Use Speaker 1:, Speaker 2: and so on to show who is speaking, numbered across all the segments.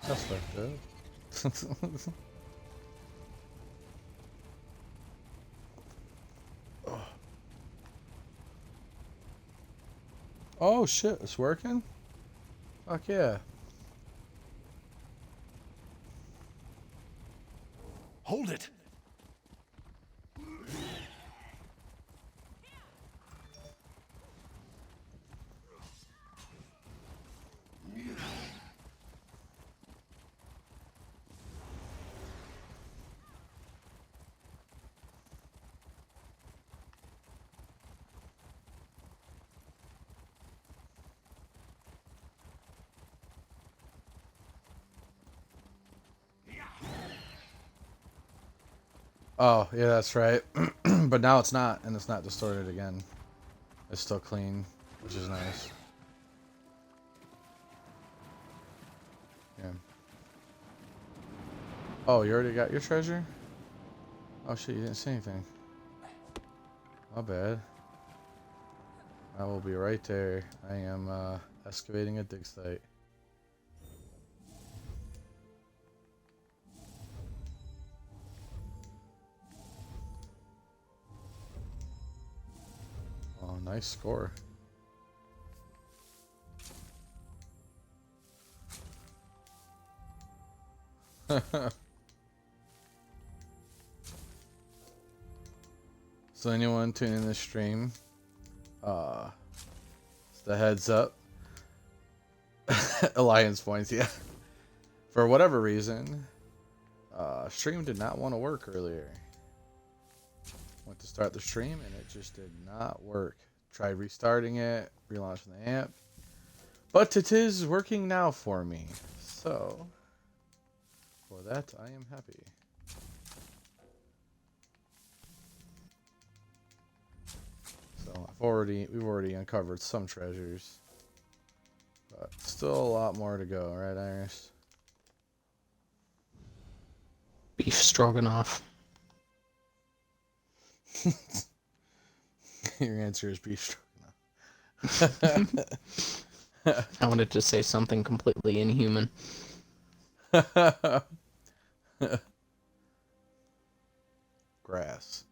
Speaker 1: That's fucked up. Oh shit, it's working? Fuck yeah.
Speaker 2: Hold it!
Speaker 1: Oh, yeah, that's right. But now it's not, and it's not distorted again. It's still clean, which is nice. Yeah. Oh, you already got your treasure? Oh shit, you didn't see anything. My bad. I will be right there. I am excavating a dig site. Oh, nice score. So anyone tuning in this stream, just a heads up. Alliance points, yeah. For whatever reason, stream did not want to work earlier. Went to start the stream and it just did not work. Tried restarting it, relaunching the amp, but it is working now for me. So for that, I am happy. So we've already uncovered some treasures, but still a lot more to go, right, Iris?
Speaker 3: Beef stroganoff.
Speaker 1: Your answer is beef stroganoff.
Speaker 3: I wanted to say something completely inhuman.
Speaker 1: Grass.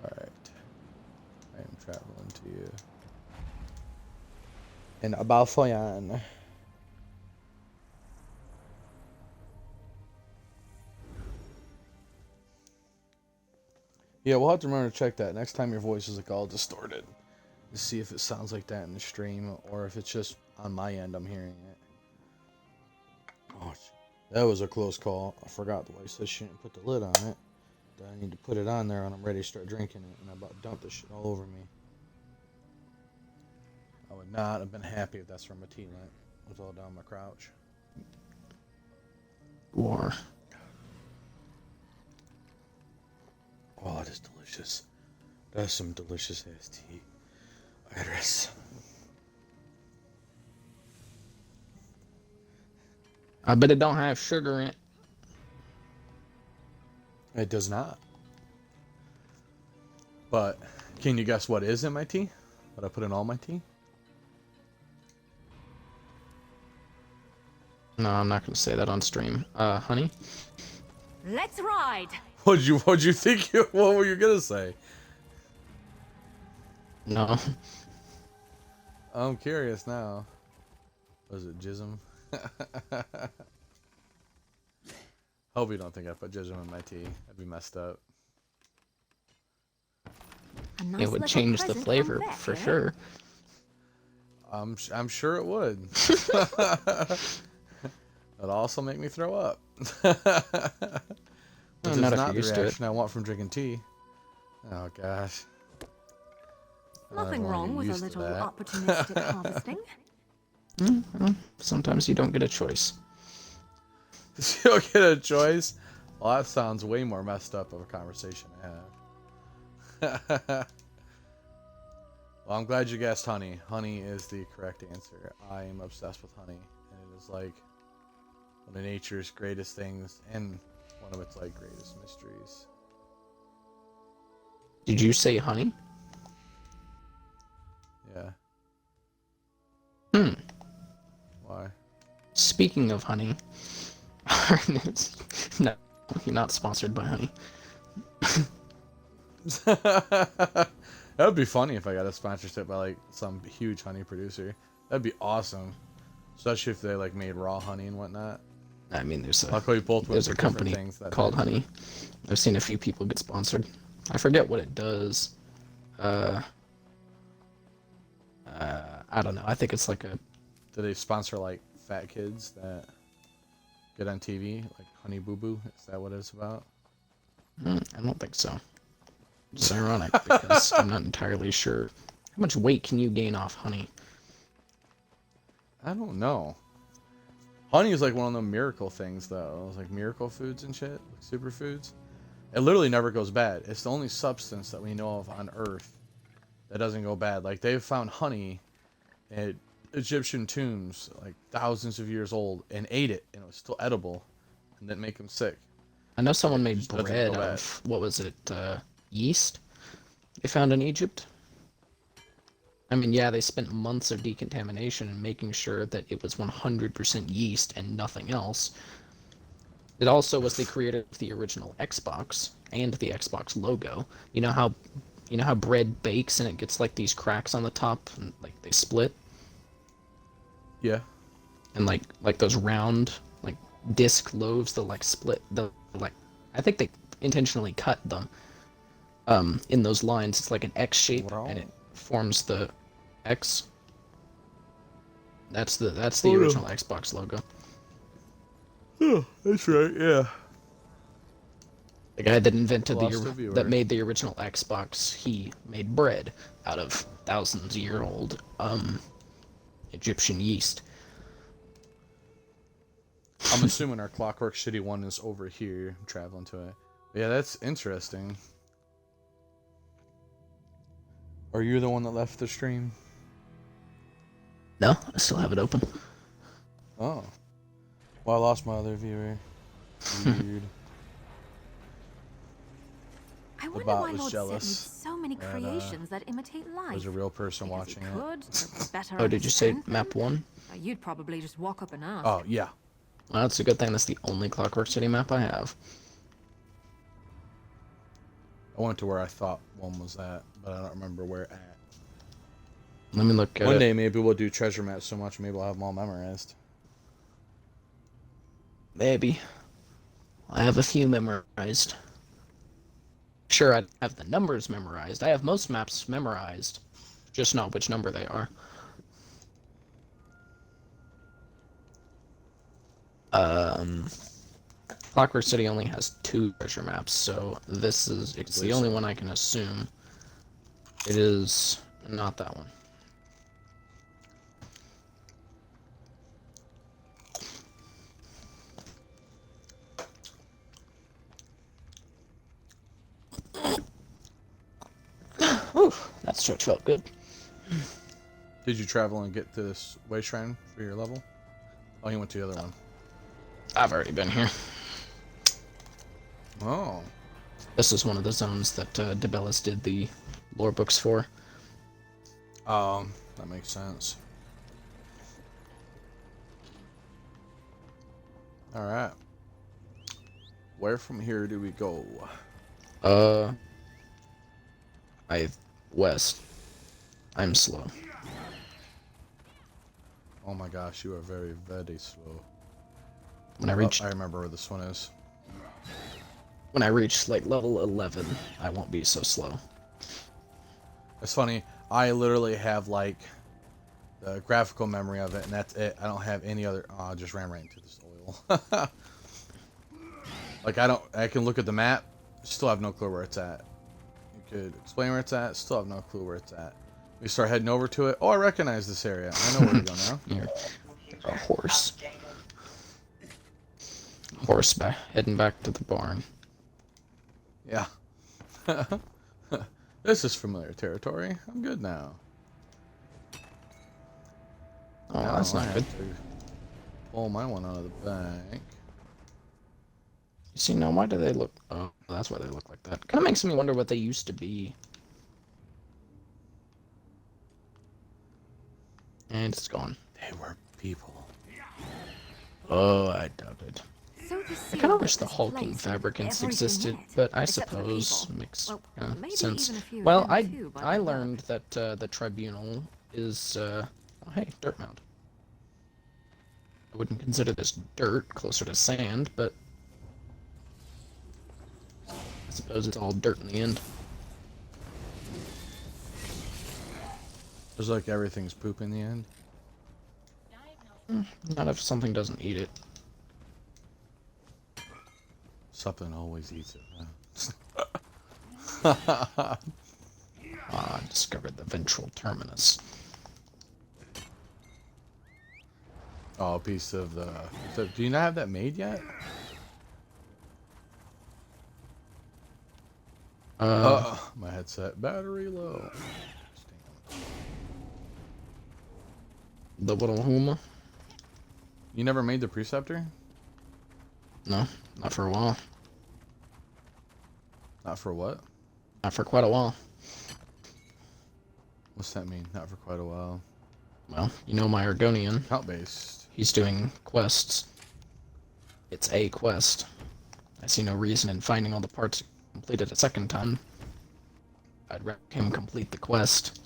Speaker 1: Alright. I am traveling to you. In Abalfoyan. Yeah, we'll have to remember to check that next time your voice is like all distorted. To see if it sounds like that in the stream or if it's just on my end I'm hearing it. Oh, that was a close call. I forgot the way I said she didn't put the lid on it. That I need to put it on there when I'm ready to start drinking it, and I about dumped this shit all over me. I would not have been happy if that's where my tea went. It was all down my crouch.
Speaker 3: War.
Speaker 1: Oh, that is delicious. That's some delicious ass tea. Iris.
Speaker 3: I bet it don't have sugar in it.
Speaker 1: It does not. But can you guess what is in my tea? What I put in all my tea?
Speaker 3: No, I'm not gonna say that on stream. Honey?
Speaker 4: Let's ride.
Speaker 1: What'd you think? What were you gonna say?
Speaker 3: No.
Speaker 1: I'm curious now. Was it jism? Hope you don't think I put jism in my tea. That'd be messed up.
Speaker 4: A nice
Speaker 3: It would
Speaker 4: little
Speaker 3: change the
Speaker 4: present
Speaker 3: flavor
Speaker 4: from
Speaker 3: for
Speaker 4: Beck, eh?
Speaker 3: sure.
Speaker 1: I'm sure it would. It'd also make me throw up. Which is
Speaker 3: not if
Speaker 1: not
Speaker 3: you're
Speaker 1: the
Speaker 3: used to it.
Speaker 1: reaction I want from drinking tea. Oh gosh. I don't
Speaker 4: Nothing
Speaker 1: ever wanna
Speaker 4: wrong
Speaker 1: get
Speaker 4: with a
Speaker 1: used to
Speaker 4: little
Speaker 1: that.
Speaker 4: opportunistic harvesting.
Speaker 3: Well, sometimes you don't get a choice.
Speaker 1: You don't get a choice. Well, that sounds way more messed up of a conversation to have. Well, I'm glad you guessed honey. Honey is the correct answer. I am obsessed with honey, and it is like one of nature's greatest things, and one of its like greatest mysteries.
Speaker 3: Did you say honey?
Speaker 1: Yeah.
Speaker 3: Speaking of honey, no, you're not sponsored by honey.
Speaker 1: That would be funny if I got a sponsorship by like some huge honey producer. That'd be awesome, especially if they like made raw honey and whatnot.
Speaker 3: I mean, there's
Speaker 1: Luckily, both went
Speaker 3: there's
Speaker 1: for
Speaker 3: a
Speaker 1: different
Speaker 3: company
Speaker 1: things that
Speaker 3: called
Speaker 1: day.
Speaker 3: Honey. I've seen a few people get sponsored. I forget what it does. I don't know. I think it's like a.
Speaker 1: Do they sponsor like fat kids that get on TV, like Honey Boo Boo? Is that what it's about?
Speaker 3: I don't think so. It's ironic because I'm not entirely sure. How much weight can you gain off honey?
Speaker 1: I don't know. Honey is like one of the miracle things, though. It's like miracle foods and shit, like superfoods. It literally never goes bad. It's the only substance that we know of on Earth that doesn't go bad. Like they've found honey at Egyptian tombs, like thousands of years old, and ate it, and it was still edible, and didn't make them sick.
Speaker 3: I know someone made
Speaker 1: just doesn't
Speaker 3: bread
Speaker 1: go bad.
Speaker 3: of what was it? Yeast. They found in Egypt. I mean, yeah, they spent months of decontamination and making sure that it was 100% yeast and nothing else. It also was the creator of the original Xbox and the Xbox logo. You know how bread bakes and it gets like these cracks on the top and like they split
Speaker 1: Yeah.
Speaker 3: and like those round like disc loaves that like split the like I think they intentionally cut them in those lines. It's like an X shape and it forms the X. That's the original Xbox logo.
Speaker 1: Oh, that's right. Yeah.
Speaker 3: The guy that invented
Speaker 1: Lost a viewer.
Speaker 3: that made the original Xbox, he made bread out of thousands-year-old Egyptian yeast.
Speaker 1: I'm assuming our Clockwork City one is over here. I'm traveling to it. Yeah, that's interesting. Are you the one that left the stream?
Speaker 3: No, I still have it open.
Speaker 1: Oh. Well, I lost my other viewer. Weird.
Speaker 4: I wonder
Speaker 1: bot
Speaker 4: why
Speaker 1: was
Speaker 4: Lord Set
Speaker 1: jealous
Speaker 4: needs so many
Speaker 1: that,
Speaker 4: creations that imitate life.
Speaker 1: There's a real person
Speaker 4: Because he
Speaker 1: watching it.
Speaker 4: could, but better
Speaker 3: Oh, did you say
Speaker 4: understand
Speaker 3: map
Speaker 4: them?
Speaker 3: 1?
Speaker 4: You'd probably just walk up and ask.
Speaker 1: Oh, yeah.
Speaker 3: Well, that's a good thing. That's the only Clockwork City map I have.
Speaker 1: I went to where I thought one was at, but I don't remember where at.
Speaker 3: Let me look at
Speaker 1: One
Speaker 3: it.
Speaker 1: day maybe we'll do treasure maps so much maybe I'll have them all memorized.
Speaker 3: Maybe. I have a few memorized. Sure, I have the numbers memorized. I have most maps memorized. Just not which number they are. Clockwork City only has 2 treasure maps, so it's the only one I can assume. It is not that one. Whew, that stretch felt good.
Speaker 1: Did you travel and get to this way shrine for your level? Oh, you went to the other one.
Speaker 3: I've already been here.
Speaker 1: Oh.
Speaker 3: This is one of the zones that Debellis did the lore books for.
Speaker 1: That makes sense. Alright. Where from here do we go?
Speaker 3: West. I'm slow.
Speaker 1: Oh my gosh, you are very, very slow.
Speaker 3: When I reach
Speaker 1: I remember where this one is.
Speaker 3: when I reach like level 11, I won't be so slow.
Speaker 1: It's funny, I literally have like the graphical memory of it, and that's it. I don't have any other. Oh, I just ran right into this oil. Like I can look at the map, still have no clue where it's at. You could explain where it's at, still have no clue where it's at. We start heading over to it. Oh, I recognize this area. I know where to go now.
Speaker 3: You're a horse. Horse back, heading back to the barn.
Speaker 1: Yeah. This is familiar territory. I'm good now.
Speaker 3: Oh,
Speaker 1: Now
Speaker 3: that's
Speaker 1: I
Speaker 3: not
Speaker 1: have
Speaker 3: good.
Speaker 1: to pull my one out of the bank.
Speaker 3: You see, now why do they look... Oh, that's why they look like that. Kind of makes me wonder what they used to be. And it's gone.
Speaker 1: They were people.
Speaker 3: Oh, I doubt it.
Speaker 4: So the
Speaker 3: I
Speaker 4: seal
Speaker 3: kind of
Speaker 4: that
Speaker 3: wish the
Speaker 4: this
Speaker 3: hulking
Speaker 4: place had
Speaker 3: fabricants
Speaker 4: everything
Speaker 3: existed,
Speaker 4: in it,
Speaker 3: but I
Speaker 4: except for the
Speaker 3: suppose
Speaker 4: people.
Speaker 3: makes
Speaker 4: Well, maybe
Speaker 3: sense.
Speaker 4: even a few of
Speaker 3: Well,
Speaker 4: them too, by
Speaker 3: I
Speaker 4: the look.
Speaker 3: learned that the tribunal is oh, hey, dirt mound. I wouldn't consider this dirt, closer to sand, but I suppose it's all dirt in the end.
Speaker 1: It's like everything's poop in the end.
Speaker 3: Not if something doesn't eat it.
Speaker 1: Something always eats it. Huh?
Speaker 3: Ah, discovered the ventral terminus.
Speaker 1: Oh, a piece of the. So, do you not have that made yet? My headset battery low.
Speaker 3: The little Huma?
Speaker 1: You never made the preceptor?
Speaker 3: No, not for a while.
Speaker 1: Not for what?
Speaker 3: Not for quite a while.
Speaker 1: What's that mean? Not for quite a while.
Speaker 3: Well, you know my Argonian.
Speaker 1: Count based.
Speaker 3: He's doing quests. It's a quest. I see no reason in finding all the parts to complete it a second time. I'd rather him complete the quest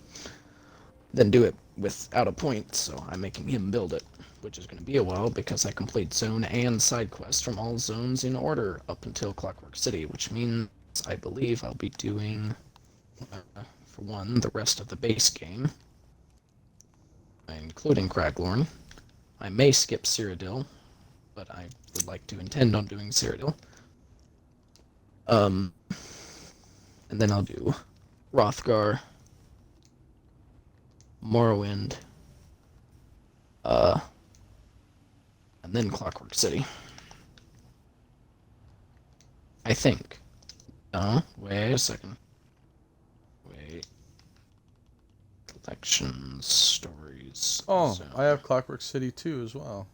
Speaker 3: than do it without a point, so I'm making him build it, which is going to be a while because I complete zone and side quests from all zones in order up until Clockwork City, which means I believe I'll be doing, for one, the rest of the base game, including Craglorn. I may skip Cyrodiil, but I would like to intend on doing Cyrodiil. And then I'll do Hrothgar, Morrowind, and then Clockwork City. I think. Oh, wait a second. Wait. Collections, stories.
Speaker 1: Oh,
Speaker 3: zone.
Speaker 1: I have Clockwork City 2 as well.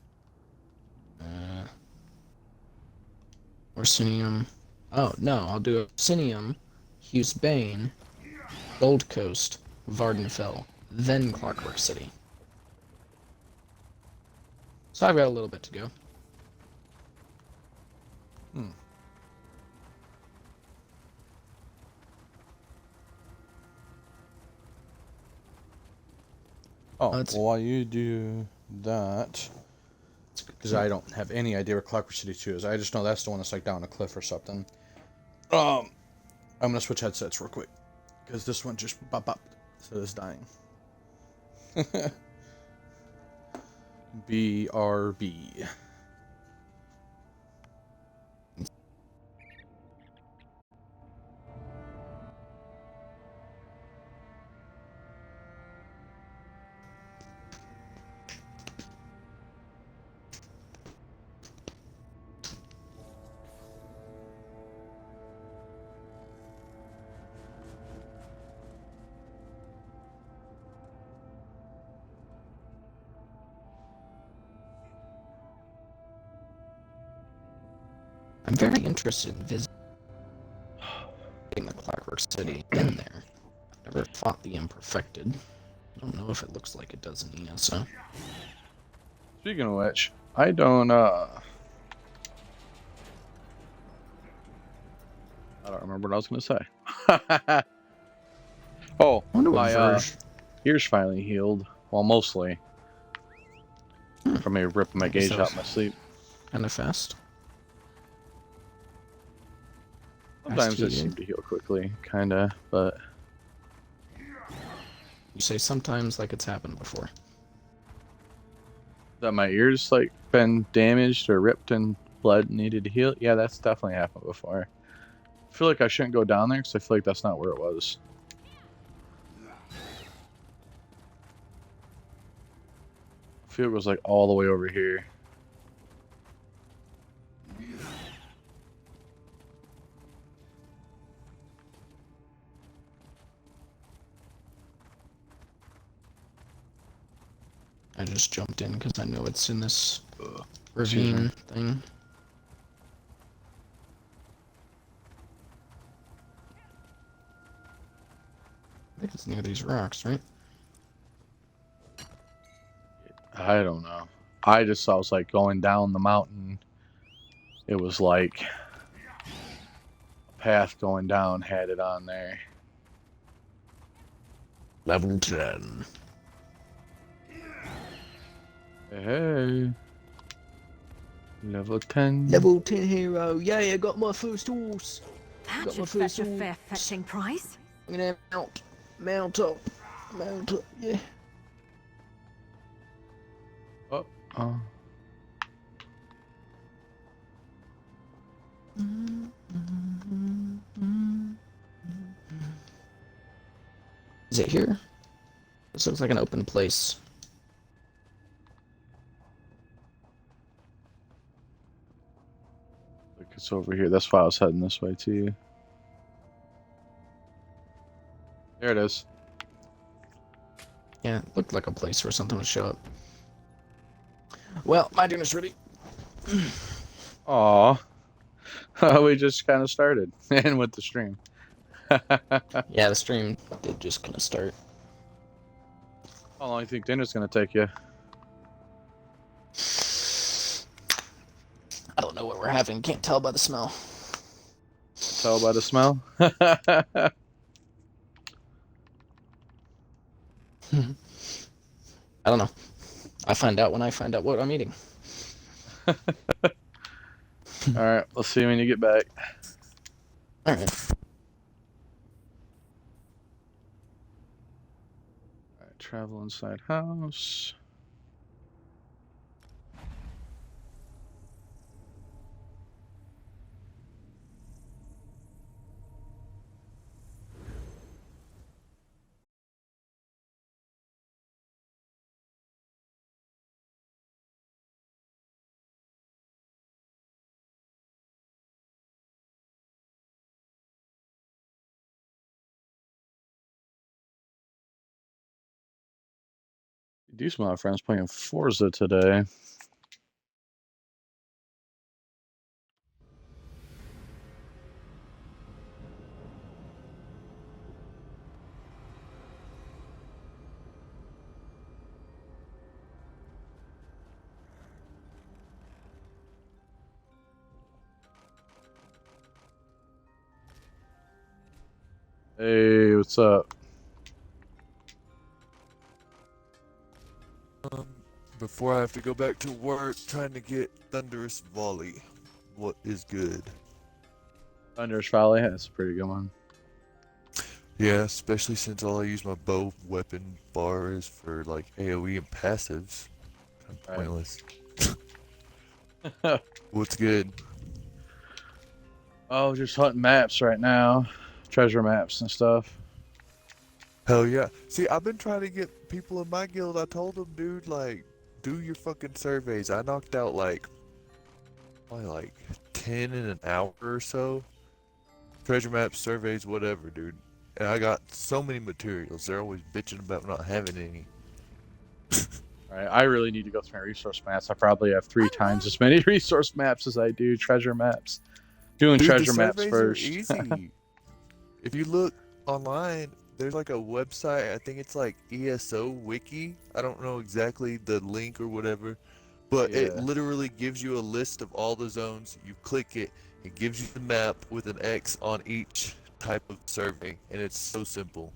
Speaker 3: Orsinium. Oh, no, I'll do Orsinium, Hughes Bane, Gold Coast, Vardenfell, then Clockwork City. So I've got a little bit to go.
Speaker 1: Oh,
Speaker 3: Let's-
Speaker 1: well, while you do that, because I don't have any idea where Clockwork City 2 is. I just know that's the one that's like down a cliff or something. I'm gonna switch headsets real quick, because this one just bop, so it's dying. BRB.
Speaker 3: I'm very interested in visiting the Clockwork City in there. I've never fought the Imperfected. I don't know if it looks like it does in ESO.
Speaker 1: Speaking of which, I don't remember what I was gonna say. Oh,
Speaker 3: I wonder what
Speaker 1: my
Speaker 3: version.
Speaker 1: ears finally healed. Well, mostly. From me ripping my
Speaker 3: I guess
Speaker 1: gauge
Speaker 3: that
Speaker 1: out
Speaker 3: was-
Speaker 1: in my sleep.
Speaker 3: Kind of fast.
Speaker 1: Sometimes it
Speaker 3: healing.
Speaker 1: seems to heal quickly, kinda, but
Speaker 3: You say sometimes like it's happened before.
Speaker 1: that my ears like been damaged or ripped and blood needed to heal. Yeah, that's definitely happened before. I feel like I shouldn't go down there because I feel like that's not where it was. I feel it was like all the way over here.
Speaker 3: I just jumped in because I know it's in this
Speaker 1: Excuse me.
Speaker 3: ravine thing. I think it's near these rocks, right?
Speaker 1: I don't know. I just saw, I was like going down the mountain. It was like a path going down had it on there.
Speaker 3: Level 10.
Speaker 1: Hey. Level 10.
Speaker 3: Level 10 hero. Yay, I got my first horse.
Speaker 4: That
Speaker 3: Got my
Speaker 4: should fetch a
Speaker 3: first
Speaker 4: fair
Speaker 3: horse.
Speaker 4: fetching price.
Speaker 3: I'm gonna mount up, yeah.
Speaker 1: Oh.
Speaker 3: Is it here? This looks like an open place.
Speaker 1: Look, it's over here. That's why I was heading this way to you. There it is.
Speaker 3: Yeah, it looked like a place where something would show up. Well, my dinner's ready.
Speaker 1: Aw. We just kind of started and with the stream.
Speaker 3: Yeah, the stream did just kind of start.
Speaker 1: How long do you think dinner's gonna take you?
Speaker 3: I don't know what we're having. Can't tell by the smell.
Speaker 1: Tell by the smell?
Speaker 3: I don't know. I find out when I find out what I'm eating.
Speaker 1: Alright, we'll see when you get back.
Speaker 3: Alright.
Speaker 1: Alright, travel inside house. Do some of my friends playing Forza today. Hey, what's up?
Speaker 2: Before I have to go back to work, trying to get Thunderous Volley. What is good?
Speaker 1: Thunderous Valley, that's a pretty good one.
Speaker 2: Yeah, especially since all I use my bow weapon bar is for like AoE and passives. Kind of
Speaker 1: Right.
Speaker 2: pointless. What's good?
Speaker 1: Oh, just hunting maps right now. Treasure maps and stuff.
Speaker 2: Hell yeah. See, I've been trying to get people in my guild. I told them, dude, like, do your fucking surveys. I knocked out probably like 10 in an hour or so. Treasure maps, surveys, whatever, dude. And I got so many materials. They're always bitching about not having any.
Speaker 1: Alright, I really need to go through my resource maps. I probably have 3 times as many resource maps as I do treasure maps. Doing
Speaker 2: Dude,
Speaker 1: treasure
Speaker 2: the
Speaker 1: maps
Speaker 2: surveys
Speaker 1: first.
Speaker 2: are easy. If you look online, there's like a website. I think it's like ESO Wiki. I don't know exactly the link or whatever, but it
Speaker 1: Yeah.
Speaker 2: literally gives you a list of all the zones. You click it, it gives you the map with an X on each type of survey, and it's so simple.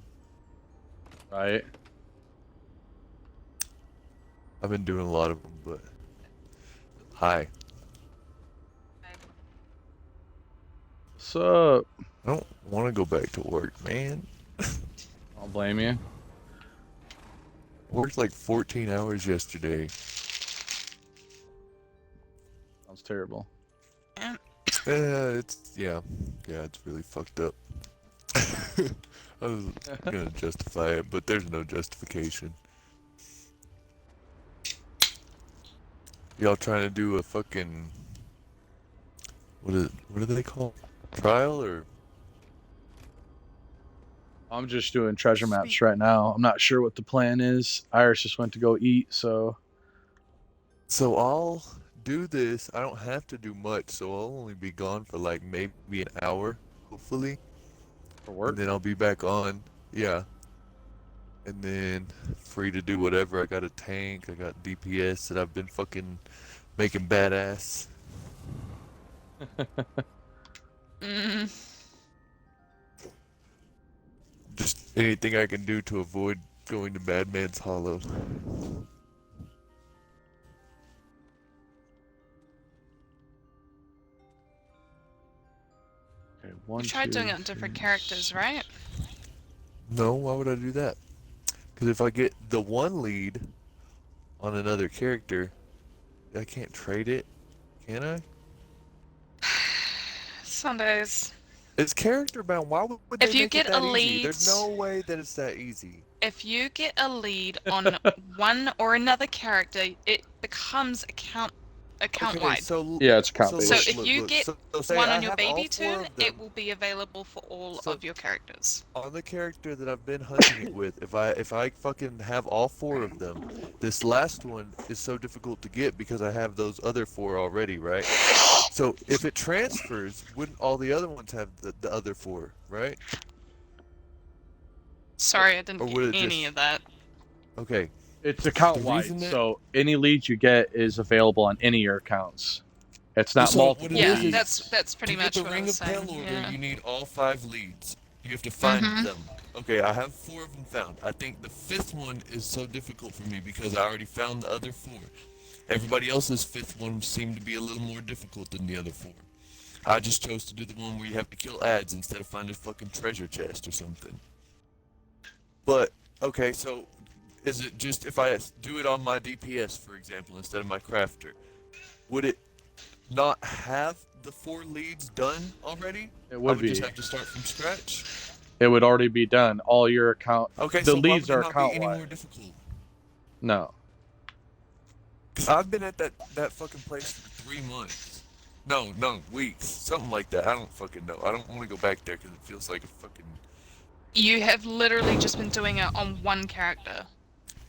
Speaker 1: Right.
Speaker 2: I've been doing a lot of them, but hi.
Speaker 1: What's up?
Speaker 2: I don't want to go back to work, man.
Speaker 1: I'll blame you.
Speaker 2: Worked like 14 hours yesterday.
Speaker 1: Sounds terrible.
Speaker 2: Yeah, it's really fucked up. I was gonna justify it, but there's no justification. Y'all trying to do a fucking what do they call it? Trial or
Speaker 1: I'm just doing treasure maps right now. I'm not sure what the plan is. Iris just went to go eat, so
Speaker 2: so I'll do this. I don't have to do much, so I'll only be gone for like maybe an hour, hopefully.
Speaker 1: for work.
Speaker 2: And then I'll be back on. Yeah. And then free to do whatever. I got a tank, I got DPS that I've been fucking making badass.
Speaker 5: Mm,
Speaker 2: Just anything I can do to avoid going to Madman's Hollow.
Speaker 1: Okay, one,
Speaker 5: you tried doing
Speaker 1: two,
Speaker 5: it on different
Speaker 1: three,
Speaker 5: characters, right?
Speaker 2: No, why would I do that? Because if I get the one lead on another character, I can't trade it, can I?
Speaker 5: Sundays.
Speaker 2: It's character bound. Why would they
Speaker 5: If you
Speaker 2: make
Speaker 5: get
Speaker 2: it that
Speaker 5: a
Speaker 2: easy?
Speaker 5: lead-
Speaker 2: There's no way that it's that easy.
Speaker 5: If you get a lead on one or another character, it becomes account
Speaker 2: Okay,
Speaker 5: wide.
Speaker 2: so
Speaker 1: Yeah, it's count
Speaker 5: So
Speaker 1: based.
Speaker 5: if you get
Speaker 2: so say
Speaker 5: one
Speaker 2: I
Speaker 5: on your
Speaker 2: have all
Speaker 5: baby
Speaker 2: four
Speaker 5: turn,
Speaker 2: of them.
Speaker 5: it will be available for all
Speaker 2: So-
Speaker 5: of your characters.
Speaker 2: On the character that I've been hunting it with, if I fucking have all four of them, this last one is so difficult to get because I have those other four already, right? So if it transfers, wouldn't all the other ones have the other four, right?
Speaker 5: Sorry, I didn't
Speaker 2: Or
Speaker 5: get
Speaker 2: would it
Speaker 5: any
Speaker 2: just-
Speaker 5: of that.
Speaker 2: Okay.
Speaker 1: It's account
Speaker 2: The
Speaker 1: wide,
Speaker 2: reason that-
Speaker 1: so any leads you get is available on any of your accounts. It's not
Speaker 2: So what
Speaker 1: multiple
Speaker 2: it
Speaker 5: Yeah,
Speaker 2: is
Speaker 1: leads.
Speaker 5: that's pretty
Speaker 2: to
Speaker 5: much
Speaker 2: get the
Speaker 5: what I
Speaker 2: Ring
Speaker 5: was
Speaker 2: of Pale
Speaker 5: saying.
Speaker 2: Order,
Speaker 5: Yeah.
Speaker 2: you need all 5 leads. You have to find
Speaker 5: Mhm.
Speaker 2: them. Okay, I have 4 of them found. I think the 5th one is so difficult for me because I already found the other 4. Everybody else's 5th one seemed to be a little more difficult than the other 4. I just chose to do the one where you have to kill ads instead of find a fucking treasure chest or something. But, okay, so is it just if I do it on my DPS, for example, instead of my crafter, would it not have the 4 leads done already?
Speaker 1: It
Speaker 2: I
Speaker 1: would
Speaker 2: would
Speaker 1: be.
Speaker 2: just have to start from scratch.
Speaker 1: It would already be done. All your account.
Speaker 2: Okay,
Speaker 1: The
Speaker 2: so
Speaker 1: leads
Speaker 2: why
Speaker 1: are
Speaker 2: would it not be any
Speaker 1: account-wide.
Speaker 2: more difficult?
Speaker 1: No.
Speaker 2: 'Cause I've been at that fucking place for 3 months. No, weeks, something like that. I don't fucking know. I don't want to go back there because it feels like a fucking
Speaker 5: You have literally just been doing it on one character.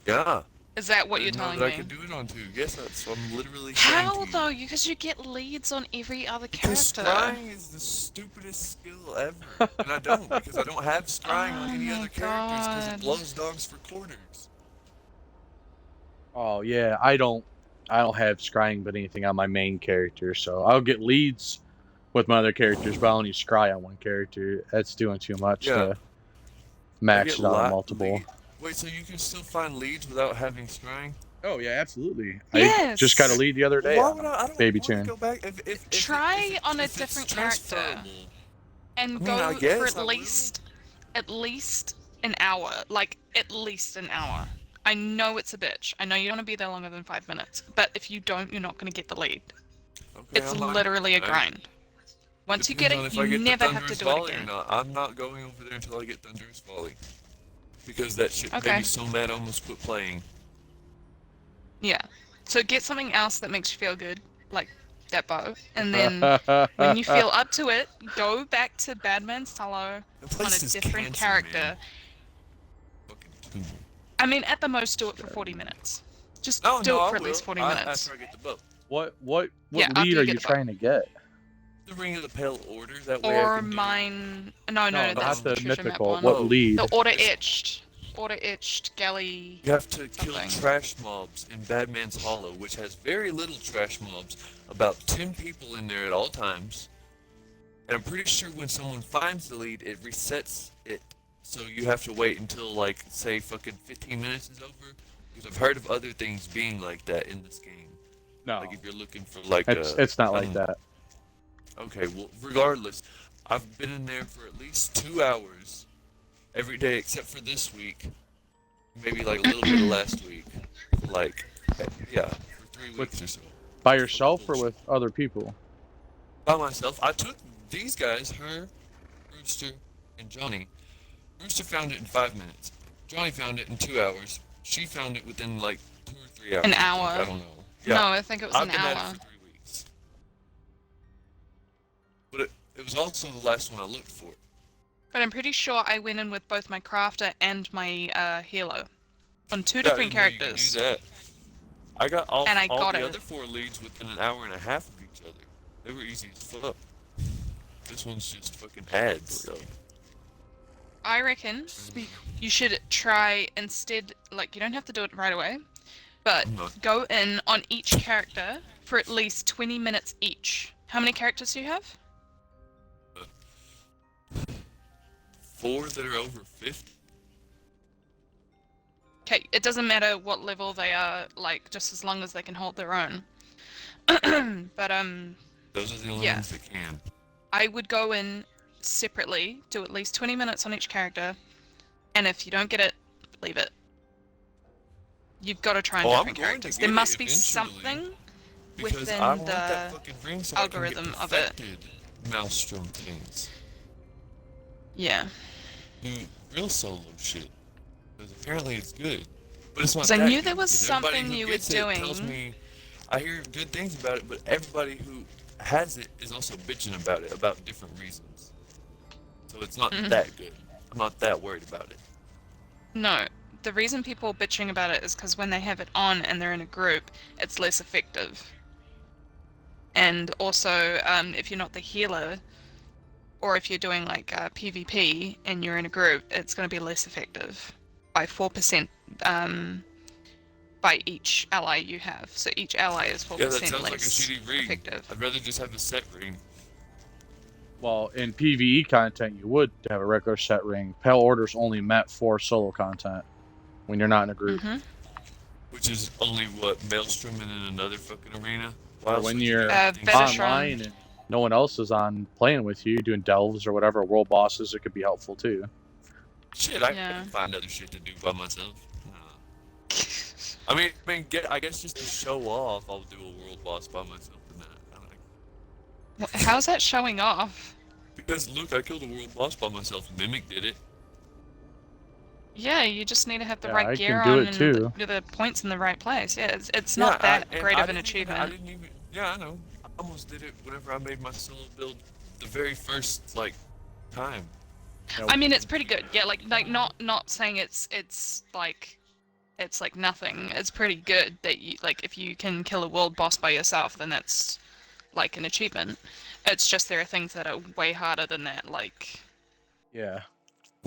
Speaker 2: yeah.
Speaker 5: Is that what
Speaker 2: I
Speaker 5: you're
Speaker 2: didn't know
Speaker 5: telling
Speaker 2: that
Speaker 5: me?
Speaker 2: I could do it on 2. Yes, that's what I'm literally saying
Speaker 5: How
Speaker 2: to you.
Speaker 5: though? Because you get leads on every other
Speaker 2: Because
Speaker 5: character.
Speaker 2: scrying is the stupidest skill ever, and I don't because I don't have scrying on
Speaker 5: Oh
Speaker 2: any
Speaker 5: my
Speaker 2: other characters because
Speaker 5: God.
Speaker 2: it blows dogs for quarters.
Speaker 1: Oh yeah, I don't have scrying but anything on my main character, so I'll get leads with my other characters, but I only scry on one character. That's doing too much
Speaker 2: Yeah.
Speaker 1: to max
Speaker 2: get
Speaker 1: it on
Speaker 2: lot
Speaker 1: multiple.
Speaker 2: lead- Wait, so you can still find leads without having scrying?
Speaker 1: Oh yeah, absolutely. I
Speaker 5: Yes.
Speaker 1: just got a lead the other day.
Speaker 2: Why
Speaker 1: on
Speaker 2: would I don't
Speaker 1: Baby
Speaker 2: wanna
Speaker 1: Tune.
Speaker 2: go back if
Speaker 5: Try on a
Speaker 2: if it's
Speaker 5: different character.
Speaker 2: transferable.
Speaker 5: And
Speaker 2: I mean,
Speaker 5: go
Speaker 2: I
Speaker 5: for
Speaker 2: guess
Speaker 5: at
Speaker 2: I will.
Speaker 5: least an hour. Like at least an hour. I know it's a bitch. I know you don't want to be there longer than 5 minutes. But if you don't, you're not going to get the lead.
Speaker 2: Okay,
Speaker 5: It's
Speaker 2: I'm not-
Speaker 5: literally a
Speaker 2: I-
Speaker 5: grind. Once you get
Speaker 2: depends on
Speaker 5: it,
Speaker 2: if I
Speaker 5: you
Speaker 2: get the
Speaker 5: never have to
Speaker 2: Thunderous
Speaker 5: do it
Speaker 2: Volley or
Speaker 5: again.
Speaker 2: not. I'm not going over there until I get Thunderous Volley. Because that shit made
Speaker 5: Okay.
Speaker 2: me so mad I almost quit playing.
Speaker 5: Yeah. So get something else that makes you feel good, like that bow. And then when you feel up to it, go back to Badman's Hollow
Speaker 2: The
Speaker 5: on
Speaker 2: place
Speaker 5: a
Speaker 2: is
Speaker 5: different
Speaker 2: cancer,
Speaker 5: character.
Speaker 2: man. Fucking cool.
Speaker 5: I mean, at the most, do it for 40 minutes. Just
Speaker 2: Oh,
Speaker 5: do
Speaker 2: no,
Speaker 5: it
Speaker 2: I
Speaker 5: for at least
Speaker 2: will.
Speaker 5: 40
Speaker 2: I-
Speaker 5: minutes.
Speaker 2: After I get the bow.
Speaker 1: what
Speaker 5: Yeah, after
Speaker 1: lead
Speaker 5: you
Speaker 1: are
Speaker 5: get
Speaker 1: you
Speaker 5: the bow.
Speaker 1: trying to get?
Speaker 2: The Ring of the Pale Order, that way I
Speaker 5: Or
Speaker 2: can do-
Speaker 5: mine. No,
Speaker 1: No,
Speaker 5: that's
Speaker 1: not the
Speaker 5: treasure map
Speaker 1: mythical.
Speaker 5: one.
Speaker 1: What
Speaker 2: Oh.
Speaker 1: lead?
Speaker 5: The Order Etched galley.
Speaker 2: You have to kill
Speaker 5: something.
Speaker 2: trash mobs in Badman's Hollow, which has very little trash mobs, about 10 people in there at all times. And I'm pretty sure when someone finds the lead, it resets it. So you have to wait until, like, say, fucking 15 minutes is over. Because I've heard of other things being like that in this game.
Speaker 1: No,
Speaker 2: Like if you're looking for, like,
Speaker 1: it's not like that.
Speaker 2: Okay, well, regardless, I've been in there for at least 2 hours every day except for this week. Maybe like a little bit of last week. Like, yeah, for 3 weeks or so.
Speaker 1: By yourself or with other people?
Speaker 2: By myself. I took these guys, her, Brewster, and Johnny. Brewster found it in 5 minutes. Johnny found it in 2 hours. She found it within like 2 or 3 hours.
Speaker 5: An
Speaker 2: I think.
Speaker 5: hour.
Speaker 2: I don't know.
Speaker 5: No,
Speaker 2: Yeah,
Speaker 5: I think it was
Speaker 2: I've
Speaker 5: an
Speaker 2: been at
Speaker 5: hour.
Speaker 2: it for 3 weeks. But it was also the last one I looked for.
Speaker 5: But I'm pretty sure I went in with both my crafter and my healer on 2
Speaker 2: Yeah,
Speaker 5: different
Speaker 2: I didn't know you could
Speaker 5: characters.
Speaker 2: do that. I got all,
Speaker 5: And I
Speaker 2: all
Speaker 5: got
Speaker 2: the
Speaker 5: it.
Speaker 2: other 4 leads within an hour and a half of each other. They were easy as fuck. This one's just fucking ads, so.
Speaker 5: I reckon you should try instead, like, you don't have to do it right away, but
Speaker 2: I'm not-
Speaker 5: go in on each character for at least 20 minutes each. How many characters do you have?
Speaker 2: 4 that are over 50.
Speaker 5: Okay, it doesn't matter what level they are, like, just as long as they can hold their own. But,
Speaker 2: Those are the only
Speaker 5: Yeah.
Speaker 2: ones that can.
Speaker 5: I would go in separately, do at least 20 minutes on each character, and if you don't get it, leave it. You've got to try
Speaker 2: Oh, I'm
Speaker 5: different
Speaker 2: going to
Speaker 5: characters.
Speaker 2: get
Speaker 5: There
Speaker 2: it
Speaker 5: must be
Speaker 2: eventually,
Speaker 5: something
Speaker 2: Because
Speaker 5: within
Speaker 2: I want
Speaker 5: the
Speaker 2: that fucking ring so
Speaker 5: algorithm
Speaker 2: I can
Speaker 5: of
Speaker 2: get
Speaker 5: it.
Speaker 2: perfected Maelstrom things.
Speaker 5: Yeah.
Speaker 2: Do real solo shit. Because apparently it's good. But it's not
Speaker 5: 'Cause I
Speaker 2: that
Speaker 5: knew
Speaker 2: good,
Speaker 5: there was
Speaker 2: because everybody
Speaker 5: something
Speaker 2: who
Speaker 5: you were
Speaker 2: gets it tells
Speaker 5: doing.
Speaker 2: me, I hear good things about it, but everybody who has it is also bitching about it, about different reasons. So it's not
Speaker 5: Mhm.
Speaker 2: that good. I'm not that worried about it.
Speaker 5: No, the reason people are bitching about it is because when they have it on and they're in a group, it's less effective. And also, if you're not the healer, or if you're doing like PvP and you're in a group, it's going to be less effective by 4% by each ally you have. So each ally is 4%
Speaker 2: Yeah, that sounds like a
Speaker 5: less
Speaker 2: shitty ring.
Speaker 5: effective.
Speaker 2: I'd rather just have the set ring.
Speaker 1: Well, in PvE content, you would have a regular set ring. Pale Order's only meant for solo content when you're not in a group.
Speaker 5: Mm-hmm.
Speaker 2: Which is only what, Maelstrom and in another fucking arena?
Speaker 1: Or when you're
Speaker 5: Better
Speaker 1: online and no one else is on playing with you, doing delves or whatever, world bosses, it could be helpful too.
Speaker 2: Shit, I
Speaker 5: Yeah.
Speaker 2: can find other shit to do by myself. I mean, I guess just to show off, I'll do a world boss by myself and that.
Speaker 5: How's that showing off?
Speaker 2: Because look, I killed a world boss by myself. Mimic did it.
Speaker 5: Yeah, you just need to have the
Speaker 1: Yeah,
Speaker 5: right
Speaker 1: I
Speaker 5: gear
Speaker 1: can do
Speaker 5: on
Speaker 1: it
Speaker 5: and
Speaker 1: too.
Speaker 5: the points in the right place. Yeah, it's not that
Speaker 2: and
Speaker 5: great
Speaker 2: I
Speaker 5: of an
Speaker 2: didn't even-
Speaker 5: achievement.
Speaker 2: I didn't even. Yeah, I know. I almost did it whenever I made my solo build the very first time.
Speaker 5: I mean, it's pretty good. Yeah, like not saying it's like nothing. It's pretty good that you like if you can kill a world boss by yourself, then that's like an achievement. It's just there are things that are way harder than that. Like
Speaker 1: Yeah.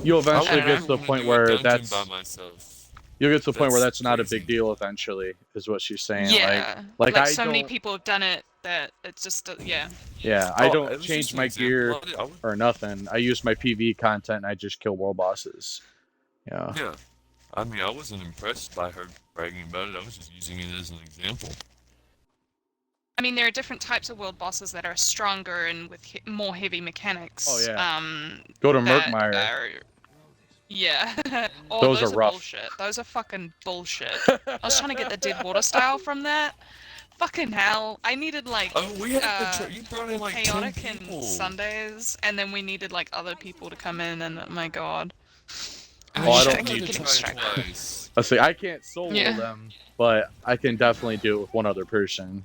Speaker 1: You'll eventually
Speaker 5: I
Speaker 1: get
Speaker 5: don't
Speaker 1: to the
Speaker 2: wanna
Speaker 1: point
Speaker 2: do a
Speaker 1: where
Speaker 2: dungeon
Speaker 1: that's
Speaker 2: by myself.
Speaker 1: you'll get to the point where
Speaker 2: That's
Speaker 1: that's not a
Speaker 2: crazy.
Speaker 1: big deal eventually, is what she's saying.
Speaker 5: yeah,
Speaker 1: like I
Speaker 5: so many
Speaker 1: don't-
Speaker 5: people have done it that it's just yeah.
Speaker 1: Yeah, I
Speaker 2: Oh, it
Speaker 1: don't
Speaker 2: was
Speaker 1: change
Speaker 2: just an
Speaker 1: my
Speaker 2: example.
Speaker 1: gear
Speaker 2: I would-
Speaker 1: or nothing. I use my PvE content and I just kill world bosses. Yeah.
Speaker 2: Yeah. I mean, I wasn't impressed by her bragging about it. I was just using it as an example.
Speaker 5: I mean, there are different types of world bosses that are stronger and with more heavy mechanics.
Speaker 1: Oh, yeah. Go to
Speaker 5: that
Speaker 1: Murkmire.
Speaker 5: are- Yeah. Oh,
Speaker 1: Those
Speaker 5: those
Speaker 1: are rough.
Speaker 5: bullshit. Those are fucking bullshit. I was trying to get the dead water style from that. Fucking hell. I needed like
Speaker 2: Oh, we had to you brought in like 10
Speaker 5: chaotic
Speaker 2: people.
Speaker 5: and Sundays, and then we needed like other people to come in, and oh my god.
Speaker 2: And
Speaker 1: Oh, I
Speaker 2: you
Speaker 1: don't
Speaker 2: had to
Speaker 1: need
Speaker 2: try
Speaker 5: to.
Speaker 2: twice.
Speaker 1: Let's see, I can't solo
Speaker 5: Yeah.
Speaker 1: them, but I can definitely do it with one other person.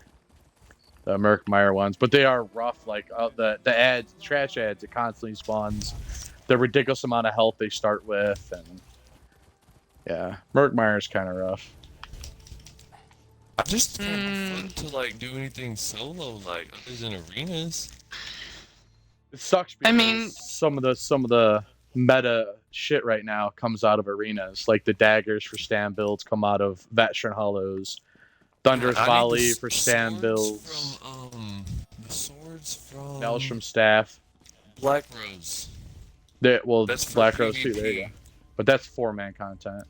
Speaker 1: The Murkmire ones, but they are rough. Like the ads, trash ads, it constantly spawns. The ridiculous amount of health they start with, and yeah, Murkmire is kind of rough.
Speaker 2: I just can't afford to like do anything solo like other than arenas.
Speaker 1: It sucks
Speaker 5: I
Speaker 1: because
Speaker 5: mean-
Speaker 1: some of the meta shit right now comes out of arenas. Like the daggers for stand builds come out of Veteran Hollows. Thunderous
Speaker 2: I need
Speaker 1: Volley
Speaker 2: the
Speaker 1: for stand
Speaker 2: swords
Speaker 1: builds.
Speaker 2: From, the swords from
Speaker 1: Maelstrom Staff.
Speaker 2: Black Rose.
Speaker 1: That's
Speaker 2: for
Speaker 1: Black Rose too.
Speaker 2: PvP.
Speaker 1: There you go. But that's 4-man content.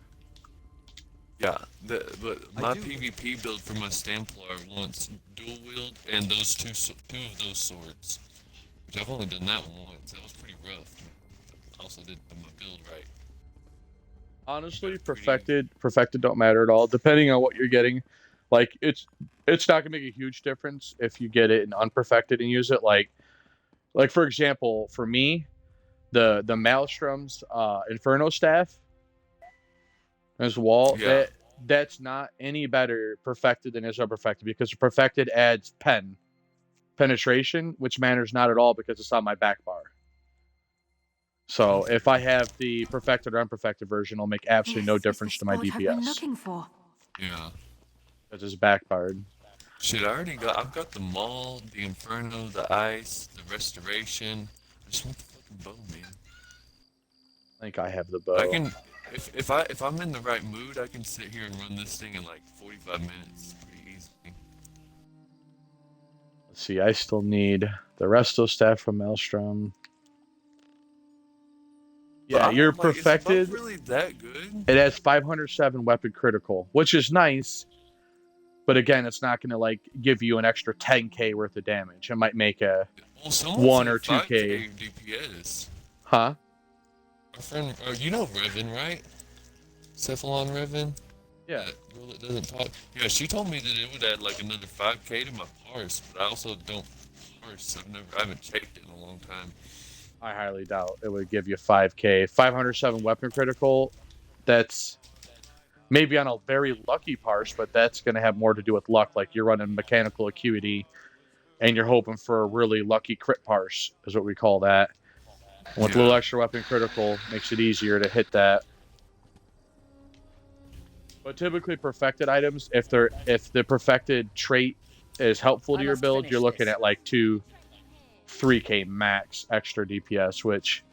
Speaker 2: Yeah, but my PvP build for my Stamplar wants dual wield and those two of those swords, which I've only done that one once. That was pretty rough. Also did my build right.
Speaker 1: Honestly, perfected don't matter at all. Depending on what you're getting, like it's not gonna make a huge difference if you get it in unperfected and use it. Like for example, for me, the Maelstrom's Inferno Staff as well.
Speaker 2: Yeah.
Speaker 1: That's not any better perfected than is unperfected because the perfected adds penetration, which matters not at all because it's on my back bar. So if I have the perfected or unperfected version, it'll make absolutely no
Speaker 4: This is the
Speaker 1: difference to my
Speaker 4: spot I've been
Speaker 1: DPS
Speaker 4: looking for.
Speaker 2: Yeah.
Speaker 1: because it's back barred.
Speaker 2: Shit, I've got the Maul, the Inferno, the Ice, the Restoration. I just want the fucking bow, man.
Speaker 1: think I have the bow.
Speaker 2: I can, if I'm in the right mood, I can sit here and run this thing in like 45 minutes, pretty easy.
Speaker 1: Let's see, I still need the resto staff from Maelstrom.
Speaker 2: But
Speaker 1: Yeah,
Speaker 2: I'm
Speaker 1: you're
Speaker 2: like, is the buff
Speaker 1: perfected.
Speaker 2: really that good?
Speaker 1: It has 507 weapon critical, which is nice. But again, it's not going to like give you an extra 10k worth of damage. It might make a
Speaker 2: Well, someone
Speaker 1: 1
Speaker 2: said
Speaker 1: or 2k.
Speaker 2: 5K DPS.
Speaker 1: Huh?
Speaker 2: Our friend, you know Revan, right? Cephalon Revan?
Speaker 1: Yeah.
Speaker 2: That girl that doesn't talk. Yeah, she told me that it would add like another 5k to my parse, but I also don't parse. I haven't checked it in a long time.
Speaker 1: I highly doubt it would give you 5k. 507 weapon critical. That's maybe on a very lucky parse, but that's going to have more to do with luck. Like you're running mechanical acuity, and you're hoping for a really lucky crit parse, is what we call that. And with a little extra weapon critical, makes it easier to hit that. But typically, perfected items, if the perfected trait is helpful to your build, you're looking at like 3k max extra DPS. Which,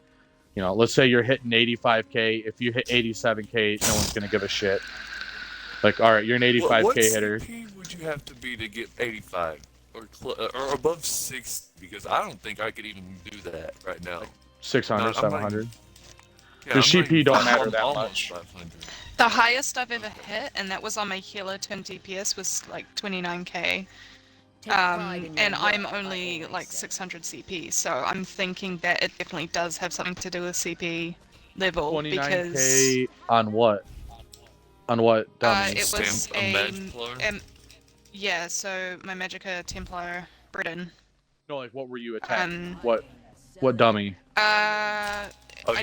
Speaker 1: you know, let's say you're hitting 85k. If you hit 87k, no one's gonna give a shit. Like, all right, you're an 85k
Speaker 2: what
Speaker 1: hitter.
Speaker 2: CP would you have to be to get 85 or above 6? Because I don't think I could even do that right now.
Speaker 1: 600,
Speaker 2: No, I'm not
Speaker 1: 700.
Speaker 2: Yeah,
Speaker 1: The
Speaker 2: I'm
Speaker 1: CP
Speaker 2: not even-
Speaker 1: don't
Speaker 2: I'm
Speaker 1: matter that
Speaker 2: almost
Speaker 1: much.
Speaker 2: 500.
Speaker 5: The highest I've ever hit, and that was on my healer turn DPS, was like 29k. And I'm only like 600 CP, so I'm thinking that it definitely does have something to do with CP level because
Speaker 1: 29k on what? On what dummy?
Speaker 5: it was
Speaker 2: A Magplar?
Speaker 5: yeah. So my Magicka Templar Britain.
Speaker 1: No, like what were you attacking?
Speaker 5: Um,
Speaker 1: What dummy?
Speaker 5: I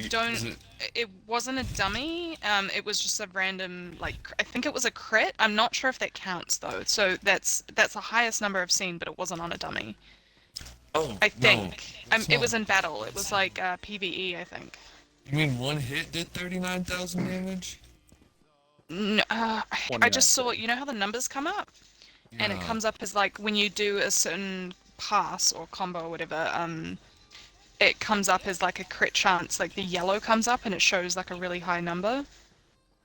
Speaker 5: don't. It wasn't a dummy. It was just a random, like, I think it was a crit. I'm not sure if that counts though. So that's the highest number I've seen, but it wasn't on a dummy.
Speaker 2: Oh,
Speaker 5: I think.
Speaker 2: No,
Speaker 5: It was in battle. It was like PVE, I think.
Speaker 2: You mean one hit did 39,000 damage?
Speaker 5: No, I just saw. You know how the numbers come up, and it
Speaker 2: Yeah.
Speaker 5: comes up as like when you do a certain pass or combo or whatever. It comes up as like a crit chance. Like the yellow comes up and it shows like a really high number,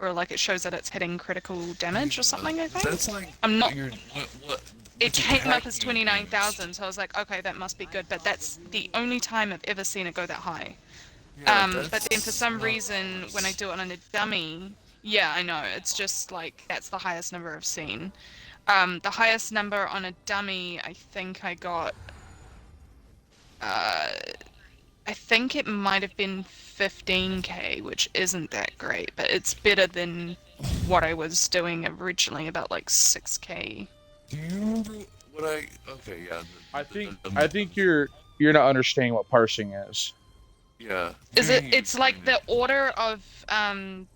Speaker 5: or like it shows that it's hitting critical damage or something. I think.
Speaker 2: That's like
Speaker 5: I'm not.
Speaker 2: what
Speaker 5: It
Speaker 2: which
Speaker 5: came
Speaker 2: attack
Speaker 5: up as
Speaker 2: you
Speaker 5: 29,000, so I was like, okay, that must be good. But that's the only time I've ever seen it go that high.
Speaker 2: used. Yeah,
Speaker 5: But then for
Speaker 2: that's
Speaker 5: some
Speaker 2: not-
Speaker 5: reason, when I do it on a dummy, yeah, I know, it's just like, that's the highest number I've seen. The highest number on a dummy, I think I got, I think it might have been 15k, which isn't that great, but it's better than what I was doing originally, about like 6k.
Speaker 2: Do you remember what I? Okay, yeah.
Speaker 1: I think you're not understanding what parsing is.
Speaker 2: Yeah.
Speaker 5: Is
Speaker 2: you
Speaker 5: it?
Speaker 2: need
Speaker 5: It's
Speaker 2: to
Speaker 5: like
Speaker 2: explain
Speaker 5: the order of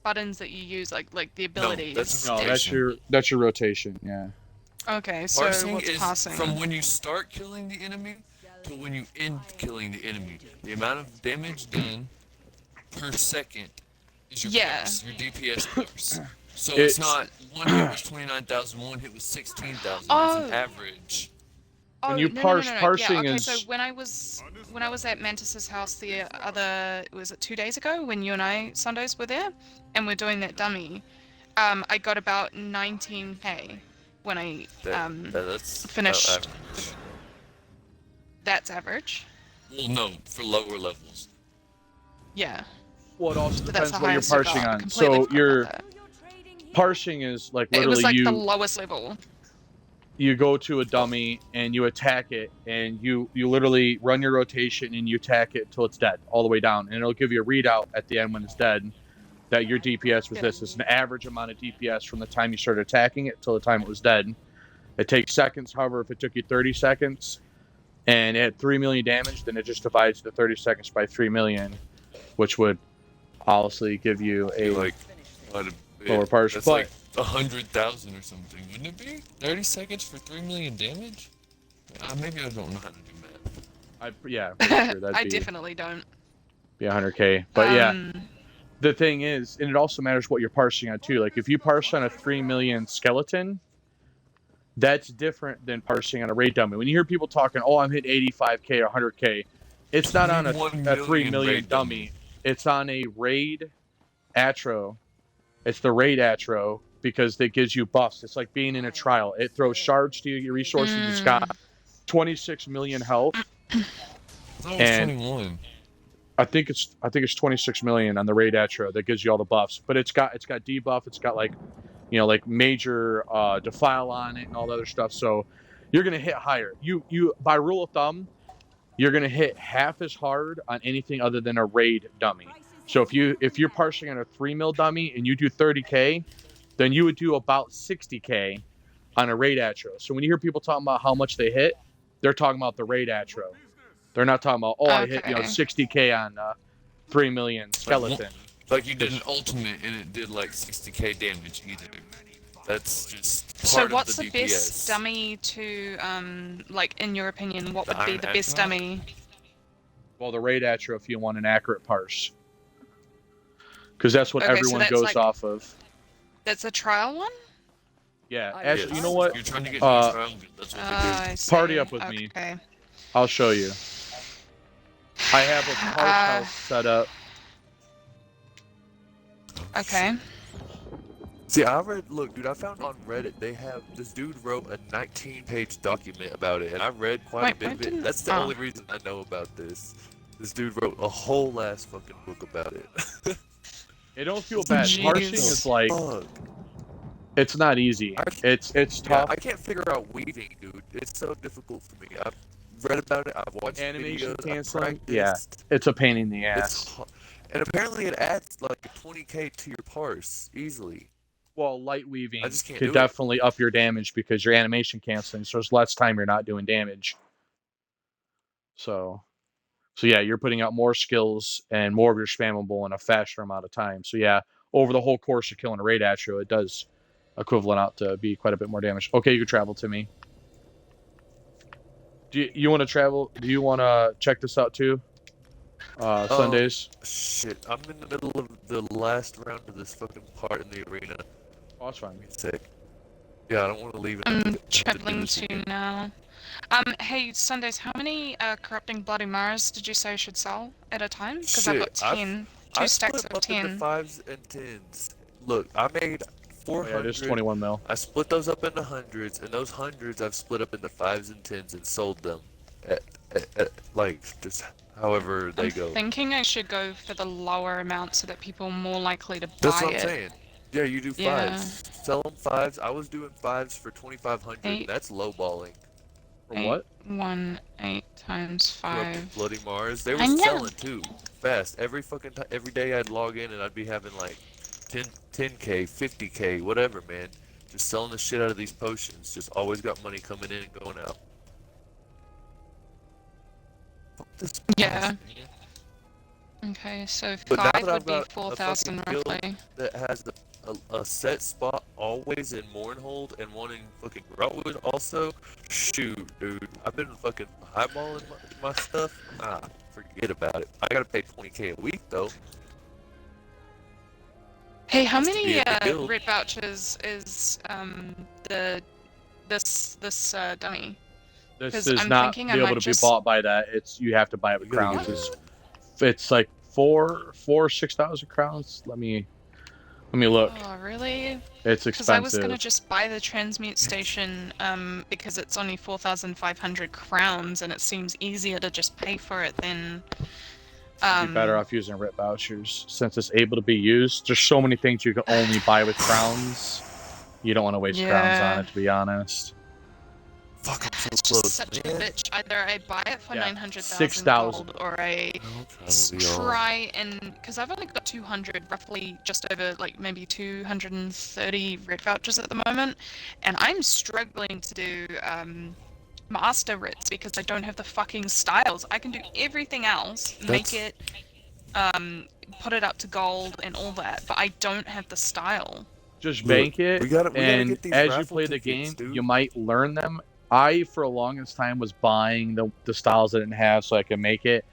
Speaker 5: buttons that you use, like the abilities.
Speaker 2: that's
Speaker 1: No,
Speaker 2: Rotation.
Speaker 1: that's your rotation. Yeah.
Speaker 5: Okay, so
Speaker 2: Parsing
Speaker 5: what's
Speaker 2: is
Speaker 5: passing?
Speaker 2: from when you start killing the enemy to when you end killing the enemy. The amount of damage done per second is your
Speaker 5: Yeah.
Speaker 2: parse, your DPS parse. So
Speaker 1: It's-
Speaker 2: it's not one hit was 29,000, one hit was 16,000. It's
Speaker 5: Oh.
Speaker 2: an average.
Speaker 1: When you
Speaker 5: no,
Speaker 1: parse,
Speaker 5: no, no, no.
Speaker 1: parsing
Speaker 5: yeah, okay,
Speaker 1: is-
Speaker 5: so when I was at Mantis's house the other, was it 2 days ago when you and I, Sundays, were there, and we're doing that dummy, I got about 19k when I
Speaker 2: That's
Speaker 5: finished.
Speaker 2: about average.
Speaker 5: That's average.
Speaker 2: Well, no, for lower levels.
Speaker 5: Yeah,
Speaker 1: Well, it also
Speaker 5: but that's
Speaker 1: depends
Speaker 5: the
Speaker 1: what you're
Speaker 5: highest I
Speaker 1: parsing
Speaker 5: got. I
Speaker 1: on.
Speaker 5: completely
Speaker 1: So
Speaker 5: forgot
Speaker 1: your
Speaker 5: about that.
Speaker 1: parsing is like
Speaker 5: It was
Speaker 1: literally
Speaker 5: like the lowest level.
Speaker 1: you go to a dummy and you attack it, and you literally run your rotation and you attack it till it's dead all the way down, and it'll give you a readout at the end when it's dead that your DPS was
Speaker 5: Yeah.
Speaker 1: this. It's an average amount of DPS from the time you started attacking it till the time it was dead. It takes seconds. However, if it took you 30 seconds and it had 3 million damage, then it just divides the 30 seconds by 3 million, which would obviously give you a
Speaker 2: Like, quite a bit.
Speaker 1: lower parse.
Speaker 2: That's
Speaker 1: But
Speaker 2: like 100,000 or something, wouldn't it be? 30 seconds for 3 million damage? Maybe I don't know how to do math.
Speaker 1: yeah, pretty sure that'd
Speaker 5: I
Speaker 1: be,
Speaker 5: definitely don't.
Speaker 1: be 100k. But yeah.
Speaker 5: Um,
Speaker 1: The thing is, and it also matters what you're parsing on too. Like if you parse on a 3 million skeleton, that's different than parsing on a raid dummy. When you hear people talking, "Oh, I'm hitting 85k or 100k," it's not on a 3 million
Speaker 2: raid
Speaker 1: dummy. it's on a raid Atro. It's the raid Atro because it gives you buffs. It's like being in a trial. It throws shards to you, your resources. It's got 26 million health.
Speaker 2: Oh,
Speaker 1: And-
Speaker 2: 21.
Speaker 1: I think it's 26 million on the raid Atro that gives you all the buffs. But it's got debuff. It's got like, like major defile on it and all the other stuff. So you're gonna hit higher. You by rule of thumb, you're gonna hit half as hard on anything other than a raid dummy. So if you're parsing on a 3 mil dummy and you do 30k, then you would do about 60k on a raid Atro. So when you hear people talking about how much they hit, they're talking about the raid Atro. They're not talking about I hit
Speaker 5: Okay.
Speaker 1: 60k on 3 million skeleton.
Speaker 2: Like you did an ultimate and it did like 60k damage either. That's just
Speaker 5: So
Speaker 2: part
Speaker 5: what's
Speaker 2: of
Speaker 5: the
Speaker 2: DPS.
Speaker 5: best dummy to like in your opinion? What
Speaker 2: The
Speaker 5: would be
Speaker 2: Iron
Speaker 5: the best
Speaker 2: Atro?
Speaker 5: dummy?
Speaker 1: Well, the raid Atro if you want an accurate parse, because that's what
Speaker 5: Okay, so
Speaker 1: everyone
Speaker 5: that's
Speaker 1: goes
Speaker 5: like-
Speaker 1: off of.
Speaker 5: That's a trial one.
Speaker 1: Yeah,
Speaker 4: I
Speaker 1: actually,
Speaker 4: guess.
Speaker 1: you know what?
Speaker 2: You're trying to get
Speaker 1: Uh,
Speaker 2: trial good, that's what
Speaker 5: I see.
Speaker 1: Party up with me.
Speaker 5: Okay.
Speaker 1: I'll show you. I have a parse house set up.
Speaker 5: Okay.
Speaker 2: See, look, dude, I found on Reddit, this dude wrote a 19-page document about it, and I read quite
Speaker 5: Wait,
Speaker 2: a bit
Speaker 5: why
Speaker 2: of it.
Speaker 5: didn't-
Speaker 2: That's the
Speaker 5: oh.
Speaker 2: only reason I know about this. This dude wrote a whole ass fucking book about it.
Speaker 1: It don't feel bad.
Speaker 5: Jeez.
Speaker 1: Parsing is like
Speaker 2: Fuck.
Speaker 1: it's not easy. It's
Speaker 2: Yeah,
Speaker 1: tough.
Speaker 2: I can't figure out weaving, dude. It's so difficult for me. I've read about it, I've watched
Speaker 1: Animation
Speaker 2: videos,
Speaker 1: canceling?
Speaker 2: I've
Speaker 1: Yeah.
Speaker 2: practiced.
Speaker 1: It's a pain in the
Speaker 2: It's
Speaker 1: ass.
Speaker 2: hu- and apparently it adds like 20k to your parse easily.
Speaker 1: Well, light weaving
Speaker 2: I just can't
Speaker 1: could
Speaker 2: do it.
Speaker 1: definitely up your damage because your animation canceling, so there's less time you're not doing damage. So yeah, you're putting out more skills and more of your spammable in a faster amount of time. So yeah, over the whole course of killing a raid Atro, it does equivalent out to be quite a bit more damage. Okay, you can travel to me. Do you want to travel? Do you want to check this out too? Sundays.
Speaker 2: Shit, I'm in the middle of the last round of this fucking part in the arena.
Speaker 1: Oh, that's fine.
Speaker 2: Sick. Yeah, I don't want to leave it.
Speaker 5: I'm traveling to now. Hey, Sundays, how many corrupting bloody Mars did you say I should sell at a time? Because I've got
Speaker 2: Shit, I've-
Speaker 5: 10.
Speaker 2: I
Speaker 5: Two stacks
Speaker 2: split
Speaker 5: of
Speaker 2: them up
Speaker 5: 10.
Speaker 2: into 5s and 10s. Look, I made
Speaker 1: Oh,
Speaker 2: 400.
Speaker 1: yeah, it is 21 mil.
Speaker 2: I split those up into hundreds, and those hundreds I've split up into 5s and 10s and sold them at like just however they
Speaker 5: I'm
Speaker 2: go.
Speaker 5: thinking I should go for the lower amount so that people are more likely to buy
Speaker 2: That's what I'm
Speaker 5: it.
Speaker 2: saying. Yeah, you do 5s.
Speaker 5: Yeah.
Speaker 2: Sell them 5s. I was doing 5s for 2,500.
Speaker 5: Eight.
Speaker 2: That's lowballing.
Speaker 1: From what?
Speaker 5: 8 times 5.
Speaker 2: Bloody Mars. They were
Speaker 5: I know.
Speaker 2: selling too, fast. Every fucking time, every day I'd log in and I'd be having like 10k, 50k, whatever, man. Just selling the shit out of these potions. Just always got money coming in and going out. Fuck this
Speaker 5: Yeah.
Speaker 2: boss, man.
Speaker 5: Okay, so
Speaker 2: But now
Speaker 5: 5
Speaker 2: that I've
Speaker 5: would be
Speaker 2: got a
Speaker 5: 4,000
Speaker 2: fucking guild
Speaker 5: roughly.
Speaker 2: that has a set spot always in Mournhold and one in fucking Grotwood also. Shoot, dude. I've been fucking eyeballing my stuff. Nah, forget about it. I gotta pay 20k a week though.
Speaker 5: Hey, how
Speaker 2: Has to be
Speaker 5: many
Speaker 2: a good guild.
Speaker 5: red vouchers is this dummy?
Speaker 1: This
Speaker 5: 'Cause
Speaker 1: is
Speaker 5: I'm
Speaker 1: not
Speaker 5: thinking I
Speaker 1: be able
Speaker 5: might
Speaker 1: to
Speaker 5: just-
Speaker 1: be bought by that. You have to buy it with
Speaker 2: You gotta
Speaker 1: crowns.
Speaker 2: get
Speaker 1: It's like 6,000 crowns. Let me look.
Speaker 5: Oh, really?
Speaker 1: It's
Speaker 5: Because I was
Speaker 1: expensive.
Speaker 5: gonna just buy the transmute station, because it's only 4,500 crowns, and it seems easier to just pay for it than.
Speaker 1: You'd be better off using rip vouchers since it's able to be used. There's so many things you can only buy with crowns. You don't want to waste crowns
Speaker 5: Yeah.
Speaker 1: on it, to be honest.
Speaker 2: Fuck, I'm so
Speaker 5: It's
Speaker 2: close,
Speaker 5: just such a
Speaker 2: man.
Speaker 5: bitch. Either I buy it for
Speaker 1: Yeah,
Speaker 5: 900,000
Speaker 1: 6,000.
Speaker 5: gold, or I
Speaker 2: I'll travel y'all.
Speaker 5: try and because I've only got 200, roughly just over like maybe 230 red vouchers at the moment, and I'm struggling to do master writs because I don't have the fucking styles. I can do everything else, make it, put it up to gold and all that, but I don't have the style.
Speaker 1: Just
Speaker 2: Look,
Speaker 1: bank it,
Speaker 2: we gotta
Speaker 1: and
Speaker 2: get these
Speaker 1: as you
Speaker 2: raffle
Speaker 1: play the
Speaker 2: tickets,
Speaker 1: game,
Speaker 2: dude.
Speaker 1: you might learn them. I, for the longest time, was buying the styles I didn't have so I could make it.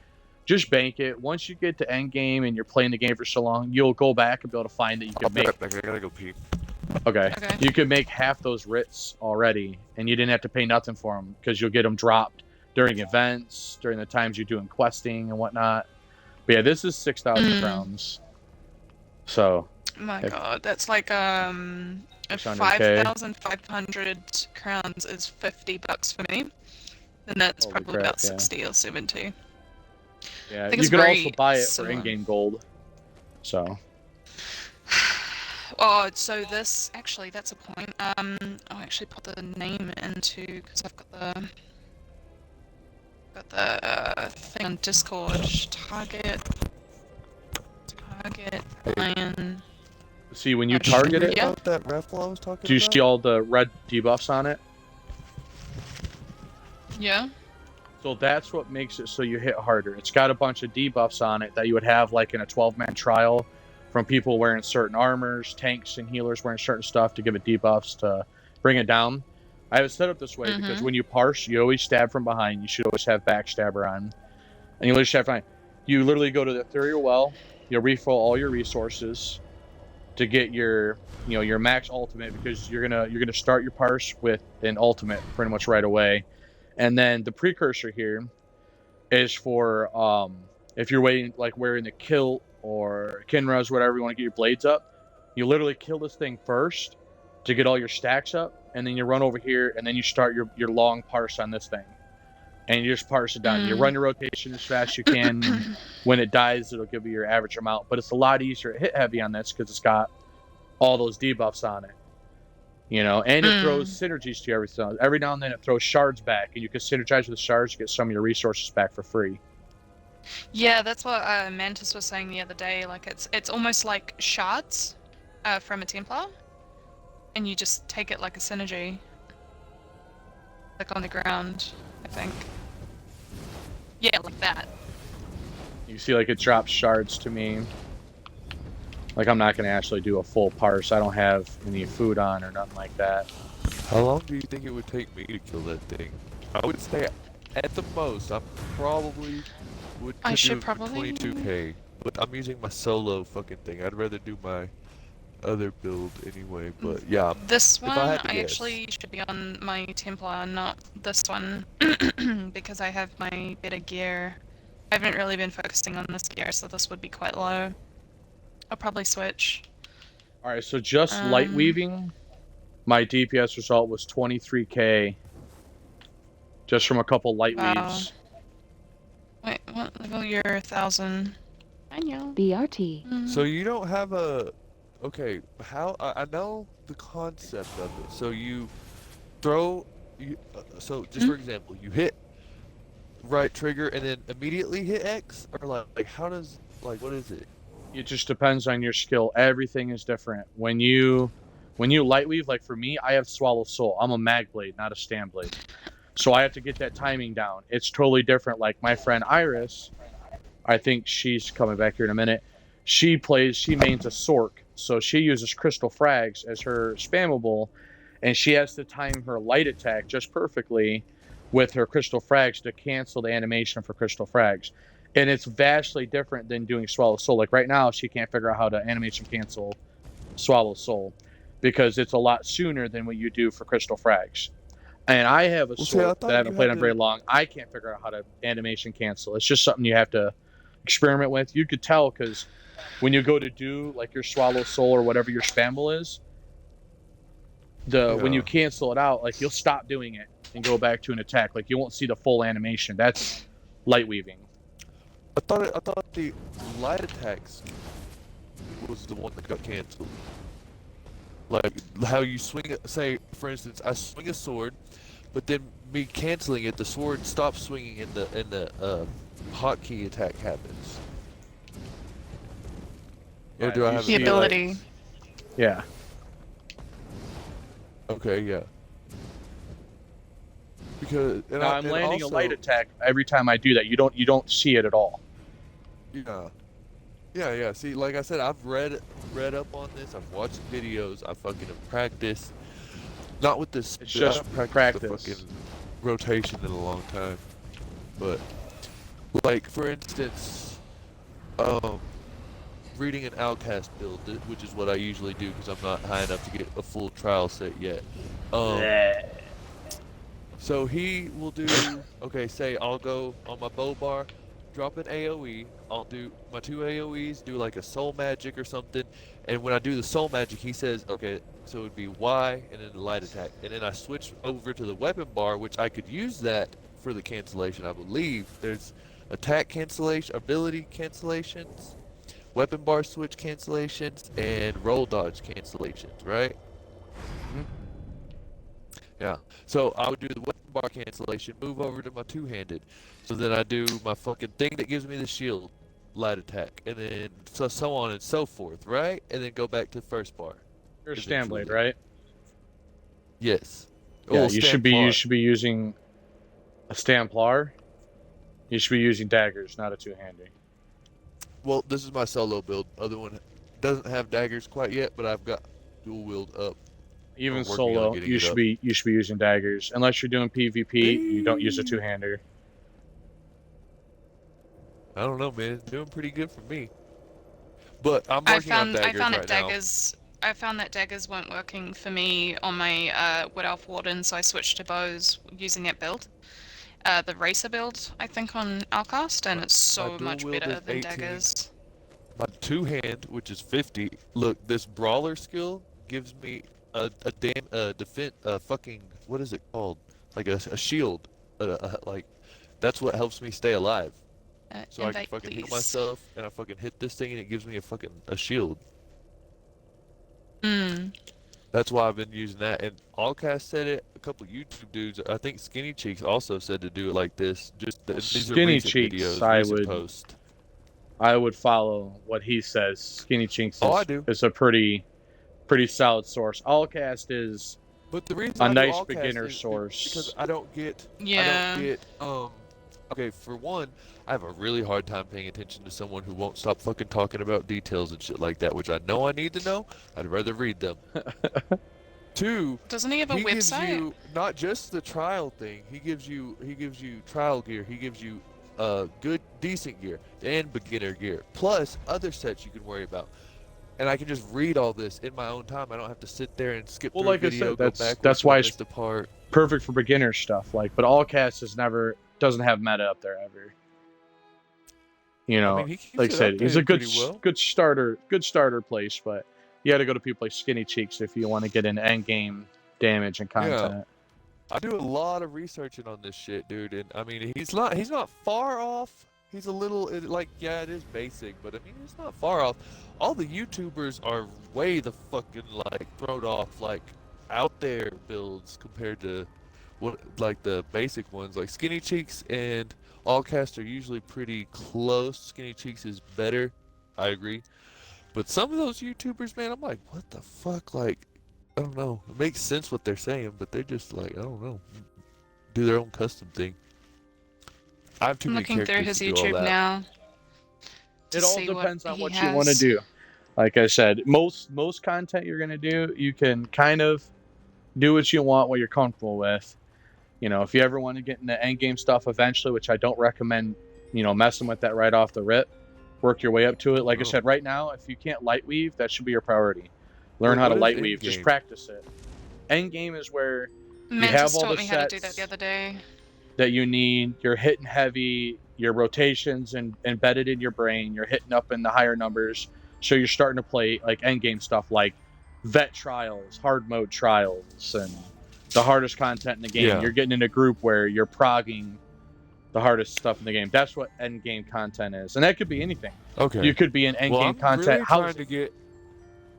Speaker 1: Just bank it. Once you get to end game and you're playing the game for so long, you'll go back and be able to find that you
Speaker 2: I'll
Speaker 1: can
Speaker 2: be
Speaker 1: make.
Speaker 2: right back. I gotta go pee.
Speaker 1: Okay.
Speaker 5: Okay.
Speaker 1: You could make half those writs already, and you didn't have to pay nothing for them because you'll get them dropped during events, during the times you're doing questing and whatnot. But yeah, this is 6,000
Speaker 5: Mm.
Speaker 1: crowns. So
Speaker 5: My
Speaker 1: If-
Speaker 5: god, that's like if
Speaker 1: 600K.
Speaker 5: 5,500 crowns is $50 for me, then that's
Speaker 1: Holy
Speaker 5: probably
Speaker 1: crap,
Speaker 5: about
Speaker 1: yeah.
Speaker 5: 60 or 70.
Speaker 1: yeah,
Speaker 5: think
Speaker 1: you
Speaker 5: it's
Speaker 1: can also
Speaker 5: very
Speaker 1: buy it for
Speaker 5: similar.
Speaker 1: in-game gold. So
Speaker 5: Oh, so this actually, that's a point. I'll actually put the name into because I've got the thing on Discord. Target iron.
Speaker 1: see when you
Speaker 5: Oh,
Speaker 1: target it,
Speaker 5: yeah.
Speaker 2: About that raffle I was talking
Speaker 1: do you
Speaker 2: about?
Speaker 1: see all the red debuffs on it?
Speaker 5: Yeah.
Speaker 1: So that's what makes it so you hit harder. It's got a bunch of debuffs on it that you would have like in a 12-man trial from people wearing certain armors, tanks and healers wearing certain stuff to give it debuffs to bring it down. I have it set up this way because
Speaker 5: Mhm.
Speaker 1: when you parse, you always stab from behind. You should always have backstabber on. And you always stab from behind. You literally go to the ethereal well, you refill all your resources to get your your max ultimate because you're gonna start your parse with an ultimate pretty much right away. And then the precursor here is for if you're waiting, like wearing the kilt or Kinra's, whatever you want to get your blades up. You literally kill this thing first to get all your stacks up, and then you run over here, and then you start your long parse on this thing, and you just parse it down. You
Speaker 5: Mm.
Speaker 1: run your rotation as fast as you can. When it dies, it'll give you your average amount, but it's a lot easier to hit heavy on this because it's got all those debuffs on it. And it throws synergies to everything. Every now and then it throws shards back, and you can synergize with the shards to get some of your resources back for free.
Speaker 5: Yeah, that's what Mantis was saying the other day. Like it's almost like shards from a Templar, and you just take it like a synergy, like on the ground. I think. Yeah, like that.
Speaker 1: You see, like, it drops shards to me. Like, I'm not going to actually do a full parse. I don't have any food on or nothing like that.
Speaker 2: How long do you think it would take me to kill that thing? I would say at the most, I probably would
Speaker 5: I
Speaker 2: could
Speaker 5: should
Speaker 2: do
Speaker 5: probably-
Speaker 2: 22k. But I'm using my solo fucking thing. I'd rather do my other build anyway. But yeah,
Speaker 5: This one,
Speaker 2: I had to
Speaker 5: I
Speaker 2: guess.
Speaker 5: actually should be on my Templar, not this one, because I have my better gear. I haven't really been focusing on this gear, so this would be quite low. I'll probably switch.
Speaker 1: All right, so just light weaving, my DPS result was 23k. Just from a couple light
Speaker 5: Wow.
Speaker 1: weaves.
Speaker 5: Wait, what level you're 1,000? I know.
Speaker 6: BRT.
Speaker 2: so you don't have a. Okay, how I know the concept of it. So you throw. So just for example, you hit right trigger and then immediately hit X, or like how does what is it?
Speaker 1: It just depends on your skill. Everything is different. When you light weave, like for me, I have Swallow Soul. I'm a mag blade, not a stand blade. So I have to get that timing down. It's totally different. Like my friend Iris, I think she's coming back here in a minute. She mains a Sork. So she uses Crystal Frags as her spammable, and she has to time her light attack just perfectly with her Crystal Frags to cancel the animation for Crystal Frags. And it's vastly different than doing Swallow Soul. Like right now, she can't figure out how to animation cancel Swallow Soul because it's a lot sooner than what you do for Crystal Frags. And I have a
Speaker 2: Well, see, I
Speaker 1: sword
Speaker 2: thought
Speaker 1: that I haven't
Speaker 2: you
Speaker 1: played
Speaker 2: had
Speaker 1: on very
Speaker 2: to-
Speaker 1: long. I can't figure out how to animation cancel. It's just something you have to experiment with. You could tell because when you go to do like your Swallow Soul or whatever your spamble is, when you
Speaker 2: Yeah.
Speaker 1: cancel it out, like you'll stop doing it and go back to an attack. Like you won't see the full animation. That's light weaving.
Speaker 2: I thought the light attacks was the one that got canceled. Like how you swing it. Say, for instance, I swing a sword, but then me canceling it, the sword stops swinging, and the hotkey attack happens. Or
Speaker 1: Yeah,
Speaker 2: do I
Speaker 1: you
Speaker 2: have
Speaker 5: The
Speaker 1: see, like-
Speaker 5: ability.
Speaker 1: Yeah.
Speaker 2: Okay, yeah. Because and
Speaker 1: Now
Speaker 2: I-
Speaker 1: I'm
Speaker 2: and
Speaker 1: landing
Speaker 2: also,
Speaker 1: a light attack every time I do that. You don't see it at all.
Speaker 2: Yeah. See, like I said, I've read up on this. I've watched videos. I fucking have practiced. Not with this.
Speaker 1: It's just
Speaker 2: I haven't
Speaker 1: practice.
Speaker 2: the fucking rotation in a long time. But like for instance, reading an Outcast build, which is what I usually do because I'm not high enough to get a full trial set yet. So he will do. Okay, say I'll go on my bow bar, drop an AoE. I'll do my 2 AoEs, do like a soul magic or something, and when I do the soul magic, he says, okay, so it would be Y and then the light attack, and then I switch over to the weapon bar, which I could use that for the cancellation. I believe there's attack cancellation, ability cancellations, weapon bar switch cancellations, and roll dodge cancellations, right? Yeah. So I would do the weapon bar cancellation, move over to my two-handed. So then I do my fucking thing that gives me the shield, light attack, and then so on and so forth, right? And then go back to the first bar.
Speaker 1: You're a
Speaker 2: Eventually.
Speaker 1: Stanblade, right?
Speaker 2: Yes.
Speaker 1: Yeah,
Speaker 2: Oh,
Speaker 1: you should be
Speaker 2: Stamplar.
Speaker 1: using a Stamplar. You should be using daggers, not a two-hander.
Speaker 2: Well, this is my solo build. Other one doesn't have daggers quite yet, but I've got dual wield up.
Speaker 1: Even
Speaker 2: working on
Speaker 1: solo,
Speaker 2: getting
Speaker 1: you
Speaker 2: it
Speaker 1: should
Speaker 2: up.
Speaker 1: be using daggers. Unless you're doing PvP, you don't use a two-hander.
Speaker 2: I don't know, man. It's doing pretty good for me. But I'm
Speaker 5: I
Speaker 2: working on
Speaker 5: found
Speaker 2: daggers
Speaker 5: that
Speaker 2: right now.
Speaker 5: daggers. I found that daggers weren't working for me on my Wood Elf Warden, so I switched to bows using that build. The Racer build, I think, on Outcast, and it's so
Speaker 2: dual
Speaker 5: much
Speaker 2: wield
Speaker 5: better
Speaker 2: is
Speaker 5: than
Speaker 2: 18.
Speaker 5: daggers.
Speaker 2: My two-hand, which is 50. Look, this brawler skill gives me a defense, fucking, what is it called? Like a shield. Like, that's what helps me stay alive. So I can
Speaker 5: Invite,
Speaker 2: fucking heal
Speaker 5: please.
Speaker 2: myself, and I fucking hit this thing, and it gives me a shield.
Speaker 5: Mm.
Speaker 2: That's why I've been using that. And Allcast said it. A couple YouTube dudes, I think Skinny Cheeks also said to do it like this. These are
Speaker 1: Skinny
Speaker 2: recent
Speaker 1: Cheeks,
Speaker 2: videos,
Speaker 1: I
Speaker 2: recent
Speaker 1: would-
Speaker 2: post.
Speaker 1: I would follow what he says. Skinny Chinks
Speaker 2: Oh, I do.
Speaker 1: is a pretty solid source. Allcast is
Speaker 2: But the reason
Speaker 1: a
Speaker 2: I do
Speaker 1: nice
Speaker 2: Allcast
Speaker 1: beginner
Speaker 2: is
Speaker 1: source.
Speaker 2: because I don't get
Speaker 5: Yeah.
Speaker 2: okay, for one, I have a really hard time paying attention to someone who won't stop fucking talking about details and shit like that, which I know I need to know. I'd rather read them. Two,
Speaker 5: Doesn't he have a
Speaker 2: he gives
Speaker 5: website?
Speaker 2: you not just the trial thing. He gives you trial gear. He gives you good, decent gear and beginner gear, plus other sets you can worry about. And I can just read all this in my own time. I don't have to sit there and skip
Speaker 1: Well,
Speaker 2: through
Speaker 1: like
Speaker 2: a
Speaker 1: I
Speaker 2: video,
Speaker 1: said,
Speaker 2: go
Speaker 1: that's
Speaker 2: backwards
Speaker 1: why
Speaker 2: when I
Speaker 1: it's
Speaker 2: missed a part.
Speaker 1: perfect for beginner stuff. Like, but Allcast doesn't have meta up there ever. You know,
Speaker 2: I mean, he keeps
Speaker 1: like I
Speaker 2: it
Speaker 1: said, he's a
Speaker 2: updated
Speaker 1: good
Speaker 2: pretty well.
Speaker 1: good starter place, but you got to go to people like Skinny Cheeks if you want to get into end game damage and content.
Speaker 2: I do a lot of researching on this shit, dude, and I mean, he's not far off. He's a little yeah, it is basic, but I mean, it's not far off. All the YouTubers are way the fucking like thrown off, like out there builds compared to what like the basic ones. Like Skinny Cheeks and Allcast are usually pretty close. Skinny Cheeks is better, I agree. But some of those YouTubers, man, I'm like, what the fuck, like. I don't know. It makes sense what they're saying, but they're just like, I don't know, do their own custom thing. I have too
Speaker 5: I'm
Speaker 2: many
Speaker 5: looking through
Speaker 2: characters
Speaker 5: his
Speaker 2: to do all
Speaker 5: YouTube
Speaker 2: that.
Speaker 5: now. to
Speaker 1: It all
Speaker 5: see
Speaker 1: depends on
Speaker 5: he
Speaker 1: what you want to
Speaker 5: has.
Speaker 1: do. Like I said, most content you're gonna do, you can kind of do what you want, what you're comfortable with. You know, if you ever want to get into end game stuff eventually, which I don't recommend, messing with that right off the rip. Work your way up to it. Like I
Speaker 2: Oh.
Speaker 1: said, right now, if you can't light weave, that should be your priority. Learn
Speaker 2: Wait,
Speaker 1: how to
Speaker 2: what is
Speaker 1: light
Speaker 2: end
Speaker 1: weave. Just
Speaker 2: game?
Speaker 1: practice it. End game is where
Speaker 5: Mantis
Speaker 1: have all
Speaker 5: taught
Speaker 1: the
Speaker 5: me how to do that
Speaker 1: sets.
Speaker 5: the other day.
Speaker 1: that you need. You're hitting heavy, your rotations and embedded in your brain. You're hitting up in the higher numbers. So you're starting to play like end game stuff like vet trials, hard mode trials, and the hardest content in the game.
Speaker 2: Yeah.
Speaker 1: You're getting in a group where you're progging the hardest stuff in the game. That's what end game content is. And that could be anything.
Speaker 2: Okay.
Speaker 1: You could be an end
Speaker 2: well,
Speaker 1: game
Speaker 2: I'm
Speaker 1: content
Speaker 2: really trying
Speaker 1: housing.
Speaker 2: to get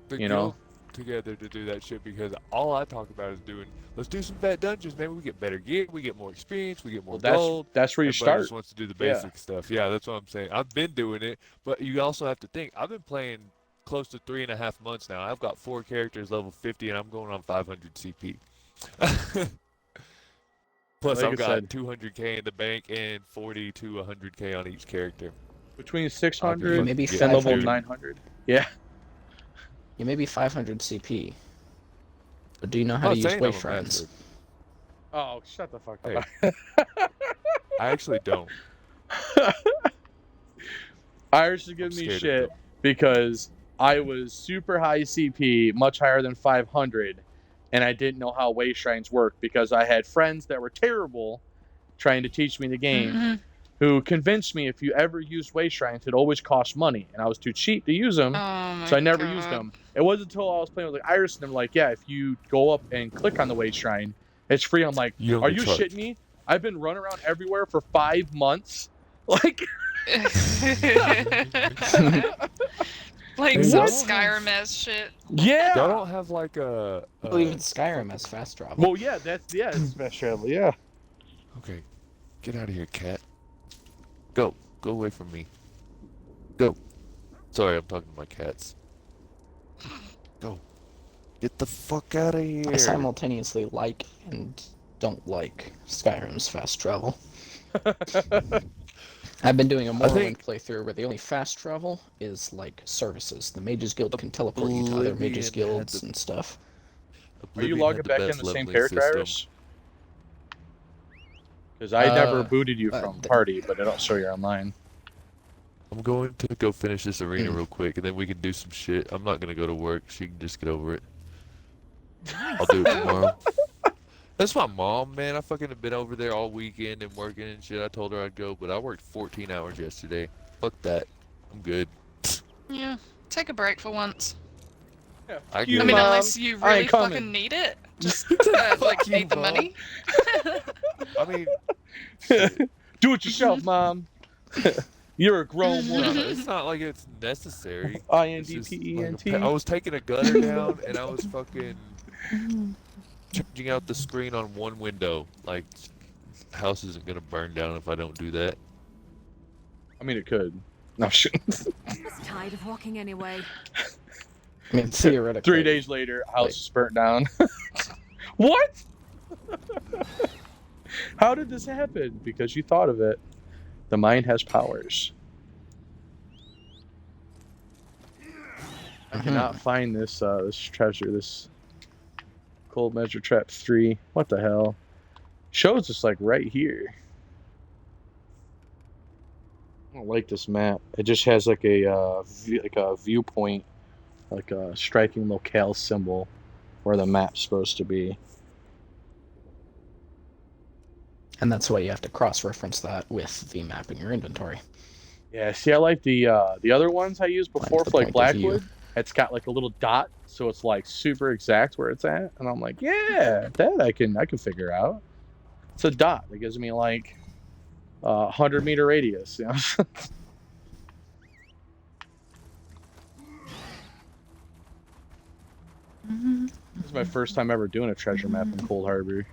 Speaker 2: the
Speaker 1: You know?
Speaker 2: guild together to do that shit because all I talk about is doing. Let's do some vet dungeons. Maybe we get better gear, we get more experience, we get more
Speaker 1: Well,
Speaker 2: gold.
Speaker 1: that's where you
Speaker 2: Everybody
Speaker 1: start.
Speaker 2: just wants to do the
Speaker 1: Yeah.
Speaker 2: basic stuff. Yeah, that's what I'm saying. I've been doing it, but you also have to think. I've been playing close to 3.5 months now. I've got 4 characters level 50, and I'm going on 500 CP. Plus,
Speaker 1: Like I
Speaker 2: I've got
Speaker 1: said-
Speaker 2: 200k in the bank and 40 to 100k on each character.
Speaker 1: Between 600
Speaker 3: Maybe
Speaker 1: and
Speaker 2: Yeah,
Speaker 1: level
Speaker 3: 500.
Speaker 1: 900. Yeah.
Speaker 3: You may be 500 CP. But do you know how
Speaker 2: I'm
Speaker 3: to
Speaker 2: not
Speaker 3: use
Speaker 2: saying I'm a
Speaker 3: Wayfriends?
Speaker 2: master.
Speaker 1: Oh, shut the fuck
Speaker 2: Hey.
Speaker 1: up.
Speaker 2: I actually don't.
Speaker 1: Irish is giving
Speaker 2: I'm
Speaker 1: me
Speaker 2: scared of
Speaker 1: shit
Speaker 2: them.
Speaker 1: because I was super high CP, much higher than 500, and I didn't know how way shrines work because I had friends that were terrible trying to teach me the game.
Speaker 5: Mhm.
Speaker 1: who convinced me if you ever used way shrines, it always cost money, and I was too cheap to use them,
Speaker 5: Oh my
Speaker 1: so I never
Speaker 5: God.
Speaker 1: used them. It wasn't until I was playing with like Iris and they're like, yeah, if you go up and click on the way shrine, it's free. I'm like,
Speaker 2: You don't
Speaker 1: are
Speaker 2: get
Speaker 1: you
Speaker 2: charged.
Speaker 1: shitting me? I've been running around everywhere for 5 months, like.
Speaker 5: Like
Speaker 2: Hey,
Speaker 5: some
Speaker 2: y'all-
Speaker 5: Skyrim ass shit.
Speaker 1: Yeah.
Speaker 2: Y'all don't have like a.
Speaker 3: I believe in Skyrim has fast travel.
Speaker 1: Well, yeah, it's fast travel. Yeah.
Speaker 2: Okay, get out of here, cat. Go away from me. Go. Sorry, I'm talking to my cats. Go. Get the fuck out of here.
Speaker 3: I simultaneously like and don't like Skyrim's fast travel. I've been doing a Morrowind
Speaker 2: think-
Speaker 3: playthrough where the only fast travel is like services. The Mages Guild can teleport you to other
Speaker 2: Oblivion
Speaker 3: Mages
Speaker 2: had
Speaker 3: Guilds
Speaker 2: the-
Speaker 3: and stuff.
Speaker 1: Are you
Speaker 2: Oblivion
Speaker 1: logging
Speaker 2: had the
Speaker 1: back in
Speaker 2: best
Speaker 1: the same
Speaker 2: leveling
Speaker 1: character,
Speaker 2: system.
Speaker 1: Iris? Because I never booted you
Speaker 3: uh,
Speaker 1: from
Speaker 3: the-
Speaker 1: party, but I don't show you online.
Speaker 2: I'm going to go finish this arena
Speaker 3: Mm.
Speaker 2: real quick, and then we can do some shit. I'm not gonna go to work. She can just get over it. I'll do it tomorrow. That's my mom, man. I fucking have been over there all weekend and working and shit. I told her I'd go, but I worked 14 hours yesterday. Fuck that. I'm good.
Speaker 5: Yeah, take a break for once.
Speaker 2: I
Speaker 5: I
Speaker 2: You,
Speaker 5: mean,
Speaker 2: Mom,
Speaker 5: unless you
Speaker 1: I
Speaker 5: really
Speaker 1: ain't coming.
Speaker 5: fucking need it, just
Speaker 2: Fuck
Speaker 5: like
Speaker 2: you,
Speaker 5: need the
Speaker 2: Mom.
Speaker 5: money.
Speaker 2: I mean,
Speaker 1: Do it yourself, Mom. You're a grown
Speaker 2: no,
Speaker 1: woman.
Speaker 2: it's not like it's necessary. It's just like
Speaker 1: INDPENT.
Speaker 2: I was taking a gutter down, and I was fucking changing out the screen on one window. Like, house isn't gonna burn down if I don't do that.
Speaker 1: I mean, it could. No shit.
Speaker 4: I was tired of walking anyway.
Speaker 3: I mean, theoretically.
Speaker 1: 3 days later, house
Speaker 3: Like-
Speaker 1: is burnt down. What? How did this happen? Because you thought of it. The mind has powers. I cannot find this this treasure. This Cold Measure Trap 3. What the hell? Shows us like right here. I don't like this map. It just has like a viewpoint, like a striking locale symbol where the map's supposed to be.
Speaker 3: And that's why you have to cross-reference that with the map in your inventory.
Speaker 1: Yeah, see, I like the other ones I used before
Speaker 3: the
Speaker 1: for like
Speaker 3: point of view.
Speaker 1: Blackwood. It's got like a little dot, so it's like super exact where it's at, and I'm like, yeah, that I can figure out. It's a dot that gives me like 100-meter radius. You know? This is my first time ever doing a treasure map in Cold Harbor.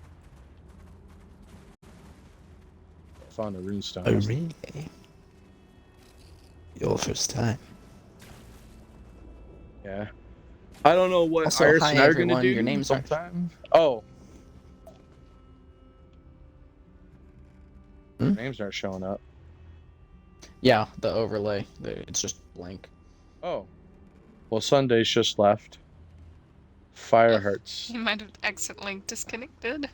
Speaker 1: Found a runestone.
Speaker 3: really? Your first time.
Speaker 1: Yeah. I don't know what
Speaker 3: Also,
Speaker 1: Iris
Speaker 3: hi,
Speaker 1: and I are going to
Speaker 3: everyone.
Speaker 1: do
Speaker 3: Your names aren't-
Speaker 1: sometime. Oh.
Speaker 3: Hmm?
Speaker 1: Names aren't showing up.
Speaker 3: Yeah, the overlay. It's just blank.
Speaker 1: Oh. Well, Sunday's just left. Fire Hearts.
Speaker 5: You might have accidentally disconnected.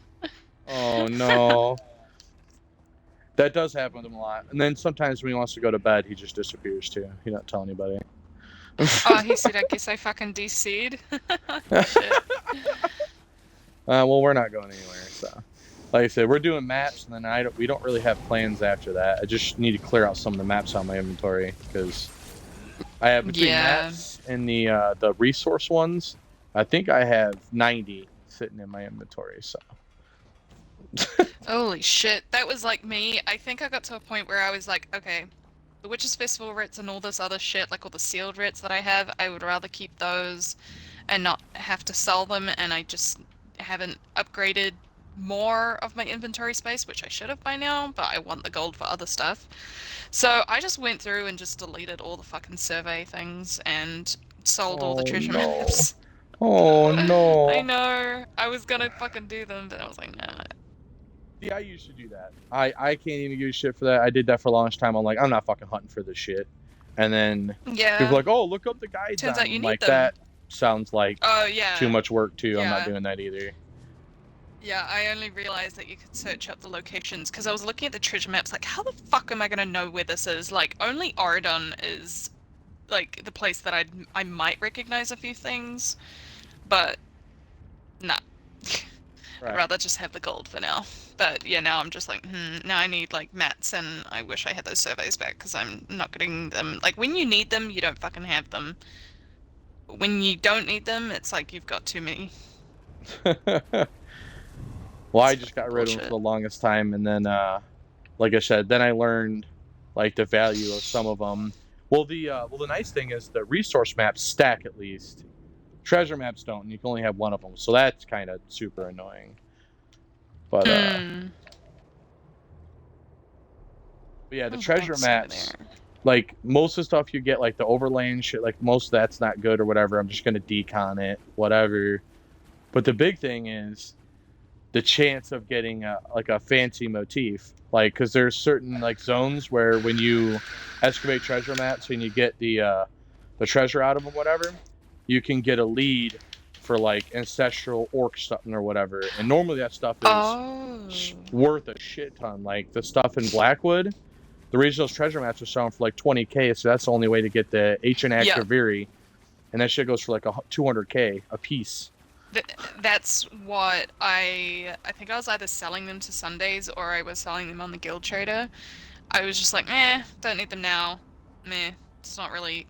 Speaker 1: Oh, no. That does happen to him a lot. And then sometimes when he wants to go to bed, he just disappears too. He don't tell anybody.
Speaker 5: Oh, he said, I guess I fucking DC'd. Shit.
Speaker 1: Well, we're not going anywhere, so. Like I said, we're doing maps, and then we don't really have plans after that. I just need to clear out some of the maps on my inventory, because I have between
Speaker 5: Yeah.
Speaker 1: maps and the resource ones, I think I have 90 sitting in my inventory, so.
Speaker 5: Holy shit, that was like me. I think I got to a point where I was like, okay, the Witches Festival writs and all this other shit, like all the sealed writs that I have, I would rather keep those and not have to sell them, and I just haven't upgraded more of my inventory space, which I should have by now, but I want the gold for other stuff. So I just went through and just deleted all the fucking survey things and sold all the
Speaker 1: Oh,
Speaker 5: treasure
Speaker 1: no.
Speaker 5: maps.
Speaker 1: Oh, no.
Speaker 5: I know. I was gonna fucking do them, but I was like, nah.
Speaker 1: See, I used to do that. I can't even give a shit for that. I did that for a long time. I'm like, I'm not fucking hunting for this shit. And then
Speaker 5: Yeah.
Speaker 1: people are like, oh, look up the guides.
Speaker 5: Turns
Speaker 1: on
Speaker 5: out you
Speaker 1: them.
Speaker 5: need
Speaker 1: like
Speaker 5: them.
Speaker 1: that sounds like
Speaker 5: Oh yeah.
Speaker 1: too much work too. I'm not
Speaker 5: Yeah.
Speaker 1: doing that either.
Speaker 5: Yeah, I only realized that you could search up the locations because I was looking at the treasure maps. Like, how the fuck am I gonna know where this is? Like, only Oridon is like the place that I might recognize a few things, but nah. I'd rather just have the gold for now. But yeah, now I'm just like, now I need like mats, and I wish I had those surveys back because I'm not getting them. Like when you need them, you don't fucking have them. When you don't need them, it's like you've got too many.
Speaker 6: Well, I
Speaker 5: It's
Speaker 6: just got
Speaker 5: fucking
Speaker 6: rid of them for
Speaker 5: bullshit.
Speaker 6: the longest time, and then, like I said, then I learned like the value of some of them. Well, the nice thing is the resource maps stack at least. Treasure maps don't, and you can only have one of them, so that's kind of super annoying. But yeah, the
Speaker 5: Oh,
Speaker 6: treasure
Speaker 5: thanks over
Speaker 6: maps,
Speaker 5: there.
Speaker 6: like most of the stuff you get, like the overlay and shit, like most of that's not good or whatever. I'm just gonna decon it, whatever. But the big thing is the chance of getting like a fancy motif, like because there's certain like zones where when you excavate treasure maps and you get the treasure out of them, whatever, you can get a lead for like ancestral orc something or whatever, and normally that stuff is
Speaker 5: Oh.
Speaker 6: worth a shit ton. Like the stuff in Blackwood, the reason those treasure maps are selling for like 20k, so that's the only way to get the ancient
Speaker 5: Yeah.
Speaker 6: Akaviri, and that shit goes for like 200k a piece.
Speaker 5: That's what I think I was either selling them to Sundays or I was selling them on the Guild Trader. I was just like, don't need them now. It's not really,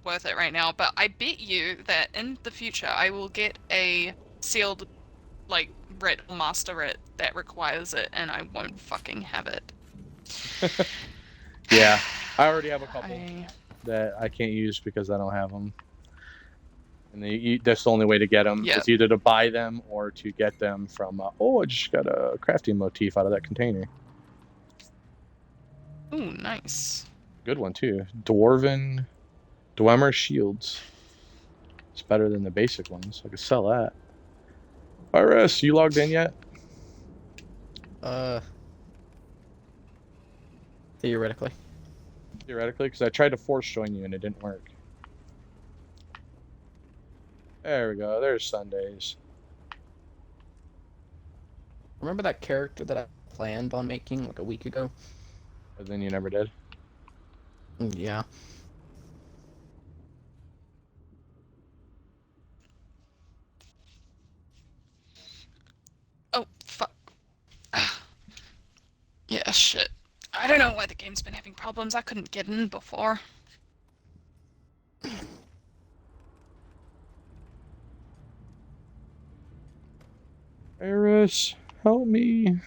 Speaker 5: worth it right now. But I bet you that in the future I will get a sealed, like, writ or master writ that requires it, and I won't fucking have it.
Speaker 6: Yeah, I already have a couple
Speaker 5: I...
Speaker 6: that I can't use because I don't have them. And that's the only way to get them.
Speaker 5: Yeah.
Speaker 6: Is either to buy them or to get them from. I just got a crafting motif out of that container.
Speaker 5: Ooh, nice.
Speaker 6: Good one too. Dwemer shields. It's better than the basic ones. I could sell that. Iris, you logged in yet?
Speaker 3: Theoretically.
Speaker 6: Theoretically, because I tried to force join you and it didn't work. There we go. There's Sundays.
Speaker 3: Remember that character that I planned on making like a week ago?
Speaker 6: But then you never did.
Speaker 3: Yeah.
Speaker 5: Oh, fuck. Yeah, shit. I don't know why the game's been having problems. I couldn't get in before.
Speaker 6: Iris, help me.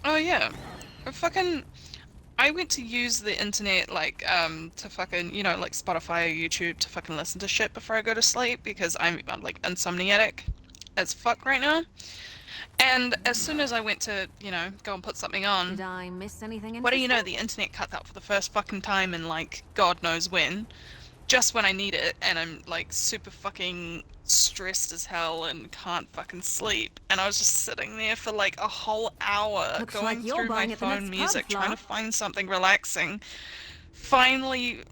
Speaker 5: Oh yeah. I went to use the internet like to fucking, like Spotify or YouTube to fucking listen to shit before I go to sleep because I'm like insomniatic as fuck right now. And as soon as I went to, go and put something on,
Speaker 4: Did I miss anything
Speaker 5: what do you know,
Speaker 4: interesting?
Speaker 5: the internet cuts out for the first fucking time in like God knows when. Just when I need it, and I'm like super fucking stressed as hell and can't fucking sleep. And I was just sitting there for like a whole hour
Speaker 4: Looks
Speaker 5: going
Speaker 4: like you're
Speaker 5: through my
Speaker 4: buying at the
Speaker 5: phone
Speaker 4: next pub,
Speaker 5: music, trying to
Speaker 4: Fluff.
Speaker 5: find something relaxing. Finally,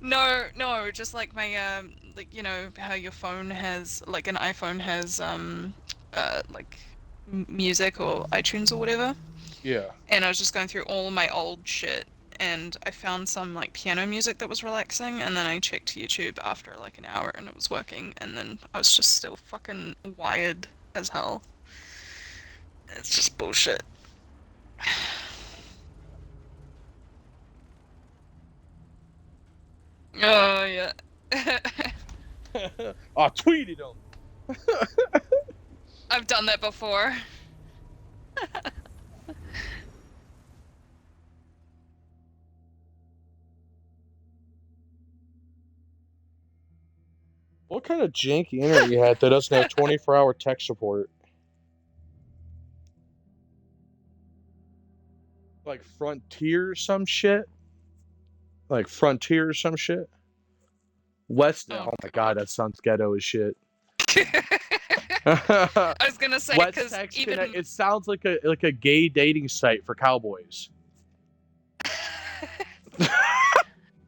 Speaker 5: no, just like my like how your phone has like an iPhone has like music or iTunes or whatever.
Speaker 6: Yeah.
Speaker 5: And I was just going through all my old shit, and I found some like piano music that was relaxing, and then I checked YouTube after like an hour and it was working, and then I was just still fucking wired as hell. It's just bullshit. Oh yeah.
Speaker 6: I tweeted him.
Speaker 5: I've done that before.
Speaker 6: What kind of janky internet you had that doesn't have 24-hour tech support? Like Frontier or some shit? Like Frontier or some shit? West. Oh my god, that sounds ghetto as shit.
Speaker 5: I was gonna say
Speaker 6: West
Speaker 5: because
Speaker 6: Tex
Speaker 5: even
Speaker 6: Connect, it sounds like a gay dating site for cowboys.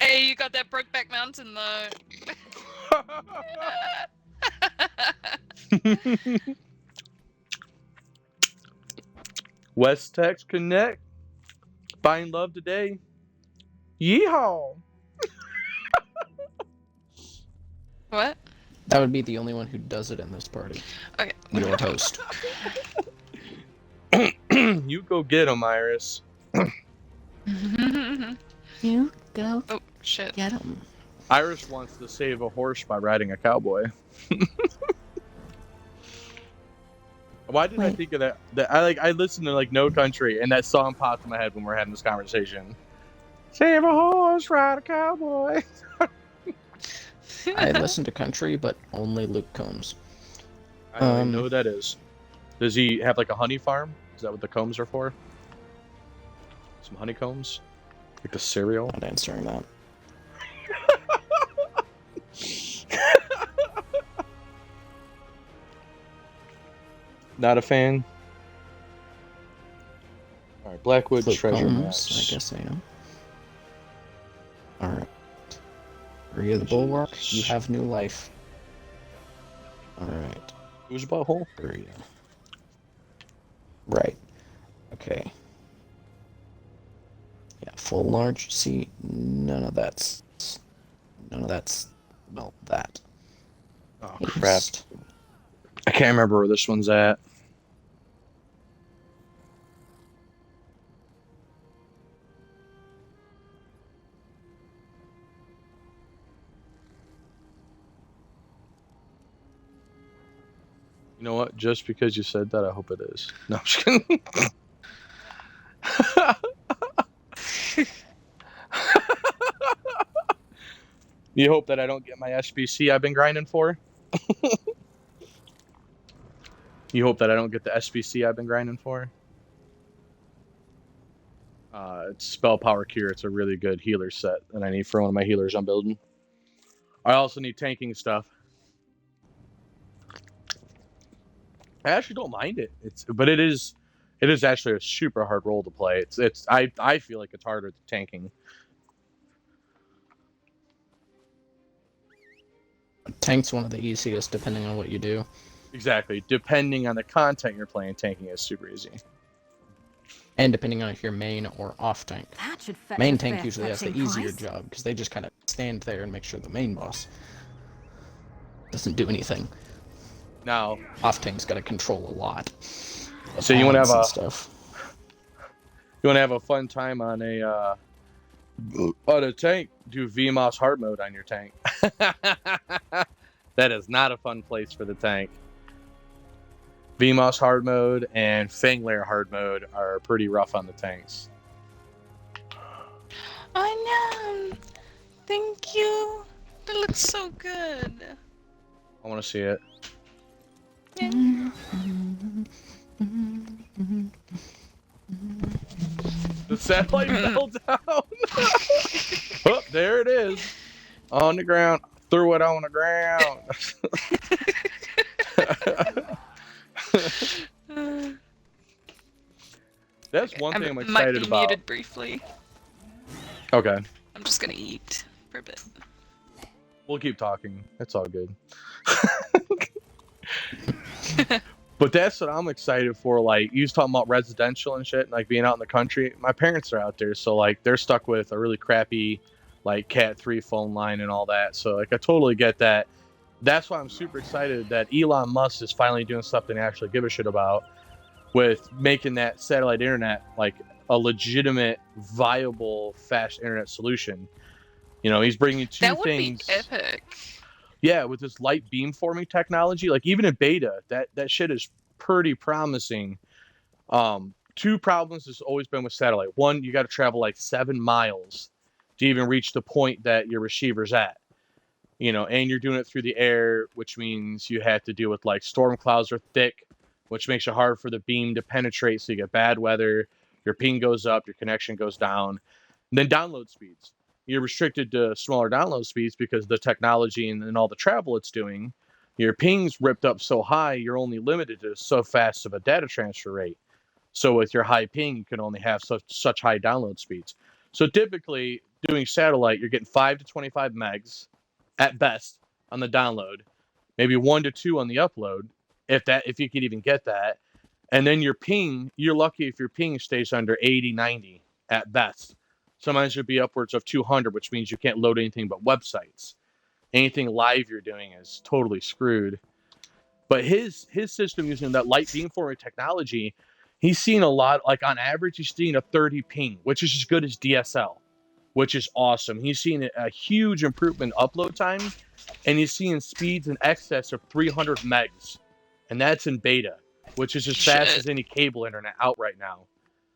Speaker 5: hey, you got that Brokeback Mountain though.
Speaker 6: West Tex Connect. Find love today. Yeehaw!
Speaker 5: What?
Speaker 3: That would be the only one who does it in this party.
Speaker 5: Okay.
Speaker 3: Your host.
Speaker 6: You go get him, Iris.
Speaker 3: You go
Speaker 5: Oh shit.
Speaker 3: get him.
Speaker 6: Iris wants to save a horse by riding a cowboy. Why did I
Speaker 3: Wait.
Speaker 6: think of that? I listened to like No Country, and that song popped in my head when we were having this conversation. Save a horse, ride a cowboy.
Speaker 3: I listen to country, but only Luke Combs.
Speaker 6: I don't even know who that is. Does he have like a honey farm? Is that what the combs are for? Some honeycombs? Like the cereal?
Speaker 3: Not answering that.
Speaker 6: Not a fan. Alright, Blackwood
Speaker 3: Luke
Speaker 6: Treasure
Speaker 3: Combs,
Speaker 6: Maps.
Speaker 3: I guess I am. Alright. Area of the Bulwark, you have new life. Alright.
Speaker 6: Who's butthole?
Speaker 3: Area. Right. Okay. Yeah, full large. See, none of that's. Well, that.
Speaker 6: Oh crap.
Speaker 3: East.
Speaker 6: I can't remember where this one's at. You know what? Just because you said that, I hope it is. No, I'm just kidding. You hope that I don't get my SBC I've been grinding for? You hope that I don't get the SBC I've been grinding for? It's Spell Power Cure. It's a really good healer set that I need for one of my healers I'm building. I also need tanking stuff. I actually don't mind it. But it is actually a super hard role to play. I feel like it's harder than tanking.
Speaker 3: Tank's one of the easiest, depending on what you do.
Speaker 6: Exactly. Depending on the content you're playing, tanking is super easy.
Speaker 3: And depending on if you're main or off tank.
Speaker 4: That should fetch
Speaker 3: Main
Speaker 4: a
Speaker 3: tank
Speaker 4: fair
Speaker 3: usually has the
Speaker 4: fetching
Speaker 3: easier
Speaker 4: price.
Speaker 3: job, because they just kind of stand there and make sure the main boss doesn't do anything.
Speaker 6: Now,
Speaker 3: Off tank's got to control a lot.
Speaker 6: So you wanna have
Speaker 3: Ads
Speaker 6: a-
Speaker 3: and stuff.
Speaker 6: you want to have a fun time on a tank, do VMOS hard mode on your tank. That is not a fun place for the tank. VMOS hard mode and Fanglair hard mode are pretty rough on the tanks.
Speaker 5: I know. Thank you. That looks so good.
Speaker 6: I want to see it. The satellite fell down. Oh, there it is. On the ground. Threw it on the ground. That's one thing I'm
Speaker 5: might
Speaker 6: excited
Speaker 5: be
Speaker 6: about.
Speaker 5: muted briefly.
Speaker 6: Okay.
Speaker 5: I'm just gonna eat for a bit.
Speaker 6: We'll keep talking. It's all good. But that's what I'm excited for. Like, you was talking about residential and shit, like being out in the country. My parents are out there, so like they're stuck with a really crappy like Cat 3 phone line and all that. So like I totally get that. That's why I'm super excited that Elon Musk is finally doing something to actually give a shit about, with making that satellite internet like a legitimate, viable, fast internet solution. You know, he's bringing two
Speaker 5: That would
Speaker 6: things.
Speaker 5: be epic.
Speaker 6: Yeah, with this light beamforming technology, like even in beta, that shit is pretty promising. Two problems has always been with satellite. One, you got to travel like 7 miles to even reach the point that your receiver's at. You know, and you're doing it through the air, which means you have to deal with like storm clouds are thick, which makes it hard for the beam to penetrate. So you get bad weather, your ping goes up, your connection goes down. And then download speeds. You're restricted to smaller download speeds because the technology and all the travel it's doing. Your ping's ripped up so high, you're only limited to so fast of a data transfer rate. So with your high ping, you can only have such high download speeds. So typically, doing satellite, you're getting 5 to 25 megs at best on the download, maybe 1 to 2 on the upload, if you could even get that. And then your ping, you're lucky if your ping stays under 80, 90 at best. Sometimes it'll be upwards of 200, which means you can't load anything but websites. Anything live you're doing is totally screwed. But his system using that light beamforming technology, he's seen a lot. Like on average, he's seeing a 30 ping, which is as good as DSL, which is awesome. He's seen a huge improvement in upload time, and he's seeing speeds in excess of 300 megs, and that's in beta, which is as fast
Speaker 5: Shit.
Speaker 6: as any cable internet out right now.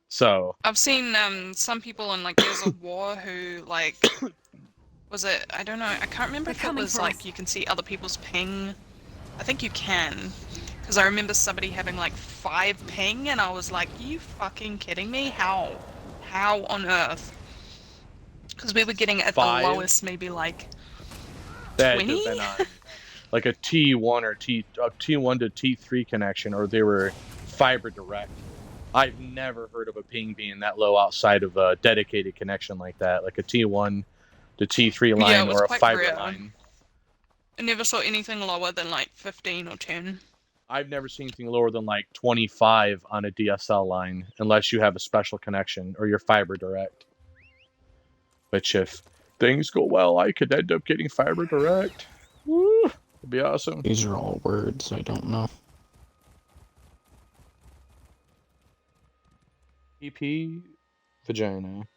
Speaker 6: So
Speaker 5: I've seen some people in like Gears of War who like was it I don't know, I can't remember
Speaker 4: They're
Speaker 5: if it
Speaker 4: coming
Speaker 5: was
Speaker 4: for
Speaker 5: like
Speaker 4: us.
Speaker 5: you can see other people's ping. I think you can. Because I remember somebody having like 5 ping and I was like, you fucking kidding me? How? How on earth? Because we were getting at
Speaker 6: 5?
Speaker 5: the lowest maybe like
Speaker 6: that
Speaker 5: 20?
Speaker 6: had been on like a T1 or T1 to T3 connection, or they were fiber direct. I've never heard of a ping being that low outside of a dedicated connection like that, like a T1 to T3 line
Speaker 5: Yeah, it was
Speaker 6: or a
Speaker 5: quite
Speaker 6: fiber
Speaker 5: rare.
Speaker 6: line.
Speaker 5: I never saw anything lower than like 15 or 10.
Speaker 6: I've never seen anything lower than like 25 on a DSL line, unless you have a special connection or you're fiber direct. Which, if things go well, I could end up getting fiber direct. Woo! It'd be awesome.
Speaker 3: These are all words I don't know.
Speaker 6: EP vagina.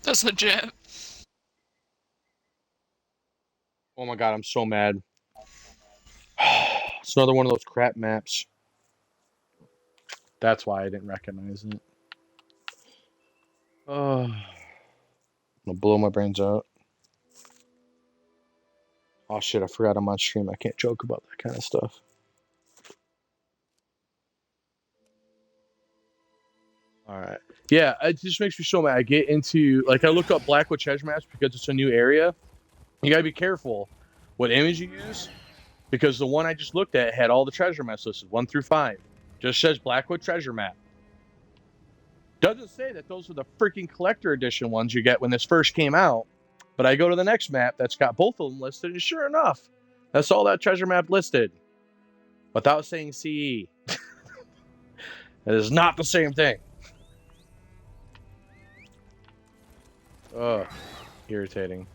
Speaker 5: That's legit.
Speaker 6: Oh my god, I'm so mad. It's another one of those crap maps. That's why I didn't recognize it. Oh, I'm gonna blow my brains out. Oh shit, I forgot I'm on stream. I can't joke about that kind of stuff. Alright. Yeah, it just makes me so mad. I get into, like, I look up Blackwood treasure maps because it's a new area. You gotta be careful what image you use, because the one I just looked at had all the treasure maps listed, 1 through 5. Just says Blackwood treasure map. Doesn't say that those are the freaking collector edition ones you get when this first came out. But I go to the next map that's got both of them listed, and sure enough, that's all that treasure map listed. Without saying CE. It is not the same thing. Ugh. Irritating.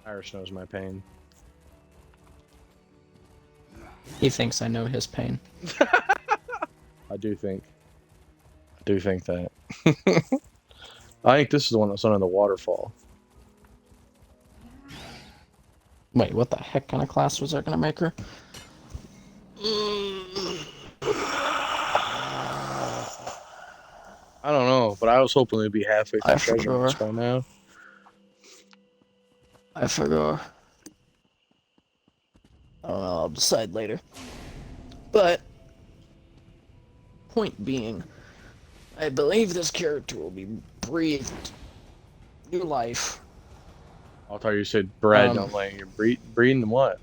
Speaker 6: Irish knows my pain.
Speaker 3: He thinks I know his pain.
Speaker 6: I do think that. I think this is the one that's under the waterfall.
Speaker 3: Wait, what the heck kind of class was that gonna make her?
Speaker 6: I don't know, but I was hoping they'd be halfway through
Speaker 3: I
Speaker 6: treasure maps
Speaker 3: forgot.
Speaker 6: by now.
Speaker 3: I forgot. I don't know, I'll decide later. But, point being, I believe this character will be breathed new life.
Speaker 6: I thought you said bread.
Speaker 3: Um,
Speaker 6: I'm like, you're breeding what?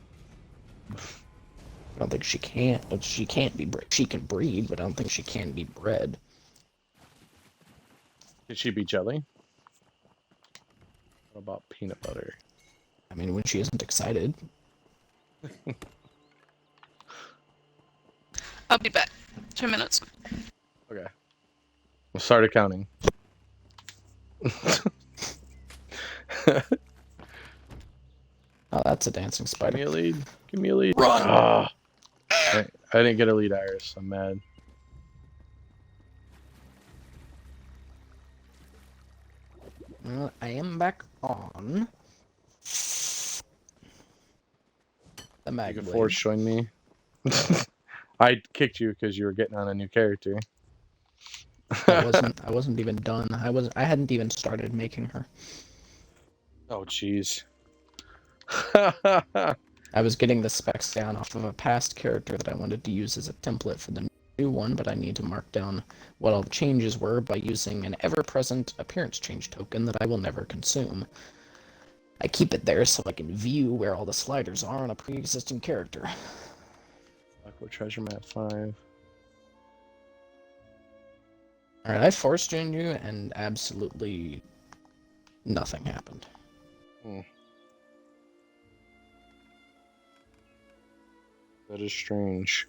Speaker 3: I don't think she can't. She can't be bred. She can breed, but I don't think she can be bred.
Speaker 6: Could she be jelly? What about peanut butter?
Speaker 3: I mean, when she isn't excited.
Speaker 5: I'll be back. 2 minutes.
Speaker 6: Okay. We'll start accounting.
Speaker 3: Oh, that's a dancing
Speaker 6: Give
Speaker 3: spider.
Speaker 6: me a lead. Give me a lead.
Speaker 3: Run!
Speaker 6: Ah. I didn't get a lead, Iris. I'm mad.
Speaker 3: Well, I am back on. The
Speaker 6: You
Speaker 3: mag
Speaker 6: can
Speaker 3: blade.
Speaker 6: force join me. I kicked you because you were getting on a new character.
Speaker 3: I wasn't even done. I hadn't even started making her.
Speaker 6: Oh, jeez.
Speaker 3: I was getting the specs down off of a past character that I wanted to use as a template for the new one, but I need to mark down what all the changes were by using an ever-present appearance change token that I will never consume. I keep it there so I can view where all the sliders are on a pre-existing character.
Speaker 6: Aqua Treasure Map 5.
Speaker 3: Alright, I forced joined you, and absolutely nothing happened.
Speaker 6: That is strange.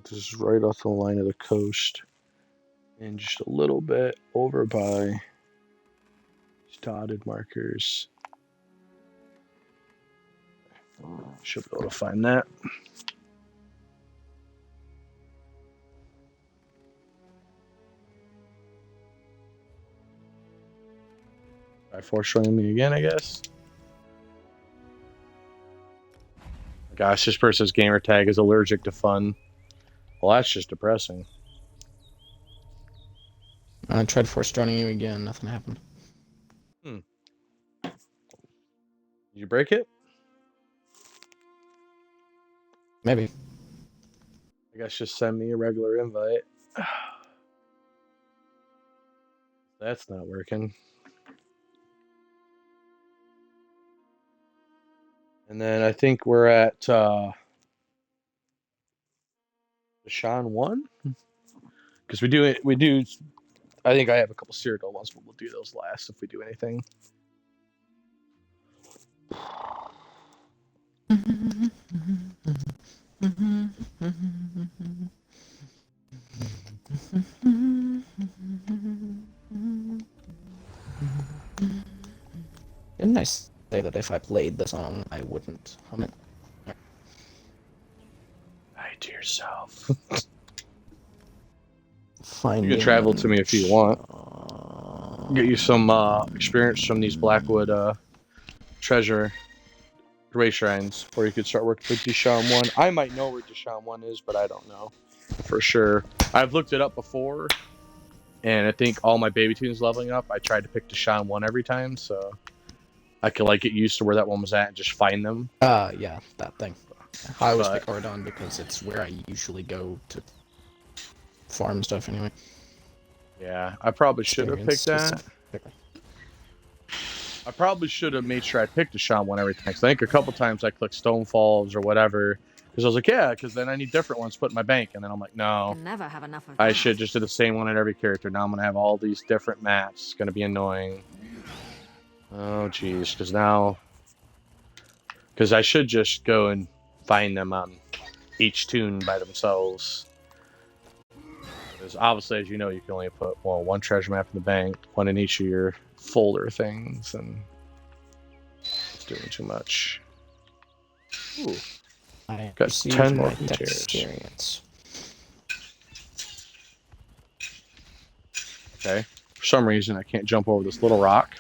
Speaker 6: This is right off the line of the coast. And just a little bit over by dotted markers. Should be able to find that. Try foreshowing me again, I guess. Gosh, this person's gamer tag is allergic to fun. Well, that's just depressing.
Speaker 3: I tried force joining you again, nothing happened.
Speaker 6: Did you break it?
Speaker 3: Maybe.
Speaker 6: I guess just send me a regular invite. That's not working. And then I think we're at Deshaun 1? Because we do I think I have a couple Cyrodiil ones, but we'll do those last if we do anything.
Speaker 3: Didn't I say that if I played the song, I wouldn't hum it?
Speaker 6: Lie to yourself.
Speaker 3: Finding
Speaker 6: You can travel to me if you want. Get you some experience from these Blackwood treasure Ray shrines, or you could start working with Deshaun 1. I might know where Deshaun 1 is, but I don't know for sure. I've looked it up before, and I think all my baby tunes leveling up, I tried to pick Deshaun 1 every time, so I could like get used to where that one was at and just find them.
Speaker 3: Yeah, that thing. I always
Speaker 6: But-
Speaker 3: pick Ordon because it's where I usually go to farm stuff anyway.
Speaker 6: Yeah, I probably should have picked that.
Speaker 3: Specifically.
Speaker 6: I probably should have made sure I picked Deshaun 1 every time. 'Cause I think a couple times I clicked Stone Falls or whatever. Because I was like, yeah, because then I need different ones to put in my bank. And then I'm like, no.
Speaker 4: Can never have enough of
Speaker 6: I
Speaker 4: that.
Speaker 6: should just do the same one at every character. Now I'm going to have all these different maps. It's going to be annoying. Oh, jeez. Because now... Because I should just go and find them on each tune by themselves. Because obviously, as you know, you can only put, well, one treasure map in the bank, one in each of your folder things, and it's doing too much. Ooh.
Speaker 3: I
Speaker 6: Got
Speaker 3: received
Speaker 6: 10 more
Speaker 3: my
Speaker 6: tiers.
Speaker 3: experience.
Speaker 6: Okay. For some reason, I can't jump over this little rock.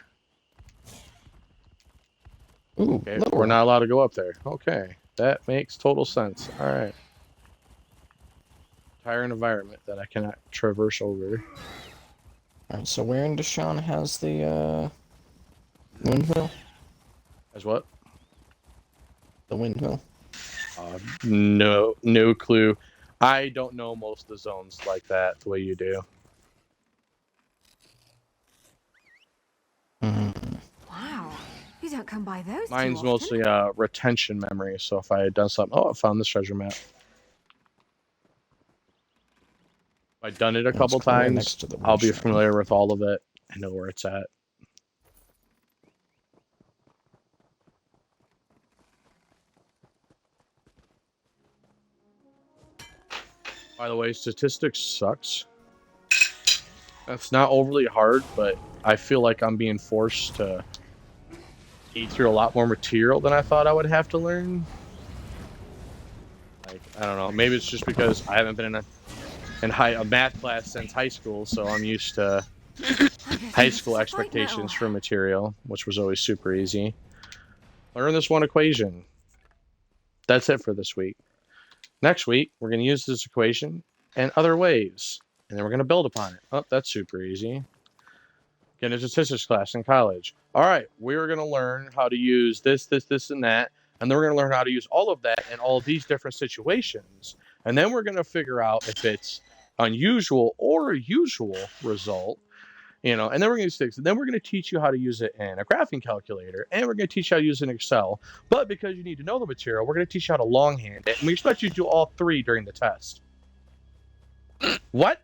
Speaker 3: Ooh,
Speaker 6: Okay,
Speaker 3: little
Speaker 6: we're not allowed to go up there. Okay, that makes total sense. All right. Entire environment that I cannot traverse over.
Speaker 3: Alright, so where in Deshaun has the windmill?
Speaker 6: As what?
Speaker 3: The windmill.
Speaker 6: No clue. I don't know most of the zones like that the way you do.
Speaker 4: Wow. You don't come by those
Speaker 6: Mine's
Speaker 4: too often.
Speaker 6: mostly retention memory. So if I had done something, oh, I found this treasure map. If I've done it a
Speaker 3: It's
Speaker 6: couple
Speaker 3: kinda
Speaker 6: times,
Speaker 3: next to the
Speaker 6: I'll be
Speaker 3: workshop.
Speaker 6: familiar with all of it. I know where it's at. By the way, statistics sucks. It's not overly hard, but I feel like I'm being forced to eat through a lot more material than I thought I would have to learn. Like, I don't know. Maybe it's just because I haven't been in a math class since high school, so I'm used to high school expectations for material, which was always super easy. Learn this one equation. That's it for this week. Next week, we're going to use this equation and other ways, and then we're going to build upon it. Oh, that's super easy. Get a statistics class in college. All right, we're going to learn how to use this, and that, and then we're going to learn how to use all of that in all of these different situations, and then we're going to figure out if it's unusual or a usual result, and then we're going to stick. Then we're going to teach you how to use it in a graphing calculator, and we're going to teach you how to use it in Excel. But because you need to know the material, we're going to teach you how to longhand it, and we expect you to do all three during the test. What?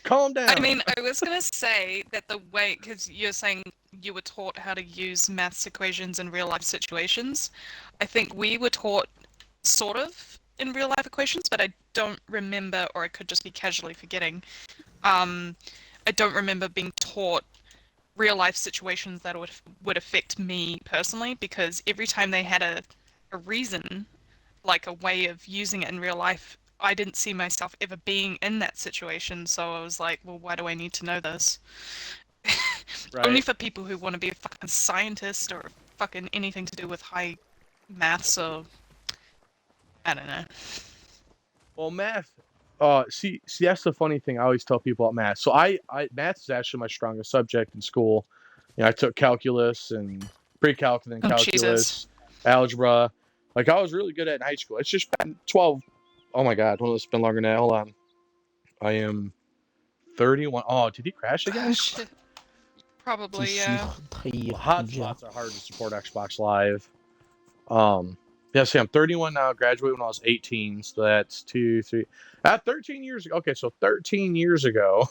Speaker 6: Calm down.
Speaker 5: I mean, I was going to say that the way, because you're saying you were taught how to use maths equations in real life situations. I think we were taught sort of in real life equations, but I don't remember, or I could just be casually forgetting. I don't remember being taught real life situations that would affect me personally, because every time they had a reason, like a way of using it in real life, I didn't see myself ever being in that situation, so I was like, well, why do I need to know this?
Speaker 6: Right.
Speaker 5: Only for people who want to be a fucking scientist or fucking anything to do with high maths or I don't know.
Speaker 6: Well, math. See, that's the funny thing I always tell people about math. So math is actually my strongest subject in school. I took calculus and pre-calculus and calculus,
Speaker 5: Jesus.
Speaker 6: algebra. Like I was really good at it in high school. It's just been 12. Oh my God, well, it's been longer than that. Hold on. I am 31. Oh, did he crash again?
Speaker 5: Oh, shit. Probably, yeah.
Speaker 6: Hotspots are hard to support Xbox Live. Yeah, see, I'm 31 now. Graduated when I was 18, so that's 2, 3. 13 years ago. Okay, so 13 years ago,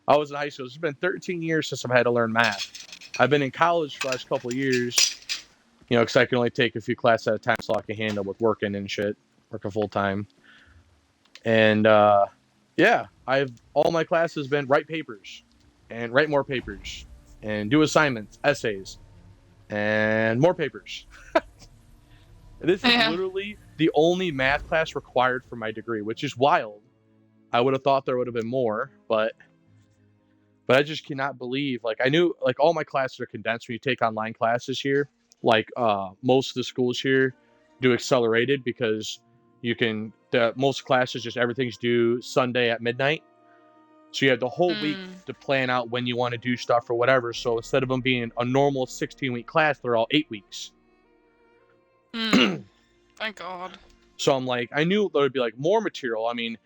Speaker 6: I was in high school. It's been 13 years since I've had to learn math. I've been in college for the last couple of years, because I can only take a few classes at a time, so I can handle with working and shit, working full time. And yeah, all my classes been write papers, and write more papers, and do assignments, essays, and more papers. This is literally the only math class required for my degree, which is wild. I would have thought there would have been more, but I just cannot believe. Like I knew, like all my classes are condensed when you take online classes here. Like most of the schools here do accelerated because most classes just everything's due Sunday at midnight. So you have the whole week to plan out when you want to do stuff or whatever. So instead of them being a normal 16-week class, they're all 8 weeks.
Speaker 5: Thank God.
Speaker 6: So I'm like, I knew there would be like more material. I mean,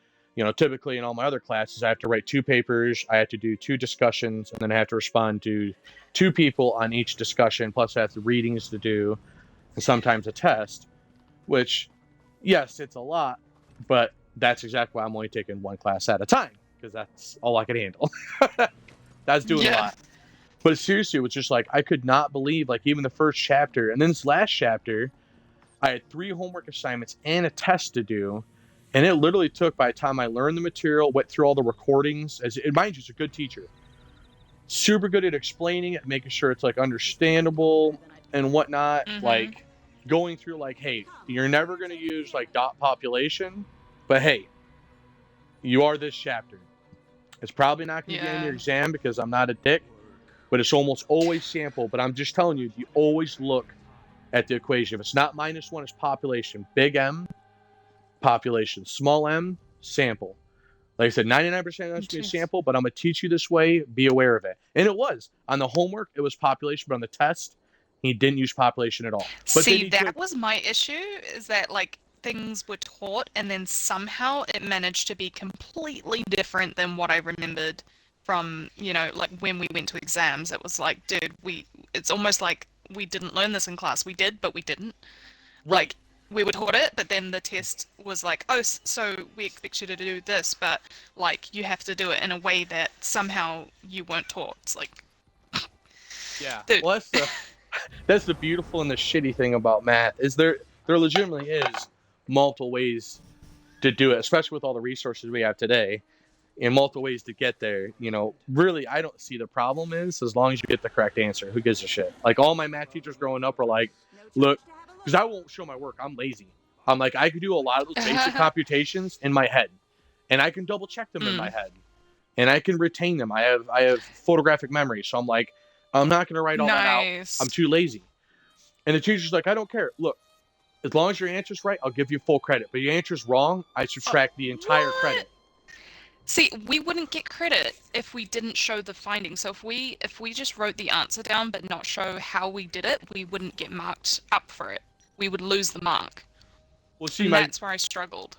Speaker 6: typically in all my other classes, I have to write 2 papers, I have to do 2 discussions, and then I have to respond to 2 people on each discussion. Plus I have the readings to do, and sometimes a test, which, yes, it's a lot, but that's exactly why I'm only taking 1 class at a time, because that's all I can handle. That's doing a lot. But seriously, it was just like, I could not believe, like, even the first chapter, and then this last chapter, I had 3 homework assignments and a test to do, and it literally took, by the time I learned the material, went through all the recordings, mind you, it's a good teacher. Super good at explaining it, making sure it's, like, understandable and whatnot. Like, going through, like, hey, you're never going to use, like, dot population, but hey, you are this chapter. It's probably not going to be in your exam because I'm not a dick, but it's almost always sample. But I'm just telling you, you always look at the equation. If it's not -1, it's population. Big M, population. Small m, sample. Like I said, 99% of that's going to be a sample, but I'm going to teach you this way. Be aware of it. And it was. On the homework, it was population, but on the test, he didn't use population at all. But
Speaker 5: see, that was my issue, is that, like, things were taught, and then somehow it managed to be completely different than what I remembered from, like, when we went to exams. It was like, dude, it's almost like we didn't learn this in class. We did, but we didn't.
Speaker 6: Right.
Speaker 5: Like, we were taught it, but then the test was like, oh, so we expect you to do this, but, like, you have to do it in a way that somehow you weren't taught. It's like...
Speaker 6: Yeah.
Speaker 5: Dude.
Speaker 6: Well, that's the beautiful and the shitty thing about math, is there legitimately is multiple ways to do it, especially with all the resources we have today, and multiple ways to get there. Really, I don't see the problem is, as long as you get the correct answer, who gives a shit? Like, all my math teachers growing up were like, look, because I won't show my work, I'm lazy. I'm like, I could do a lot of those basic computations in my head, and I can double check them in my head, and I can retain them. I have photographic memory, so I'm like, I'm not going to write all that out.
Speaker 5: Nice.
Speaker 6: I'm too lazy. And the teacher's like, I don't care. Look, as long as your answer's right, I'll give you full credit. But your answer's wrong, I subtract the entire
Speaker 5: What?
Speaker 6: credit.
Speaker 5: See, we wouldn't get credit if we didn't show the findings. So if we just wrote the answer down but not show how we did it, we wouldn't get marked up for it. We would lose the mark.
Speaker 6: Well, see,
Speaker 5: And that's where I struggled.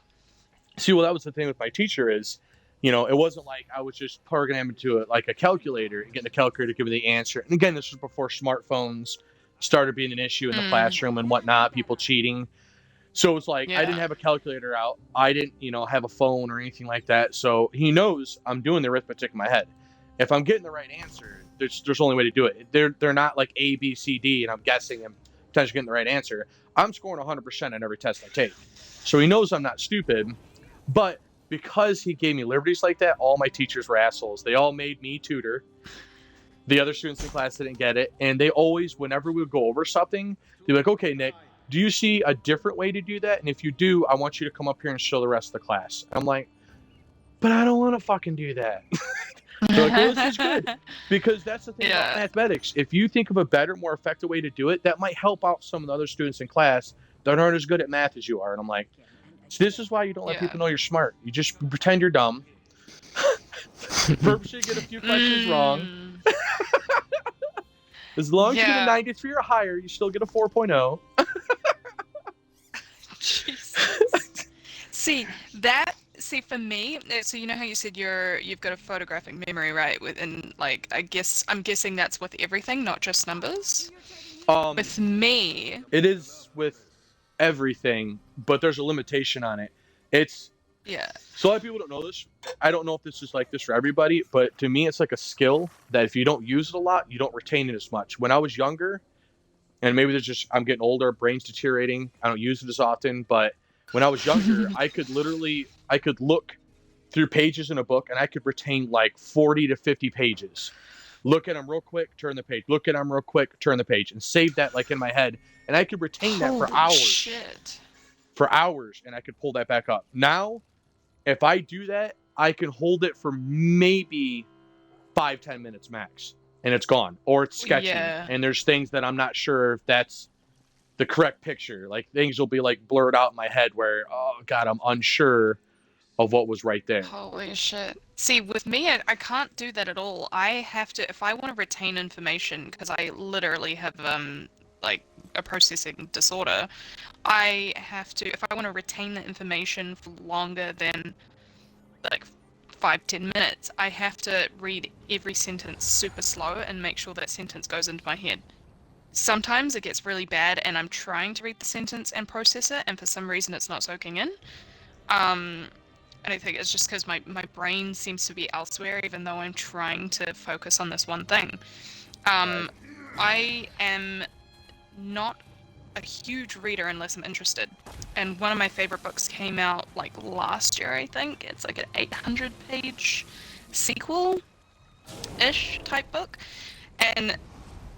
Speaker 6: well, that was the thing with my teacher is, you know, it wasn't like I was just plugging him into a calculator and getting the calculator to give me the answer. And again, this was before smartphones started being an issue in the classroom and whatnot, people cheating. So it was like, I didn't have a calculator out. I didn't, you know, have a phone or anything like that. So he knows I'm doing the arithmetic in my head. If I'm getting the right answer, there's only way to do it. They're not like A, B, C, D, and I'm guessing and potentially getting the right answer. I'm scoring 100% on every test I take. So he knows I'm not stupid. But because he gave me liberties like that, all my teachers were assholes. They all made me tutor. The other students in class didn't get it. And they always, whenever we would go over something, they'd be like, okay, Nick, do you see a different way to do that? And if you do, I want you to come up here and show the rest of the class. I'm like, but I don't want to fucking do that. They're like, well, this is good. Because that's the thing about mathematics. If you think of a better, more effective way to do it, that might help out some of the other students in class that aren't as good at math as you are. And I'm like, so this is why you don't let people know you're smart. You just pretend you're dumb. Purposely get a few questions wrong. As long as you get a 93 or higher, you still get a 4.0.
Speaker 5: Jesus. See, for me, so you know how you said you've got a photographic memory, right? And like, I'm guessing that's with everything, not just numbers. With me,
Speaker 6: it is with everything, but there's a limitation on it. So a lot of people don't know this. I don't know if this is like this for everybody, but to me, it's like a skill that if you don't use it a lot, you don't retain it as much. When I was younger, and maybe I'm getting older, brain's deteriorating, I don't use it as often, but when I was younger, I could look through pages in a book and I could retain like 40 to 50 pages. Look at them real quick, turn the page. Look at them real quick, turn the page, and save that like in my head. And I could retain that for hours.
Speaker 5: Shit.
Speaker 6: For hours, and I could pull that back up. Now, if I do that, I can hold it for maybe 5-10 minutes max, and it's gone. Or it's sketchy, and there's things that I'm not sure if that's the correct picture. Like, things will be, like, blurred out in my head where, oh, God, I'm unsure of what was right there.
Speaker 5: Holy shit. See, with me, I can't do that at all. I have to, if I want to retain information, because I literally have, like, a processing disorder, I have to, if I want to retain the information for longer than like 5-10 minutes, I have to read every sentence super slow and make sure that sentence goes into my head. Sometimes it gets really bad and I'm trying to read the sentence and process it, and for some reason it's not soaking in. And I think it's just because my brain seems to be elsewhere, even though I'm trying to focus on this one thing. I am not a huge reader unless I'm interested, and one of my favorite books came out like last year, I think. It's like an 800-page sequel-ish type book, and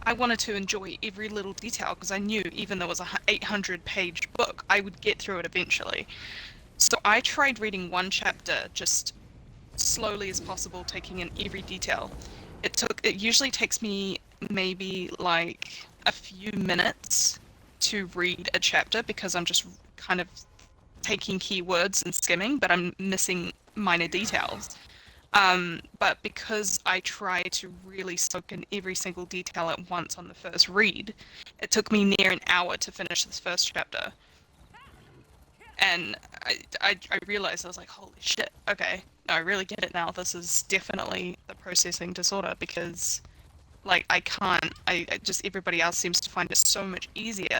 Speaker 5: I wanted to enjoy every little detail because I knew even though it was an 800-page book, I would get through it eventually. So I tried reading one chapter just slowly as possible, taking in every detail. It usually takes me maybe like a few minutes to read a chapter because I'm just kind of taking keywords and skimming, but I'm missing minor details. But because I try to really soak in every single detail at once on the first read, it took me near an hour to finish this first chapter. And I realized, I was like, holy shit, okay, no, I really get it now. This is definitely the processing disorder, because like I just, everybody else seems to find it so much easier.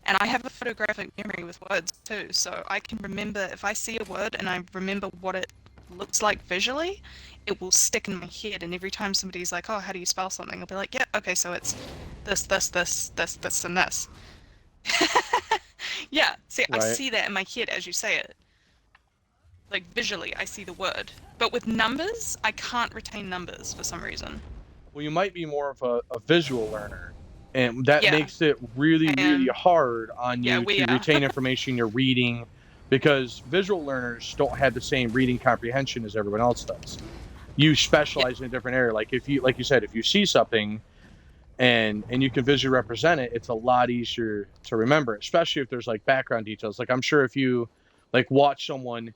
Speaker 5: And I have a photographic memory with words too, so I can remember, if I see a word and I remember what it looks like visually, it will stick in my head. And every time somebody's like, oh, how do you spell something? I'll be like, yeah, okay, so it's this, and this. Yeah, see, right. I see that in my head as you say it. Like, visually, I see the word. But with numbers, I can't retain numbers for some reason.
Speaker 6: Well, you might be more of a visual learner, and that makes it really, really hard on you to retain information you're reading because visual learners don't have the same reading comprehension as everyone else does. You specialize in a different area. Like if you, like you said, if you see something and you can visually represent it, it's a lot easier to remember, especially if there's like background details. Like I'm sure if you like watch someone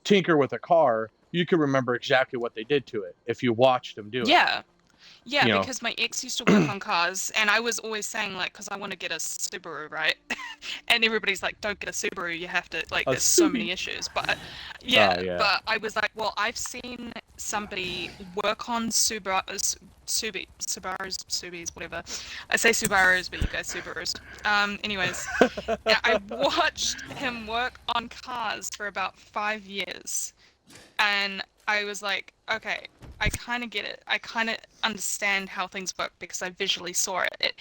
Speaker 6: tinker with a car, you can remember exactly what they did to it if you watched them do it.
Speaker 5: Yeah. Yeah,
Speaker 6: You know.
Speaker 5: because my ex used to work on cars, and I was always saying, like, because I want to get a Subaru, right? And everybody's like, don't get a Subaru, you have to, like,
Speaker 6: A
Speaker 5: there's so
Speaker 6: Subi-
Speaker 5: many issues. But, yeah,
Speaker 6: yeah.
Speaker 5: but I was like, well, I've seen somebody work on Subarus, whatever. I say Subarus, but you guys Subarus. Anyways, yeah, I watched him work on cars for about 5 years. And I was like, okay, I kind of get it. I kind of understand how things work because I visually saw it.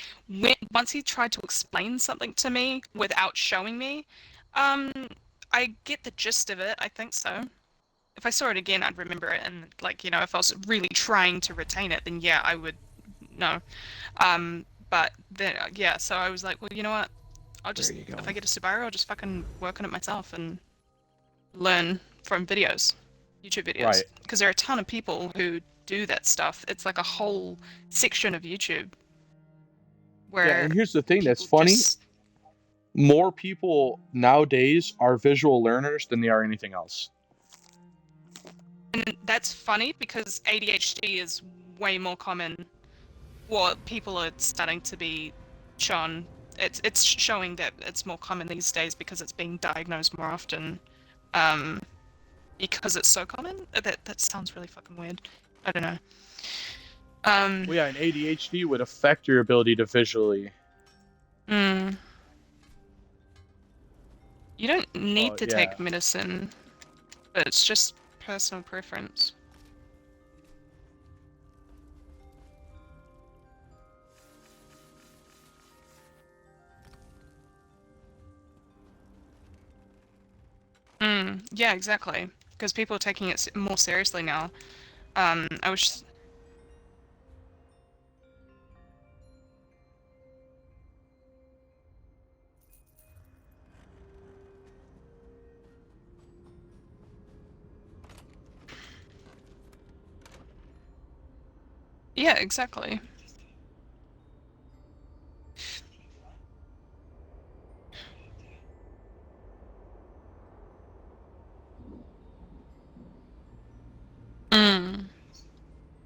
Speaker 5: Once he tried to explain something to me without showing me, I get the gist of it. I think so. If I saw it again, I'd remember it. And like, you know, if I was really trying to retain it, then yeah, I would know. But then, yeah, so I was like, well, you know what? I'll just, if I get a Subaru, I'll just fucking work on it myself and learn from videos. YouTube videos,
Speaker 6: Right.
Speaker 5: because there are a ton of people who do that stuff. It's like a whole section of YouTube where
Speaker 6: Yeah, and here's the thing that's
Speaker 5: people
Speaker 6: funny.
Speaker 5: just-
Speaker 6: More people nowadays are visual learners than they are anything else.
Speaker 5: and that's funny because ADHD is way more common. Well, people are starting to be shown. It's showing that it's more common these days because it's being diagnosed more often. Because it's so common. That sounds really fucking weird. I don't know.
Speaker 6: Well, yeah, and ADHD would affect your ability to visually.
Speaker 5: You don't need
Speaker 6: Oh,
Speaker 5: to
Speaker 6: yeah.
Speaker 5: take medicine, but it's just personal preference. Yeah, exactly. Because people are taking it more seriously now. I was. Yeah, exactly.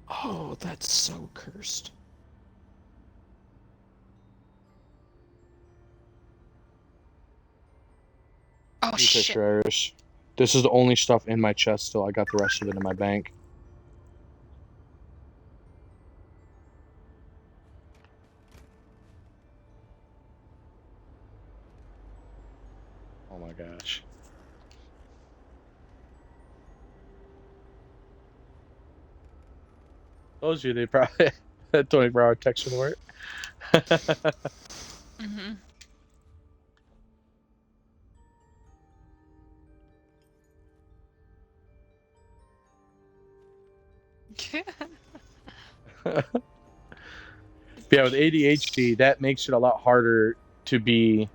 Speaker 3: Oh, that's so cursed.
Speaker 5: Oh
Speaker 6: New
Speaker 5: shit.
Speaker 6: picture errors. This is the only stuff in my chest still. I got the rest of it in my bank. Oh my gosh. Those of you, they probably that 24-hour text would work.
Speaker 5: Mhm.
Speaker 6: Yeah, with ADHD, that makes it a lot harder to be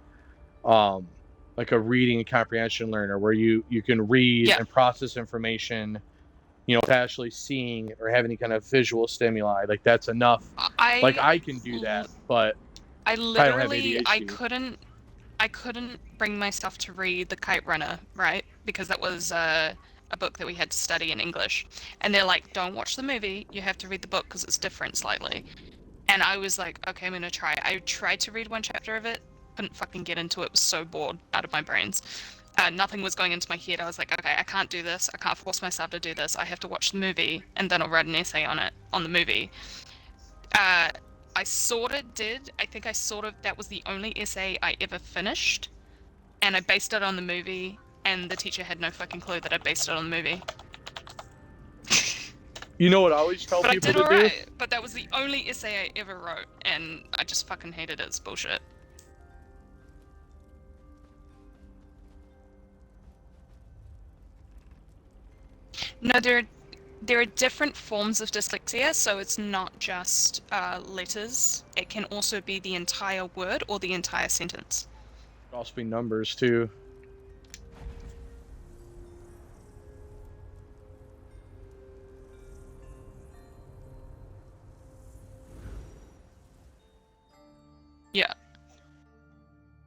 Speaker 6: like a reading and comprehension learner where you can read
Speaker 5: Yeah.
Speaker 6: and process information, you know, without actually seeing it or have any kind of visual stimuli. Like that's enough. Like I can do that, but
Speaker 5: I
Speaker 6: don't have
Speaker 5: literally
Speaker 6: ADHD.
Speaker 5: I couldn't bring myself to read The Kite Runner, right? Because that was a book that we had to study in English. And they're like, don't watch the movie, you have to read the book because it's different slightly. And I was like, okay, I'm gonna try. I tried to read one chapter of it, couldn't fucking get into it, was so bored out of my brains. Nothing was going into my head. I was like, okay, I can't do this. I can't force myself to do this. I have to watch the movie, and then I'll write an essay on it, on the movie. I sort of did. I think that was the only essay I ever finished. And I based it on the movie, and the teacher had no fucking clue that I based it on the movie.
Speaker 6: You know what I always tell
Speaker 5: But I
Speaker 6: people
Speaker 5: did
Speaker 6: to do?
Speaker 5: alright. But that was the only essay I ever wrote, and I just fucking hated it. It's bullshit. No, there are different forms of dyslexia, so it's not just letters. It can also be the entire word or the entire sentence.
Speaker 6: Also be numbers too.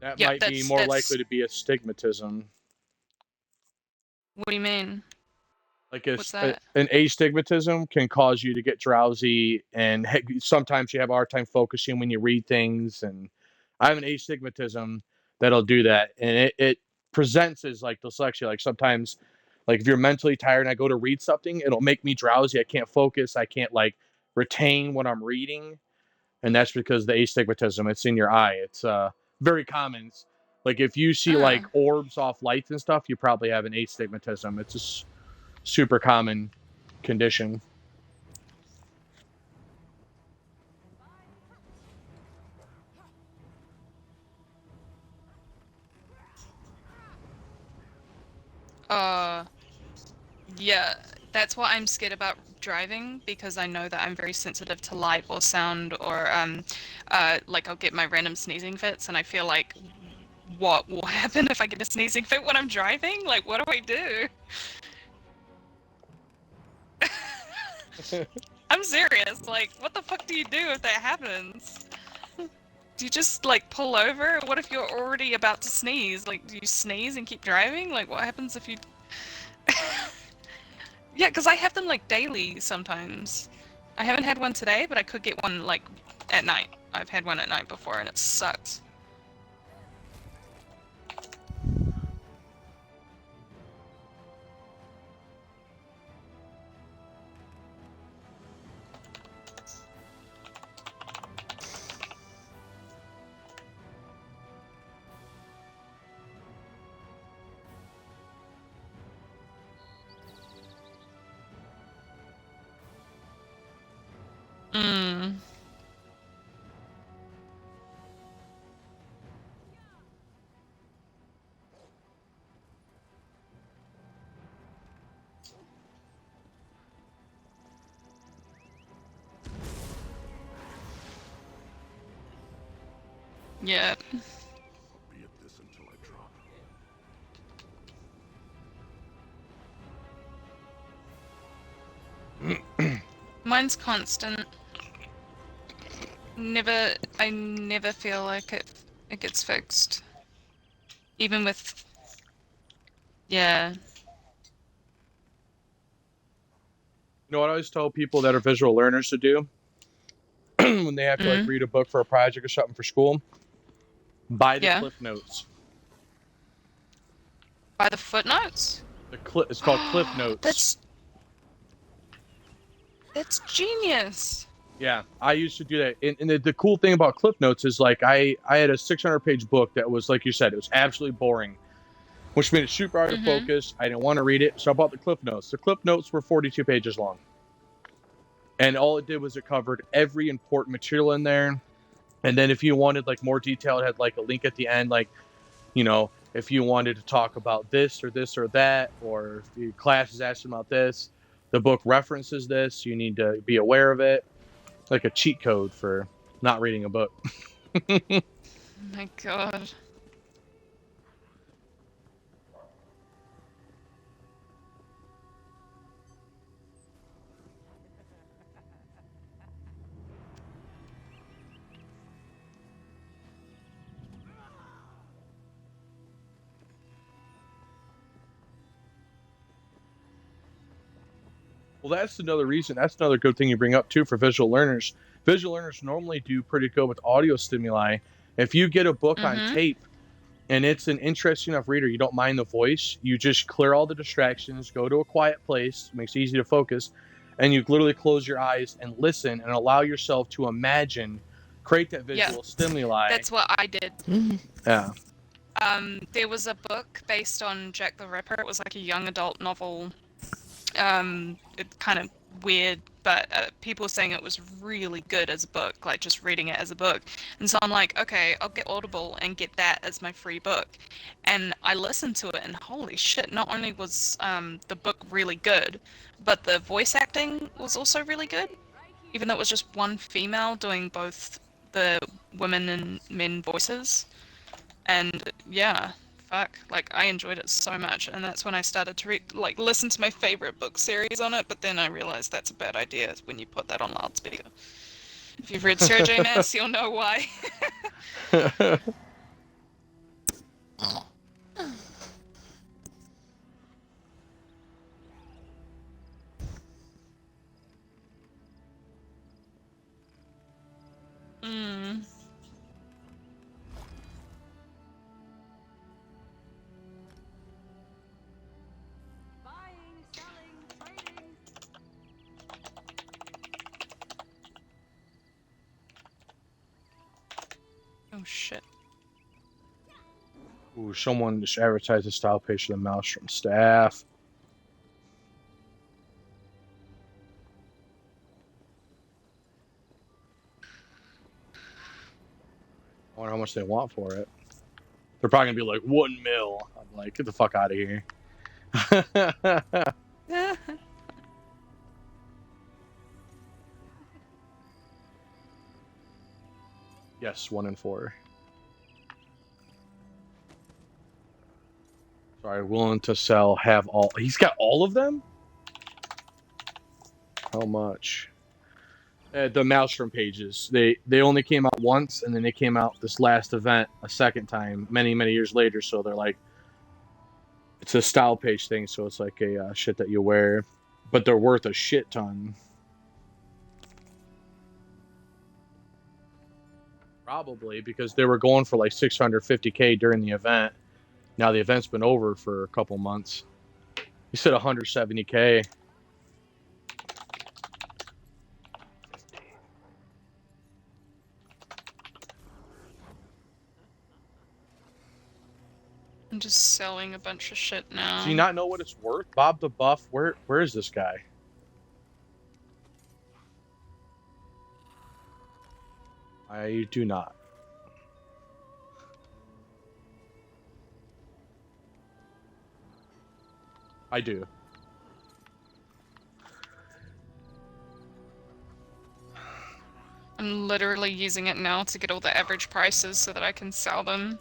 Speaker 6: That
Speaker 5: Yeah,
Speaker 6: might be
Speaker 5: that's-
Speaker 6: more
Speaker 5: that's-
Speaker 6: likely to be astigmatism.
Speaker 5: What do you mean?
Speaker 6: Like
Speaker 5: What's that?
Speaker 6: an astigmatism can cause you to get drowsy, and sometimes you have a hard time focusing when you read things. And I have an astigmatism that'll do that, and it presents as like dyslexia. Like sometimes, like if you're mentally tired and I go to read something, it'll make me drowsy. I can't focus. I can't like retain what I'm reading, and that's because the astigmatism. It's in your eye. It's very common. Like if you see like orbs off lights and stuff, you probably have an astigmatism. It's just super common condition.
Speaker 5: Yeah, that's why I'm scared about driving, because I know that I'm very sensitive to light or sound, or like I'll get my random sneezing fits, and I feel like, what will happen if I get a sneezing fit when I'm driving? Like, what do I do? I'm serious. Like, what the fuck do you do if that happens? Do you just like pull over? What if you're already about to sneeze? Like, do you sneeze and keep driving? Like, what happens if you? Yeah, because I have them like daily sometimes. I haven't had one today, but I could get one like at night. I've had one at night before, and it sucks. Mm. Yeah.
Speaker 7: Be at this until I drop.
Speaker 5: Mine's constant. I never feel like it gets fixed. Even with, yeah.
Speaker 6: You know what I always tell people that are visual learners to do when they have to like read a book for a project or something for school? Buy the Cliff Notes.
Speaker 5: By the footnotes?
Speaker 6: It's called Cliff Notes.
Speaker 5: That's genius.
Speaker 6: Yeah, I used to do that. And the cool thing about Cliff Notes is like I had a 600-page book that was, like you said, it was absolutely boring, which made it super hard to focus. I didn't want to read it, so I bought the Cliff Notes. The Cliff Notes were 42 pages long. And all it did was it covered every important material in there. And then if you wanted like more detail, it had like a link at the end, like, you know, if you wanted to talk about this or that, or if the class is asking about this, the book references this, you need to be aware of it. Like a cheat code for not reading a book.
Speaker 5: Oh my god.
Speaker 6: Well, that's another reason. That's another good thing you bring up too for visual learners. Visual learners normally do pretty good with audio stimuli. If you get a book on tape and it's an interesting enough reader, you don't mind the voice, you just clear all the distractions, go to a quiet place, makes it easy to focus, and you literally close your eyes and listen and allow yourself to imagine, create that visual stimuli.
Speaker 5: That's what I did.
Speaker 6: Yeah.
Speaker 5: There was a book based on Jack the Ripper. It was like a young adult novel. It's kind of weird, but people were saying it was really good as a book, like just reading it as a book. And so I'm like, okay, I'll get Audible and get that as my free book. And I listened to it, and holy shit, not only was the book really good, but the voice acting was also really good, even though it was just one female doing both the women and men voices. And yeah, fuck, like I enjoyed it so much, and that's when I started to listen to my favorite book series on it. But then I realized that's a bad idea when you put that on loudspeaker. If you've read Sarah J. Maas, you'll know why. Hmm. Oh shit.
Speaker 6: Ooh, someone just advertised a style page for the Maelstrom staff. I wonder how much they want for it. They're probably gonna be like 1 mil. I'm like, get the fuck out of here. Yes, 1 in 4. Sorry, willing to sell, have all. He's got all of them? How much? The Maelstrom pages. They only came out once, and then they came out this last event a second time, many years later. So they're like, it's a style page thing, so it's like a shit that you wear, but they're worth a shit ton. Probably because they were going for like 650K during the event. Now the event's been over for a couple months. He said 170K.
Speaker 5: I'm just selling a bunch of shit now.
Speaker 6: Do you not know what it's worth? Bob the Buff, where is this guy? I do not. I do.
Speaker 5: I'm literally using it now to get all the average prices so that I can sell them.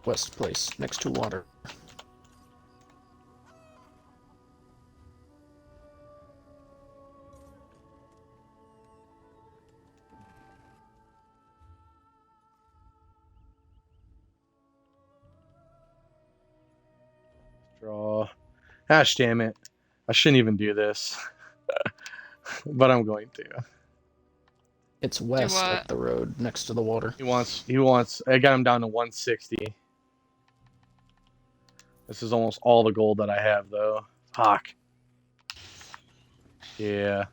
Speaker 3: West Place, next to water.
Speaker 6: Draw. Gosh damn it. I shouldn't even do this. But I'm going to.
Speaker 3: It's west
Speaker 5: what?
Speaker 3: up the road, next to the water.
Speaker 6: He wants I got him down to 160. This is almost all the gold that I have though. Fuck. Yeah.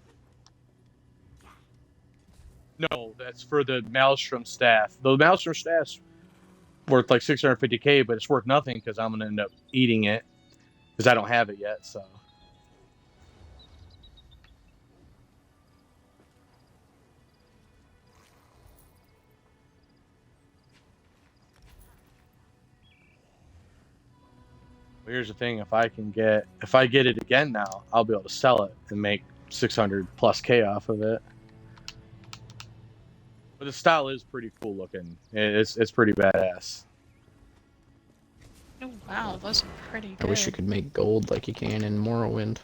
Speaker 6: No, that's for the Maelstrom staff. The Maelstrom staff's worth like 650K, but it's worth nothing because I'm gonna end up eating it because I don't have it yet. So but here's the thing: if I get it again now, I'll be able to sell it and make 600 plus K off of it. But the style is pretty cool looking. It's pretty badass.
Speaker 5: Oh wow, those are pretty good.
Speaker 3: I wish you could make gold like you can in Morrowind.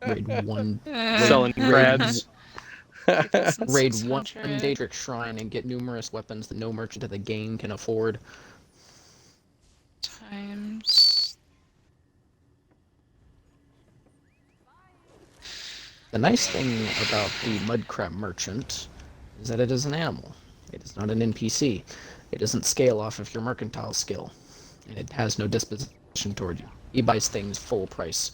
Speaker 3: Raid one,
Speaker 6: Selling crabs.
Speaker 3: raid one Daedric shrine and get numerous weapons that no merchant of the game can afford.
Speaker 5: Times.
Speaker 3: The nice thing about the Mudcrab merchant is that it is an animal. It is not an NPC. It doesn't scale off of your mercantile skill, and it has no disposition toward you. He buys things full price.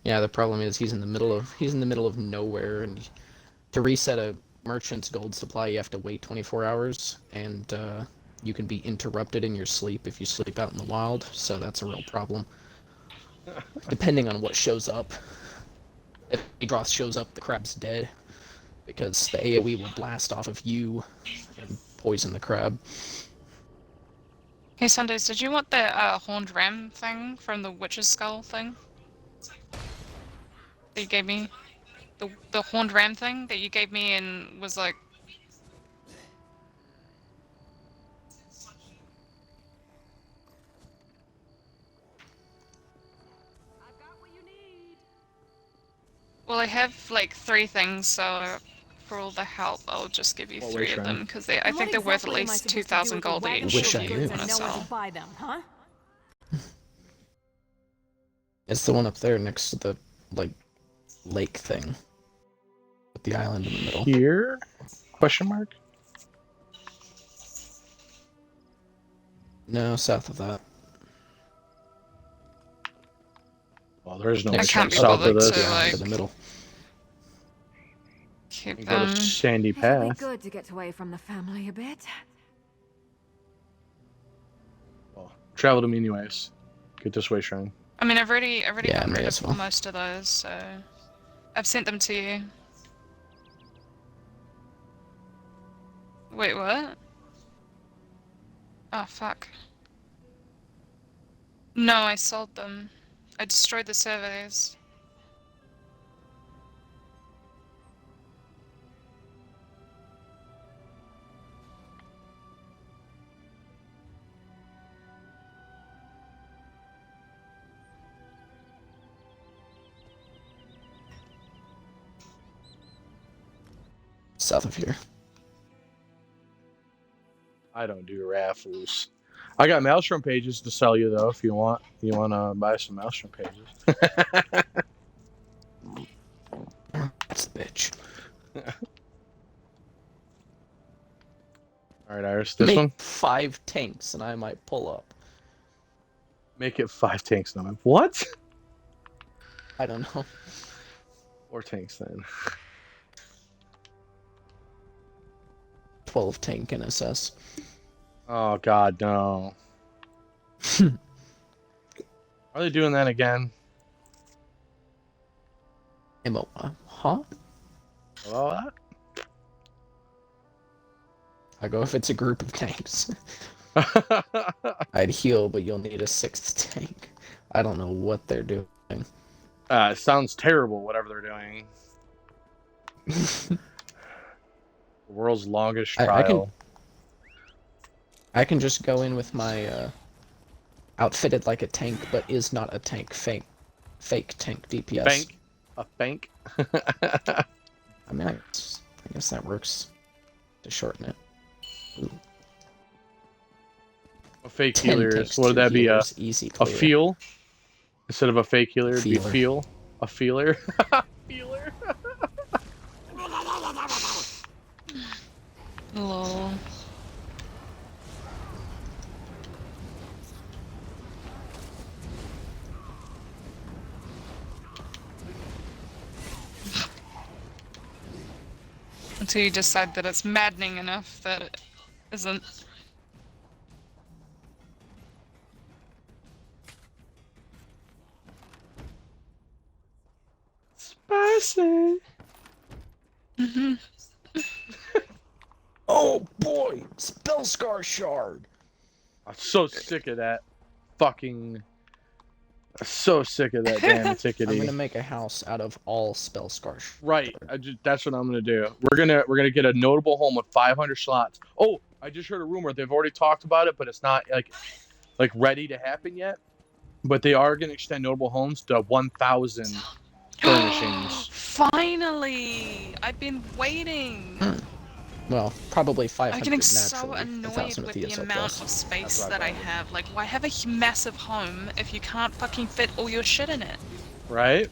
Speaker 3: Yeah, the problem is he's in the middle of nowhere, and to reset a merchant's gold supply, you have to wait 24 hours, and you can be interrupted in your sleep if you sleep out in the wild. So that's a real problem. Depending on what shows up, if Adroth shows up, the crab's dead because the AOE will blast off of you and poison the crab.
Speaker 5: Hey Sundays, did you want the horned ram thing from the witch's skull thing? That you gave me? The horned ram thing that you gave me and was like... Well, I have like 3 things, so for all the help, I'll just give you
Speaker 6: What
Speaker 5: 3
Speaker 6: way,
Speaker 5: of them
Speaker 6: Shrine?
Speaker 5: because I
Speaker 4: And
Speaker 5: think
Speaker 4: what
Speaker 5: they're worth at
Speaker 4: exactly am I
Speaker 5: least
Speaker 4: supposed to do
Speaker 5: 2,000
Speaker 4: with a
Speaker 5: gold
Speaker 4: wagon
Speaker 5: each
Speaker 3: Wish
Speaker 4: full
Speaker 3: I
Speaker 5: if
Speaker 4: of
Speaker 5: you
Speaker 3: knew.
Speaker 4: goods
Speaker 5: want
Speaker 4: and
Speaker 5: to
Speaker 4: nowhere to
Speaker 5: sell.
Speaker 4: buy them, huh?
Speaker 3: It's the one up there next to the like lake thing with the island in the middle.
Speaker 6: Here? Question mark?
Speaker 3: No, south of that.
Speaker 6: Well, there's no
Speaker 5: I
Speaker 3: Next
Speaker 5: can't
Speaker 3: to
Speaker 5: be
Speaker 3: the
Speaker 6: south of
Speaker 5: bothered
Speaker 3: the
Speaker 5: to
Speaker 6: this.
Speaker 3: island
Speaker 5: like
Speaker 3: in the middle.
Speaker 5: keep
Speaker 6: You go to
Speaker 5: them.
Speaker 6: Sandy
Speaker 4: It'll be
Speaker 6: Path.
Speaker 4: good to get away from the family a bit.
Speaker 6: Well, travel to me anyways. Get this way, Shrine.
Speaker 5: I mean, I've already
Speaker 3: Yeah,
Speaker 5: gotten
Speaker 3: may
Speaker 5: rid
Speaker 3: as
Speaker 5: of
Speaker 3: well.
Speaker 5: most of those, so I've sent them to you. Wait, what? Oh fuck. No, I sold them. I destroyed the surveys.
Speaker 3: South of here.
Speaker 6: I don't do raffles. I got Maelstrom pages to sell you though. If you want to buy some Maelstrom pages.
Speaker 3: That's the bitch.
Speaker 6: All right, Iris. This
Speaker 3: Make
Speaker 6: one.
Speaker 3: 5 tanks and I might pull up.
Speaker 6: Make it 5 tanks now. What?
Speaker 3: I don't know.
Speaker 6: 4 tanks then.
Speaker 3: 12 tank NSS.
Speaker 6: Oh God, no. Are they doing that again?
Speaker 3: Ammo. Huh?
Speaker 6: Well,
Speaker 3: I go if it's a group of tanks.
Speaker 6: that?
Speaker 3: I'd heal, but you'll need a 6th tank. I don't know what they're doing.
Speaker 6: It sounds terrible. Whatever they're doing. The world's longest
Speaker 3: I can-
Speaker 6: trial.
Speaker 3: I can just go in with my outfitted like a tank, but is not a tank. Fake tank DPS.
Speaker 6: Bank. A bank.
Speaker 3: I mean, I guess that works to shorten it. Ooh,
Speaker 6: A fake
Speaker 3: 10
Speaker 6: healer
Speaker 3: tanks,
Speaker 6: is. What would
Speaker 3: 2
Speaker 6: that be?
Speaker 3: healers, easy
Speaker 6: A
Speaker 3: clear.
Speaker 6: feel? Instead of a fake healer, it'd be
Speaker 3: Feeler.
Speaker 6: feel. A feeler. Feeler.
Speaker 5: Lol. Until you decide that it's maddening enough that it isn't.
Speaker 6: Spicy.
Speaker 5: Mm-hmm.
Speaker 3: Oh boy, Spellscar shard.
Speaker 6: I'm so sick of that fucking. I'm so sick of that damn
Speaker 3: I'm
Speaker 6: tickety.
Speaker 3: gonna make a house out of all Spellscar shard.
Speaker 6: Right. That's what I'm gonna do. We're gonna get a notable home with 500 slots. Oh, I just heard a rumor. They've already talked about it, but it's not like ready to happen yet. But they are gonna extend notable homes to 1,000 furnishings.
Speaker 5: Finally! I've been waiting.
Speaker 3: Well, probably 500
Speaker 5: I'm getting
Speaker 3: naturally.
Speaker 5: so annoyed
Speaker 3: 1,000
Speaker 5: with
Speaker 3: with
Speaker 5: the
Speaker 3: ESO
Speaker 5: amount
Speaker 3: plus.
Speaker 5: of space
Speaker 6: That's what
Speaker 5: that
Speaker 6: I
Speaker 5: I have. Like, why have a massive home if you can't fucking fit all your shit in it?
Speaker 6: Right?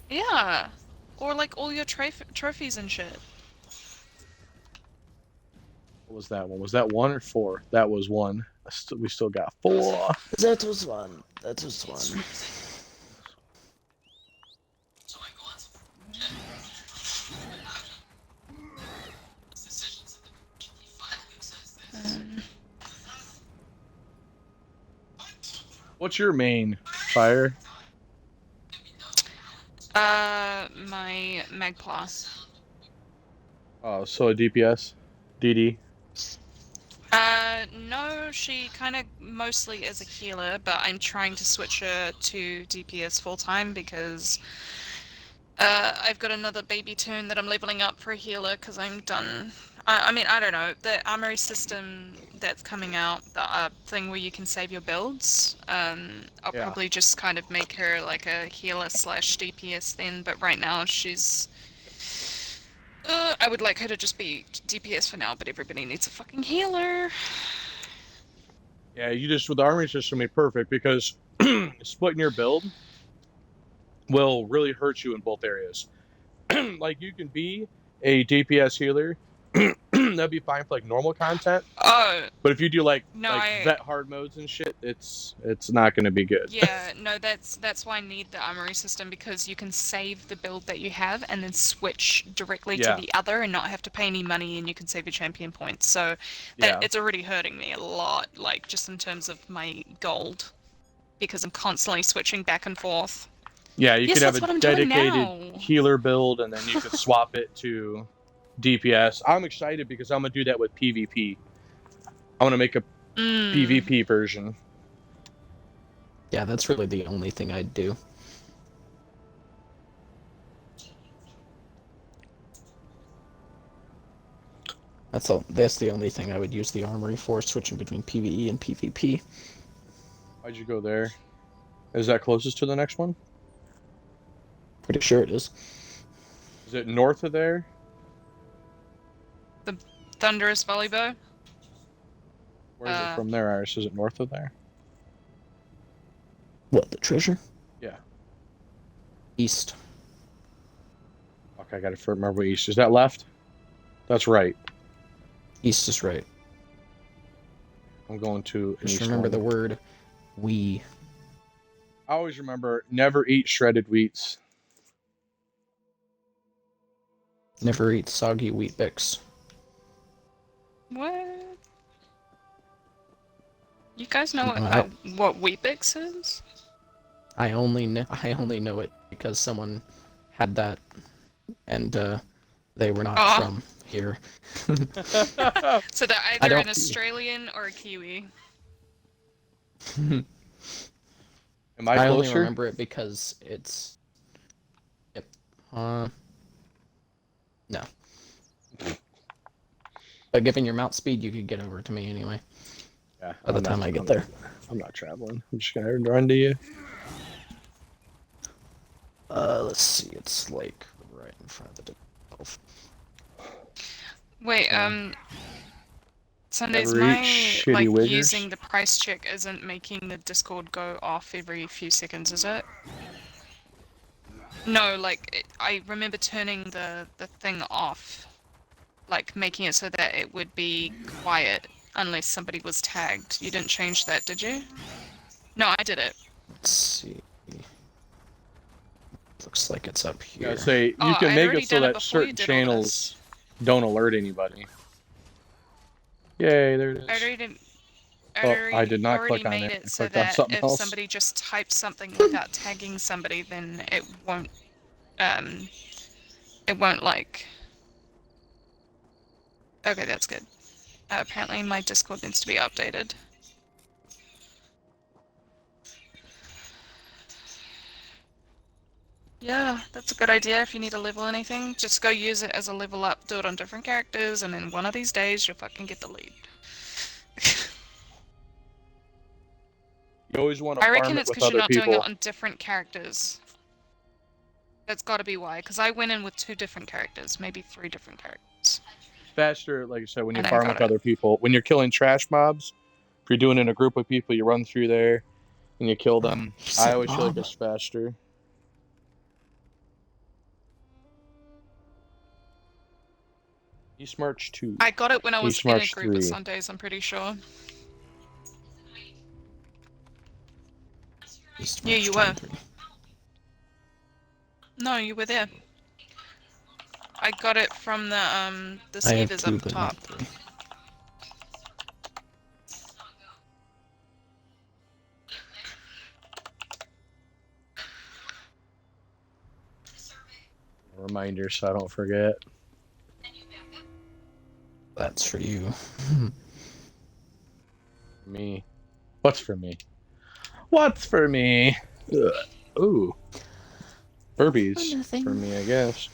Speaker 5: Yeah. Or like all your trophies and shit.
Speaker 6: What was that one? Was that 1 or 4? That was 1. We still got 4.
Speaker 3: That was one. That was one.
Speaker 6: What's your main fire?
Speaker 5: My Magpla.
Speaker 6: Oh, so a DPS, DD.
Speaker 5: No, she kind of mostly is a healer, but I'm trying to switch her to DPS full time because I've got another baby toon that I'm leveling up for a healer because I'm done I mean, I don't know. The armory system that's coming out, the thing where you can save your builds, I'll
Speaker 6: Yeah.
Speaker 5: probably just kind of make her like a healer slash DPS then, but right now she's... I would like her to just be DPS for now, but everybody needs a fucking healer.
Speaker 6: Yeah, you just with the armory system be perfect because splitting your build will really hurt you in both areas. Like you can be a DPS healer, that'd be fine for like normal content.
Speaker 5: Oh,
Speaker 6: But if you do like
Speaker 5: No,
Speaker 6: vet hard modes and shit, it's not going to be good.
Speaker 5: yeah, no, that's why I need the armory system, because you can save the build that you have and then switch directly
Speaker 6: Yeah.
Speaker 5: to the other and not have to pay any money, and you can save your champion points. So
Speaker 6: Yeah.
Speaker 5: it's already hurting me a lot, like just in terms of my gold, because I'm constantly switching back and forth.
Speaker 6: Yeah, you
Speaker 5: Yes,
Speaker 6: could have
Speaker 5: that's what
Speaker 6: a
Speaker 5: I'm doing
Speaker 6: dedicated
Speaker 5: now.
Speaker 6: healer build, and then you could swap it to DPS. I'm excited because I'm gonna do that with PvP. I want to make a PvP version.
Speaker 3: Yeah, that's really the only thing I'd do. That's the only thing I would use the armory for, switching between PvE and PvP.
Speaker 6: Why'd you go there? Is that closest to the next one?
Speaker 3: Pretty sure it is.
Speaker 6: Is it north of there?
Speaker 5: Thunderous volley bow.
Speaker 6: Where is it from there, Iris? Is it north of there?
Speaker 3: What, the treasure?
Speaker 6: Yeah.
Speaker 3: East.
Speaker 6: Okay, I gotta remember east. Is that left? That's right.
Speaker 3: East is right.
Speaker 6: I'm going to an
Speaker 3: Just
Speaker 6: east
Speaker 3: remember
Speaker 6: one.
Speaker 3: the word we.
Speaker 6: I always remember never eat shredded wheats.
Speaker 3: Never eat soggy wheat bix.
Speaker 5: What? You guys know
Speaker 3: No,
Speaker 5: what Weet-Bix is?
Speaker 3: I only know it because someone had that, and they were not
Speaker 5: Aw.
Speaker 3: from here.
Speaker 5: So they're
Speaker 3: I
Speaker 5: either
Speaker 3: don't-
Speaker 5: an Australian or a Kiwi.
Speaker 6: Am
Speaker 3: I
Speaker 6: I
Speaker 3: only
Speaker 6: closer?
Speaker 3: remember it because it's. Yep. No. But given your mount speed, you could get over to me anyway.
Speaker 6: Yeah.
Speaker 3: By the
Speaker 6: I'm
Speaker 3: time
Speaker 6: not-
Speaker 3: I get there.
Speaker 6: I'm not traveling. I'm just gonna run to you.
Speaker 3: Let's see. It's like right in front of the.
Speaker 5: Wait, Sundays,
Speaker 6: Never eat
Speaker 5: my
Speaker 6: shitty
Speaker 5: like
Speaker 6: wiggers.
Speaker 5: using the price check isn't making the Discord go off every few seconds, is it? No, like I remember turning the thing off, like making it so that it would be quiet unless somebody was tagged. You didn't change that, did you? No, I did it.
Speaker 3: Let's see. Looks like it's up here.
Speaker 6: Yeah, say you
Speaker 5: Oh,
Speaker 6: can
Speaker 5: I'd
Speaker 6: make
Speaker 5: already
Speaker 6: it so
Speaker 5: done it
Speaker 6: that
Speaker 5: before you
Speaker 6: certain
Speaker 5: did all
Speaker 6: channels don't alert anybody. Yay, there it is.
Speaker 5: I already
Speaker 6: Oh, I did not
Speaker 5: already
Speaker 6: click on
Speaker 5: made
Speaker 6: it.
Speaker 5: it
Speaker 6: I
Speaker 5: so
Speaker 6: clicked on
Speaker 5: that
Speaker 6: something
Speaker 5: if
Speaker 6: else.
Speaker 5: somebody just types something without tagging somebody, then it won't like. Okay, that's good. Apparently my Discord needs to be updated. Yeah, that's a good idea. If you need to level anything, just go use it as a level up, do it on different characters, and then one of these days you'll fucking get the lead.
Speaker 6: You always want to
Speaker 5: I
Speaker 6: farm
Speaker 5: reckon
Speaker 6: it
Speaker 5: it's
Speaker 6: with
Speaker 5: because you're
Speaker 6: other
Speaker 5: not doing
Speaker 6: people.
Speaker 5: it on different characters. That's gotta be why, because I went in with 2 different characters, maybe 3 different characters.
Speaker 6: Faster, like I said, when you
Speaker 5: And I
Speaker 6: farm
Speaker 5: got
Speaker 6: with
Speaker 5: it.
Speaker 6: other people. When you're killing trash mobs, if you're doing it in a group of people, you run through there and you kill them.
Speaker 3: You
Speaker 6: I
Speaker 3: said
Speaker 6: always feel like
Speaker 3: mob.
Speaker 6: it's faster. East March 2.
Speaker 5: I got it when I was
Speaker 6: East
Speaker 5: in a
Speaker 6: March
Speaker 5: group with
Speaker 6: 3.
Speaker 5: Sundays, I'm pretty sure.
Speaker 3: East
Speaker 5: Yeah,
Speaker 3: March
Speaker 5: you were.
Speaker 3: 23.
Speaker 5: No, you were there. I got it from the
Speaker 3: I have
Speaker 5: Skeevers
Speaker 3: 2,
Speaker 5: up
Speaker 3: but
Speaker 5: top.
Speaker 3: not 3.
Speaker 6: Reminder so I don't forget.
Speaker 3: That's for you.
Speaker 6: Me. What's for me? What's for me? Ugh. Ooh. Furbies
Speaker 3: Nothing.
Speaker 6: for me, I guess.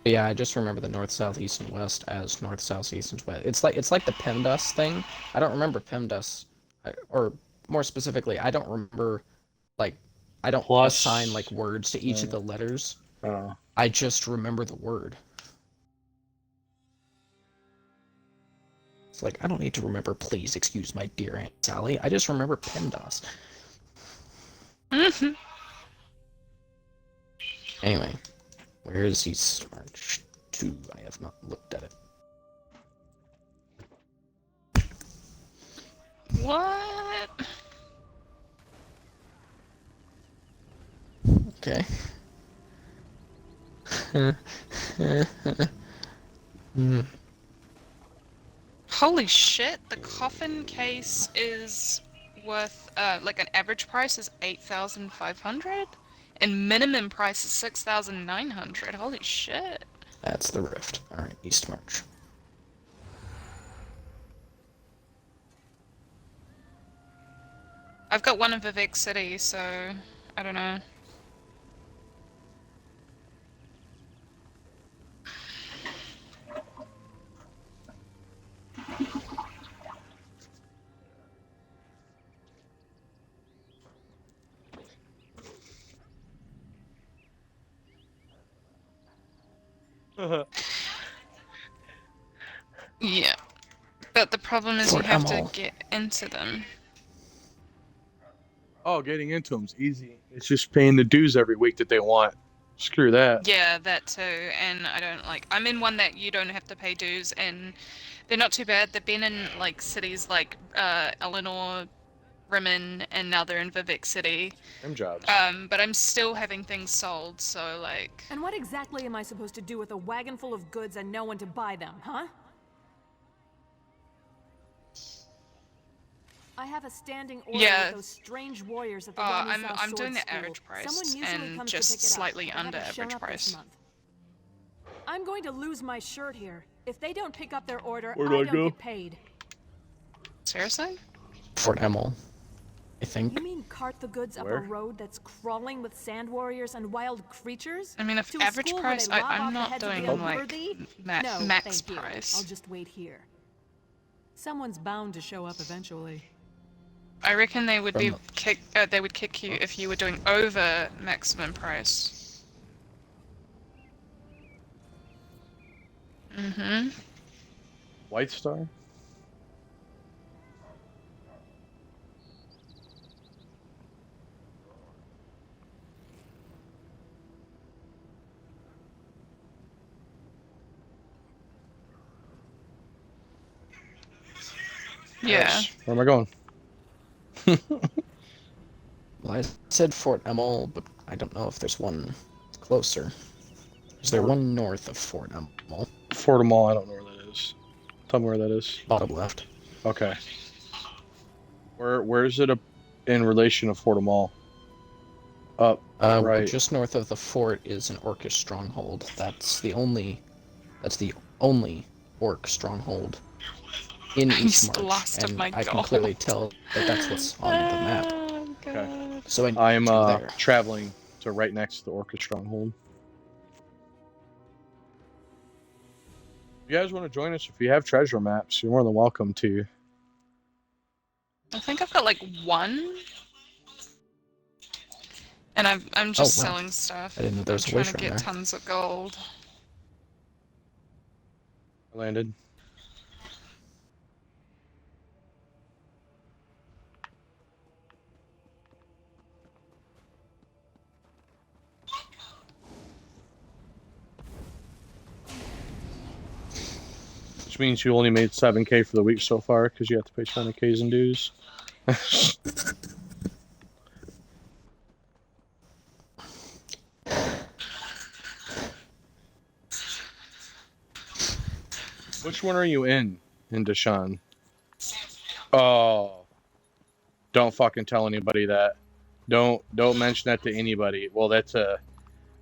Speaker 3: Yeah, I just remember the north, south, east, and west as north, south, east, and west. It's like the PEMDAS thing. I don't remember PEMDAS, or more specifically, I don't remember like I don't
Speaker 6: Plus,
Speaker 3: assign like words to each of the letters. I just remember the word. It's like I don't need to remember. Please excuse my dear Aunt Sally. I just remember PEMDAS.
Speaker 5: Mhm.
Speaker 3: Anyway, where is East March 2? I have not looked at it.
Speaker 5: What?
Speaker 3: Okay.
Speaker 5: Holy shit! The coffin case is worth like an average price is 8,500, and minimum price is 6,900. Holy shit!
Speaker 3: That's the rift. Alright, East March.
Speaker 5: I've got one in Vivek City, so I don't know. Yeah, but the problem is you
Speaker 3: Fort
Speaker 5: have to
Speaker 3: Emil.
Speaker 5: get into them.
Speaker 6: Oh, getting into them's easy. It's just paying the dues every week that they want. Screw that.
Speaker 5: Yeah, that too. And I don't like. I'm in one that you don't have to pay dues, and they're not too bad. They've been in like cities like Eleanor, Rimmon, and now they're in Vivek City.
Speaker 6: Them jobs.
Speaker 5: But I'm still having things sold, so like.
Speaker 4: And what exactly am I supposed to do with a wagon full of goods and no one to buy them, huh? I have a standing order
Speaker 5: Yeah.
Speaker 4: with those strange warriors at the
Speaker 5: I'm
Speaker 4: Ramisal
Speaker 5: I'm
Speaker 4: Sword
Speaker 5: doing the
Speaker 4: School.
Speaker 5: average price
Speaker 4: Someone usually
Speaker 5: and
Speaker 4: comes
Speaker 5: just
Speaker 4: to pick it up.
Speaker 5: slightly
Speaker 4: They
Speaker 5: under
Speaker 4: haven't shown
Speaker 5: average
Speaker 4: up this
Speaker 5: price.
Speaker 4: month. I'm going to lose my shirt here. If they don't pick up their order,
Speaker 6: Where
Speaker 4: I
Speaker 6: do I
Speaker 4: don't
Speaker 6: go?
Speaker 4: get paid.
Speaker 5: Seriously?
Speaker 3: Fort Emil, I think.
Speaker 4: You mean cart the goods up
Speaker 6: Where?
Speaker 4: a road that's crawling with sand warriors and wild creatures?
Speaker 5: I mean, if
Speaker 4: To a
Speaker 5: average
Speaker 4: school
Speaker 5: price,
Speaker 4: where they lob off
Speaker 5: I'm
Speaker 4: the
Speaker 5: not
Speaker 4: heads of the
Speaker 5: doing like
Speaker 4: unworthy? No,
Speaker 5: max
Speaker 4: thank you.
Speaker 5: price.
Speaker 4: I'll just wait here. Someone's bound to show up eventually.
Speaker 5: I reckon they would be
Speaker 3: From-
Speaker 5: they would kick you if you were doing over maximum price. Mm-hmm.
Speaker 6: White Star?
Speaker 5: Yeah.
Speaker 6: Yes. Where am I going?
Speaker 3: Well, I said Fort Emil, but I don't know if there's one closer. Is there one north of Fort Emil?
Speaker 6: Fort Mall, I don't know where that is. Tell me where that is.
Speaker 3: Bottom left.
Speaker 6: Okay. Where is it in relation to Fort Mall? Up.
Speaker 3: Well,
Speaker 6: Right.
Speaker 3: just north of the fort is an Orcish stronghold. That's the only Orc stronghold in
Speaker 5: I
Speaker 3: East
Speaker 5: used the
Speaker 3: March,
Speaker 5: last of
Speaker 3: and
Speaker 5: my
Speaker 3: I can clearly
Speaker 5: gold.
Speaker 3: tell that that's what's on the map.
Speaker 5: Oh, God.
Speaker 3: So
Speaker 6: I am
Speaker 3: there.
Speaker 6: traveling to right next to the Orca Stronghold. If you guys want to join us, if you have treasure maps, you're more than welcome to.
Speaker 5: I think I've got like one. And I'm just
Speaker 3: wow.
Speaker 5: selling stuff.
Speaker 3: I didn't know there was a
Speaker 5: I'm
Speaker 3: wish
Speaker 5: trying to
Speaker 3: from
Speaker 5: get
Speaker 3: there.
Speaker 5: tons of gold.
Speaker 6: I landed. Which means you only made 7K for the week so far because you have to pay 20Ks in dues. Which one are you in Deshaun? Oh, don't fucking tell anybody that. Don't mention that to anybody. Well, that's a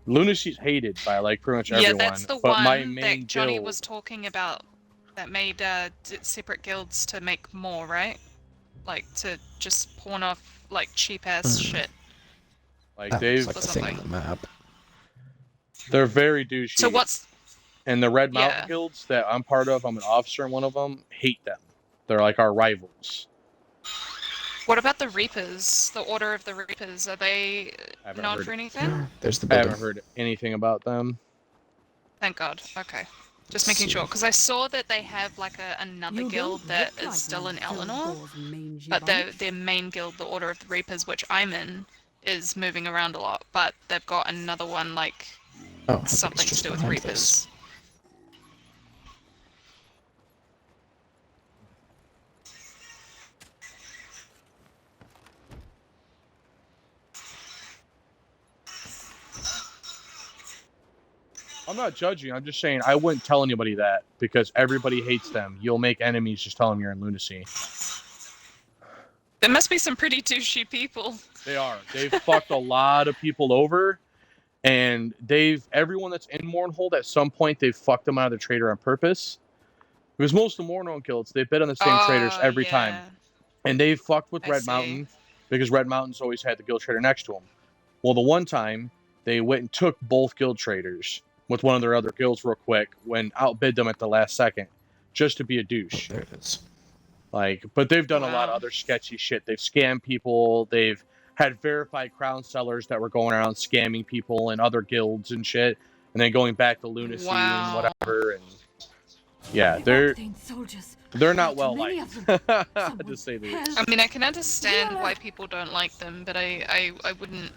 Speaker 6: Lunacy's hated by like pretty much everyone.
Speaker 5: Yeah, that's the
Speaker 6: but
Speaker 5: one
Speaker 6: my main
Speaker 5: that Johnny
Speaker 6: guild,
Speaker 5: was talking about that made separate guilds to make more, right? Like to just pawn off like cheap ass shit.
Speaker 6: like
Speaker 3: That
Speaker 6: they've
Speaker 3: looks like the thing on the map.
Speaker 6: they're very douchey.
Speaker 5: So what's
Speaker 6: And the Red Mountain
Speaker 5: Yeah.
Speaker 6: guilds that I'm part of, I'm an officer in one of them, hate them. They're like our rivals.
Speaker 5: What about the Reapers? The Order of the Reapers? Are they
Speaker 6: I haven't
Speaker 5: known
Speaker 6: heard
Speaker 5: for
Speaker 6: it.
Speaker 5: anything?
Speaker 3: There's the
Speaker 6: I
Speaker 3: building.
Speaker 6: haven't heard anything about them.
Speaker 5: Thank God. Okay. Just
Speaker 3: Let's
Speaker 5: making
Speaker 3: see.
Speaker 5: sure, because I saw that they have like another
Speaker 8: You
Speaker 5: guild
Speaker 8: don't
Speaker 5: that
Speaker 8: look
Speaker 5: is
Speaker 8: like
Speaker 5: still
Speaker 8: one
Speaker 5: in
Speaker 8: filled
Speaker 5: Eleanor,
Speaker 8: doors mangy
Speaker 5: but
Speaker 8: bunch.
Speaker 5: their main guild, the Order of the Reapers, which I'm in, is moving around a lot. But they've got another one like
Speaker 3: Oh, I think it's
Speaker 5: something to
Speaker 3: just
Speaker 5: do with
Speaker 3: behind this.
Speaker 5: Reapers.
Speaker 6: I'm not judging. I'm just saying I wouldn't tell anybody that because everybody hates them. You'll make enemies just telling them you're in lunacy.
Speaker 5: There must be some pretty douchey people.
Speaker 6: They are. They've fucked a lot of people over, and everyone that's in Mournhold at some point they've fucked them out of the trader on purpose. Because most of the Mournhold guilds they bid on the same traders every time, and they fucked with
Speaker 5: I
Speaker 6: Red
Speaker 5: see.
Speaker 6: Mountain because Red Mountain's always had the guild trader next to him. Well, the one time they went and took both guild traders with one of their other guilds real quick when outbid them at the last second, just to be a
Speaker 3: Oh,
Speaker 6: douche.
Speaker 3: there it is.
Speaker 6: Like, but they've done a lot of
Speaker 5: Wow.
Speaker 6: other sketchy shit. They've scammed people. They've had verified crown sellers that were going around scamming people and other guilds and shit, and then going back to lunacy and
Speaker 5: Wow.
Speaker 6: whatever. And yeah,
Speaker 8: The
Speaker 6: they're
Speaker 8: Octane soldiers.
Speaker 6: they're not
Speaker 8: Too
Speaker 6: well
Speaker 8: many
Speaker 6: liked,
Speaker 8: of them.
Speaker 6: to
Speaker 8: Someone
Speaker 6: say the
Speaker 8: help.
Speaker 6: least.
Speaker 5: I mean, I can understand
Speaker 8: Healer.
Speaker 5: why people don't like them, but I wouldn't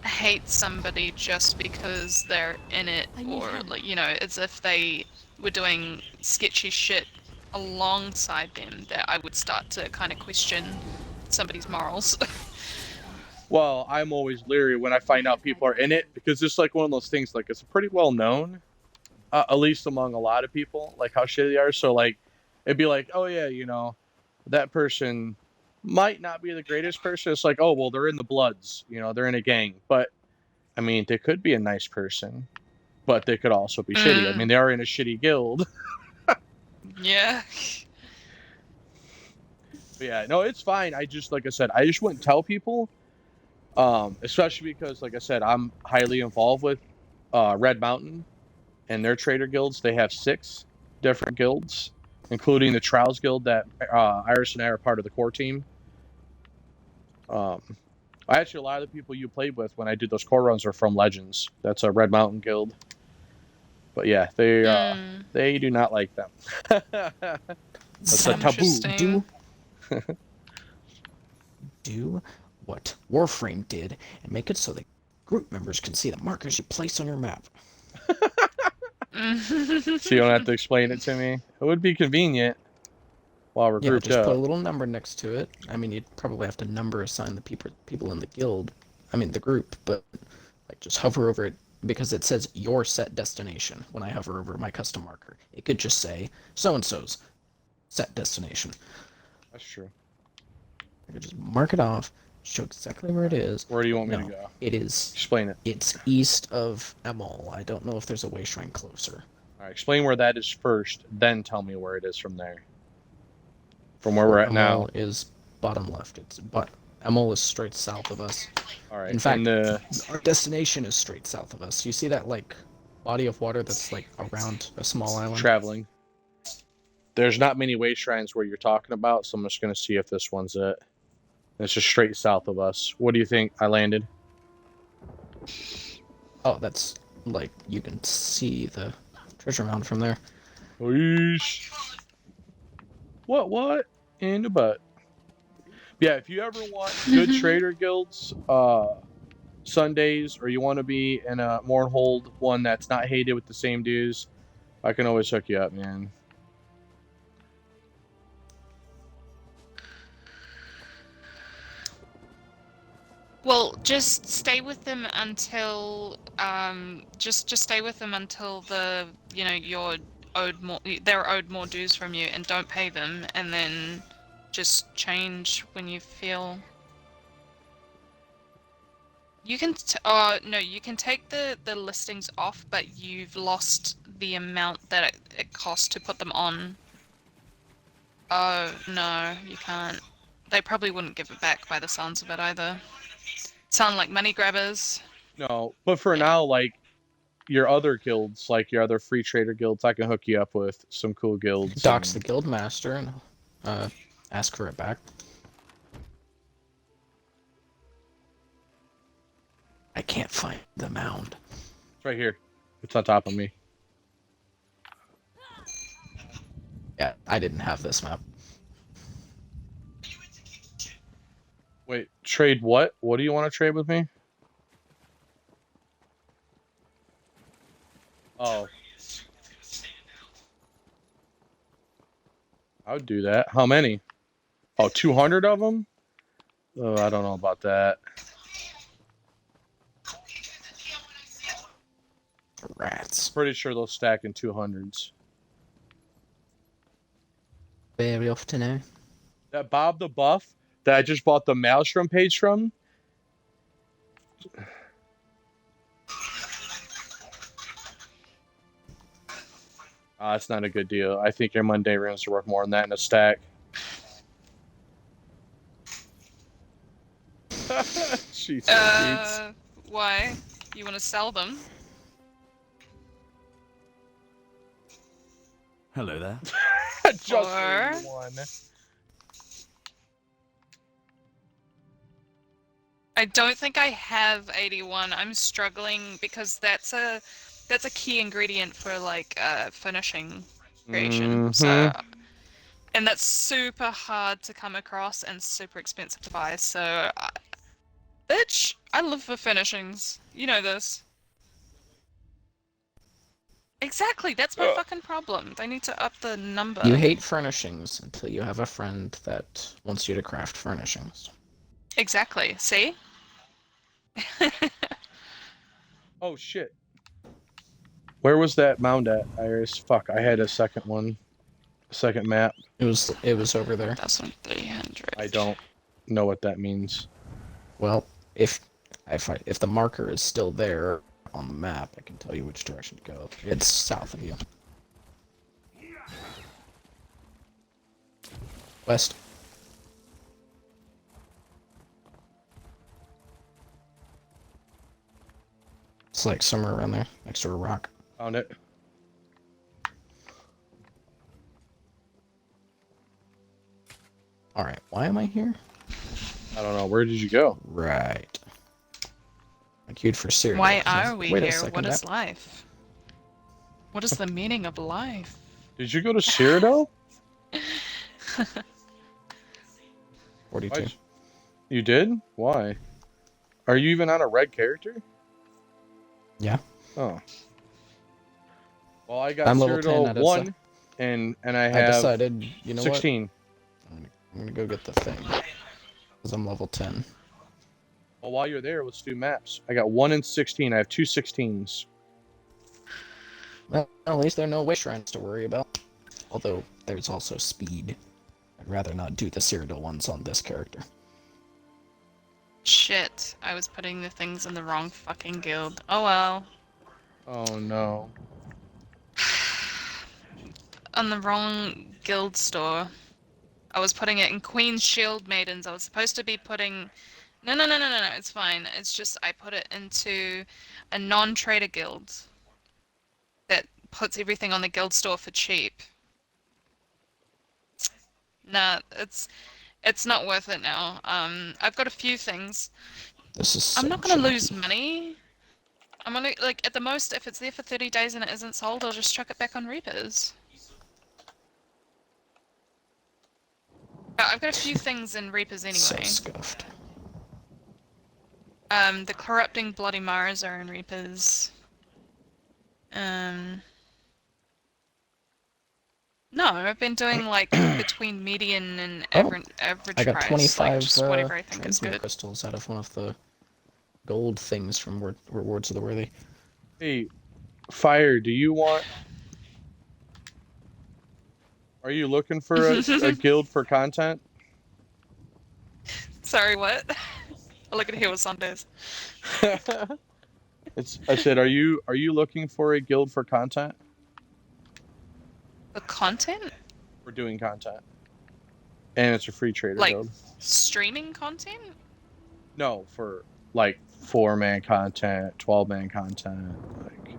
Speaker 5: hate somebody just because they're in it,
Speaker 8: I need
Speaker 5: or
Speaker 8: help.
Speaker 5: like, you know, as if they were doing sketchy shit alongside them, that I would start to kind of question somebody's morals.
Speaker 6: Well, I'm always leery when I find out people are in it because it's like one of those things. Like it's pretty well known, at least among a lot of people, like how shitty they are. So like, it'd be like, oh yeah, you know, that person might not be the greatest person. It's like, oh well, they're in the Bloods, you know, they're in a gang. But I mean, they could be a nice person, but they could also be shitty. I mean, they are in a shitty guild.
Speaker 5: Yeah.
Speaker 6: But yeah, no, it's fine. I just, like I said, I just wouldn't tell people, especially because, like I said, I'm highly involved with Red Mountain and their trader guilds. They have 6 different guilds, including the Trials Guild that Iris and I are part of the core team. Actually, a lot of the people you played with when I did those core runs are from Legends. That's a Red Mountain guild. But yeah, they do not like them. That's a taboo.
Speaker 5: Interesting.
Speaker 3: Do what Warframe did and make it so that group members can see the markers you place on your map.
Speaker 6: So you don't have to explain it to me. It would be convenient while we're
Speaker 3: Yeah,
Speaker 6: grouped
Speaker 3: just
Speaker 6: up.
Speaker 3: put a little number next to it. I mean, you'd probably have to number assign the people in the guild. I mean, the group, but like just hover over it because it says your set destination. When I hover over my custom marker, it could just say so and so's set destination.
Speaker 6: That's true.
Speaker 3: I could just mark it off, show exactly where it is.
Speaker 6: Where do you want me
Speaker 3: No,
Speaker 6: to go?
Speaker 3: it is.
Speaker 6: Explain it.
Speaker 3: It's east of Emol. I don't know if there's a way shrine closer.
Speaker 6: All right, explain where that is first, then tell me where it is from there. From where we're at now.
Speaker 3: Emol is bottom left. Emol is straight south of us.
Speaker 6: All right.
Speaker 3: In fact,
Speaker 6: and,
Speaker 3: our destination is straight south of us. You see that like body of water that's like around a small island?
Speaker 6: traveling. There's not many way shrines where you're talking about, so I'm just gonna see if this one's it. It's just straight south of us. What do you think? I landed.
Speaker 3: Oh, that's like you can see the treasure mound from there.
Speaker 6: Yeesh. What? In the butt. Yeah, if you ever want good trader guilds, Sundays, or you want to be in a Mournhold one that's not hated with the same dues, I can always hook you up, man.
Speaker 5: Well, just stay with them until just stay with them until they're owed more dues from you, and don't pay them, and then just change when you feel. You can no, you can take the listings off, but you've lost the amount that it costs to put them on. Oh no, you can't. They probably wouldn't give it back by the sounds of it either. Sound like money grabbers.
Speaker 6: No, but for now, like, your other guilds, like your other free trader guilds, I can hook you up with some cool guilds.
Speaker 3: Dox the guild master and ask for it back. I can't find the mound.
Speaker 6: It's right here. It's on top of me.
Speaker 3: Yeah, I didn't have this map.
Speaker 6: Wait, trade what? What do you want to trade with me? Oh. I would do that. How many? Oh, 200 of them? Oh, I don't know about that.
Speaker 3: Rats.
Speaker 6: Pretty sure they'll stack in 200s.
Speaker 3: Very often now.
Speaker 6: That Bob the Buff that I just bought the Maelstrom page from. That's not a good deal. I think your Monday runes are worth more than that in a stack. Jesus.
Speaker 5: Why? You want to sell them?
Speaker 7: Hello there.
Speaker 6: Just
Speaker 5: Or-
Speaker 6: one.
Speaker 5: I don't think I have 81. I'm struggling because that's a key ingredient for like finishing creation. So, and that's super hard to come across and super expensive to buy. So, bitch, I live for finishings. You know this. Exactly, that's my fucking problem. They need to up the number.
Speaker 3: You hate furnishings until you have a friend that wants you to craft furnishings.
Speaker 5: Exactly. See?
Speaker 6: Oh shit. Where was that mound at, Iris? Fuck, I had a second one. Second map.
Speaker 3: It was over there.
Speaker 5: 1,300.
Speaker 6: I don't know what that means.
Speaker 3: Well, if the marker is still there on the map, I can tell you which direction to go. It's south of you. West. It's like somewhere around there, next to a rock.
Speaker 6: Found it.
Speaker 3: Alright, why am I here?
Speaker 6: I don't know. Where did you go?
Speaker 3: Right. I queued for cereal.
Speaker 5: Why are we
Speaker 3: Wait a
Speaker 5: here?
Speaker 3: second,
Speaker 5: What is
Speaker 3: that-
Speaker 5: life? What is the meaning of life?
Speaker 6: Did you go to Cyrodiil?
Speaker 3: 42.
Speaker 6: Why'd you did? Why? Are you even on a red character?
Speaker 3: Yeah.
Speaker 6: Oh. Well, I got
Speaker 3: I'm level 10
Speaker 6: Cyrodiil
Speaker 3: out of
Speaker 6: 1, and I
Speaker 3: I
Speaker 6: have
Speaker 3: decided, you know
Speaker 6: 16.
Speaker 3: what? I'm gonna go get the thing. Because I'm level 10.
Speaker 6: Well, while you're there, let's do maps. I got 1 and 16. I have 2 16s.
Speaker 3: Well, at least there are no wish shrines to worry about. Although, there's also speed. I'd rather not do the Cyrodiil ones on this character.
Speaker 5: Shit, I was putting the things in the wrong fucking guild. Oh well.
Speaker 6: Oh, no.
Speaker 5: On the wrong guild store. I was putting it in Queen's Shield Maidens. I was supposed to be putting... No, it's fine. It's just I put it into a non-trader guild that puts everything on the guild store for cheap. Nah, it's not worth it now. I've got a few things.
Speaker 3: This is
Speaker 5: I'm
Speaker 3: so
Speaker 5: not gonna
Speaker 3: janky.
Speaker 5: lose money. I'm only, like, at the most, if it's there for 30 days and it isn't sold, I'll just chuck it back on Reapers. I've got a few things in Reapers
Speaker 3: So
Speaker 5: anyway.
Speaker 3: scuffed.
Speaker 5: The Corrupting Bloody Mars are in Reapers. No, I've been doing, like, between median and
Speaker 3: Oh,
Speaker 5: average
Speaker 3: I got
Speaker 5: price.
Speaker 3: 25
Speaker 5: like, just whatever I think is
Speaker 3: transmute
Speaker 5: good.
Speaker 3: crystals out of one of the gold things from Rewards of the Worthy.
Speaker 6: Hey, Fire, do you want... Are you looking for a guild for content?
Speaker 5: Sorry, what? I look at here with Sundays.
Speaker 6: I said, are you looking for a guild for content?
Speaker 5: The content?
Speaker 6: We're doing content. And it's a free trader
Speaker 5: Like-
Speaker 6: guild.
Speaker 5: Streaming content?
Speaker 6: No, for like 4-man content, 12-man content, like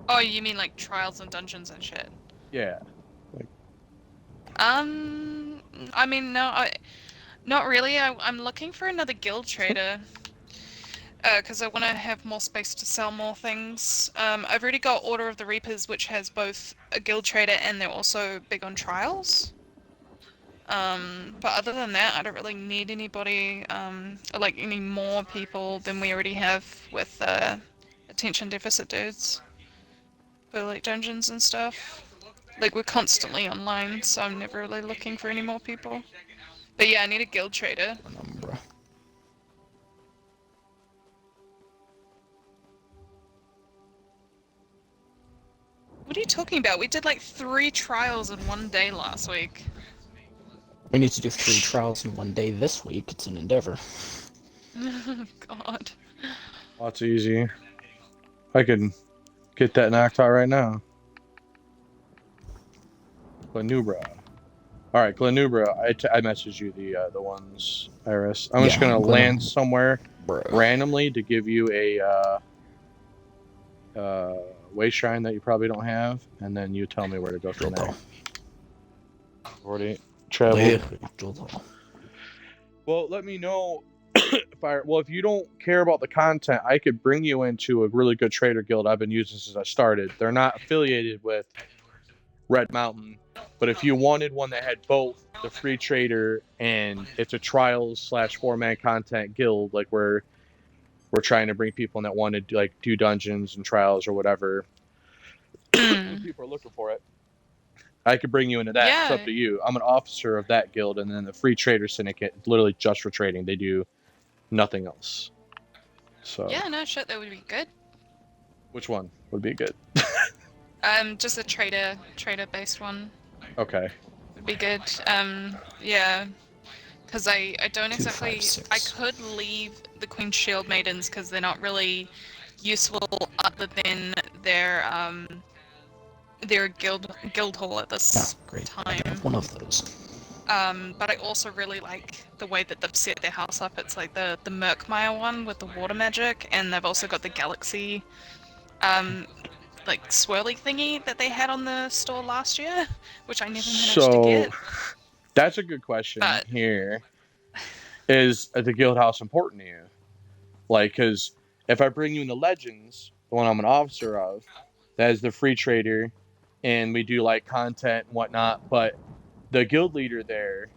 Speaker 5: Oh, you mean like trials and dungeons and shit?
Speaker 6: Yeah.
Speaker 5: I mean, no, not really. I'm looking for another guild trader. Because I want to have more space to sell more things. I've already got Order of the Reapers, which has both a guild trader and they're also big on trials. But other than that, I don't really need anybody, or like any more people than we already have with attention deficit dudes for like dungeons and stuff. Like we're constantly online, so I'm never really looking for any more people. But yeah, I need a guild trader.
Speaker 3: Penumbra.
Speaker 5: What are you talking about? We did like 3 trials in one day last week.
Speaker 3: We need to do 3 trials in one day this week. It's an endeavor.
Speaker 5: God.
Speaker 6: Well, that's easy. I can get that knocked out right now. Glenubra. All right, Glenubra. I messaged you the ones, Iris. I'm just gonna land somewhere randomly to give you a way shrine that you probably don't have, and then you tell me where to go from there. Already traveled. Well, let me know if you don't care about the content, I could bring you into a really good trader guild I've been using since I started. They're not affiliated with Red Mountain, but if you wanted one that had both the free trader and it's a trials / 4-man content guild, like we're trying to bring people in that want to like do dungeons and trials or whatever. When people are looking for it, I could bring you into that.
Speaker 5: Yeah.
Speaker 6: It's up to you. I'm an officer of that guild, and then the free trader syndicate, literally just for trading. They do nothing else. So
Speaker 5: Yeah, no shit, that would be good.
Speaker 6: which one would be good?
Speaker 5: Just a trader based one
Speaker 6: Okay.
Speaker 5: would be good. Yeah, because I don't
Speaker 3: 2,
Speaker 5: exactly.
Speaker 3: 5, 6.
Speaker 5: I could leave the Queen's Shield Maidens because they're not really useful other than their guild hall at this
Speaker 3: Great. I
Speaker 5: time.
Speaker 3: have one of those.
Speaker 5: But I also really like the way that they've set their house up. It's like the Murkmire one with the water magic, and they've also got the Galaxy, like swirly thingy that they had on the store last year, which I never managed to get.
Speaker 6: That's a good question.
Speaker 5: But-
Speaker 6: Here is the guild house important to you? Like, because if I bring you into Legends, the one I'm an officer of, that is the free trader, and we do like content and whatnot, but the guild leader there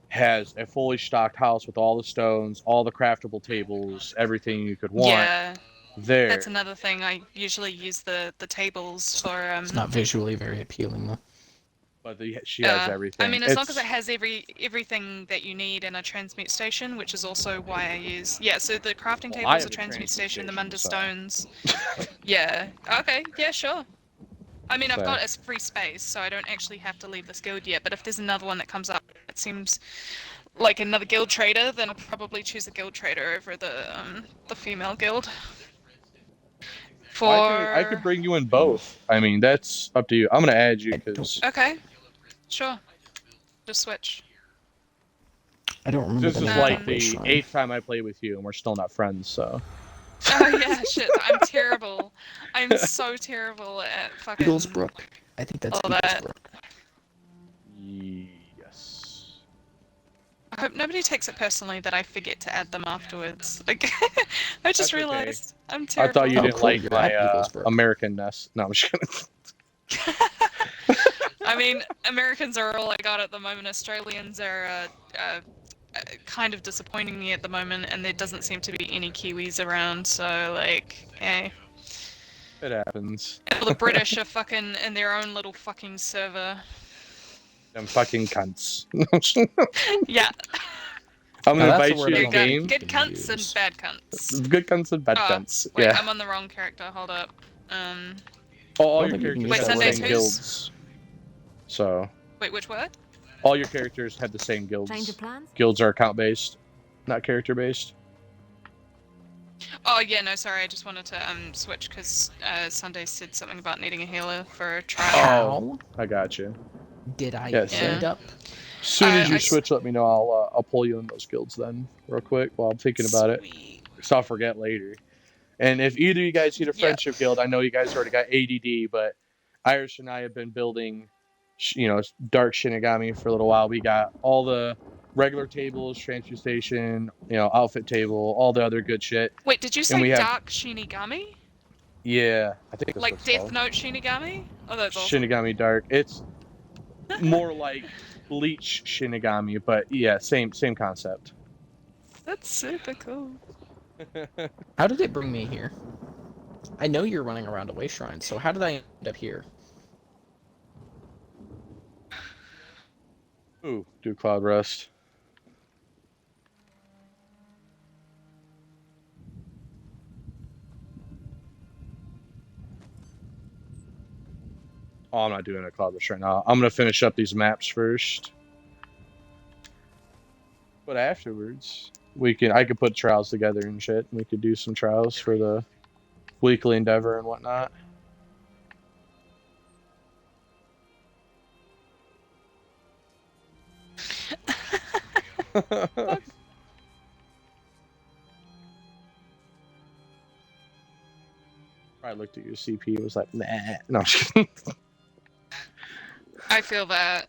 Speaker 6: has a fully stocked house with all the stones, all the craftable tables, everything you could want.
Speaker 5: Yeah,
Speaker 6: There.
Speaker 5: that's another thing. I usually use the tables for
Speaker 3: It's not visually very appealing though.
Speaker 6: But she has everything.
Speaker 5: I mean, as long as it has everything that you need in a transmute station, which is also why I use. Yeah, so the crafting table
Speaker 6: I
Speaker 5: is
Speaker 6: have
Speaker 5: a
Speaker 6: a
Speaker 5: transmute station, the Munda
Speaker 6: station, so-
Speaker 5: stones. Yeah. Okay. Yeah. Sure. I mean, I've
Speaker 6: So-
Speaker 5: got a free space, so I don't actually have to leave this guild yet. But if there's another one that comes up, it seems like another guild trader, then I'll probably choose a guild trader over the female guild. For
Speaker 6: I could bring you in both. I mean, that's up to you. I'm gonna add you because
Speaker 5: Okay. Sure. Just switch.
Speaker 3: I don't remember
Speaker 6: this
Speaker 3: the
Speaker 6: is
Speaker 3: name
Speaker 6: like
Speaker 3: of
Speaker 6: the
Speaker 3: shrine.
Speaker 6: 8th time I play with you, and we're still not friends. So
Speaker 5: Oh yeah, shit. I'm terrible. I'm so terrible at fucking.
Speaker 3: Eaglesbrook. I think that's
Speaker 5: all that.
Speaker 3: Eaglesbrook.
Speaker 6: yes.
Speaker 5: I hope nobody takes it personally that I forget to add them afterwards. Like, I just
Speaker 6: That's okay.
Speaker 5: realized I'm
Speaker 6: I
Speaker 5: terrible.
Speaker 6: thought you
Speaker 3: Oh,
Speaker 6: didn't
Speaker 3: cool,
Speaker 6: like
Speaker 3: you're
Speaker 6: my
Speaker 3: at Eaglesbrook.
Speaker 6: Americanness. No, I'm just kidding.
Speaker 5: I mean, Americans are all I got at the moment. Australians are kind of disappointing me at the moment, and there doesn't seem to be any Kiwis around. So, like, hey.
Speaker 6: It happens.
Speaker 5: All the British are fucking in their own little fucking server.
Speaker 6: Them fucking cunts.
Speaker 5: Yeah.
Speaker 6: I'm
Speaker 3: Now,
Speaker 6: gonna
Speaker 3: that's
Speaker 6: invite
Speaker 3: the
Speaker 6: you
Speaker 3: word
Speaker 6: to
Speaker 3: I
Speaker 6: the
Speaker 3: want.
Speaker 6: game.
Speaker 5: Good cunts
Speaker 3: Use.
Speaker 5: and bad cunts.
Speaker 6: Good cunts and bad
Speaker 5: Oh,
Speaker 6: cunts.
Speaker 5: Wait,
Speaker 6: Yeah.
Speaker 5: I'm on the wrong character. Hold up.
Speaker 6: All
Speaker 3: I
Speaker 6: your
Speaker 3: don't think you can
Speaker 6: characters
Speaker 3: use
Speaker 5: Wait,
Speaker 6: have the
Speaker 5: Sundays
Speaker 6: same
Speaker 5: who's?
Speaker 6: guilds. So
Speaker 5: Wait, which word?
Speaker 6: all your characters have the same guilds.
Speaker 4: Change of plans?
Speaker 6: Guilds are account based, not character based.
Speaker 5: Oh yeah, no, sorry. I just wanted to switch because Sunday said something about needing a healer for a trial.
Speaker 3: How
Speaker 6: I got you.
Speaker 3: did I
Speaker 6: Yes,
Speaker 3: end up?
Speaker 6: As soon as you
Speaker 5: I-
Speaker 6: switch, let me know. I'll pull you in those guilds then, real quick, while I'm thinking about it.
Speaker 5: Sweet.
Speaker 6: So I'll forget later. And if either of you guys need a
Speaker 5: Yeah.
Speaker 6: friendship guild, I know you guys already got ADD, but Irish and I have been building, Dark Shinigami for a little while. We got all the regular tables, transfer station, outfit table, all the other good shit.
Speaker 5: Wait, did you
Speaker 6: And
Speaker 5: say
Speaker 6: we have-
Speaker 5: Dark Shinigami?
Speaker 6: Yeah, I think that's
Speaker 5: Like
Speaker 6: what it's
Speaker 5: Death
Speaker 6: called.
Speaker 5: Note Shinigami? Oh, that's awesome.
Speaker 6: Shinigami Dark. It's more like Bleach Shinigami, but yeah, same concept.
Speaker 5: That's super cool.
Speaker 3: How did it bring me here? I know you're running around a way shrine, so how did I end up here?
Speaker 6: Ooh, do Cloud Rust. Oh, I'm not doing a Cloud Rust right now. I'm gonna finish up these maps first. But afterwards, I could put trials together and shit. We could do some trials for the weekly endeavor and whatnot. I looked at your CP and was like, nah. No.
Speaker 5: I feel that.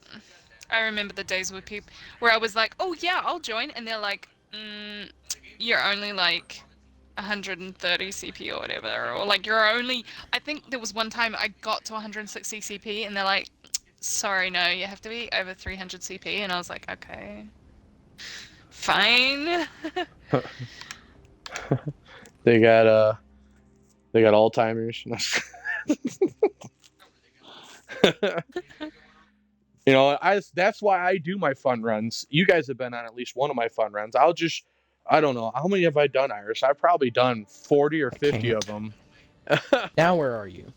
Speaker 5: I remember the days with people where I was like, "Oh yeah, I'll join," and they're like, "You're only like 130 CP or whatever, or like you're only." I think there was one time I got to 160 CP, and they're like, "Sorry, no, you have to be over 300 CP," and I was like, "Okay, fine."
Speaker 6: They got Alzheimer's. That's why I do my fun runs. You guys have been on at least one of my fun runs. I don't know. How many have I done, Iris? I've probably done 40 or 50 of them.
Speaker 3: Now where are you?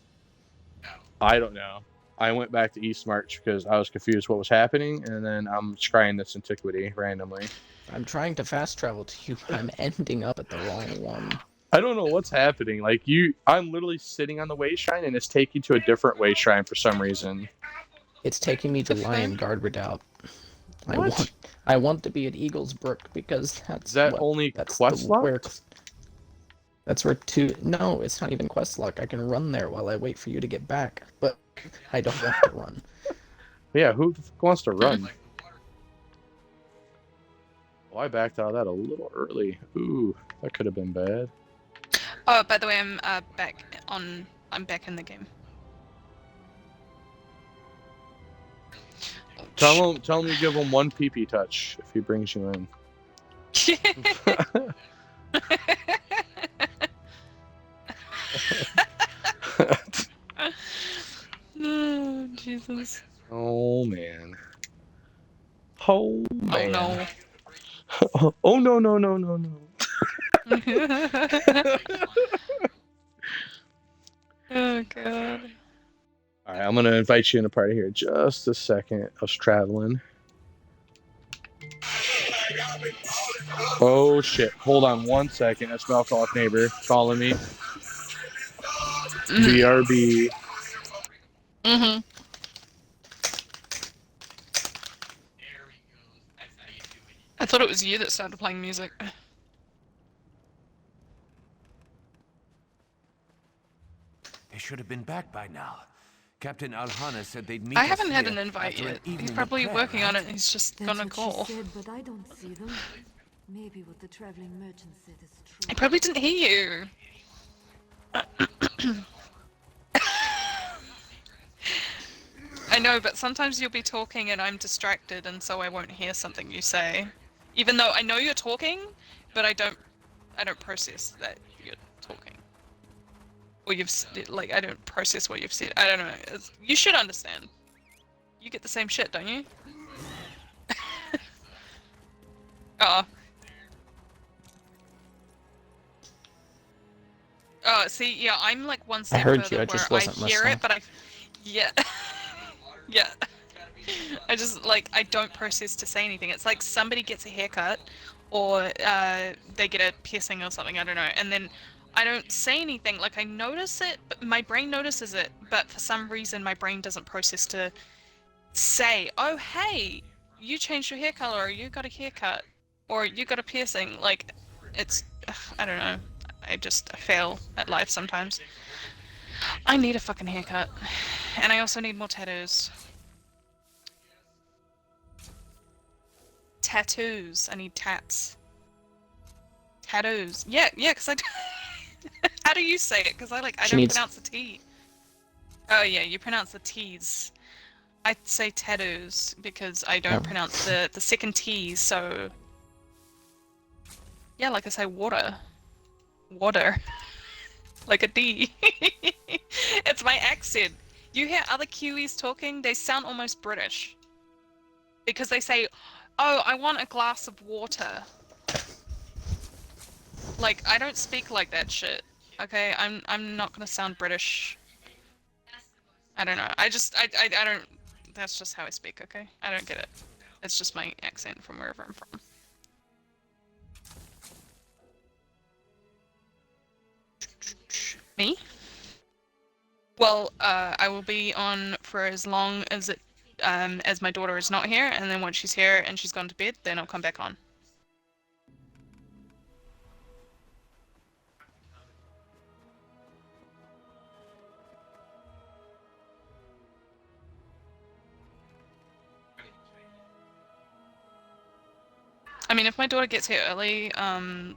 Speaker 6: I don't know. I went back to East March because I was confused what was happening, and then I'm scrying this antiquity randomly.
Speaker 3: I'm trying to fast travel to you, but I'm ending up at the wrong one.
Speaker 6: I don't know what's happening. Like I'm literally sitting on the way shrine, and it's taking to a different way shrine for some reason.
Speaker 3: It's taking me to
Speaker 5: The
Speaker 3: Lion
Speaker 5: thing-
Speaker 3: Guard Redoubt.
Speaker 6: What?
Speaker 3: I want to be at Eagles Brook because
Speaker 6: Is that only quest locked?
Speaker 3: That's where no, it's not even quest lock. I can run there while I wait for you to get back, but I don't want to run.
Speaker 6: Yeah, who the fuck wants to run? Oh, I backed out of that a little early. Ooh, that could have been bad.
Speaker 5: Oh, by the way, I'm back in the game.
Speaker 6: Tell him to give him one PP touch if he brings you in.
Speaker 5: Oh, Jesus.
Speaker 6: Oh man. Oh man.
Speaker 5: Oh
Speaker 6: Oh no.
Speaker 5: no. Oh god.
Speaker 6: Alright, I'm gonna invite you in a party here. Just a second. I was traveling. Oh shit. Hold on 1 second. That's my alcoholic neighbor calling me. BRB.
Speaker 5: Mm-hmm. I thought it was you that started playing music.
Speaker 8: They should have been back by now. Captain Alhana said they'd meet
Speaker 5: I
Speaker 8: us
Speaker 5: haven't had
Speaker 8: here
Speaker 5: an invite
Speaker 8: after
Speaker 5: yet.
Speaker 8: evening
Speaker 5: He's
Speaker 8: of
Speaker 5: probably
Speaker 8: prayer,
Speaker 5: working on
Speaker 8: right?
Speaker 5: it and he's just
Speaker 4: That's
Speaker 5: gonna
Speaker 4: what
Speaker 5: call.
Speaker 4: she said, but I don't see them. Maybe what the traveling merchant said is true.
Speaker 5: I probably didn't hear you. I know, but sometimes you'll be talking and I'm distracted and so I won't hear something you say. Even though I know you're talking, but I don't process that you're talking. Or I don't process what you've said. I don't know. You should understand. You get the same shit, don't you? Oh. Oh, see, yeah, I'm like one step
Speaker 3: heard
Speaker 5: further
Speaker 3: you, I
Speaker 5: where
Speaker 3: just
Speaker 5: I
Speaker 3: wasn't
Speaker 5: hear
Speaker 3: listening.
Speaker 5: it, but yeah. Yeah. I just, I don't process to say anything. It's like somebody gets a haircut, or they get a piercing or something, I don't know, and then I don't say anything. Like, I notice it, but my brain notices it, but for some reason my brain doesn't process to say, oh, hey, you changed your hair color, or you got a haircut, or you got a piercing. Like, it's, I don't know. I fail at life sometimes. I need a fucking haircut. And I also need more tattoos. Tattoos. I need tats. Tattoos. Yeah, because I... How do you say it? Because I
Speaker 3: She
Speaker 5: don't
Speaker 3: needs-
Speaker 5: pronounce the T. Oh yeah, you pronounce the T's. I say tattoos because I don't
Speaker 3: Oh.
Speaker 5: pronounce the second T, so... Yeah, like I say water. Water. Like a D. It's my accent. You hear other Kiwis talking, they sound almost British. Because they say, oh, I want a glass of water. Like, I don't speak like that shit. Okay, I'm not gonna sound British. I don't know. I don't... That's just how I speak, okay? I don't get it. It's just my accent from wherever I'm from. Me? Well, I will be on for as long as as my daughter is not here, and then once she's here and she's gone to bed, then I'll come back on. I mean, if my daughter gets here early,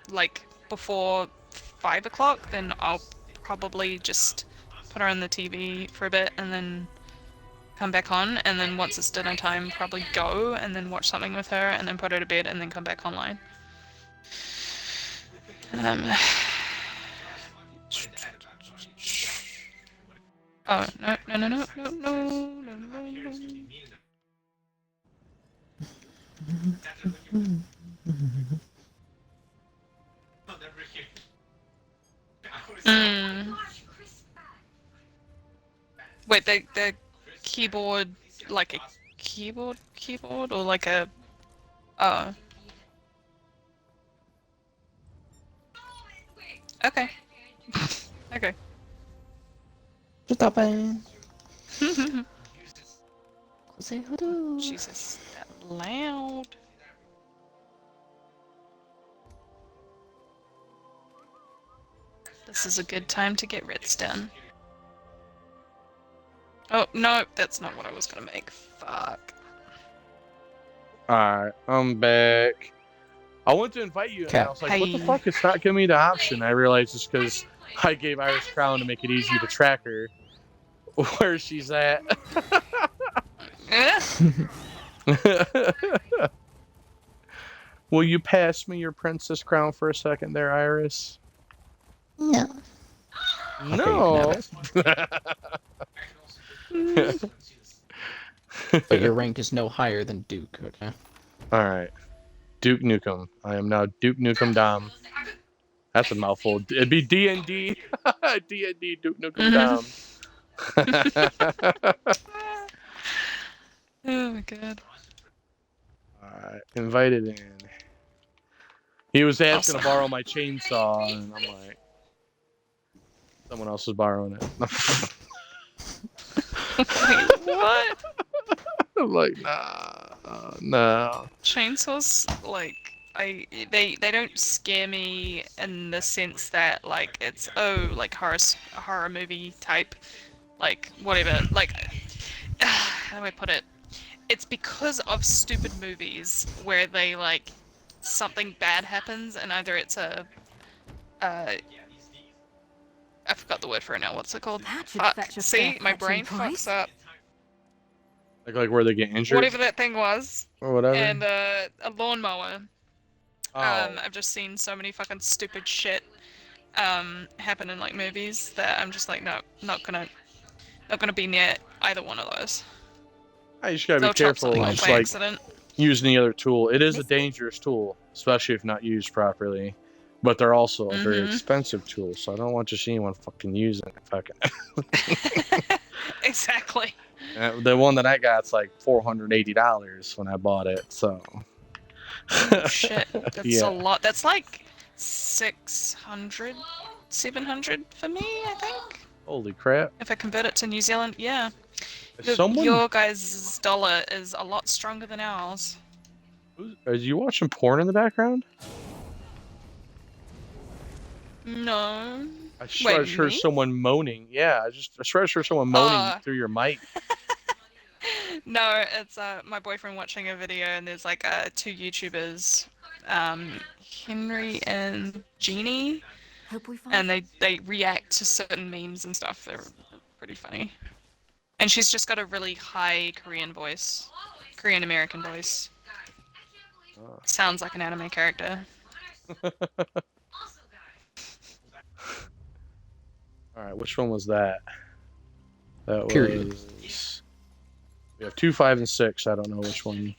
Speaker 5: like before 5 o'clock, then I'll probably just put her on the TV for a bit and then come back on, and then once it's dinner time, probably go and then watch something with her and then put her to bed and then come back online. Oh, no. Wait, the keyboard, like a keyboard, or like a... Oh. Okay. Okay.
Speaker 3: Stop it. Say hello.
Speaker 5: Jesus, that loud. This is a good time to get Ritz done. Oh, no, that's not what I was gonna make. Fuck.
Speaker 6: Alright, I'm back. I went to invite you, and
Speaker 3: Okay.
Speaker 6: I was like, what the
Speaker 5: Hey.
Speaker 6: fuck? It's not giving me the option. I realized it's because I gave Iris Crown to make it easy to track her where she's at. Will you pass me your princess crown for a second there, Iris?
Speaker 3: No.
Speaker 6: No.
Speaker 3: But your rank is no higher than Duke, okay?
Speaker 6: Alright. Duke Nukem. I am now Duke Nukem Dom. That's a mouthful. It'd be D&D. D&D Duke Nukem Dom.
Speaker 5: Oh my god.
Speaker 6: Alright. Invited in. He was asking to
Speaker 5: Awesome.
Speaker 6: borrow my chainsaw, and I'm like... Someone else is borrowing it.
Speaker 5: Wait, what?
Speaker 6: I'm like, nah.
Speaker 5: Chainsaws, like, they don't scare me in the sense that, like, it's, oh, like, horror movie type, like, whatever, like, how do I put it? It's because of stupid movies where they, like, something bad happens, and either it's I forgot the word for it now, what's it called?
Speaker 4: That should
Speaker 5: Fuck,
Speaker 4: fetch a
Speaker 5: see,
Speaker 4: fair
Speaker 5: my
Speaker 4: fetching
Speaker 5: brain
Speaker 4: price.
Speaker 5: fucks up.
Speaker 6: Like where they get injured
Speaker 5: Whatever that thing was,
Speaker 6: or whatever.
Speaker 5: and, a lawnmower.
Speaker 6: Oh.
Speaker 5: I've just seen so many fucking stupid shit happen in like movies that I'm just like, no, not gonna be near either one of those.
Speaker 6: You just gotta
Speaker 5: They'll
Speaker 6: be
Speaker 5: chop
Speaker 6: careful.
Speaker 5: something off
Speaker 6: Just
Speaker 5: by
Speaker 6: like
Speaker 5: accident.
Speaker 6: using the other tool. It is a dangerous tool, especially if not used properly. But they're also a very expensive tool, so I don't want to see anyone fucking using it. Fucking.
Speaker 5: Exactly.
Speaker 6: The one that I got's like $480 when I bought it. So.
Speaker 5: Oh, shit, that's
Speaker 6: Yeah.
Speaker 5: a lot. That's like 600, 700 for me, I think.
Speaker 6: Holy crap!
Speaker 5: If I convert it to New Zealand, yeah.
Speaker 6: Someone.
Speaker 5: Your guys' dollar is a lot stronger than ours.
Speaker 6: Are you watching porn in the background?
Speaker 5: No.
Speaker 6: I swear I
Speaker 5: Wait,
Speaker 6: just heard
Speaker 5: me?
Speaker 6: someone moaning. Yeah, I swear I just heard someone moaning through your mic.
Speaker 5: No, it's my boyfriend watching a video, and there's like two YouTubers, Henry and Jeannie,
Speaker 4: Hope we find.
Speaker 5: and they react to certain memes and stuff. They're pretty funny. And she's just got a really high Korean voice, Korean American voice. Sounds like an anime character.
Speaker 6: All right, which one was that? That
Speaker 3: Period.
Speaker 6: was. We have 2, 5, and 6. I don't know which one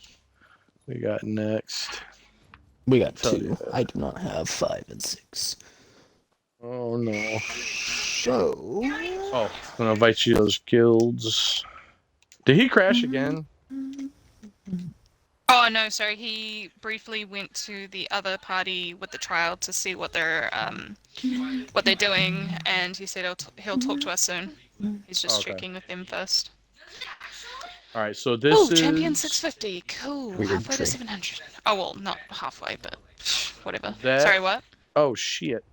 Speaker 6: we got next.
Speaker 3: We got
Speaker 6: Tell
Speaker 3: 2.
Speaker 6: you.
Speaker 3: I do not have 5 and 6.
Speaker 6: Oh no.
Speaker 3: So.
Speaker 6: Oh, I'm gonna invite you to those guilds. Did he crash again?
Speaker 5: Oh no, sorry. He briefly went to the other party with the trial to see what they're doing, and he said he'll talk to us soon. He's just
Speaker 6: Okay.
Speaker 5: checking with them first.
Speaker 6: All right, so this
Speaker 5: Oh,
Speaker 6: is
Speaker 5: champion 650. Cool.
Speaker 3: Weird
Speaker 5: Halfway to
Speaker 3: tree.
Speaker 5: 700. Oh well, not halfway, but whatever.
Speaker 6: That-
Speaker 5: Sorry, what?
Speaker 6: Oh shit.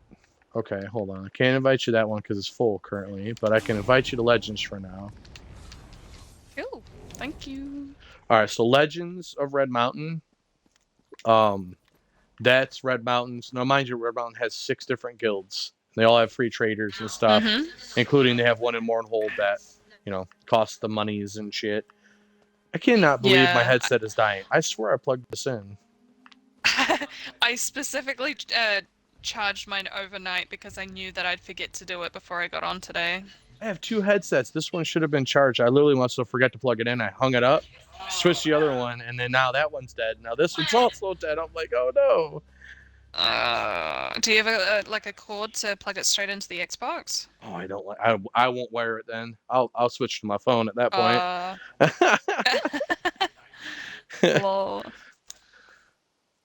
Speaker 6: Okay, hold on. I can't invite you to that one because it's full currently, but I can invite you to Legends for now.
Speaker 5: Cool. Thank you.
Speaker 6: All right, so Legends of Red Mountain. That's Red Mountain's. Now, mind you, Red Mountain has 6 different guilds. They all have free traders and stuff, including they have one in Mournhold that, costs the monies and shit. I cannot believe my
Speaker 5: Yeah,
Speaker 6: headset is dying. I swear I plugged this in.
Speaker 5: I specifically charged mine overnight because I knew that I'd forget to do it before I got on today.
Speaker 6: I have 2 headsets. This one should have been charged. I literally must have forgot to plug it in. I hung it up, switched the other one, and then now that one's dead. Now this one's also dead. I'm like, oh no.
Speaker 5: Do you have a cord to plug it straight into the Xbox?
Speaker 6: Oh, I don't like. I won't wear it then. I'll switch to my phone at that point.
Speaker 5: Lol.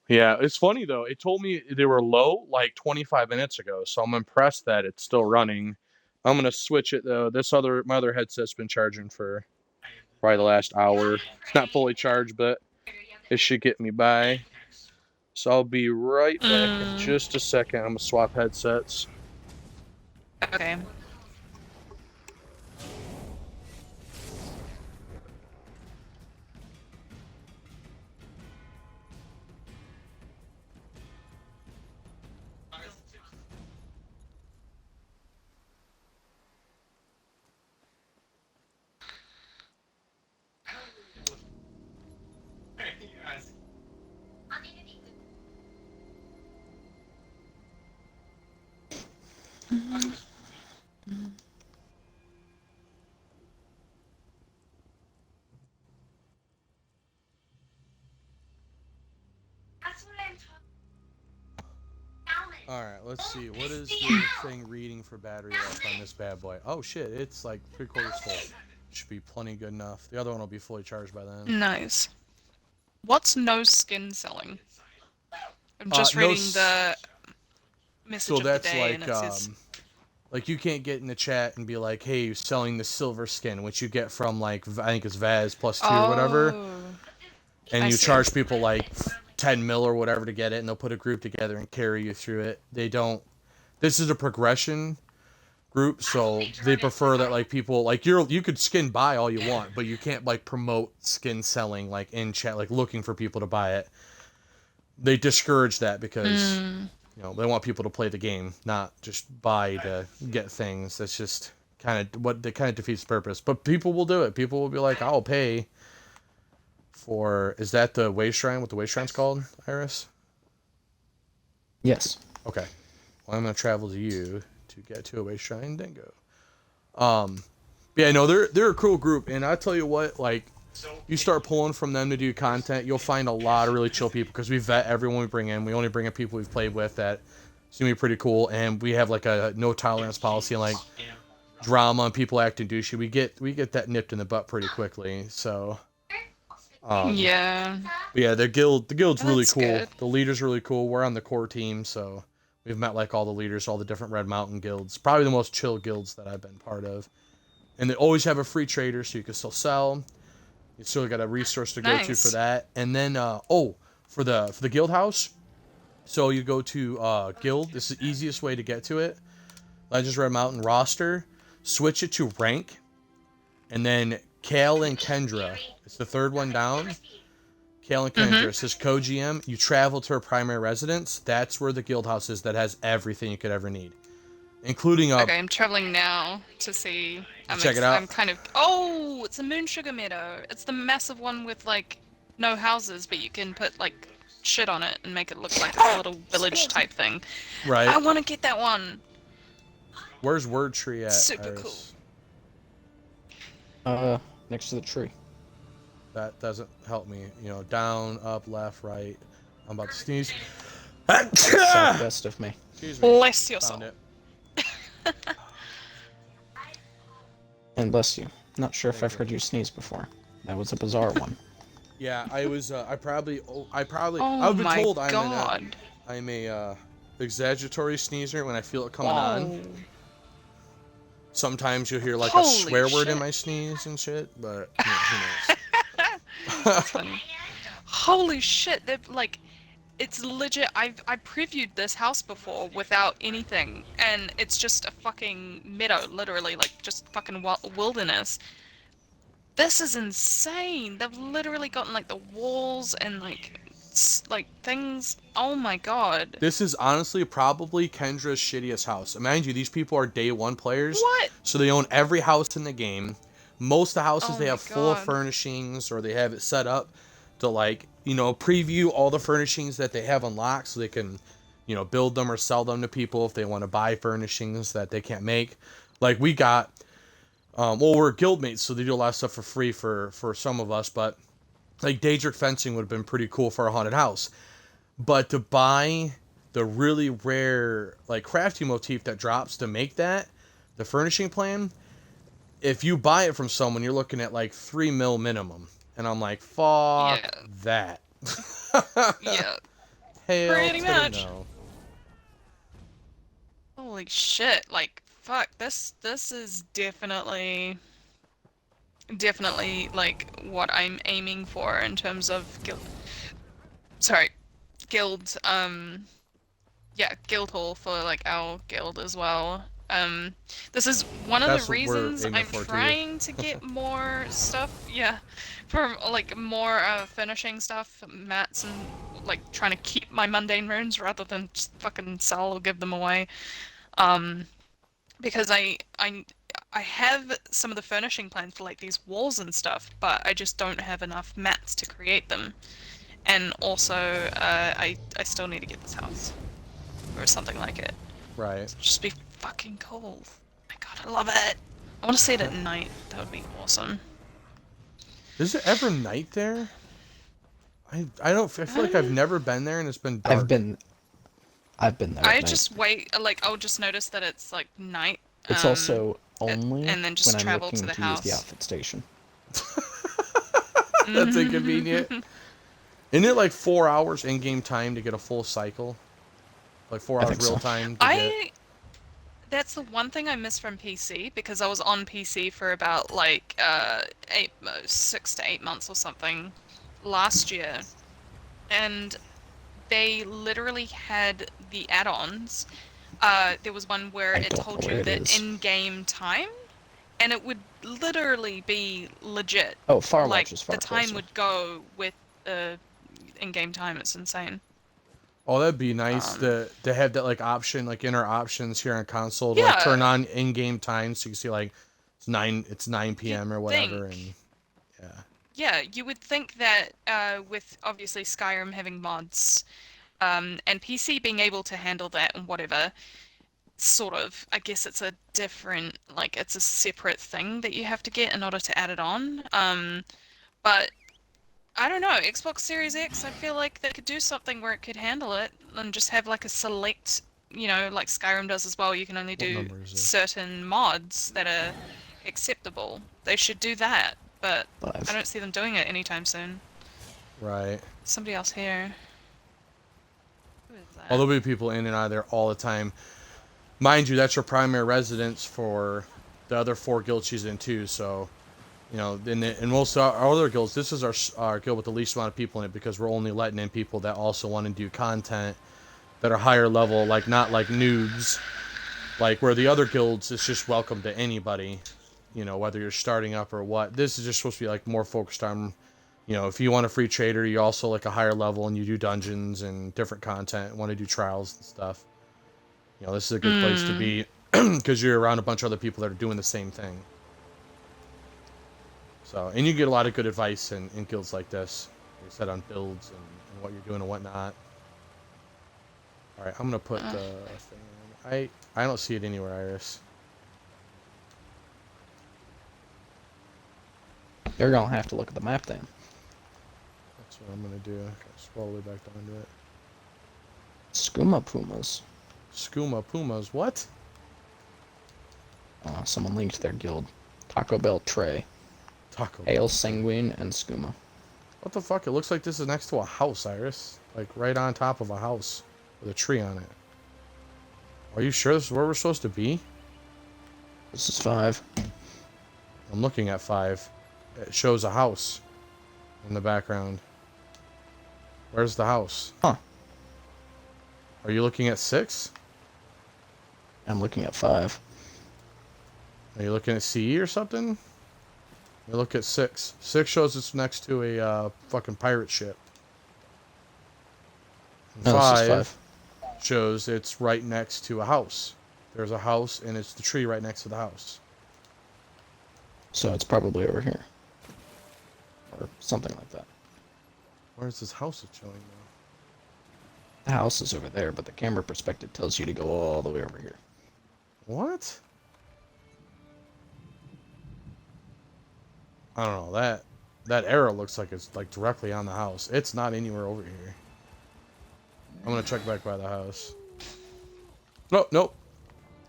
Speaker 6: Yeah, it's funny though. It told me they were low like 25 minutes ago, so I'm impressed that it's still running. I'm gonna switch it though. My other headset's been charging for probably the last hour. It's not fully charged, but it should get me by. So I'll be right back in just a second. I'm gonna swap headsets.
Speaker 5: Okay.
Speaker 1: All right, let's see. What is the thing reading for battery life on this bad boy? Oh shit, it's like 3/4 full. Should be plenty good enough. The other one will be fully charged by then.
Speaker 5: Nice. What's no skin selling? I'm just
Speaker 1: No
Speaker 5: reading
Speaker 1: s-
Speaker 5: the message
Speaker 1: So
Speaker 5: of
Speaker 1: that's
Speaker 5: the day,
Speaker 1: like
Speaker 5: and it says,
Speaker 1: like you can't get in the chat and be like, "Hey, you're selling the silver skin," which you get from like I think it's Vaz plus 2 or whatever, and
Speaker 5: I
Speaker 1: you
Speaker 5: see.
Speaker 1: charge people like 10 mil or whatever to get it, and they'll put a group together and carry you through it. They don't. This is a progression group, so they prefer that like people like you could skin buy all you want, but you can't like promote skin selling like in chat, like looking for people to buy it. They discourage that because they want people to play the game, not just buy to get things. That's just kind of defeats the purpose. But people will do it. People will be like, I'll pay for. Is that the Way Shrine? What the Way Shrine's called, Iris?
Speaker 3: Yes.
Speaker 1: Okay. Well, I'm gonna travel to you to get to a Way Shrine, then go. Yeah, no, they're a cool group, and I tell you what, like, you start pulling from them to do content, you'll find a lot of really chill people because we vet everyone we bring in. We only bring in people we've played with that seem to be pretty cool, and we have like a no tolerance policy and like drama and people acting douchey. We get that nipped in the butt pretty quickly. So,
Speaker 5: yeah.
Speaker 1: but yeah, the guild's really
Speaker 5: That's
Speaker 1: cool.
Speaker 5: good.
Speaker 1: The leader's really cool. We're on the core team, so we've met like all the leaders, all the different Red Mountain guilds. Probably the most chill guilds that I've been part of. And they always have a free trader, so you can still sell. You still got a resource to go to for
Speaker 5: Nice.
Speaker 1: that. And then for the guild house, So you go to guild. This is the easiest way to get to it. Legends Red Mountain roster. Switch it to rank. And then Kale and Kendra. It's the third one down. Kale and Kendra. It says co-GM. You travel to her primary residence. That's where the guild house is that has everything you could ever need. Including a...
Speaker 5: Okay, I'm traveling now to see.
Speaker 1: Check it out.
Speaker 5: I'm kind of. Oh, it's a Moon Sugar Meadow. It's the massive one with like no houses, but you can put like shit on it and make it look like a little village type thing.
Speaker 1: Right.
Speaker 5: I want to get that one.
Speaker 1: Where's Word Tree at?
Speaker 5: Super
Speaker 1: Iris?
Speaker 3: Next to the tree.
Speaker 1: That doesn't help me. You know, down, up, left, right. I'm about to sneeze.
Speaker 3: Southwest of me.
Speaker 1: Excuse me.
Speaker 5: Bless your soul.
Speaker 1: Found it.
Speaker 3: And bless you. Not sure if I've heard you sneeze before. That was a bizarre one.
Speaker 1: Yeah, I was. I've been
Speaker 5: Oh
Speaker 1: told
Speaker 5: my god.
Speaker 1: I'm a exaggeratory sneezer when I feel it coming on. Sometimes you'll hear like a
Speaker 5: Holy
Speaker 1: swear word in
Speaker 5: shit.
Speaker 1: my sneeze and shit, but you know, who knows?
Speaker 5: That's funny. Holy shit! They're like, it's legit. I previewed this house before without anything, and it's just a fucking meadow, literally, like just fucking wilderness. This is insane. They've literally gotten like the walls and like things. Oh my god.
Speaker 1: This is honestly probably Kendra's shittiest house. Mind you, these people are day one players.
Speaker 5: What?
Speaker 1: So they own every house in the game. Most of the houses
Speaker 5: Oh
Speaker 1: they
Speaker 5: my
Speaker 1: have full of
Speaker 5: God.
Speaker 1: furnishings, or they have it set up to like, you know, preview all the furnishings that they have unlocked so they can, you know, build them or sell them to people if they want to buy furnishings that they can't make. Like we got, well, we're guildmates, so they do a lot of stuff for free for some of us, but like Daedric fencing would have been pretty cool for a haunted house. But to buy the really rare like crafting motif that drops to make that, the furnishing plan, if you buy it from someone, you're looking at like 3 mil minimum. And I'm like, fuck
Speaker 5: Yeah.
Speaker 1: that.
Speaker 5: Yeah.
Speaker 1: Hell
Speaker 5: Pretty
Speaker 1: to the
Speaker 5: much.
Speaker 1: no.
Speaker 5: Holy shit! Like, fuck. This is definitely like what I'm aiming for in terms of guild. Sorry, guild. Yeah, guild hall for like our guild as well. This is one of
Speaker 1: That's
Speaker 5: the
Speaker 1: what we're
Speaker 5: reasons
Speaker 1: aiming
Speaker 5: I'm
Speaker 1: for, too.
Speaker 5: trying to get more stuff. Yeah, for like more finishing stuff, mats, and like trying to keep my mundane runes rather than just fucking sell or give them away. Because I have some of the furnishing plans for like these walls and stuff, but I just don't have enough mats to create them. And also, I still need to get this house or something like it.
Speaker 1: Right.
Speaker 5: Just be fucking cool. My god, I love it. I want to see it at night. That would be awesome.
Speaker 1: Is it ever night there? I feel like I've never been there and it's been dark.
Speaker 3: I've been there.
Speaker 5: I
Speaker 3: at night.
Speaker 5: just wait, like I'll just notice that it's like night.
Speaker 3: It's also only
Speaker 5: and then just
Speaker 3: when I'm
Speaker 5: travel
Speaker 3: looking
Speaker 5: to the
Speaker 3: to
Speaker 5: house.
Speaker 3: use the outfit station.
Speaker 1: That's inconvenient. Isn't it like 4 hours in-game time to get a full cycle? Like 4
Speaker 3: I
Speaker 1: hours
Speaker 3: think so.
Speaker 1: real time to get...
Speaker 5: That's the one thing I miss from PC, because I was on PC for about like 6 to 8 months or something last year, and they literally had the add-ons. There was one where
Speaker 3: I
Speaker 5: it
Speaker 3: don't
Speaker 5: told
Speaker 3: know
Speaker 5: you
Speaker 3: where it
Speaker 5: that
Speaker 3: is.
Speaker 5: in-game time, and it would literally be legit.
Speaker 3: Oh, Firewatch
Speaker 5: Like
Speaker 3: is far
Speaker 5: the time
Speaker 3: closer.
Speaker 5: would go with in-game time. It's insane.
Speaker 1: Oh, that'd be nice to have that like option, like in our options here on console to like
Speaker 5: Yeah.
Speaker 1: turn on in-game time so you can see like it's 9 p.m. or whatever,
Speaker 5: think.
Speaker 1: and
Speaker 5: Yeah, you would think that with obviously Skyrim having mods, and PC being able to handle that and whatever, sort of, I guess it's a different, like it's a separate thing that you have to get in order to add it on. But I don't know, Xbox Series X, I feel like they could do something where it could handle it and just have like a select, you know, like Skyrim does as well, you can only do
Speaker 1: number is it?
Speaker 5: certain mods that are acceptable. They should do that, but I
Speaker 3: 5.
Speaker 5: don't see them doing it anytime soon.
Speaker 1: right.
Speaker 5: Somebody else here. Who is that?
Speaker 1: Well, there'll be people in and out of there all the time. Mind you, that's your primary residence for the other 4 guilds she's in too. So, you know, in most of our other guilds, this is our guild with the least amount of people in it because we're only letting in people that also want to do content that are higher level, like not like noobs, like where the other guilds it's just welcome to anybody, you know, whether you're starting up or what. This is just supposed to be like more focused on, you know, if you want a free trader, you're also like a higher level and you do dungeons and different content, want to do trials and stuff. You know, this is a good place to be because you're around a bunch of other people that are doing the same thing. So, and you get a lot of good advice in guilds like this, like I said, on builds and what you're doing and whatnot. All right, I'm gonna put the thing in. I don't see it anywhere, Iris.
Speaker 3: You're gonna have to look at the map then.
Speaker 1: That's what I'm gonna do. Scroll all the way back down to it.
Speaker 3: Skooma Pumas.
Speaker 1: Skooma Pumas, what?
Speaker 3: Someone linked their guild. Taco Bell Trey,
Speaker 1: Taco.
Speaker 3: Ale Sanguine, and Skooma.
Speaker 1: What the fuck? It looks like this is next to a house, Iris. Like right on top of a house with a tree on it. Are you sure this is where we're supposed to be?
Speaker 3: This is 5.
Speaker 1: I'm looking at 5. It shows a house in the background. Where's the house?
Speaker 3: Huh.
Speaker 1: Are you looking at 6?
Speaker 3: I'm looking at 5.
Speaker 1: Are you looking at CE or something? You look at 6. 6 shows it's next to a fucking pirate ship. And
Speaker 3: No, this is 5.
Speaker 1: shows it's right next to a house. There's a house and it's the tree right next to the house.
Speaker 3: So it's probably over here. Or something like that.
Speaker 1: Where's this house it's showing though?
Speaker 3: The house is over there, but the camera perspective tells you to go all the way over here.
Speaker 1: What? I don't know. That arrow looks like it's like directly on the house. It's not anywhere over here. I'm gonna check back by the house. Nope.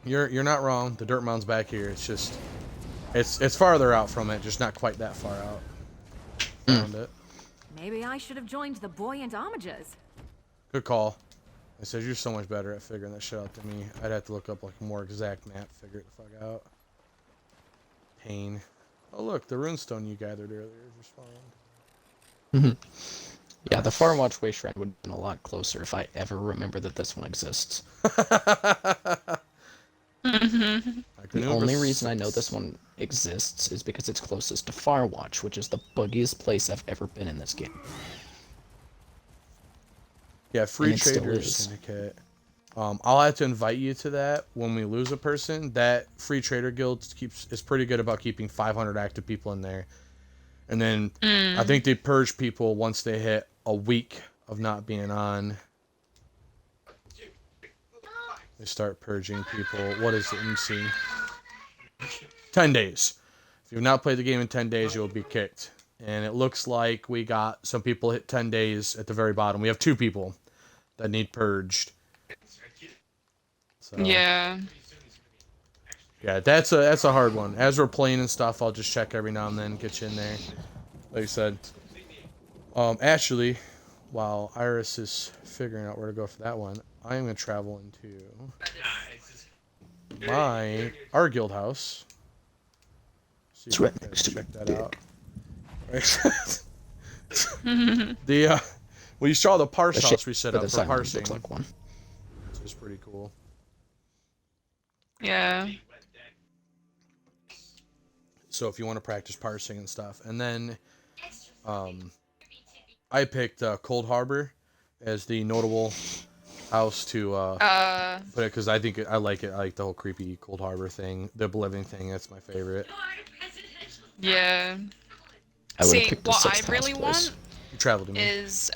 Speaker 1: You're not wrong. The dirt mound's back here. It's just it's farther out from it, just not quite that far out. Found it.
Speaker 9: Maybe I should have joined the buoyant homages.
Speaker 1: Good call. It says you're so much better at figuring that shit out than me. I'd have to look up like a more exact map, figure it the fuck out. Pain. Oh look, the runestone you gathered earlier just found.
Speaker 3: Yeah, the Farwatch Way Shrine would have been a lot closer if I ever remember that this one exists. The only reason I know this one exists is because it's closest to Farwatch, which is the buggiest place I've ever been in this game.
Speaker 1: Yeah, Free
Speaker 3: And it still
Speaker 1: Traders
Speaker 3: is.
Speaker 1: Syndicate. I'll have to invite you to that when we lose a person. That Free Trader Guild is pretty good about keeping 500 active people in there. And then I think they purge people once they hit a week of not being on. They start purging people. What is it? Let me see. 10 days. If you've not played the game in 10 days, you'll be kicked. And it looks like we got some people hit 10 days at the very bottom. We have 2 people that need purged. So,
Speaker 5: Yeah.
Speaker 1: yeah, that's a hard one. As we're playing and stuff, I'll just check every now and then, get you in there. Like I said. Actually, while Iris is figuring out where to go for that one, I am gonna travel into our guild house. See
Speaker 3: It's
Speaker 1: if I
Speaker 3: right
Speaker 1: can
Speaker 3: next to
Speaker 1: check
Speaker 3: the
Speaker 1: that
Speaker 3: dick.
Speaker 1: out. Well, you saw the parse
Speaker 3: The
Speaker 1: house
Speaker 3: shape
Speaker 1: we set
Speaker 3: for
Speaker 1: up
Speaker 3: the
Speaker 1: for
Speaker 3: sign
Speaker 1: parsing,
Speaker 3: looks like one.
Speaker 1: which is pretty cool.
Speaker 5: Yeah.
Speaker 1: So if you want to practice parsing and stuff, and then I picked Cold Harbor as the notable house to put it because I think I like it. I like the whole creepy Cold Harbor thing, the Oblivion thing. That's my favorite.
Speaker 5: Yeah.
Speaker 3: I would have
Speaker 5: See,
Speaker 3: picked the
Speaker 5: what I
Speaker 3: 6th house
Speaker 5: really
Speaker 3: place.
Speaker 5: want
Speaker 1: You traveled to me.
Speaker 5: is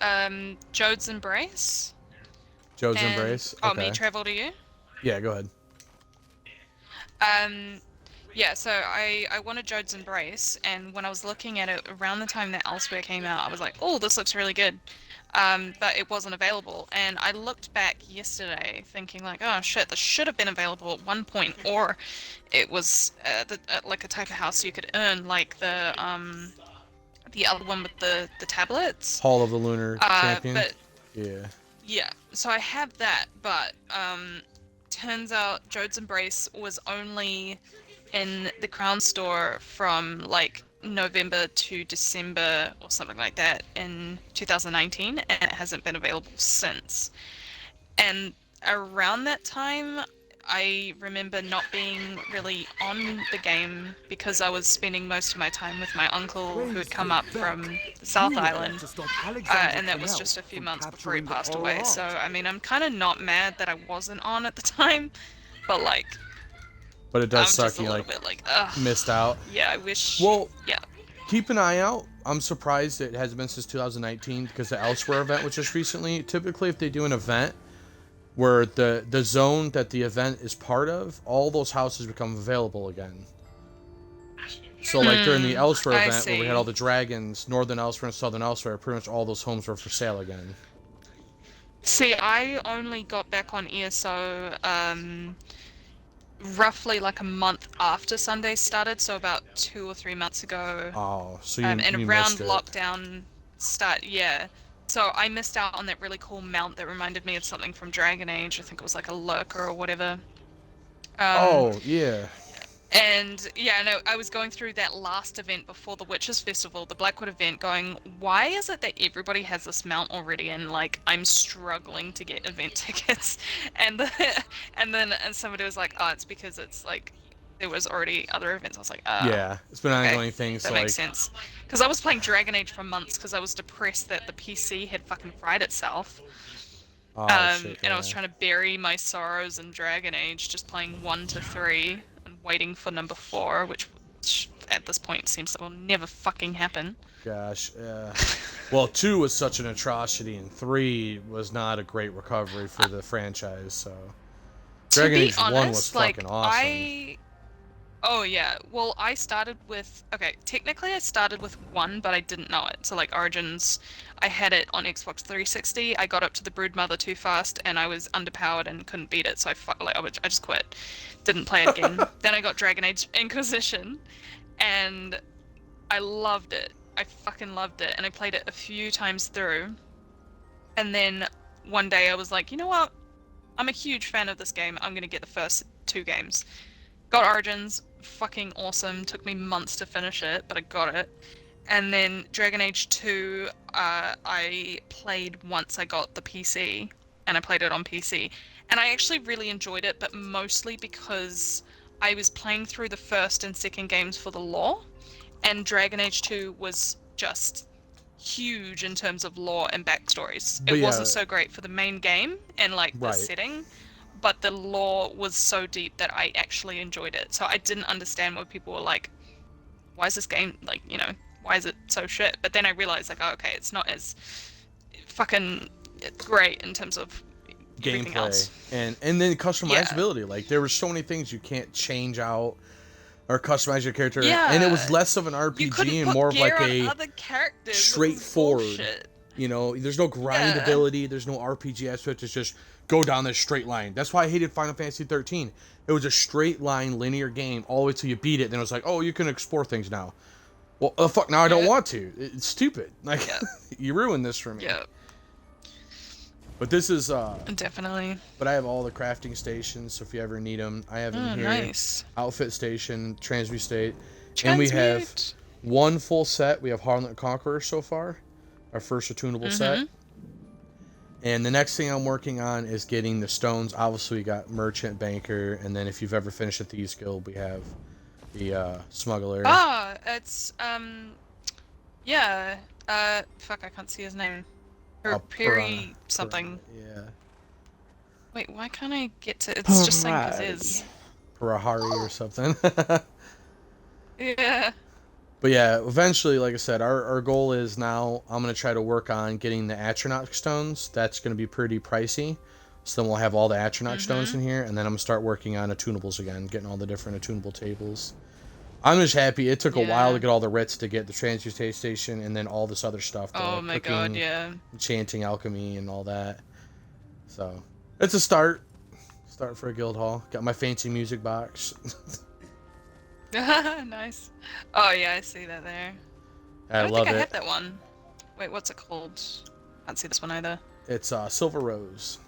Speaker 5: Jode's Embrace.
Speaker 1: Jode's
Speaker 5: and-
Speaker 1: Embrace.
Speaker 5: Oh,
Speaker 1: Okay.
Speaker 5: me travel to you?
Speaker 1: Yeah, go ahead.
Speaker 5: Yeah, so I wanted Jode's Embrace, and when I was looking at it around the time that Elsewhere came out, I was like, oh, this looks really good. But it wasn't available, and I looked back yesterday thinking like, oh shit, this should have been available at one point, or it was like a type of house you could earn, like the other one with the tablets.
Speaker 1: Hall of the Lunar Champion.
Speaker 5: But
Speaker 1: Yeah.
Speaker 5: yeah, so I have that, but turns out Jode's Embrace was only in the Crown store from like November to December or something like that in 2019, and it hasn't been available since. And around that time, I remember not being really on the game because I was spending most of my time with my uncle who had come up from the South Island, and that was just a few months before he passed away. So, I mean, I'm kind of not mad that I wasn't on at the time, but like,
Speaker 1: But it does
Speaker 5: I'm
Speaker 1: suck
Speaker 5: just a
Speaker 1: you
Speaker 5: little
Speaker 1: like
Speaker 5: bit like, ugh.
Speaker 1: missed out.
Speaker 5: Yeah, I wish.
Speaker 1: Well,
Speaker 5: yeah.
Speaker 1: keep an eye out. I'm surprised it hasn't been since 2019 because the Elsewhere event was just recently. Typically, if they do an event where the zone that the event is part of, all those houses become available again. So like during the Elsewhere
Speaker 5: I
Speaker 1: event where we had
Speaker 5: see.
Speaker 1: all the dragons, Northern Elsewhere and Southern Elsewhere, pretty much all those homes were for sale again.
Speaker 5: See, I only got back on ESO roughly like a month after Sunday started, so about 2 or 3 months ago.
Speaker 1: Oh, so you,
Speaker 5: And
Speaker 1: you
Speaker 5: around
Speaker 1: missed it.
Speaker 5: lockdown start, yeah. So I missed out on that really cool mount that reminded me of something from Dragon Age. I think it was like a lurker or whatever.
Speaker 1: Oh, yeah.
Speaker 5: And yeah, no, I was going through that last event before the Witches Festival, the Blackwood event, going, why is it that everybody has this mount already and like I'm struggling to get event tickets? And then somebody was like, oh, it's because it's like there was already other events. I was like, oh,
Speaker 1: Yeah, it's been an
Speaker 5: okay,
Speaker 1: ongoing thing.
Speaker 5: that
Speaker 1: So
Speaker 5: makes
Speaker 1: like,
Speaker 5: sense. Because I was playing Dragon Age for months because I was depressed that the PC had fucking fried itself.
Speaker 1: oh shit,
Speaker 5: And I was
Speaker 1: yeah.
Speaker 5: trying to bury my sorrows in Dragon Age, just playing 1 to 3 and waiting for number 4, which at this point seems that will never fucking happen.
Speaker 1: Gosh, yeah. Well, 2 was such an atrocity, and 3 was not a great recovery for the franchise. So, Dragon
Speaker 5: To be
Speaker 1: Age 1
Speaker 5: honest,
Speaker 1: was
Speaker 5: like
Speaker 1: fucking awesome.
Speaker 5: Oh yeah, well I started with, okay, technically I started with 1, but I didn't know it. So like Origins, I had it on Xbox 360, I got up to the Broodmother too fast, and I was underpowered and couldn't beat it, so I just quit. Didn't play it again. Then I got Dragon Age Inquisition, and I loved it. I fucking loved it, and I played it a few times through. And then one day I was like, you know what? I'm a huge fan of this game, I'm gonna get the first 2 games. Got Origins, fucking awesome. Took me months to finish it, but I got it. And then Dragon Age 2, I played once I got the PC, and I played it on PC. And I actually really enjoyed it, but mostly because I was playing through the first and second games for the lore, and Dragon Age 2 was just huge in terms of lore and backstories.
Speaker 1: But
Speaker 5: It
Speaker 1: yeah.
Speaker 5: wasn't so great for the main game and like the
Speaker 1: Right.
Speaker 5: setting, but the lore was so deep that I actually enjoyed it. So I didn't understand why people were like, why is this game, like, you know, why is it so shit? But then I realized, like, oh, okay, it's not as fucking great in terms of everything else.
Speaker 1: Gameplay and then customizability. Like there were so many things you can't change out or customize your character, and it was
Speaker 5: Yeah.
Speaker 1: less of an
Speaker 5: You
Speaker 1: RPG
Speaker 5: couldn't
Speaker 1: and
Speaker 5: put
Speaker 1: more of
Speaker 5: gear
Speaker 1: like
Speaker 5: on
Speaker 1: a
Speaker 5: other characters. It was
Speaker 1: straightforward.
Speaker 5: bullshit.
Speaker 1: You know, there's no grindability, there's no RPG aspect. It's just go down this straight line. That's why I hated Final Fantasy 13. It was a straight line linear game all the way till you beat it. Then it was like, oh, you can explore things now. Well, fuck, now I don't
Speaker 5: Yeah.
Speaker 1: want to. It's stupid. Like,
Speaker 5: Yeah.
Speaker 1: you ruined this for me.
Speaker 5: Yeah,
Speaker 1: But this is,
Speaker 5: definitely.
Speaker 1: but I have all the crafting stations, so if you ever need them, I have them
Speaker 5: Oh,
Speaker 1: here.
Speaker 5: nice.
Speaker 1: Outfit station, Transmutate. And we have
Speaker 5: Transmute.
Speaker 1: one full set. We have Harlan Conqueror so far, our first attunable set. And the next thing I'm working on is getting the stones. Obviously, we got Merchant, Banker, and then if you've ever finished a Thieves Guild, we have the Smuggler.
Speaker 5: Ah, it's yeah. Fuck, I can't see his name. Piri something.
Speaker 1: Yeah.
Speaker 5: Wait, why can't I get to? It's just saying Piz.
Speaker 1: Parahari or something.
Speaker 5: Yeah.
Speaker 1: But yeah, eventually, like I said, our goal is now I'm going to try to work on getting the Atronach stones. That's going to be pretty pricey. So then we'll have all the Atronach stones in here, and then I'm going to start working on attunables again, getting all the different attunable tables. I'm just happy. It took a while
Speaker 5: Yeah.
Speaker 1: to get all the writs to get the Transmutate Station and then all this other stuff.
Speaker 5: Oh
Speaker 1: like
Speaker 5: my god,
Speaker 1: cooking,
Speaker 5: yeah.
Speaker 1: Enchanting, alchemy, and all that. So, it's a start. Start for a guild hall. Got my fancy music box.
Speaker 5: Nice. Oh yeah, I see that there.
Speaker 1: I
Speaker 5: don't
Speaker 1: love
Speaker 5: think I
Speaker 1: it.
Speaker 5: had that one. Wait, what's it called? Can't see this one either.
Speaker 1: It's Silver Rose.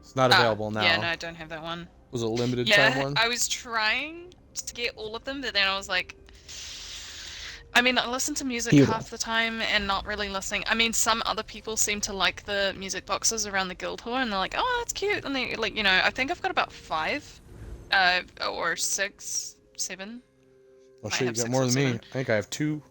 Speaker 1: It's not available now.
Speaker 5: Yeah, no, I don't have that one.
Speaker 1: Was it a limited time
Speaker 5: Yeah,
Speaker 1: one?
Speaker 5: I was trying to get all of them, but then I was like, I mean, I listen to music
Speaker 3: Hero.
Speaker 5: half the time and not really listening. I mean, some other people seem to like the music boxes around the guild hall, and they're like, "Oh, that's cute," and they like, I think I've got about 5, or 6, 7.
Speaker 1: Well,
Speaker 5: Might
Speaker 1: sure, you
Speaker 5: have
Speaker 1: got
Speaker 5: 6
Speaker 1: more
Speaker 5: or
Speaker 1: than me.
Speaker 5: 7.
Speaker 1: I think I have 2.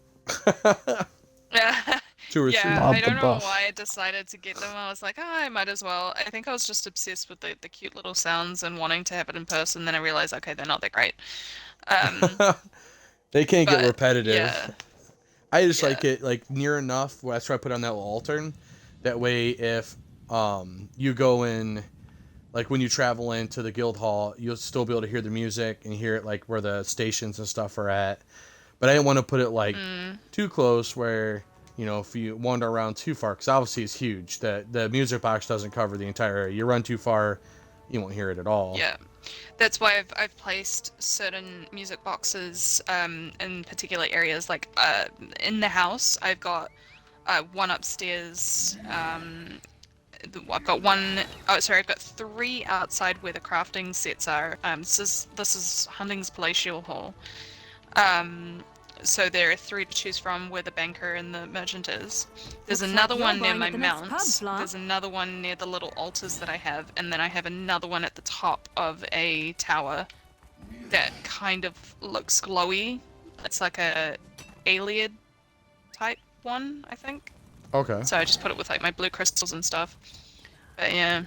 Speaker 5: Yeah,
Speaker 1: 2 or 3.
Speaker 5: yeah.
Speaker 3: Bob
Speaker 5: I
Speaker 3: the
Speaker 5: don't know
Speaker 3: Buff.
Speaker 5: why I decided to get them. I was like, oh, I might as well. I think I was just obsessed with the cute little sounds and wanting to have it in person. Then I realized, okay, they're not that great.
Speaker 1: They can't get
Speaker 5: But,
Speaker 1: repetitive.
Speaker 5: yeah.
Speaker 1: I just
Speaker 5: Yeah.
Speaker 1: like it like near enough. Well, that's why I put on that little altar. That way, if you go in, like when you travel into the guild hall, you'll still be able to hear the music and hear it like where the stations and stuff are at. But I didn't want to put it like too close where, if you wander around too far, because obviously it's huge. The music box doesn't cover the entire area. You run too far, you won't hear it at all.
Speaker 5: Yeah, that's why I've placed certain music boxes in particular areas. Like in the house, I've got one upstairs. I've got one. Oh, sorry, I've got 3 outside where the crafting sets are. This is Hunting's Palatial Hall. So there are 3 to choose from where the banker and the merchant is. There's
Speaker 9: Looks
Speaker 5: another
Speaker 9: like you're
Speaker 5: one near
Speaker 9: buying
Speaker 5: my
Speaker 9: at the next pub,
Speaker 5: mounts.
Speaker 9: Fla.
Speaker 5: There's another one near the little altars that I have, and then I have another one at the top of a tower that kind of looks glowy. It's like a Alien type one, I think.
Speaker 1: Okay.
Speaker 5: So I just put it with like my blue crystals and stuff. But yeah.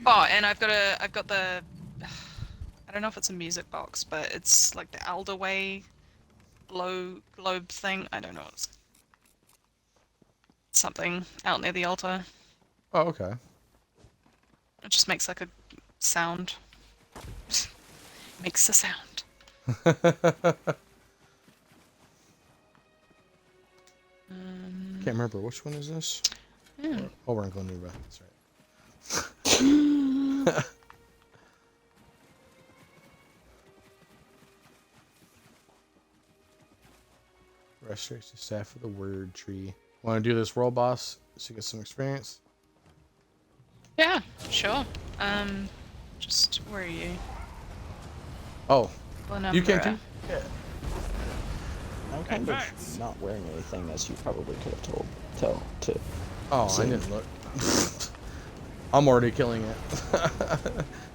Speaker 5: Oh, and I've got the I don't know if it's a music box, but it's like the Alderway globe thing. I don't know. It's something out near the altar.
Speaker 1: Oh, okay.
Speaker 5: It just makes like a sound. Makes a sound.
Speaker 1: Can't remember which one is this.
Speaker 5: Yeah.
Speaker 1: Oh, we're in Glenuba. That's right. Restricts the staff of the word tree. Want to do this world boss so you get some experience?
Speaker 5: Yeah, sure. Just where are you?
Speaker 1: Oh, you can
Speaker 5: Glenumbra.
Speaker 1: too. Yeah.
Speaker 3: I'm kind of not wearing anything, as you probably could have tell to.
Speaker 1: Oh,
Speaker 3: Same.
Speaker 1: I didn't look. I'm already killing it.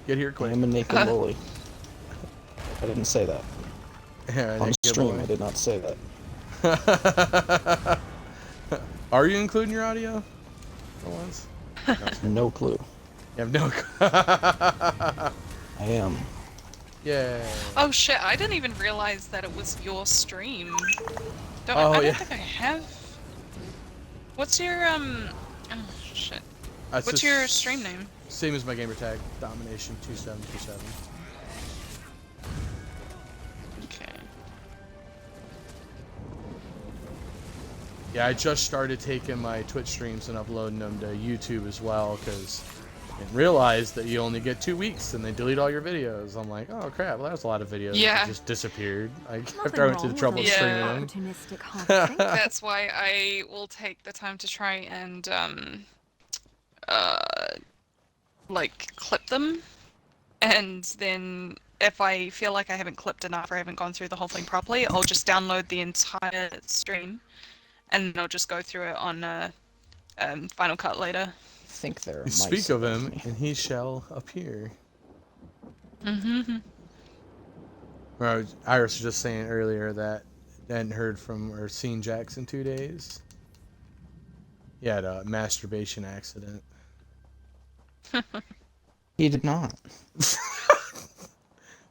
Speaker 1: Get here
Speaker 3: I
Speaker 1: quick.
Speaker 3: am a naked loli. I didn't say that.
Speaker 1: Yeah,
Speaker 3: On
Speaker 1: naked
Speaker 3: stream,
Speaker 1: boy.
Speaker 3: I did not say that.
Speaker 1: Are you including your audio? For once?
Speaker 3: No clue.
Speaker 1: You have no.
Speaker 3: I am.
Speaker 1: Yay.
Speaker 5: Oh shit, I didn't even realize that it was your stream.
Speaker 1: Oh,
Speaker 5: I don't
Speaker 1: yeah.
Speaker 5: think I have. What's your oh shit.
Speaker 1: That's
Speaker 5: What's
Speaker 1: just
Speaker 5: your stream name?
Speaker 1: Same as my gamer tag, Domination 2727.
Speaker 5: Okay.
Speaker 1: Yeah, I just started taking my Twitch streams and uploading them to YouTube as well, because I didn't realize that you only get 2 weeks and they delete all your videos. I'm like, oh crap, well, there's a lot of videos
Speaker 5: Yeah.
Speaker 1: that just disappeared.
Speaker 9: Nothing
Speaker 1: After I went to the
Speaker 9: wrong
Speaker 1: trouble of
Speaker 9: with a
Speaker 1: streaming
Speaker 5: Yeah.
Speaker 1: them.
Speaker 9: opportunistic hobby.
Speaker 5: That's why I will take the time to try and like clip them, and then if I feel like I haven't clipped enough or I haven't gone through the whole thing properly, I'll just download the entire stream and I'll just go through it on Final Cut later.
Speaker 3: I think there are
Speaker 1: You
Speaker 3: mice
Speaker 1: speak of
Speaker 3: above
Speaker 1: him,
Speaker 3: me.
Speaker 1: and he shall appear.
Speaker 5: Mm-hmm.
Speaker 1: Iris was just saying earlier that I hadn't heard from or seen Jax in 2 days. He had a masturbation accident.
Speaker 3: He did not.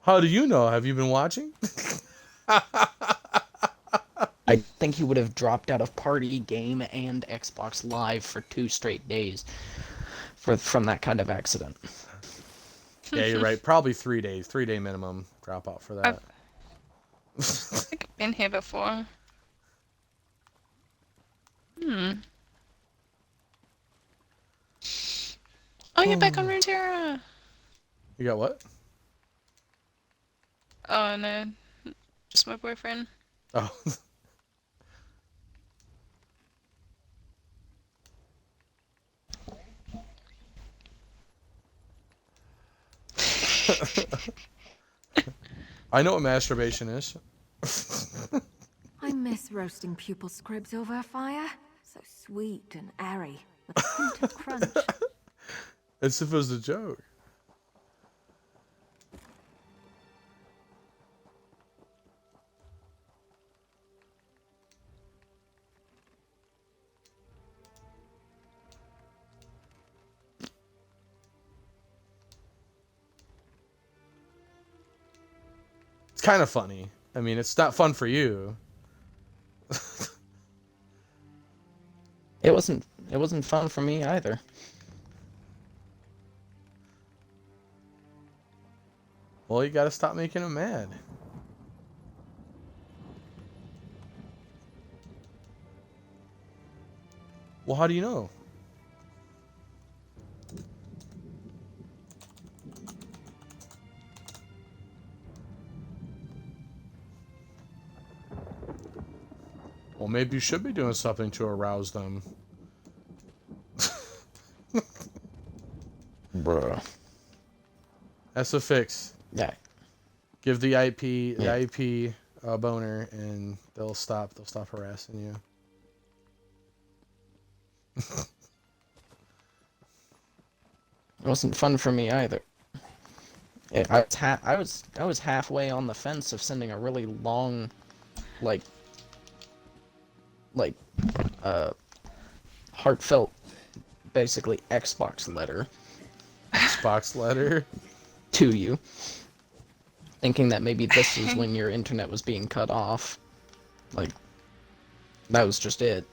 Speaker 1: How do you know? Have you been watching?
Speaker 3: I think he would have dropped out of party, game, and Xbox Live for 2 straight days from that kind of accident.
Speaker 1: Yeah, you're right. Probably 3 days. 3-day minimum dropout for that.
Speaker 5: I think I've been here before. Oh, you're back on Runeterra!
Speaker 1: You got what?
Speaker 5: Oh no, just my boyfriend.
Speaker 1: Oh. I know what masturbation is.
Speaker 9: miss roasting pupil scribs over a fire. So sweet and airy, with a hint of crunch.
Speaker 1: As if it was a joke. It's kind of funny. I mean, it's not fun for you.
Speaker 3: It wasn't fun for me either.
Speaker 1: Well, you gotta stop making him mad. Well, how do you know? Well, maybe you should be doing something to arouse them.
Speaker 3: Bruh.
Speaker 1: That's a fix.
Speaker 3: Yeah.
Speaker 1: Give the IP a boner, and they'll stop harassing you.
Speaker 3: It wasn't fun for me either. I was halfway on the fence of sending a really long, like heartfelt, basically Xbox letter
Speaker 1: Xbox letter.
Speaker 3: to you, thinking that maybe this is when your internet was being cut off. Like, that was just it.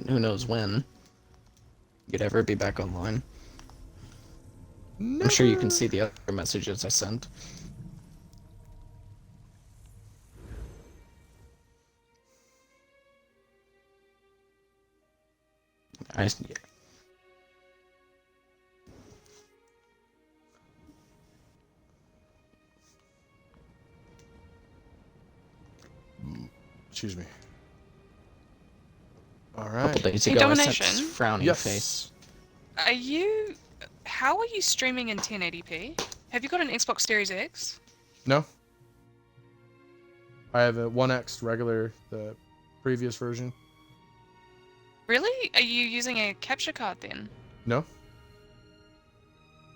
Speaker 3: Who knows when you'd ever be back online. I'm sure you can see the other messages I sent.
Speaker 1: Excuse me. All
Speaker 3: A couple
Speaker 1: right.
Speaker 3: days
Speaker 5: Hey,
Speaker 3: ago, I sent
Speaker 5: Domination.
Speaker 3: this frowny
Speaker 1: Yes.
Speaker 3: face.
Speaker 5: How are you streaming in 1080p? Have you got an Xbox Series X?
Speaker 1: No. I have a 1X regular, the previous version.
Speaker 5: Really? Are you using a capture card then?
Speaker 1: No.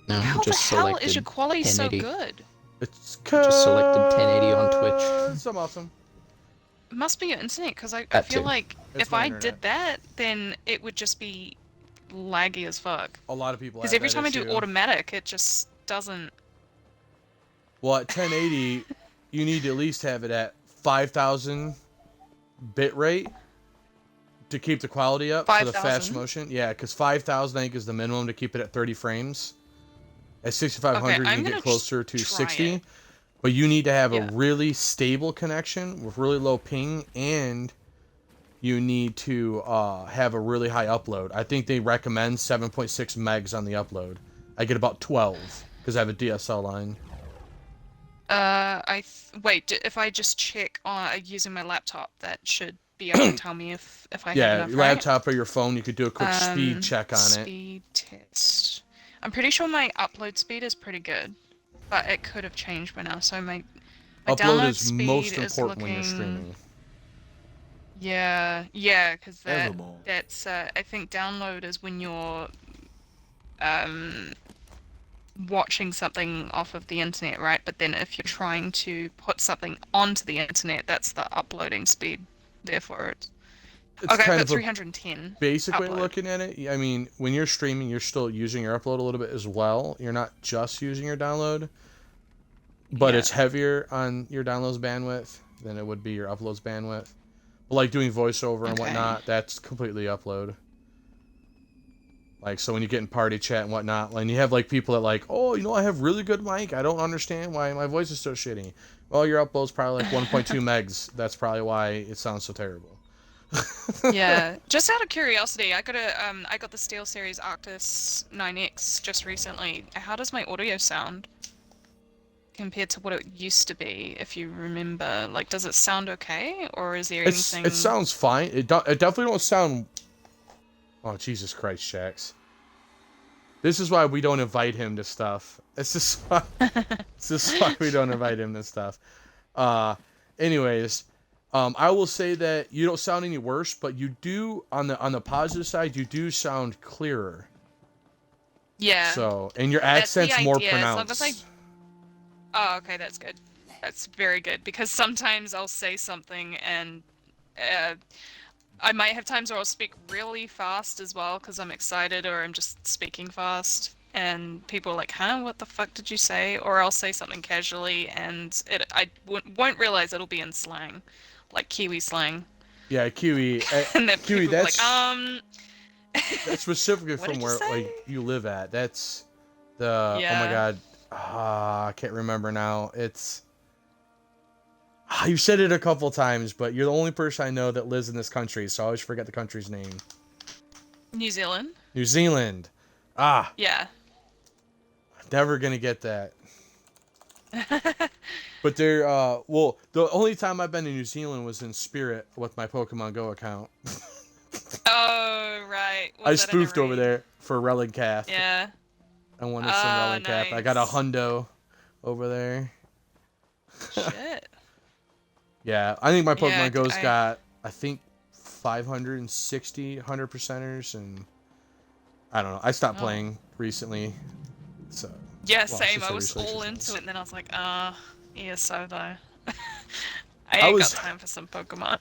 Speaker 3: No,
Speaker 5: How the
Speaker 3: just
Speaker 5: hell
Speaker 3: selected
Speaker 5: is your quality so
Speaker 3: 1080.
Speaker 5: good?
Speaker 1: It's
Speaker 3: Just selected 1080 on Twitch.
Speaker 1: I'm awesome.
Speaker 5: It must be your internet, because I
Speaker 3: That
Speaker 5: feel
Speaker 3: too.
Speaker 5: like
Speaker 1: It's
Speaker 5: if
Speaker 1: my
Speaker 5: I
Speaker 1: internet.
Speaker 5: did that, then it would just be laggy as fuck.
Speaker 1: A lot of people
Speaker 5: Because
Speaker 1: have
Speaker 5: every
Speaker 1: that
Speaker 5: time I do
Speaker 1: issue.
Speaker 5: automatic, it just doesn't.
Speaker 1: Well, at 1080, you need to at least have it at 5,000 bit rate to keep the quality up for the fast
Speaker 5: 5,000?
Speaker 1: motion. Yeah, because 5,000 I think is the minimum to keep it at 30 frames. At 6,500
Speaker 5: Okay,
Speaker 1: you
Speaker 5: I'm
Speaker 1: can
Speaker 5: gonna
Speaker 1: get closer to
Speaker 5: try
Speaker 1: 60.
Speaker 5: it.
Speaker 1: But you need to have
Speaker 5: Yeah.
Speaker 1: a really stable connection with really low ping, and you need to have a really high upload. I think they recommend 7.6 megs on the upload. I get about 12 because I have a DSL line.
Speaker 5: Wait. If I just check on using my laptop, that should be able to tell me if I have
Speaker 1: Yeah,
Speaker 5: enough.
Speaker 1: your
Speaker 5: right?
Speaker 1: laptop or your phone, you could do a quick speed check on it.
Speaker 5: Speed test. I'm pretty sure my upload speed is pretty good, but it could have changed by now. So my
Speaker 1: Upload
Speaker 5: download
Speaker 1: is
Speaker 5: speed
Speaker 1: most
Speaker 5: is
Speaker 1: important when you're
Speaker 5: looking-
Speaker 1: streaming.
Speaker 5: Yeah, because
Speaker 7: Evermore.
Speaker 5: that's I think download is when you're watching something off of the internet, right? But then if you're trying to put something onto the internet, that's the uploading speed. Therefore, it's
Speaker 1: It's
Speaker 5: okay. I've
Speaker 1: kind
Speaker 5: got
Speaker 1: of a
Speaker 5: 310.
Speaker 1: basic way of
Speaker 5: upload.
Speaker 1: looking at it. I mean, when you're streaming, you're still using your upload a little bit as well. You're not just using your download, but
Speaker 5: Yeah.
Speaker 1: it's heavier on your download's bandwidth than it would be your upload's bandwidth. But like doing voiceover and
Speaker 5: Okay.
Speaker 1: whatnot, that's completely upload. Like, so when you get in party chat and whatnot, and you have like people that like, oh, you know, I have really good mic. I don't understand why my voice is so shitty. Well, your upload's probably like 1.2 megs. That's probably why it sounds so terrible.
Speaker 5: Yeah, just out of curiosity, I got the SteelSeries Arctis 9X just recently. How does my audio sound compared to what it used to be? If you remember, like, does it sound okay, or is there anything?
Speaker 1: It sounds fine. It definitely don't sound. Oh, Jesus Christ, Shax. This is why we don't invite him to stuff. This is why we don't invite him to stuff. Anyways, I will say that you don't sound any worse, but you do on the positive side, you do sound clearer.
Speaker 5: Yeah.
Speaker 1: So, and your
Speaker 5: That's the
Speaker 1: accent's more
Speaker 5: idea, as long
Speaker 1: pronounced.
Speaker 5: as Oh, okay, that's good. That's very good because sometimes I'll say something and uh, I might have times where I'll speak really fast as well because I'm excited or I'm just speaking fast and people are like, "Huh, what the fuck did you say?" Or I'll say something casually and I won't realize it'll be in slang, like Kiwi slang,
Speaker 1: Yeah, Kiwi.
Speaker 5: and then
Speaker 1: Kiwi,
Speaker 5: people will be
Speaker 1: that's
Speaker 5: like,
Speaker 1: that's specifically
Speaker 5: what
Speaker 1: from
Speaker 5: did you
Speaker 1: where
Speaker 5: say?
Speaker 1: like you live at. That's the oh my
Speaker 5: Yeah.
Speaker 1: god, I can't remember now. It's you said it a couple times, but you're the only person I know that lives in this country, so I always forget the country's name.
Speaker 5: New Zealand.
Speaker 1: New Zealand. Ah,
Speaker 5: Yeah.
Speaker 1: never gonna get that. But they're well, the only time I've been to New Zealand was in Spirit with my Pokemon Go account.
Speaker 5: Oh right.
Speaker 1: I
Speaker 5: Was that in a
Speaker 1: spoofed over
Speaker 5: raid?
Speaker 1: there for Relicaf.
Speaker 5: Yeah.
Speaker 1: I wanted some Relicaf. I got a
Speaker 5: Nice.
Speaker 1: hundo over there.
Speaker 5: Shit.
Speaker 1: Yeah, I think my
Speaker 5: Yeah,
Speaker 1: Pokemon Go's
Speaker 5: I-
Speaker 1: got, I think, 560 100%ers, and I don't know. I stopped
Speaker 5: Oh.
Speaker 1: playing recently, so.
Speaker 5: Yeah,
Speaker 1: well,
Speaker 5: same.
Speaker 1: since
Speaker 5: I
Speaker 1: they
Speaker 5: was
Speaker 1: released
Speaker 5: all
Speaker 1: those.
Speaker 5: into it, and then I was like, ESO though. I
Speaker 1: I
Speaker 5: ain't
Speaker 1: was-
Speaker 5: got time for some Pokemon.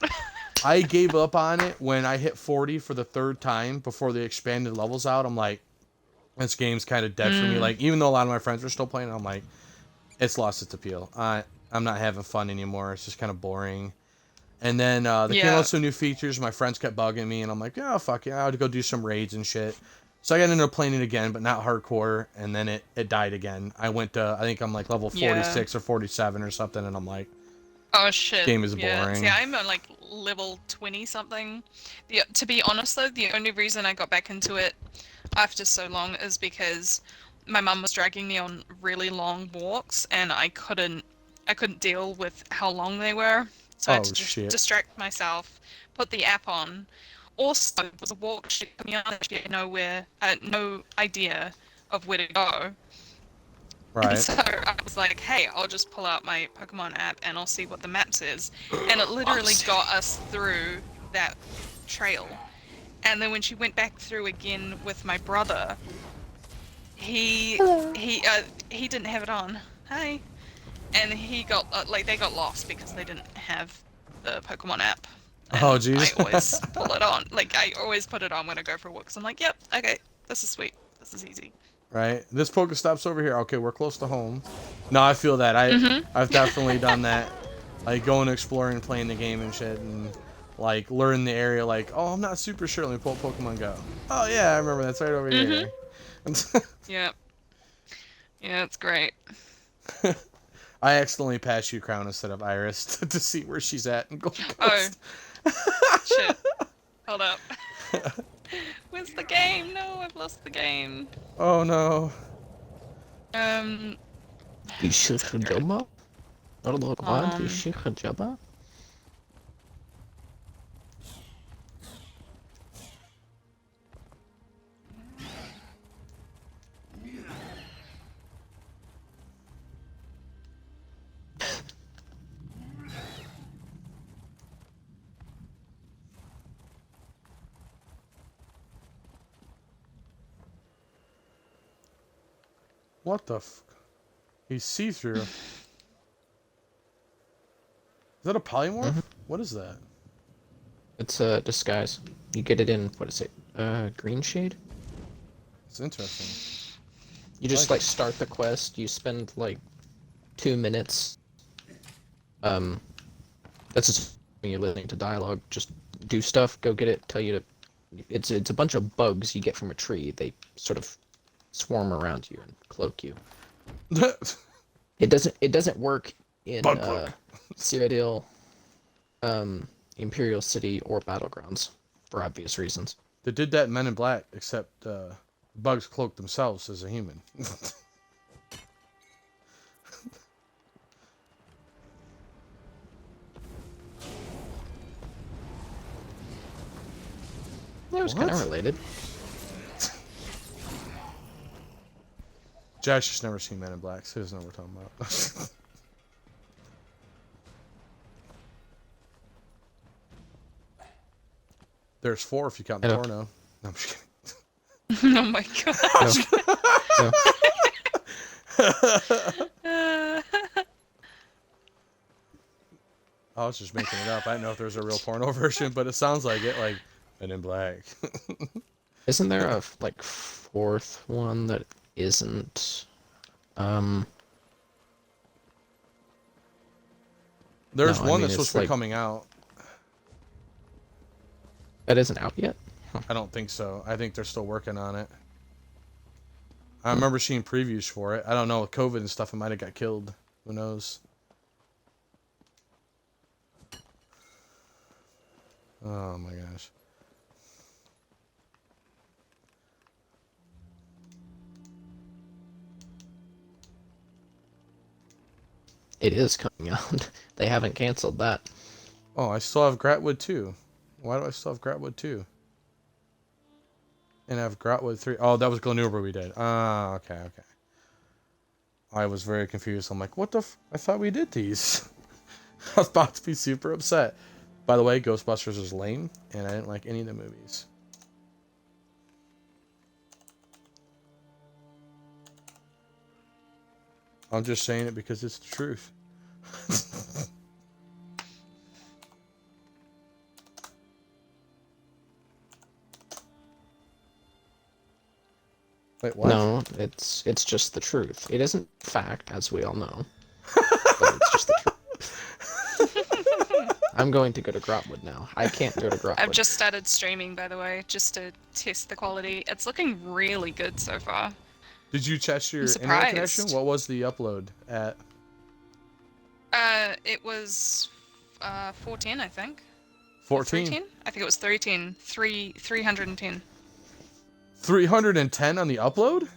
Speaker 1: I gave up on it when I hit 40 for the third time before they expanded levels out. I'm like, this game's kind of dead for me. Like, even though a lot of my friends are still playing, I'm like, it's lost its appeal. I'm not having fun anymore. It's just kind of boring. And then they came
Speaker 5: Yeah.
Speaker 1: out some new features. My friends kept bugging me, and I'm like, yeah, fuck yeah, I would go do some raids and shit. So I got into playing it again, but not hardcore. And then it died again. I went to, I think I'm like level 46 or 47 or something, and I'm like,
Speaker 5: Oh shit.
Speaker 1: Game is
Speaker 5: Yeah.
Speaker 1: boring.
Speaker 5: See, I'm on like level 20 something. To be honest though, the only reason I got back into it after so long is because my mum was dragging me on really long walks and I couldn't deal with how long they were. So I had
Speaker 1: Oh,
Speaker 5: to just
Speaker 1: shit.
Speaker 5: distract myself, put the app on. Also, it was a walk she put me on that she had no idea of where to go.
Speaker 1: right.
Speaker 5: So I was like, hey, I'll just pull out my Pokemon app and I'll see what the map says. And it literally got us through that trail. And then when she went back through again with my brother, he didn't have it on. Hi. And he got they got lost because they didn't have the Pokemon app. And
Speaker 1: Oh, jeez.
Speaker 5: I always pull it on. Like I always put it on when I go for walks. I'm like, yep, okay, this is sweet. This is easy.
Speaker 1: Right. This Pokestop's over here. Okay, we're close to home. No, I feel that. I've definitely done that. Like going exploring, playing the game and shit, and like learn the area. Like, oh, I'm not super sure. Let me pull up Pokemon Go. Oh yeah, I remember that's right over here.
Speaker 5: Yeah. Yeah, it's great.
Speaker 1: I accidentally passed you Crown instead of Iris to see where she's at and go.
Speaker 5: Oh. Shit. Hold up. Where's the game? No, I've lost the game.
Speaker 1: Oh no.
Speaker 3: Issue joba? Orlok wat? Issue joba?
Speaker 1: What the f? He's see-through. Is that a polymorph? What is that?
Speaker 3: It's a disguise. You get it in, what is it? Green shade?
Speaker 1: It's interesting.
Speaker 3: You just
Speaker 1: Like
Speaker 3: like start the quest, you spend like 2 minutes. That's just when you're listening to dialogue. Just do stuff, go get it, tell you to. It's a bunch of bugs you get from a tree. They sort of swarm around you and cloak you. It doesn't work in
Speaker 1: Bug cloak.
Speaker 3: Cyrodiil, Imperial City, or Battlegrounds for obvious reasons.
Speaker 1: They did that in Men in Black, except bugs cloak themselves as a human.
Speaker 3: It was kind of
Speaker 1: What?
Speaker 3: related.
Speaker 1: Josh has never seen Men in Black, so he doesn't know what we're talking about. There's 4 if you count the
Speaker 3: Hello.
Speaker 1: porno. No, I'm just kidding.
Speaker 5: Oh my god.
Speaker 1: I was just making it up. I didn't know if there's a real porno version, but it sounds like it, like Men in Black.
Speaker 3: Isn't there a like 4th one that isn't?
Speaker 1: There's
Speaker 3: No, I
Speaker 1: one
Speaker 3: mean,
Speaker 1: that's supposed
Speaker 3: it's
Speaker 1: to be
Speaker 3: like-
Speaker 1: coming out.
Speaker 3: That isn't out yet.
Speaker 1: I don't think so. I think they're still working on it. I remember seeing previews for it. I don't know, with COVID and stuff, it might have got killed. Who knows? Oh my gosh.
Speaker 3: It is coming out. They haven't canceled that.
Speaker 1: Oh, I still have Gratwood 2. Why do I still have Gratwood 2? And I have Gratwood 3. Oh, that was Glenuber we did. Ah, okay. I was very confused. I'm like, what the I thought we did these. I was about to be super upset. By the way, Ghostbusters is lame, and I didn't like any of the movies. I'm just saying it because it's the truth. Wait, what?
Speaker 3: No, it's just the truth. It isn't fact, as we all know. But it's just the truth. I'm going to go to Grotwood now. I can't go to Grotwood.
Speaker 5: I've just started streaming, by the way, just to test the quality. It's looking really good so far.
Speaker 1: Did you test your internet
Speaker 5: surprised.
Speaker 1: connection? What was the upload at?
Speaker 5: It was 410, I think.
Speaker 1: 14?
Speaker 5: 310? I think it was 310. 310.
Speaker 1: 310 on the upload?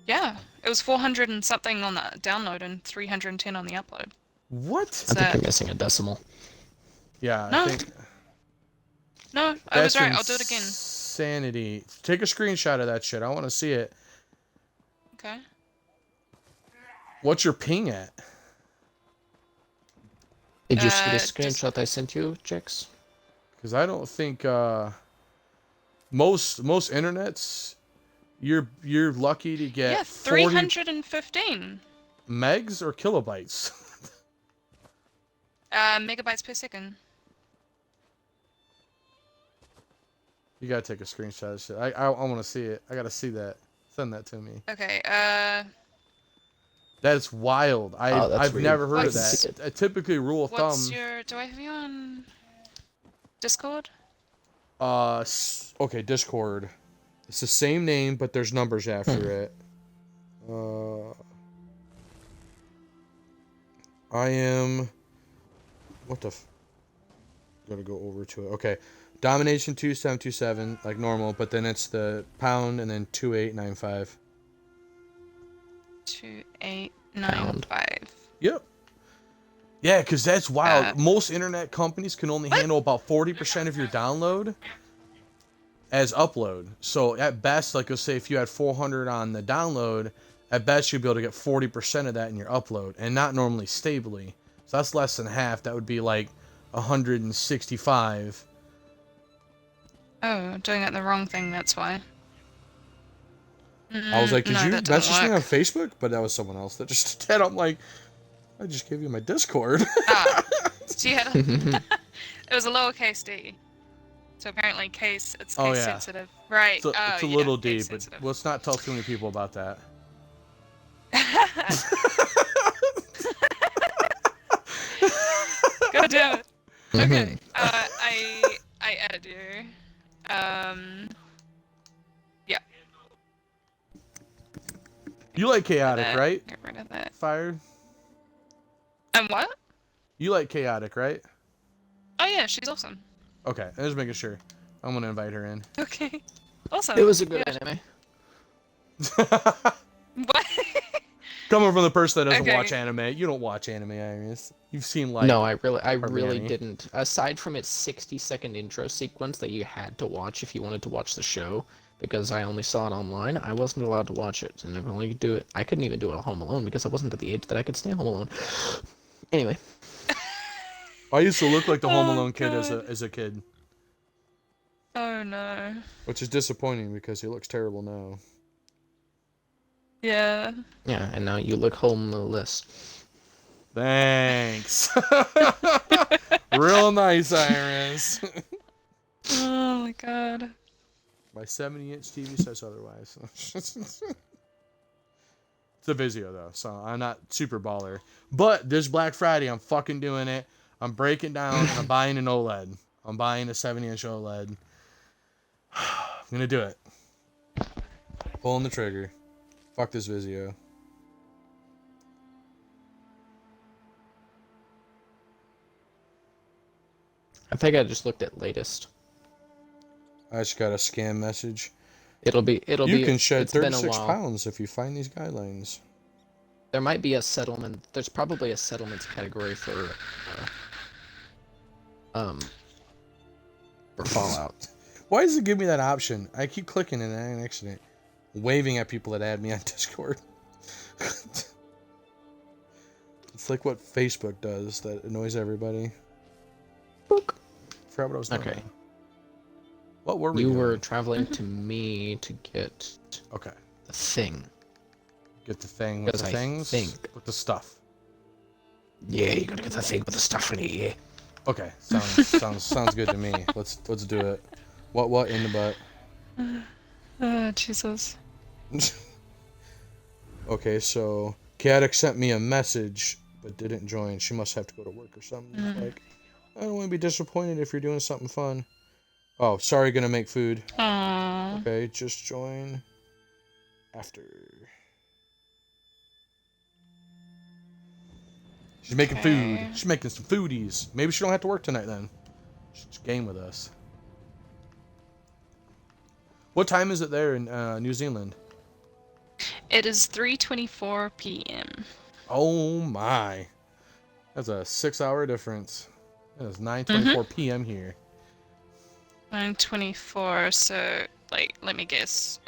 Speaker 5: Yeah, it was 400 and something on the download and 310 on the upload.
Speaker 1: What?
Speaker 3: I think you're missing a decimal.
Speaker 1: Yeah,
Speaker 5: No.
Speaker 1: I think
Speaker 5: No, I was
Speaker 1: that's
Speaker 5: right. I'll do it again.
Speaker 1: insanity. Take a screenshot of that shit. I want to see it.
Speaker 5: Okay.
Speaker 1: What's your ping at?
Speaker 3: Did you see the
Speaker 5: Just-
Speaker 3: screenshot I sent you, Jix?
Speaker 1: Because I don't think most internets you're lucky to get
Speaker 5: Yeah,
Speaker 1: 40
Speaker 5: 315
Speaker 1: megs or kilobytes.
Speaker 5: megabytes per second.
Speaker 1: You gotta take a screenshot of shit. I want to see it. I gotta see that. Send that to me.
Speaker 5: Okay,
Speaker 1: That's wild.
Speaker 3: that's
Speaker 1: I've
Speaker 3: weird.
Speaker 1: never heard of
Speaker 5: What's-
Speaker 1: that. Typically, rule of
Speaker 5: what's
Speaker 1: thumb.
Speaker 5: your... Do I have you on Discord?
Speaker 1: Okay, Discord. It's the same name, but there's numbers after it. I am. What the? Gotta go over to it. Okay, Domination 2727 like normal, but then it's the pound and then 2895.
Speaker 5: 2895.
Speaker 1: Yep. Yeah, because that's wild.
Speaker 5: Uh,
Speaker 1: Most internet companies can only handle about 40% of your download as upload. So at best, like let's say if you had 400 on the download, at best you'd be able to get 40% of that in your upload, and not normally stably. So that's less than half. That would be like 165.
Speaker 5: Oh, doing it the wrong thing, that's why.
Speaker 1: I was like, did
Speaker 5: no,
Speaker 1: you
Speaker 5: that didn't
Speaker 1: message me on
Speaker 5: work.
Speaker 1: Facebook? But that was someone else that just did. I'm like, I just gave you my Discord.
Speaker 5: Ah, so you had it was a lowercase d. So apparently it's case
Speaker 1: Oh, yeah.
Speaker 5: sensitive. Right.
Speaker 1: It's a,
Speaker 5: oh,
Speaker 1: it's a
Speaker 5: yeah,
Speaker 1: little D,
Speaker 5: case
Speaker 1: but
Speaker 5: sensitive.
Speaker 1: let's not tell too many people about that.
Speaker 5: God damn it. Okay.
Speaker 3: Mhm.
Speaker 5: I added you. Yeah.
Speaker 1: You like chaotic,
Speaker 5: That-
Speaker 1: right?
Speaker 5: Get rid of that.
Speaker 1: Fired.
Speaker 5: And what?
Speaker 1: You like chaotic, right?
Speaker 5: Oh yeah, she's awesome.
Speaker 1: Okay, I'm just making sure. I'm gonna invite her in.
Speaker 5: Okay. Awesome.
Speaker 3: It was a good
Speaker 5: Yeah.
Speaker 3: anime.
Speaker 5: What?
Speaker 1: Coming from the person that doesn't
Speaker 5: Okay.
Speaker 1: watch anime, you don't watch anime, Iris. You've seen like
Speaker 3: No, I
Speaker 1: hardly
Speaker 3: really
Speaker 1: any.
Speaker 3: didn't. Aside from its 60-second intro sequence that you had to watch if you wanted to watch the show, because I only saw it online, I wasn't allowed to watch it, and I could only do it. I couldn't even do it at Home Alone because I wasn't at the age that I could stay home alone. Anyway,
Speaker 1: I used to look like the Home
Speaker 5: Oh,
Speaker 1: Alone kid
Speaker 5: God.
Speaker 1: as a kid.
Speaker 5: Oh no.
Speaker 1: Which is disappointing because he looks terrible now.
Speaker 5: Yeah.
Speaker 3: Yeah, and now you look homeless.
Speaker 1: Thanks. Real nice, Iris.
Speaker 5: Oh my god.
Speaker 1: My 70-inch TV says otherwise. It's a Vizio though, so I'm not super baller. But this Black Friday, I'm fucking doing it. I'm breaking down. I'm buying an OLED. I'm buying a 70-inch OLED. I'm gonna do it. Pulling the trigger. Fuck this Vizio.
Speaker 3: I think I just looked at latest.
Speaker 1: I just got a scam message.
Speaker 3: It'll be.
Speaker 1: You can shed
Speaker 3: It's been a
Speaker 1: 36
Speaker 3: while.
Speaker 1: pounds if you find these guidelines.
Speaker 3: There might be a settlement. There's probably a settlements category for Fallout.
Speaker 1: Why does it give me that option? I keep clicking and I accident waving at people that add me on Discord. It's like what Facebook does that annoys everybody.
Speaker 3: Book.
Speaker 1: Forgot what I was doing.
Speaker 3: Okay.
Speaker 1: What were we
Speaker 3: You
Speaker 1: doing?
Speaker 3: were traveling to me to get
Speaker 1: Okay.
Speaker 3: the thing.
Speaker 1: Get the thing with
Speaker 3: Because
Speaker 1: the
Speaker 3: I
Speaker 1: things?
Speaker 3: think-
Speaker 1: With the stuff.
Speaker 3: Yeah, you gotta get the thing with the stuff in it.
Speaker 1: Okay. Sounds good to me. Let's do it. What in the butt?
Speaker 5: Jesus.
Speaker 1: Okay, so Caddick sent me a message but didn't join. She must have to go to work or something. Like, I don't want to be disappointed if you're doing something fun. Oh, sorry, gonna make food.
Speaker 5: Aww.
Speaker 1: Okay, just join after. She's making food.
Speaker 5: Okay.
Speaker 1: She's making some foodies. Maybe she don't have to work tonight then. She'll just game with us. What time is it there in New Zealand?
Speaker 5: It is 3:24 p.m.
Speaker 1: Oh my. That's a 6-hour difference. It is 9:24 p.m. here.
Speaker 5: 9:24. So, like, let me guess.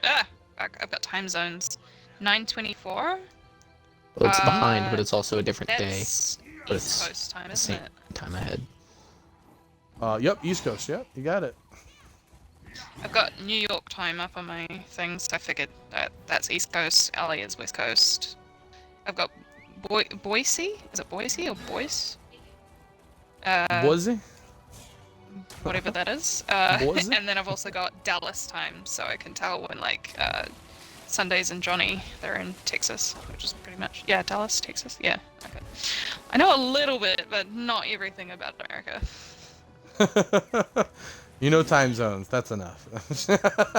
Speaker 5: I've got time zones. 9:24.
Speaker 3: Well, it's behind, but
Speaker 5: Uh,
Speaker 3: it's also a different day.
Speaker 5: That's
Speaker 3: but
Speaker 5: East
Speaker 3: it's
Speaker 5: Coast time,
Speaker 3: the
Speaker 5: isn't
Speaker 3: same
Speaker 5: it?
Speaker 3: time ahead.
Speaker 1: Yep, East Coast. Yep, you got it.
Speaker 5: I've got New York time up on my things. I figured that's East Coast. LA is West Coast. I've got Boise. Is it Boise or Boise?
Speaker 1: Was he?
Speaker 5: Whatever that is.
Speaker 1: Boise?
Speaker 5: And then I've also got Dallas time, so I can tell when like Sundays and Johnny they're in Texas, which is pretty much Dallas, Texas. Yeah. Okay. I know a little bit, but not everything about America.
Speaker 1: You know time zones. That's enough.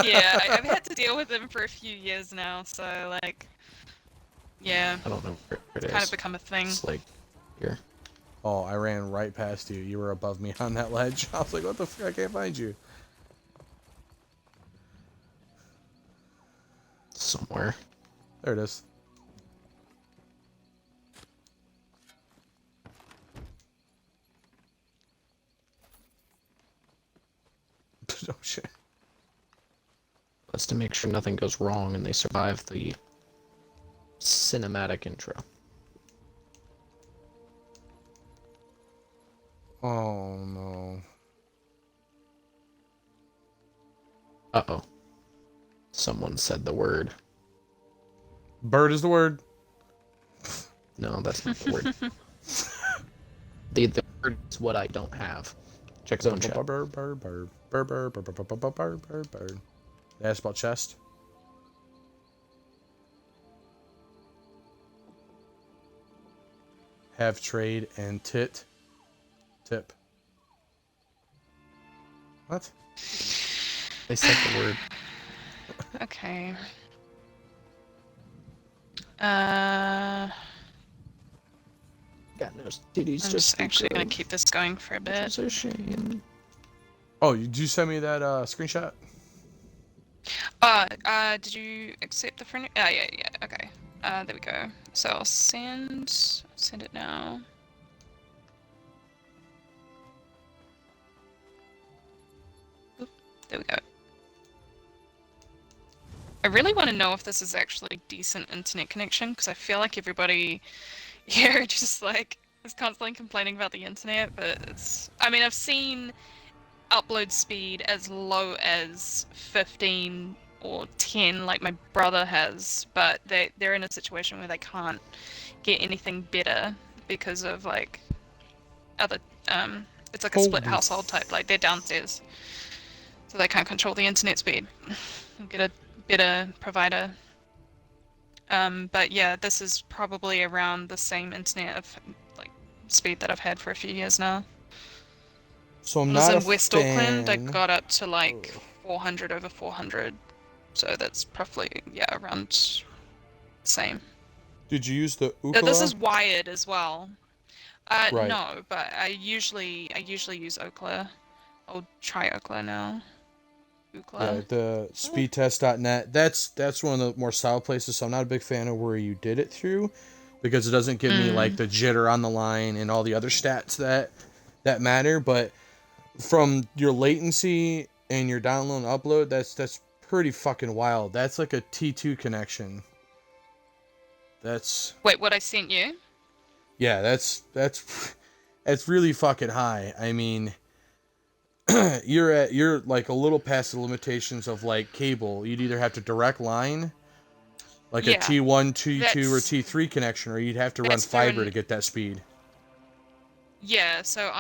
Speaker 5: Yeah, I've had to deal with them for a few years now, so like, yeah,
Speaker 3: I don't know where it
Speaker 5: kind
Speaker 3: is.
Speaker 5: of become a thing.
Speaker 3: It's like here.
Speaker 1: Oh, I ran right past you. You were above me on that ledge. I was like, what the fuck? I can't find you.
Speaker 3: Somewhere.
Speaker 1: There it is. Oh shit.
Speaker 3: That's to make sure nothing goes wrong and they survive the cinematic intro.
Speaker 1: Oh no.
Speaker 3: Uh-oh. Someone said the word.
Speaker 1: Bird is the word.
Speaker 3: No, that's not the word. The word is what I don't have. Check zone chat.
Speaker 1: Bird, bird, bird, bird, bird, bird, bird, bird, bird, bird, bird, bird. They asked about chest. Have trade and tip. What?
Speaker 3: They said the word.
Speaker 5: Okay.
Speaker 3: Got no titties,
Speaker 5: I'm
Speaker 3: just
Speaker 5: just actually gonna
Speaker 3: because.
Speaker 5: keep this going for a bit.
Speaker 3: It's a shame.
Speaker 1: Oh, did you send me that screenshot?
Speaker 5: Did you accept the friend? Yeah, okay. There we go. So I'll send it now. Oop, there we go. I really want to know if this is actually decent internet connection, because I feel like everybody here just like is constantly complaining about the internet, but it's. I mean, I've seen upload speed as low as 15 or 10 like my brother has, but they're in a situation where they can't get anything better because of like other it's like a split
Speaker 1: Holy
Speaker 5: household type, like they're downstairs. So they can't control the internet speed. Get a better provider. But yeah, this is probably around the same internet of like speed that I've had for a few years now.
Speaker 1: So I'm
Speaker 5: When I was
Speaker 1: not
Speaker 5: in
Speaker 1: a
Speaker 5: West
Speaker 1: fan.
Speaker 5: Auckland, I got up to like 400 over 400. So that's probably, yeah, around same.
Speaker 1: Did you use the
Speaker 5: This
Speaker 1: Ookla?
Speaker 5: is wired as well.
Speaker 1: Right.
Speaker 5: No, but I usually use Ookla. I'll try Ookla now. Ookla.
Speaker 1: Yeah, the speedtest.net. That's one of the more solid places. So I'm not a big fan of where you did it through, because it doesn't give me like the jitter on the line and all the other stats that matter. But from your latency and your download and upload, that's pretty fucking wild. That's like a T2 connection. That's
Speaker 5: Wait, what I sent you?
Speaker 1: yeah, that's really fucking high. I mean, you're like a little past the limitations of like cable. You'd either have to direct line like a
Speaker 5: Yeah,
Speaker 1: T1, T2, or
Speaker 5: that's-
Speaker 1: T3 connection, or you'd have to run
Speaker 5: that's
Speaker 1: fiber
Speaker 5: through
Speaker 1: to get that speed.
Speaker 5: Yeah, so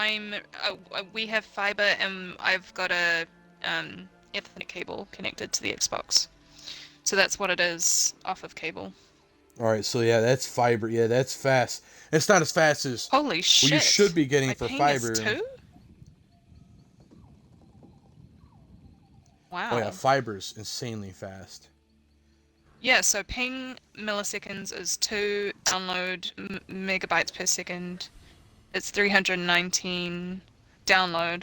Speaker 5: we have fiber and I've got a Ethernet cable connected to the Xbox. So that's what it is off of cable.
Speaker 1: All right, so yeah, that's fiber. Yeah, that's fast. It's not as fast as
Speaker 5: Holy shit.
Speaker 1: what you should be getting
Speaker 5: My
Speaker 1: for
Speaker 5: ping
Speaker 1: fiber.
Speaker 5: is 2? Wow.
Speaker 1: Oh yeah, fiber's insanely fast.
Speaker 5: Yeah, so ping milliseconds is 2, download megabytes per second. It's 319 download.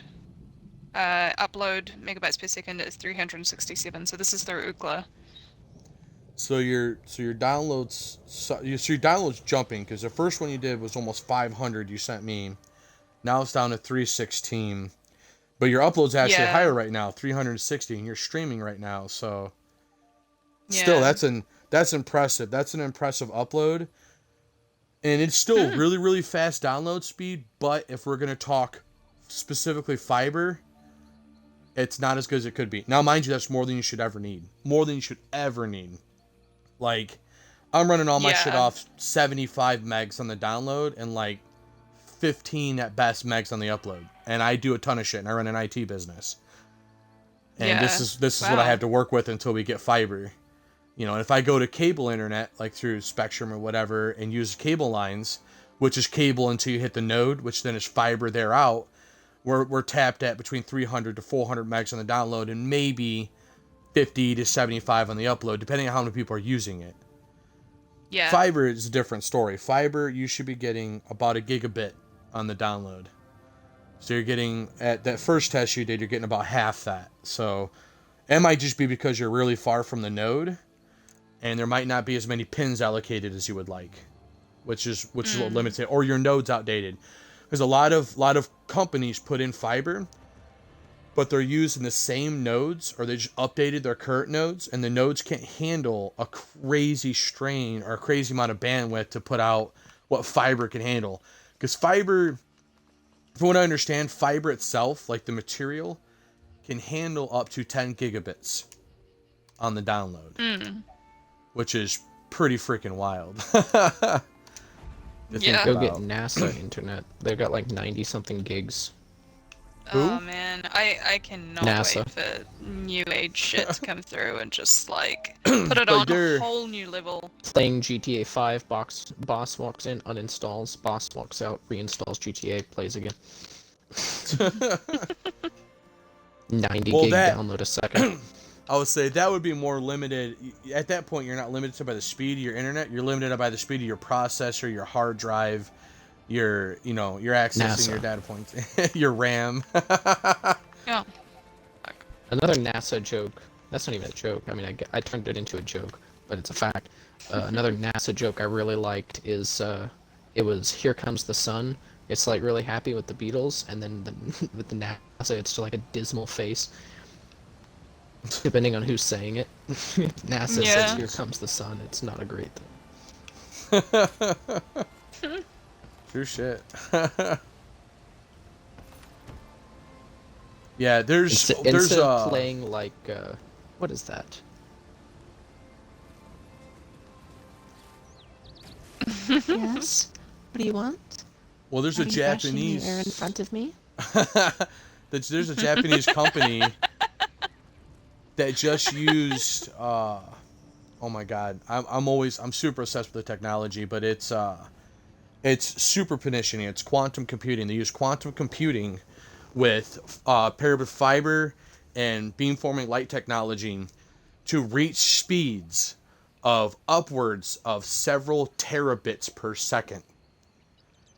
Speaker 5: Upload megabytes per second is 367. So this is through Ookla.
Speaker 1: So your downloads your downloads jumping, because the first one you did was almost 500 you sent me. Now it's down to 316. But your upload's actually
Speaker 5: Yeah.
Speaker 1: higher right now, 360, and you're streaming right now. So still,
Speaker 5: Yeah.
Speaker 1: that's impressive. That's an impressive upload. And it's still really, really fast download speed, but if we're going to talk specifically fiber, it's not as good as it could be. Now, mind you, that's more than you should ever need. More than you should ever need. Like, I'm running all my shit
Speaker 5: Yeah.
Speaker 1: off 75 megs on the download and like 15 at best megs on the upload. And I do a ton of shit, and I run an IT business. And this
Speaker 5: Yeah.
Speaker 1: is what I
Speaker 5: Wow.
Speaker 1: have to work with until we get fiber. You know, if I go to cable internet, like through Spectrum or whatever, and use cable lines, which is cable until you hit the node, which then is fiber there out, we're tapped at between 300 to 400 megs on the download and maybe 50 to 75 on the upload, depending on how many people are using it.
Speaker 5: Yeah.
Speaker 1: Fiber is a different story. Fiber, you should be getting about a gigabit on the download. So you're getting, at that first test you did, you're getting about half that. So it might just be because you're really far from the node, and there might not be as many pins allocated as you would like, which is what limits it, or your node's outdated. Because a lot of companies put in fiber, but they're using the same nodes, or they just updated their current nodes, and the nodes can't handle a crazy strain or a crazy amount of bandwidth to put out what fiber can handle. Because fiber, from what I understand, fiber itself, like the material, can handle up to 10 gigabits on the download, which is pretty freaking wild. to think
Speaker 5: Yeah.
Speaker 3: Go get
Speaker 1: about.
Speaker 3: NASA internet. They've got like 90 something gigs.
Speaker 5: Oh man, I cannot
Speaker 3: NASA.
Speaker 5: wait for new age shit to come through and just like put it
Speaker 1: Like
Speaker 5: on
Speaker 1: they're-
Speaker 5: a whole new level.
Speaker 3: Playing GTA 5, boss walks in, uninstalls, boss walks out, reinstalls GTA, plays again. 90
Speaker 1: Well,
Speaker 3: gig
Speaker 1: that-
Speaker 3: download a second.
Speaker 1: I would say that would be more limited. At that point, you're not limited by the speed of your internet. You're limited by the speed of your processor, your hard drive, your accessing
Speaker 3: NASA.
Speaker 1: your data points, your RAM.
Speaker 5: Yeah.
Speaker 3: Another NASA joke. That's not even a joke. I mean, I turned it into a joke, but it's a fact. Another NASA joke I really liked is it was "Here Comes the Sun." It's like really happy with the Beatles, and then with the NASA, it's just like a dismal face. Depending on who's saying it. If NASA
Speaker 5: Yeah.
Speaker 3: says "Here comes the sun," it's not a great thing.
Speaker 1: True shit. Yeah, there's
Speaker 3: Instead of playing like what is that? Yes. What do you want?
Speaker 1: well, there's a
Speaker 3: Are you brushing the
Speaker 1: Japanese.
Speaker 3: air in front of me?
Speaker 1: There's a Japanese company that just used. Oh my God, I'm super obsessed with the technology, but it's super conditioning. It's quantum computing. They use quantum computing with paired with fiber and beamforming light technology to reach speeds of upwards of several terabits per second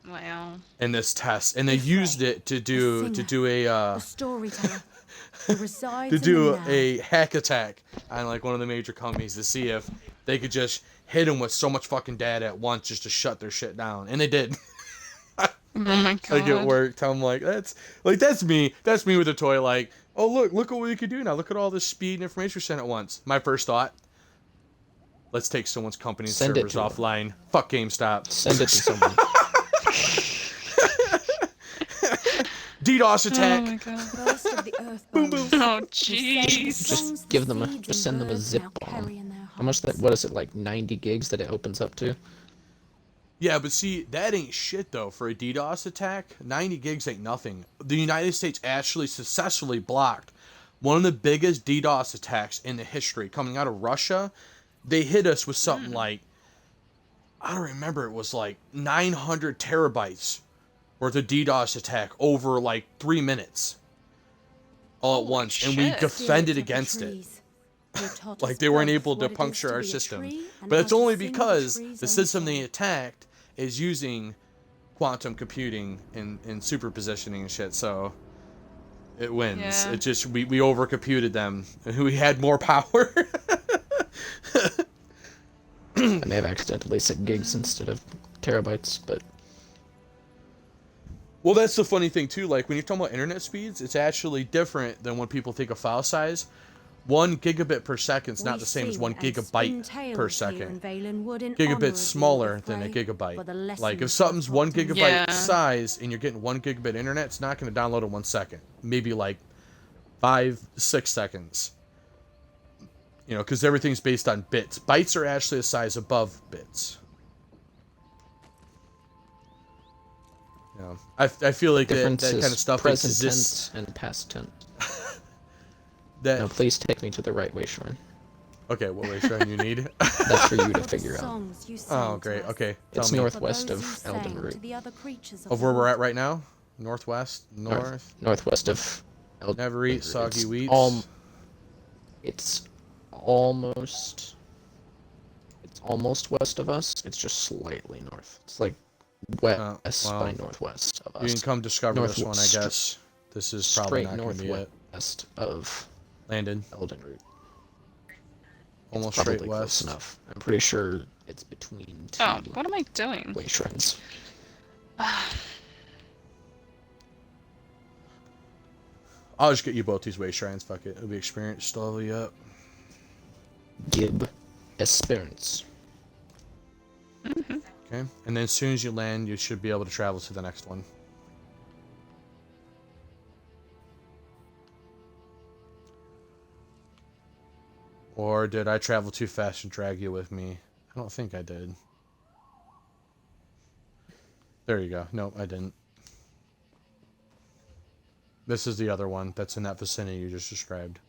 Speaker 5: Wow.
Speaker 1: in this test, and they used it to do
Speaker 9: A storyteller who resides
Speaker 1: to
Speaker 9: in
Speaker 1: do
Speaker 9: the now.
Speaker 1: a hack attack on like one of the major companies to see if they could just hit them with so much fucking data at once just to shut their shit down, and they did.
Speaker 5: Oh my god.
Speaker 1: Like it worked. I'm like, that's me. That's me with a toy. Like, oh look at what we could do now. Look at all this speed and information we sent at once. My first thought: let's take someone's company's
Speaker 3: Send it
Speaker 1: servers
Speaker 3: to 'em.
Speaker 1: offline. Fuck GameStop.
Speaker 3: Send it to someone.
Speaker 1: DDoS attack.
Speaker 5: Oh my god.
Speaker 9: First of the earth
Speaker 1: Boom,
Speaker 9: bones.
Speaker 1: boom.
Speaker 5: Oh
Speaker 9: Who
Speaker 5: jeez.
Speaker 9: send the
Speaker 3: Just
Speaker 9: songs,
Speaker 3: give
Speaker 9: the
Speaker 3: them
Speaker 9: seeds,
Speaker 3: just
Speaker 9: and
Speaker 3: send them a
Speaker 9: birds
Speaker 3: zip
Speaker 9: now
Speaker 3: bomb.
Speaker 9: carry in their
Speaker 3: How much that?
Speaker 9: hearts.
Speaker 3: What is it like? 90 gigs that it opens up to?
Speaker 1: Yeah, but see, that ain't shit though. For a DDoS attack, 90 gigs ain't nothing. The United States actually successfully blocked one of the biggest DDoS attacks in the history coming out of Russia. They hit us with something like, I don't remember, it was like 900 terabytes worth of DDoS attack over like 3 minutes all at
Speaker 5: Holy
Speaker 1: once, and we
Speaker 5: shit.
Speaker 1: defended
Speaker 9: Spirits of the
Speaker 1: against it.
Speaker 9: trees. They taught
Speaker 1: Like
Speaker 9: us
Speaker 1: they weren't
Speaker 9: both
Speaker 1: able to
Speaker 9: what it is
Speaker 1: puncture
Speaker 9: to
Speaker 1: our
Speaker 9: be a
Speaker 1: system.
Speaker 9: tree and
Speaker 1: But
Speaker 9: how
Speaker 1: it's
Speaker 9: to
Speaker 1: only
Speaker 9: sing the
Speaker 1: because
Speaker 9: tree's
Speaker 1: the
Speaker 9: own
Speaker 1: system they
Speaker 9: song.
Speaker 1: attacked is using quantum computing and superpositioning and shit, so it wins.
Speaker 5: Yeah.
Speaker 1: It just we overcomputed them. We had more power.
Speaker 3: I may have accidentally said gigs instead of terabytes, but
Speaker 1: Well, that's the funny thing too. Like when you're talking about internet speeds, it's actually different than when people think of file size. 1 gigabit per second is not the same as 1 gigabyte per second. Gigabit's smaller than a gigabyte. Like if something's 1 gigabyte
Speaker 5: Yeah.
Speaker 1: size and you're getting 1 gigabit internet, it's not going to download in 1 second. Maybe like 5-6 seconds. You know, because everything's based on bits. Bytes are actually a size above bits. You know, I feel like that
Speaker 3: difference
Speaker 1: kind
Speaker 3: is
Speaker 1: of stuff
Speaker 3: present
Speaker 1: exists.
Speaker 3: tense and past tense.
Speaker 1: That
Speaker 3: Now, please take me to the right way, Shrine.
Speaker 1: okay? What way Shrine you need?
Speaker 3: That's for you to figure out.
Speaker 1: Oh, great. Okay, tell
Speaker 3: It's
Speaker 1: me.
Speaker 3: northwest of Elden Root.
Speaker 1: Of where we're at right now? Northwest, north.
Speaker 3: Northwest of Elden
Speaker 1: Never eat
Speaker 3: Root.
Speaker 1: soggy
Speaker 3: It's
Speaker 1: wheats.
Speaker 3: It's almost. It's almost west of us. It's just slightly north. It's like west
Speaker 1: well,
Speaker 3: by northwest of us.
Speaker 1: You can come discover this one, I
Speaker 3: Northwest-
Speaker 1: guess. This is probably
Speaker 3: Straight
Speaker 1: not going to be it.
Speaker 3: northwest of
Speaker 1: Landon,
Speaker 3: Elden Root.
Speaker 1: almost
Speaker 3: Probably
Speaker 1: straight
Speaker 3: close
Speaker 1: west.
Speaker 3: enough. I'm pretty sure it's between two
Speaker 5: Oh, what am I doing?
Speaker 3: way shrines.
Speaker 1: I'll just get you both these way shrines. Fuck it. It'll be experience. Still level you up.
Speaker 3: Gib Esperance.
Speaker 1: Okay. And then as soon as you land, you should be able to travel to the next one. Or did I travel too fast and drag you with me? I don't think I did. There you go. Nope, I didn't. This is the other one that's in that vicinity you just described.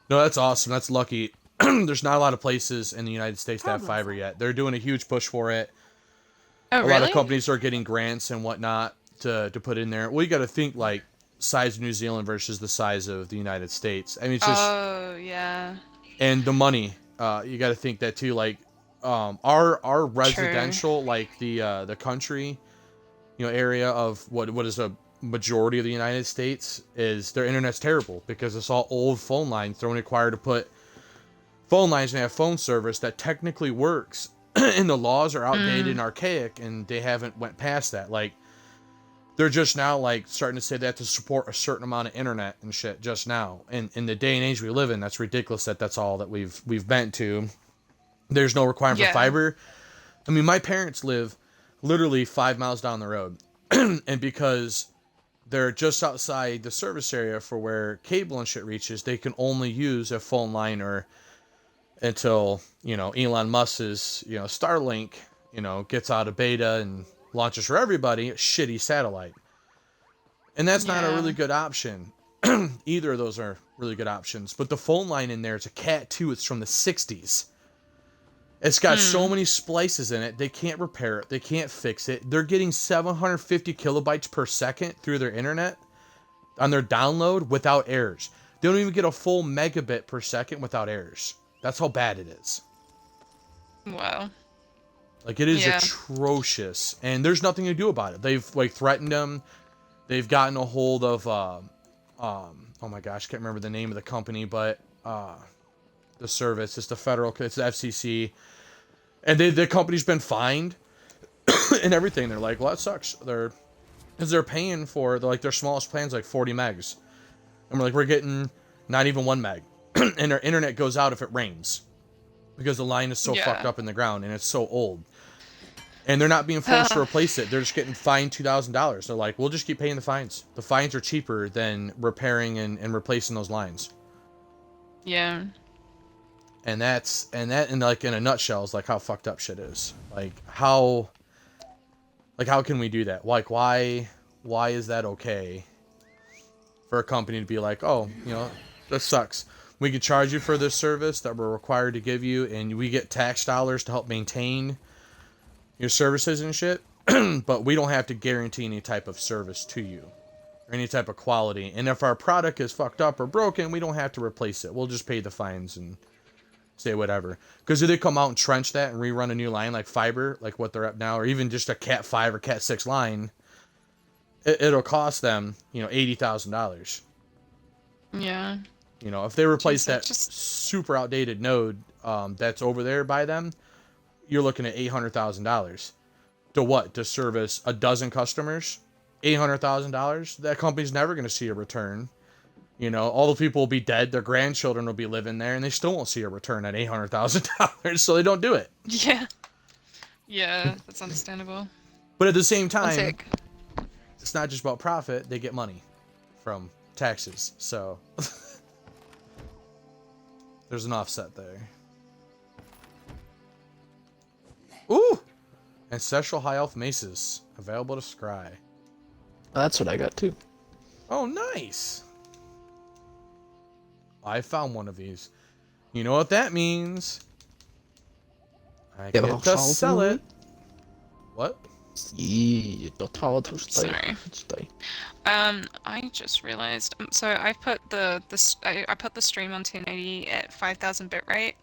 Speaker 1: No, that's awesome. That's lucky. There's not a lot of places in the United States that have fiber yet. They're doing a huge push for it.
Speaker 5: Oh,
Speaker 1: A
Speaker 5: really?
Speaker 1: lot of companies are getting grants and whatnot to put in there. Well, you got to think like size of New Zealand versus the size of the United States. I mean, it's just
Speaker 5: Oh, yeah.
Speaker 1: and the money. You got to think that too. Like, our residential, like the country, area of what is a majority of the United States is their internet's terrible because it's all old phone lines. They're only required to put phone lines and have phone service that technically works, and the laws are outdated and archaic, and they haven't went past that. Like, they're just now like starting to say they have to support a certain amount of internet and shit just now. And in the day and age we live in, that's ridiculous that that's all that we've bent to. There's no requirement
Speaker 5: Yeah.
Speaker 1: for fiber. I mean, my parents live literally 5 miles down the road, and because they're just outside the service area for where cable and shit reaches, they can only use a phone line or until, you know, Elon Musk's, you know, Starlink, you know, gets out of beta and launches for everybody, a shitty satellite. And that's not a really good option. Either of those are really good options. But the phone line in there is a Cat 2. It's from the 60s. It's got so many splices in it, they can't repair it. They can't fix it. They're getting 750 kilobytes per second through their internet on their download without errors. They don't even get a full megabit per second without errors. That's how bad it is.
Speaker 5: Wow.
Speaker 1: Like, it is
Speaker 5: Yeah.
Speaker 1: atrocious. And there's nothing to do about it. They've, like, threatened them. They've gotten a hold of, oh my gosh, can't remember the name of the company, but, the service, it's the FCC, and the company's been fined and everything. They're like, well, that sucks. They're paying for their smallest plan's like 40 megs, and we're getting not even 1 meg, and our internet goes out if it rains because the line is so fucked up in the ground and it's so old, and they're not being forced to replace it. They're just getting fined $2,000. They're like, we'll just keep paying the fines. The fines are cheaper than repairing and replacing those lines.
Speaker 5: Yeah.
Speaker 1: And that in like in a nutshell is like how fucked up shit is. Like how can we do that? Like why is that okay for a company to be like, oh, you know, this sucks. We could charge you for this service that we're required to give you, and we get tax dollars to help maintain your services and shit, but we don't have to guarantee any type of service to you or any type of quality. And if our product is fucked up or broken, we don't have to replace it. We'll just pay the fines and say whatever. Because if they come out and trench that and rerun a new line like fiber, like what they're at now, or even just a Cat 5 or Cat 6 line, it'll cost them, you know, $80,000.
Speaker 5: Yeah.
Speaker 1: You know, if they replace
Speaker 5: Jeez,
Speaker 1: that super outdated node that's over there by them, you're looking at $800,000. To what? To service a dozen customers? $800,000? That company's never going to see a return. You know, all the people will be dead. Their grandchildren will be living there, and they still won't see a return at $800,000. So they don't do it.
Speaker 5: Yeah. Yeah, that's understandable.
Speaker 1: But at the same
Speaker 5: One
Speaker 1: time,
Speaker 5: sec.
Speaker 1: it's not just about profit. They get money from taxes. So there's an offset there. Ooh! Ancestral High Elf Maces. Available to scry.
Speaker 3: That's what I got too.
Speaker 1: Oh, nice! I found one of these. You know what that means? I get to sell it. What?
Speaker 3: Sorry.
Speaker 5: I just realized. So I put I put the stream on 1080 at 5,000 bitrate,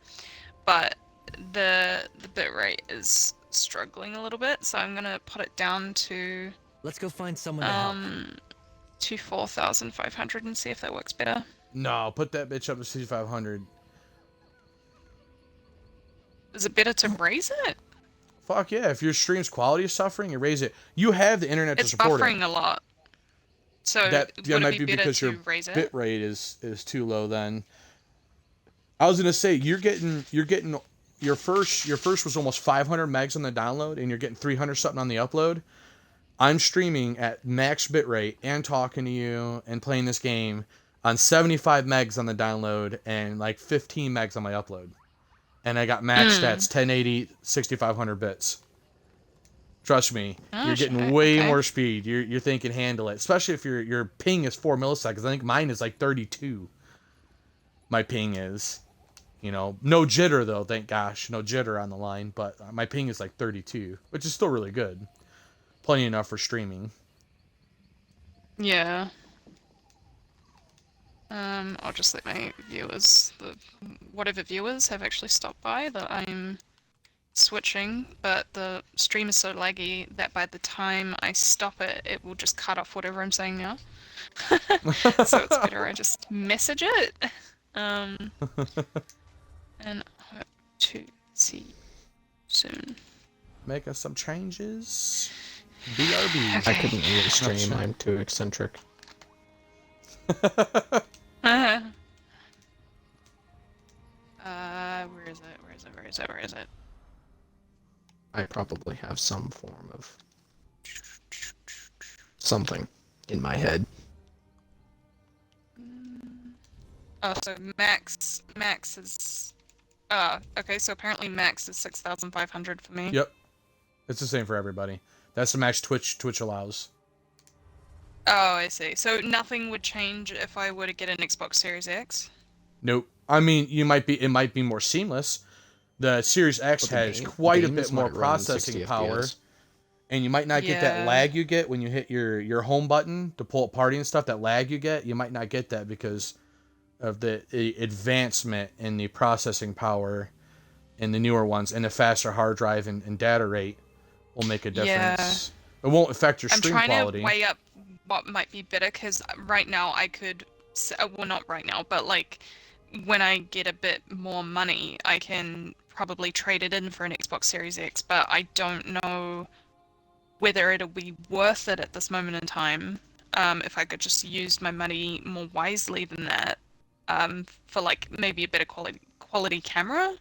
Speaker 5: but the bitrate is struggling a little bit, so I'm gonna put it down to
Speaker 10: Let's go find someone to help.
Speaker 5: to 4,500 and see if that works better.
Speaker 1: No, put that bitch up to 6,500.
Speaker 5: Is it better to raise it?
Speaker 1: Fuck yeah, if your stream's quality is suffering, you raise it. You have the internet to
Speaker 5: It's
Speaker 1: support it.
Speaker 5: buffering a lot. So
Speaker 1: That
Speaker 5: would
Speaker 1: might
Speaker 5: it
Speaker 1: be
Speaker 5: be better
Speaker 1: because
Speaker 5: to
Speaker 1: your
Speaker 5: raise it?
Speaker 1: bit rate is too low then. I was gonna say you're getting your first was almost 500 megs on the download, and you're getting 300 something on the upload. I'm streaming at max bitrate and talking to you and playing this game on 75 megs on the download and like 15 megs on my upload. And I got max stats, 1080, 6500 bits. Trust me, you're getting way more speed. You're thinking handle it, especially if your ping is 4 milliseconds. I think mine is like 32. My ping is, you know, no jitter though. Thank gosh, no jitter on the line. But my ping is like 32, which is still really good. Plenty enough for streaming.
Speaker 5: Yeah. I'll just let my viewers, whatever viewers have actually stopped by, that I'm switching, but the stream is so laggy that by the time I stop it, it will just cut off whatever I'm saying now. So it's better I just message it. And hope to see you soon.
Speaker 1: Make us some changes. BRB.
Speaker 3: I couldn't really stream. I'm too eccentric.
Speaker 5: Where is it?
Speaker 3: I probably have some form of something in my head.
Speaker 5: Oh, so max is okay, so apparently max is 6,500 for me.
Speaker 1: Yep. It's the same for everybody. That's the max Twitch allows.
Speaker 5: Oh, I see. So nothing would change if I were to get an Xbox Series X?
Speaker 1: Nope. I mean, it might be more seamless. The Series X has quite a bit more processing power, and you might not get that lag you get when you hit your home button to pull up party and stuff. That lag you get, you might not get that because of the advancement in the processing power in the newer ones, and the faster hard drive and data rate will make a difference. It won't affect your stream quality.
Speaker 5: I'm trying to weigh up what might be better, because right now I could, well, not right now, but like when I get a bit more money, I can probably trade it in for an Xbox Series X, but I don't know whether it'll be worth it at this moment in time. If I could just use my money more wisely than that, for like maybe a better quality camera,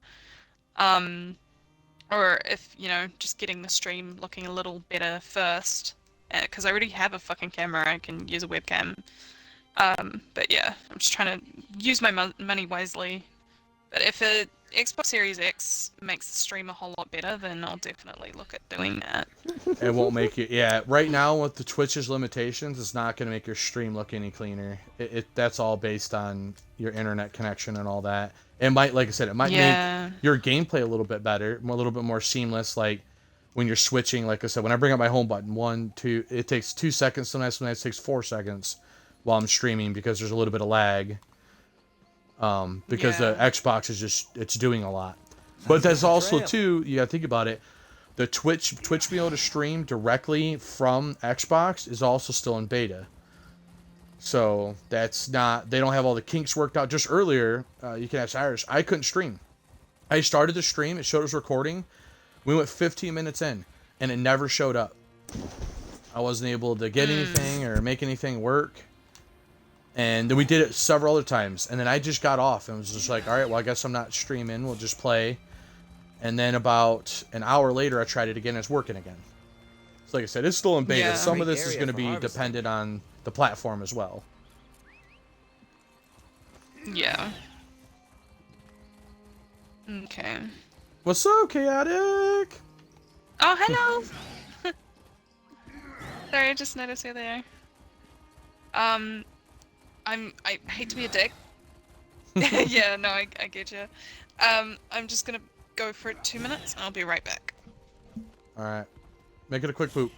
Speaker 5: or if, you know, just getting the stream looking a little better first, because I already have a fucking camera. I can use a webcam. But yeah, I'm just trying to use my money wisely. But if a Xbox Series X makes the stream a whole lot better, then I'll definitely look at doing that.
Speaker 1: It won't make it. Yeah, right now with the Twitch's limitations, it's not going to make your stream look any cleaner. That's all based on your internet connection and all that. It might, like I said, it might make your gameplay a little bit better, a little bit more seamless. Like when you're switching, like I said, when I bring up my home button, 1, 2, it takes 2 seconds. Sometimes it takes 4 seconds while I'm streaming because there's a little bit of lag. Because the Xbox is it's doing a lot. But that's also too, you gotta think about it. The Twitch being able to stream directly from Xbox is also still in beta. So that's not, they don't have all the kinks worked out. Just earlier, you can ask Irish, I couldn't stream. I started the stream, it showed it was recording. We went 15 minutes in, and it never showed up. I wasn't able to get anything or make anything work. And then we did it several other times, and then I just got off and was just like, all right, well, I guess I'm not streaming. We'll just play. And then about an hour later, I tried it again. It's working again. So like I said, it's still in beta.
Speaker 5: Yeah.
Speaker 1: Some of this is going to be dependent on the platform as well.
Speaker 5: Yeah. Okay.
Speaker 1: What's up, Chaotic?
Speaker 5: Oh, hello! Sorry, I just noticed you're there. I hate to be a dick. Yeah, no, I get you. I'm just gonna go for 2 minutes, and I'll be right back.
Speaker 1: Alright. Make it a quick poop.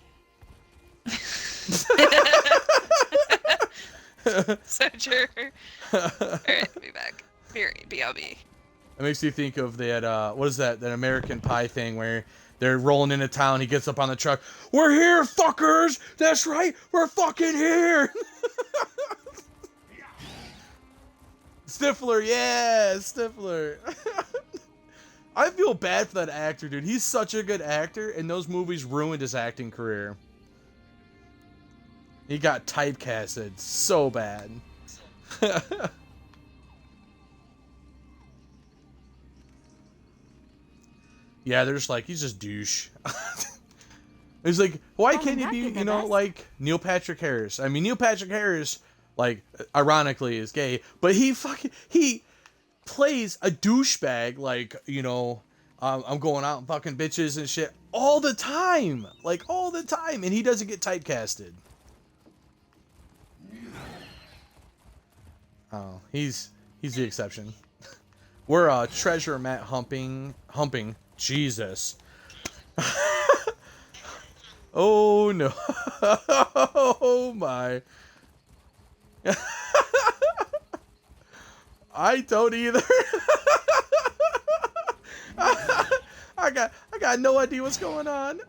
Speaker 5: So true. Alright, be back. BRB.
Speaker 1: It makes you think of that, what is that American Pie thing where they're rolling into town, he gets up on the truck, we're here, fuckers! That's right, we're fucking here! Stifler, yeah, Stifler. I feel bad for that actor, dude. He's such a good actor, and those movies ruined his acting career. He got typecasted so bad. Yeah, they're just like, he's just douche. He's like, why can't he be, you know, like Neil Patrick Harris? I mean, Neil Patrick Harris, like, ironically is gay, but he plays a douchebag, like, you know, I'm going out and fucking bitches and shit all the time, like all the time, and he doesn't get typecasted. Oh, he's the exception. We're treasure map humping. Jesus. Oh no. Oh my. I don't either. I got no idea what's going on.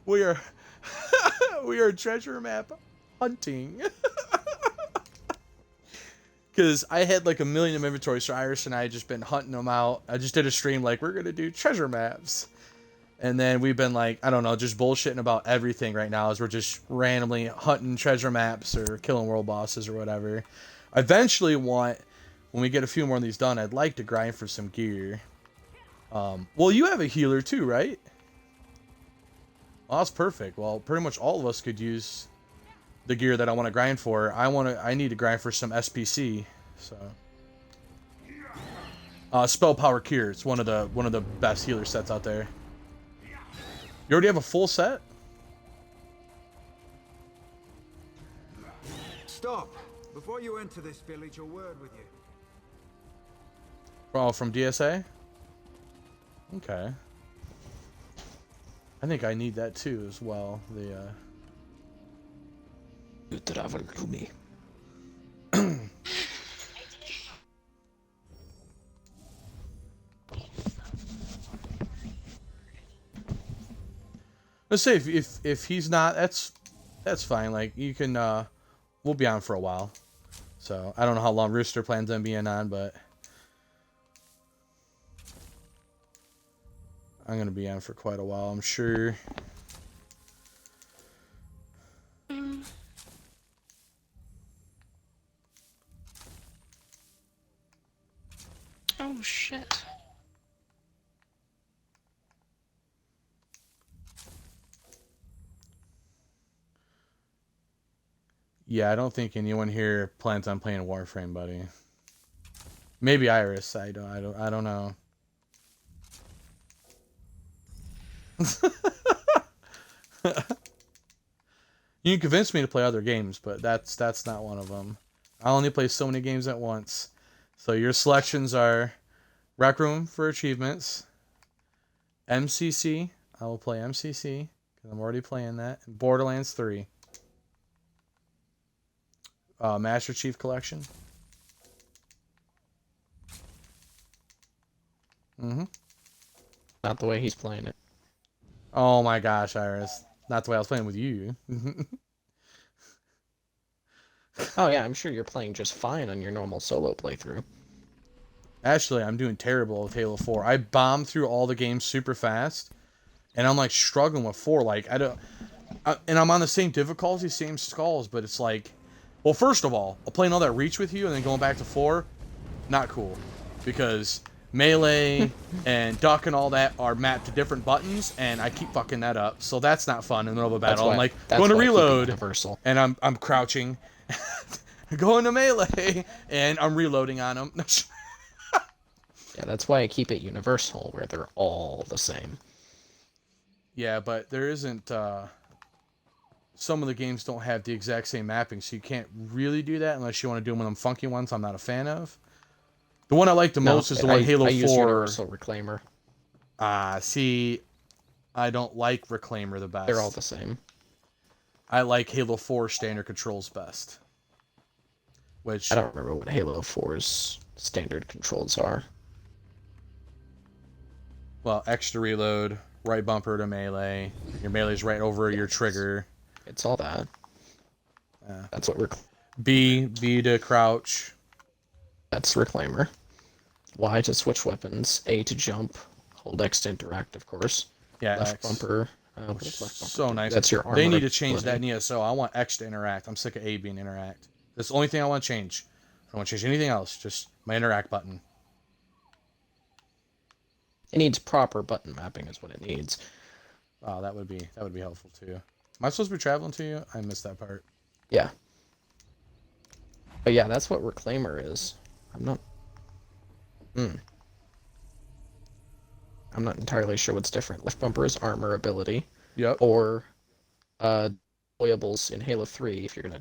Speaker 1: We are treasure map hunting. Because I had like 1 million of inventory, so Iris and I had just been hunting them out. I just did a stream like, we're going to do treasure maps. And then we've been like, I don't know, just bullshitting about everything right now as we're just randomly hunting treasure maps or killing world bosses or whatever. I eventually want, when we get a few more of these done, I'd like to grind for some gear. Well, you have a healer too, right? Well, that's perfect. Well, pretty much all of us could use the gear that I want to grind for. I need to grind for some SPC. So, Spell Power Cure. It's one of the best healer sets out there. You already have a full set?
Speaker 11: Stop! Before you enter this village, a word with you.
Speaker 1: Oh, from DSA? Okay. I think I need that too as well.
Speaker 3: You travel to me.
Speaker 1: Let's say if he's not, that's fine. Like you can, we'll be on for a while. So I don't know how long Rooster plans on being on, but I'm gonna be on for quite a while, I'm sure.
Speaker 5: Oh shit.
Speaker 1: Yeah, I don't think anyone here plans on playing Warframe, buddy. Maybe Iris. I don't know. You can convince me to play other games, but that's not one of them. I only play so many games at once. So your selections are Rec Room for achievements, MCC. I will play MCC because I'm already playing that. And Borderlands 3. Master Chief Collection.
Speaker 3: Not the way he's playing it.
Speaker 1: Oh my gosh, Iris. Not the way I was playing with you.
Speaker 3: Oh yeah, I'm sure you're playing just fine on your normal solo playthrough.
Speaker 1: Actually, I'm doing terrible with Halo 4. I bombed through all the games super fast, and I'm like struggling with 4. Like and I'm on the same difficulty, same skulls, but it's like, well, first of all, playing all that Reach with you and then going back to 4, not cool, because melee and duck and all that are mapped to different buttons, and I keep fucking that up. So that's not fun in the middle of a battle. I'm like going to reload, and I'm crouching, going to melee, and I'm reloading on them.
Speaker 3: Yeah, that's why I keep it universal, where they're all the same.
Speaker 1: Yeah, but there isn't. Some of the games don't have the exact same mapping, so you can't really do that unless you want to do them with them funky ones I'm not a fan of. The one I like the most is the one Halo 4.
Speaker 3: I use Universal Reclaimer.
Speaker 1: See, I don't like Reclaimer the best.
Speaker 3: They're all the same.
Speaker 1: I like Halo 4 standard controls best. Which
Speaker 3: I don't remember what Halo 4's standard controls are.
Speaker 1: Well, extra reload, right bumper to melee. Your melee's right over your trigger.
Speaker 3: It's all that. That's what
Speaker 1: B to crouch.
Speaker 3: That's Reclaimer. Y to switch weapons. A to jump. Hold X to interact, of course.
Speaker 1: Yeah,
Speaker 3: left
Speaker 1: X.
Speaker 3: bumper.
Speaker 1: Left bumper so nice.
Speaker 3: That's your armor.
Speaker 1: They need to change that in ESO. I want X to interact. I'm sick of A being interact. That's the only thing I want to change. I don't want to change anything else. Just my interact button.
Speaker 3: It needs proper button mapping is what it needs.
Speaker 1: Oh, that would be helpful too. Am I supposed to be traveling to you? I missed that part.
Speaker 3: Yeah. But yeah, that's what Reclaimer is. I'm not entirely sure what's different. Left bumper is armor ability.
Speaker 1: Yep.
Speaker 3: Or deployables in Halo 3 if you're gonna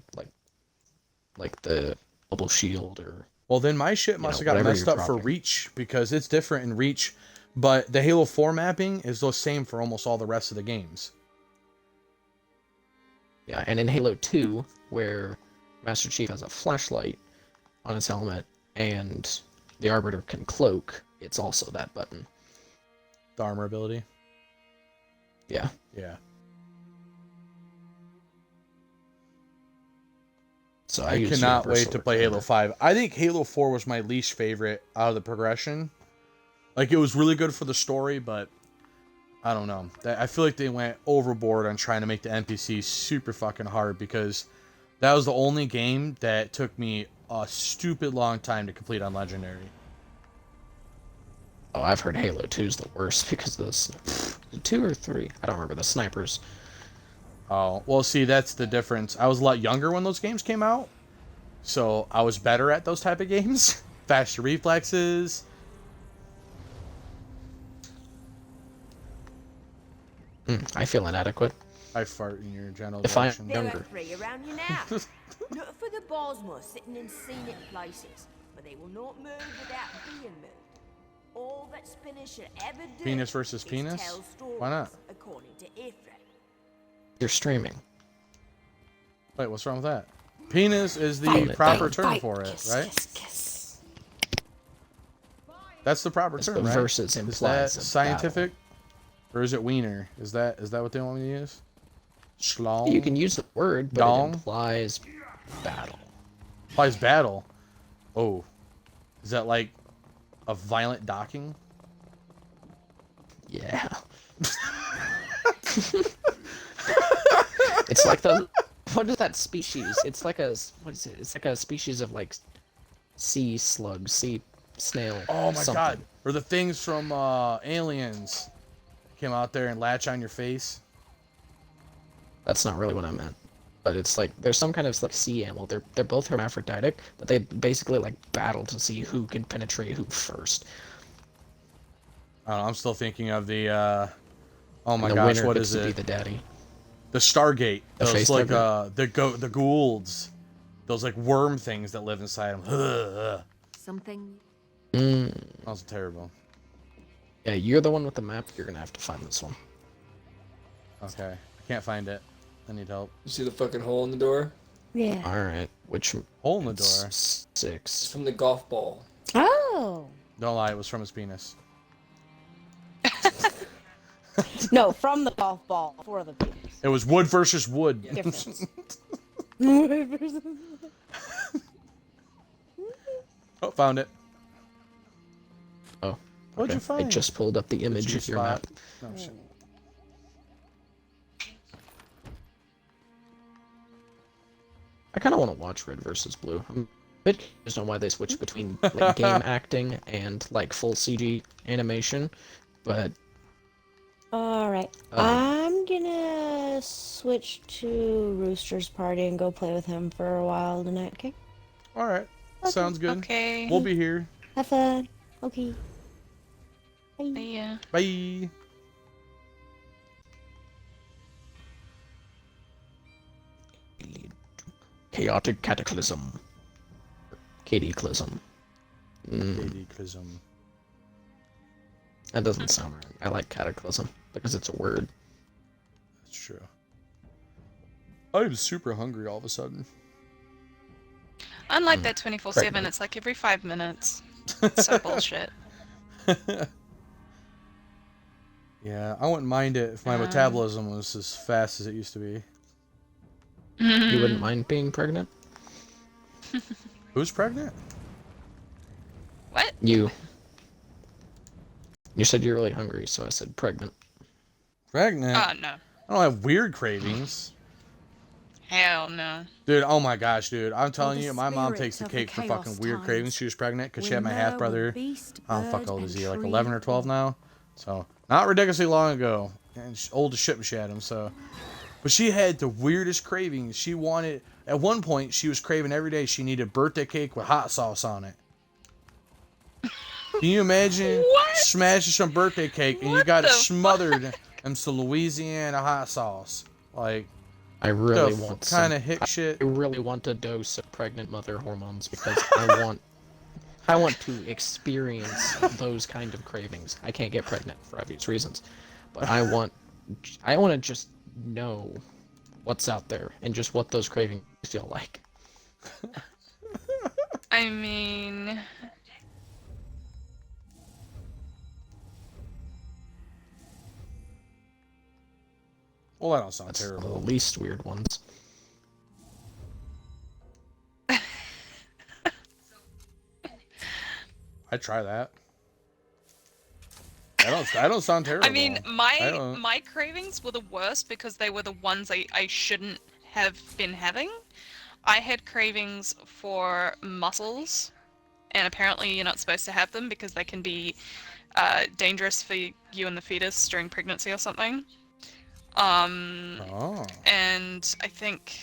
Speaker 3: like the bubble shield or.
Speaker 1: Well, then my shit must have got messed up for Reach because it's different in Reach, but the Halo 4 mapping is the same for almost all the rest of the games.
Speaker 3: Yeah, and in Halo 2, where Master Chief has a flashlight on his helmet and the Arbiter can cloak, it's also that button.
Speaker 1: The armor ability?
Speaker 3: Yeah.
Speaker 1: Yeah.
Speaker 3: So
Speaker 1: I cannot wait to play Halo 5. I think Halo 4 was my least favorite out of the progression. Like, it was really good for the story, but I don't know. I feel like they went overboard on trying to make the NPCs super fucking hard because that was the only game that took me a stupid long time to complete on Legendary.
Speaker 3: Oh, I've heard Halo 2 is the worst because of this. 2 or 3? I don't remember the snipers.
Speaker 1: Oh, well, see, that's the difference. I was a lot younger when those games came out, so I was better at those type of games. Faster reflexes.
Speaker 3: I feel inadequate.
Speaker 1: I fart in your general
Speaker 3: If I-
Speaker 1: direction.
Speaker 12: There are
Speaker 3: Younger.
Speaker 12: 3 around you now. Not for the Bosma sitting in scenic places, but they will not move without being moved. All that spinners should ever do
Speaker 1: Penis versus
Speaker 12: is
Speaker 1: penis?
Speaker 12: tell stories,
Speaker 1: Why not?
Speaker 12: according to Ifrit.
Speaker 3: You're streaming.
Speaker 1: Wait, what's wrong with that? Penis is the
Speaker 3: Fight,
Speaker 1: proper
Speaker 3: fight,
Speaker 1: term
Speaker 3: fight,
Speaker 1: for it,
Speaker 9: Kiss,
Speaker 1: right?
Speaker 9: kiss, kiss.
Speaker 1: That's the proper
Speaker 3: Yes,
Speaker 1: term,
Speaker 3: but
Speaker 1: right?
Speaker 3: versus
Speaker 1: Is that
Speaker 3: implies a
Speaker 1: scientific? Or is it wiener? Is that what they want me to use? Schlong?
Speaker 3: You can use the word, but
Speaker 1: Dong?
Speaker 3: it implies battle.
Speaker 1: Implies battle. Oh. Is that like a violent docking?
Speaker 3: Yeah. It's like the what is that species? It's like a what is it? It's like a species of like sea slug, sea snail.
Speaker 1: Oh my
Speaker 3: something.
Speaker 1: god. Or the things from Aliens came out there and latch on your face.
Speaker 3: That's not really what I meant. But it's like there's some kind of like sea animal. They're both hermaphroditic, but they basically like battle to see who can penetrate who first.
Speaker 1: I don't know, I'm still thinking of the oh my
Speaker 3: And the
Speaker 1: gosh,
Speaker 3: winner
Speaker 1: what
Speaker 3: gets
Speaker 1: is
Speaker 3: to be
Speaker 1: it?
Speaker 3: the daddy.
Speaker 1: The Stargate.
Speaker 3: The
Speaker 1: Those
Speaker 3: face
Speaker 1: like
Speaker 3: hugger?
Speaker 1: the Goulds. Those like worm things that live inside them.
Speaker 9: Something.
Speaker 3: Mm.
Speaker 1: That was terrible.
Speaker 3: Yeah, you're the one with the map. You're gonna have to find this one.
Speaker 1: Okay. I can't find it. I need help.
Speaker 13: You see the fucking hole in the door?
Speaker 9: Yeah.
Speaker 3: All right, which
Speaker 1: Hole in the
Speaker 3: it's
Speaker 1: door.
Speaker 3: 6.
Speaker 13: It's from the golf ball.
Speaker 9: Oh.
Speaker 1: Don't lie, it was from his penis.
Speaker 14: No, from the golf ball for the penis.
Speaker 1: It was wood versus wood.
Speaker 14: Difference.
Speaker 1: Oh, found it.
Speaker 3: Oh,
Speaker 1: What'd
Speaker 3: okay.
Speaker 1: you find?
Speaker 3: I just pulled up the image of your map.
Speaker 1: Oh, shit.
Speaker 3: I kind of want to watch Red versus Blue. I'm a bit confused on why they switched between like game acting and like full CG animation, but
Speaker 14: Alright. I'm gonna switch to Rooster's party and go play with him for a while tonight, okay?
Speaker 1: Alright. Sounds good.
Speaker 5: Okay.
Speaker 1: We'll be here.
Speaker 14: Have fun. Okay. Bye.
Speaker 5: Yeah.
Speaker 1: Bye.
Speaker 3: chaotic cataclysm, cataclysm.
Speaker 1: Cataclysm.
Speaker 3: That doesn't sound right. I like cataclysm because it's a word.
Speaker 1: That's true. I'm super hungry all of a sudden.
Speaker 5: Unlike that 24/7,
Speaker 3: Pregnant.
Speaker 5: it's like every 5 minutes. It's so bullshit.
Speaker 1: Yeah, I wouldn't mind it if my metabolism was as fast as it used to be.
Speaker 3: You wouldn't mind being pregnant?
Speaker 1: Who's pregnant?
Speaker 5: What?
Speaker 3: You. You said you're really hungry, so I said pregnant.
Speaker 1: Pregnant?
Speaker 5: Oh, no.
Speaker 1: I don't have weird cravings.
Speaker 5: Hell no.
Speaker 1: Dude, oh my gosh, dude. I'm telling
Speaker 9: the
Speaker 1: you, my mom
Speaker 9: spirits
Speaker 1: takes the
Speaker 9: of the
Speaker 1: cake for
Speaker 9: chaos
Speaker 1: fucking weird
Speaker 9: times,
Speaker 1: cravings. She was pregnant because she had
Speaker 9: when
Speaker 1: my
Speaker 9: there
Speaker 1: half
Speaker 9: were
Speaker 1: brother.
Speaker 9: beast,
Speaker 1: I don't fuck
Speaker 9: bird,
Speaker 1: old is
Speaker 9: and
Speaker 1: he, like
Speaker 9: tree
Speaker 1: 11 or 12 now? So, not ridiculously long ago. And old as shit when she had him, so. But she had the weirdest cravings. She wanted, at one point, she was craving every day she needed birthday cake with hot sauce on it. Can you imagine
Speaker 5: What?
Speaker 1: smashing some birthday cake and you
Speaker 5: What
Speaker 1: got it
Speaker 5: the
Speaker 1: smothered in some Louisiana hot sauce? Like,
Speaker 3: I really
Speaker 1: the
Speaker 3: want
Speaker 1: kind
Speaker 3: some-
Speaker 1: of hick shit.
Speaker 3: I really want a dose of pregnant mother hormones because I want to experience those kind of cravings. I can't get pregnant for obvious reasons, but I want to just know what's out there and just what those cravings feel like.
Speaker 5: I mean...
Speaker 1: Well, that don't sound
Speaker 3: That's one of
Speaker 1: terrible.
Speaker 3: the least weird ones.
Speaker 1: I'd try that. That don't sound terrible.
Speaker 5: I mean,
Speaker 1: I don't-
Speaker 5: my cravings were the worst because they were the ones I shouldn't have been having. I had cravings for mussels, and apparently you're not supposed to have them because they can be dangerous for you and the fetus during pregnancy or something.
Speaker 1: Oh.
Speaker 5: And I think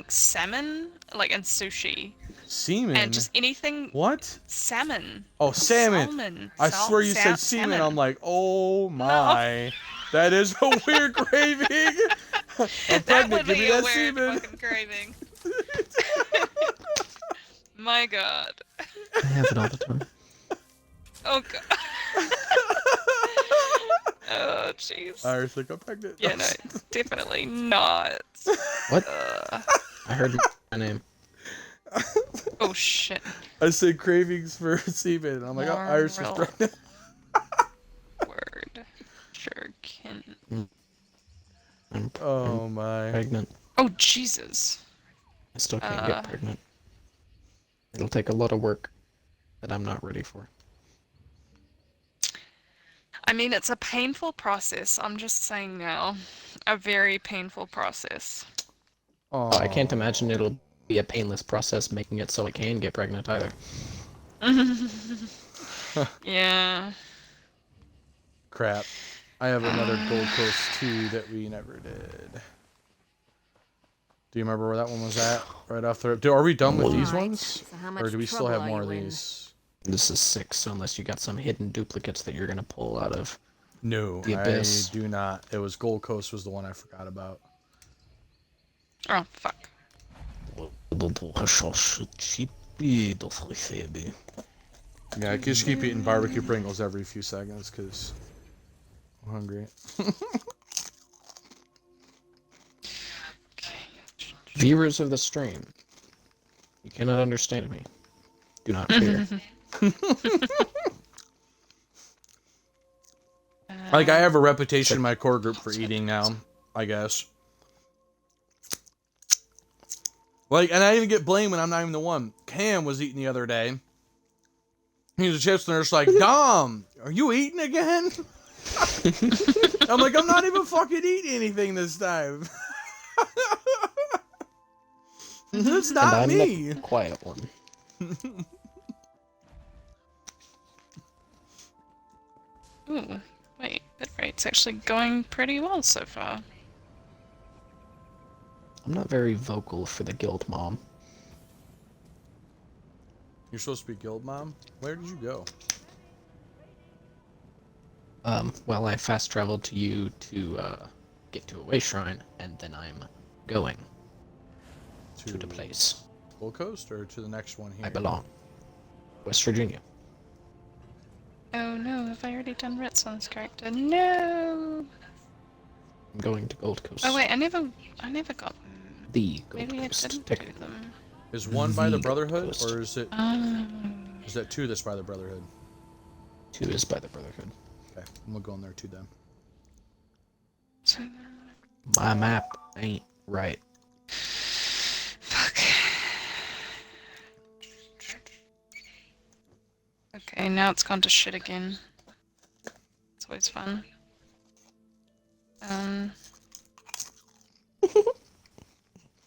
Speaker 5: salmon, like, and sushi.
Speaker 1: Semen?
Speaker 5: And just anything.
Speaker 1: What?
Speaker 5: Salmon.
Speaker 1: Oh, salmon.
Speaker 5: Salmon.
Speaker 1: I swear you said semen. I'm like, oh my. No. That is a weird craving. I'm pregnant. Give me that semen.
Speaker 5: Fucking craving. My God.
Speaker 3: I have it all the time.
Speaker 5: Oh God. Oh jeez.
Speaker 1: I was like, I'm pregnant.
Speaker 5: Yeah, no, definitely not.
Speaker 3: What? I heard my name.
Speaker 5: Oh shit.
Speaker 1: I said cravings for semen. I'm like, oh, Iris was pregnant.
Speaker 5: Word. Sure can.
Speaker 1: Oh my.
Speaker 3: Pregnant.
Speaker 5: Oh Jesus.
Speaker 3: I still can't get pregnant. It'll take a lot of work that I'm not ready for.
Speaker 5: I mean, it's a painful process. I'm just saying now. A very painful process.
Speaker 3: Oh, I can't imagine it'll be a painless process making it so I can get pregnant either.
Speaker 5: Yeah.
Speaker 1: Crap. I have another Gold Coast 2 that we never did. Do you remember where that one was at? Right off the... Are we done with these ones?
Speaker 9: So how much
Speaker 1: Or do we still have
Speaker 9: trouble
Speaker 1: more
Speaker 9: are
Speaker 1: of
Speaker 9: you in?
Speaker 1: these?
Speaker 3: This is 6, so unless you got some hidden duplicates that you're gonna pull out of
Speaker 1: No,
Speaker 3: the abyss.
Speaker 1: I do not. It was Gold Coast was the one I forgot about.
Speaker 5: Oh, fuck.
Speaker 1: Yeah, I just keep eating barbecue Pringles every few seconds because I'm hungry.
Speaker 3: Viewers of the stream, you cannot understand me. Do not fear.
Speaker 1: Like, I have a reputation in my core group for eating now, I guess. Like, and I even get blamed when I'm not even the one. Cam was eating the other day. He was a chips and they're just like, Dom, are you eating again? I'm like, I'm not even fucking eating anything this time. It's not
Speaker 3: and I'm
Speaker 1: me.
Speaker 3: the quiet one.
Speaker 5: Ooh, wait, that rate's actually going pretty well so far.
Speaker 3: I'm not very vocal for the guild mom.
Speaker 1: You're supposed to be guild mom? Where did you go?
Speaker 3: Well, I fast traveled to you to get to a way shrine, and then I'm going to the place
Speaker 1: Gold Coast or to the next one here?
Speaker 3: I belong. West Virginia.
Speaker 5: Oh no, have I already done writs on this character? No!
Speaker 3: I'm going to Gold Coast.
Speaker 5: Oh wait, I never got...
Speaker 3: The Gold
Speaker 5: Maybe
Speaker 3: Coast.
Speaker 5: I didn't
Speaker 3: Take
Speaker 5: do them.
Speaker 1: Is one by the
Speaker 3: The
Speaker 1: Brotherhood,
Speaker 3: Gold Coast.
Speaker 1: or is it... Is that 2 that's by the Brotherhood?
Speaker 3: 2 is by the Brotherhood.
Speaker 1: Okay, I'm gonna go in there too then.
Speaker 3: My map ain't right.
Speaker 5: Fuck. Okay, now it's gone to shit again. It's always fun.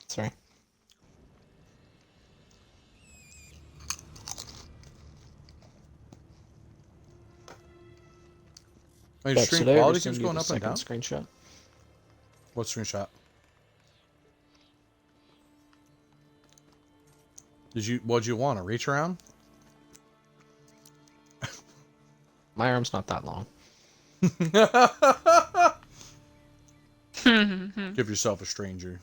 Speaker 3: Sorry.
Speaker 1: Oh, your stream
Speaker 3: did I ever
Speaker 1: quality
Speaker 3: send
Speaker 1: keeps
Speaker 3: you
Speaker 1: going
Speaker 3: the
Speaker 1: up and down?
Speaker 3: second screenshot?
Speaker 1: What screenshot? What'd you want? A reach around?
Speaker 3: My arm's not that long.
Speaker 1: Give yourself a stranger.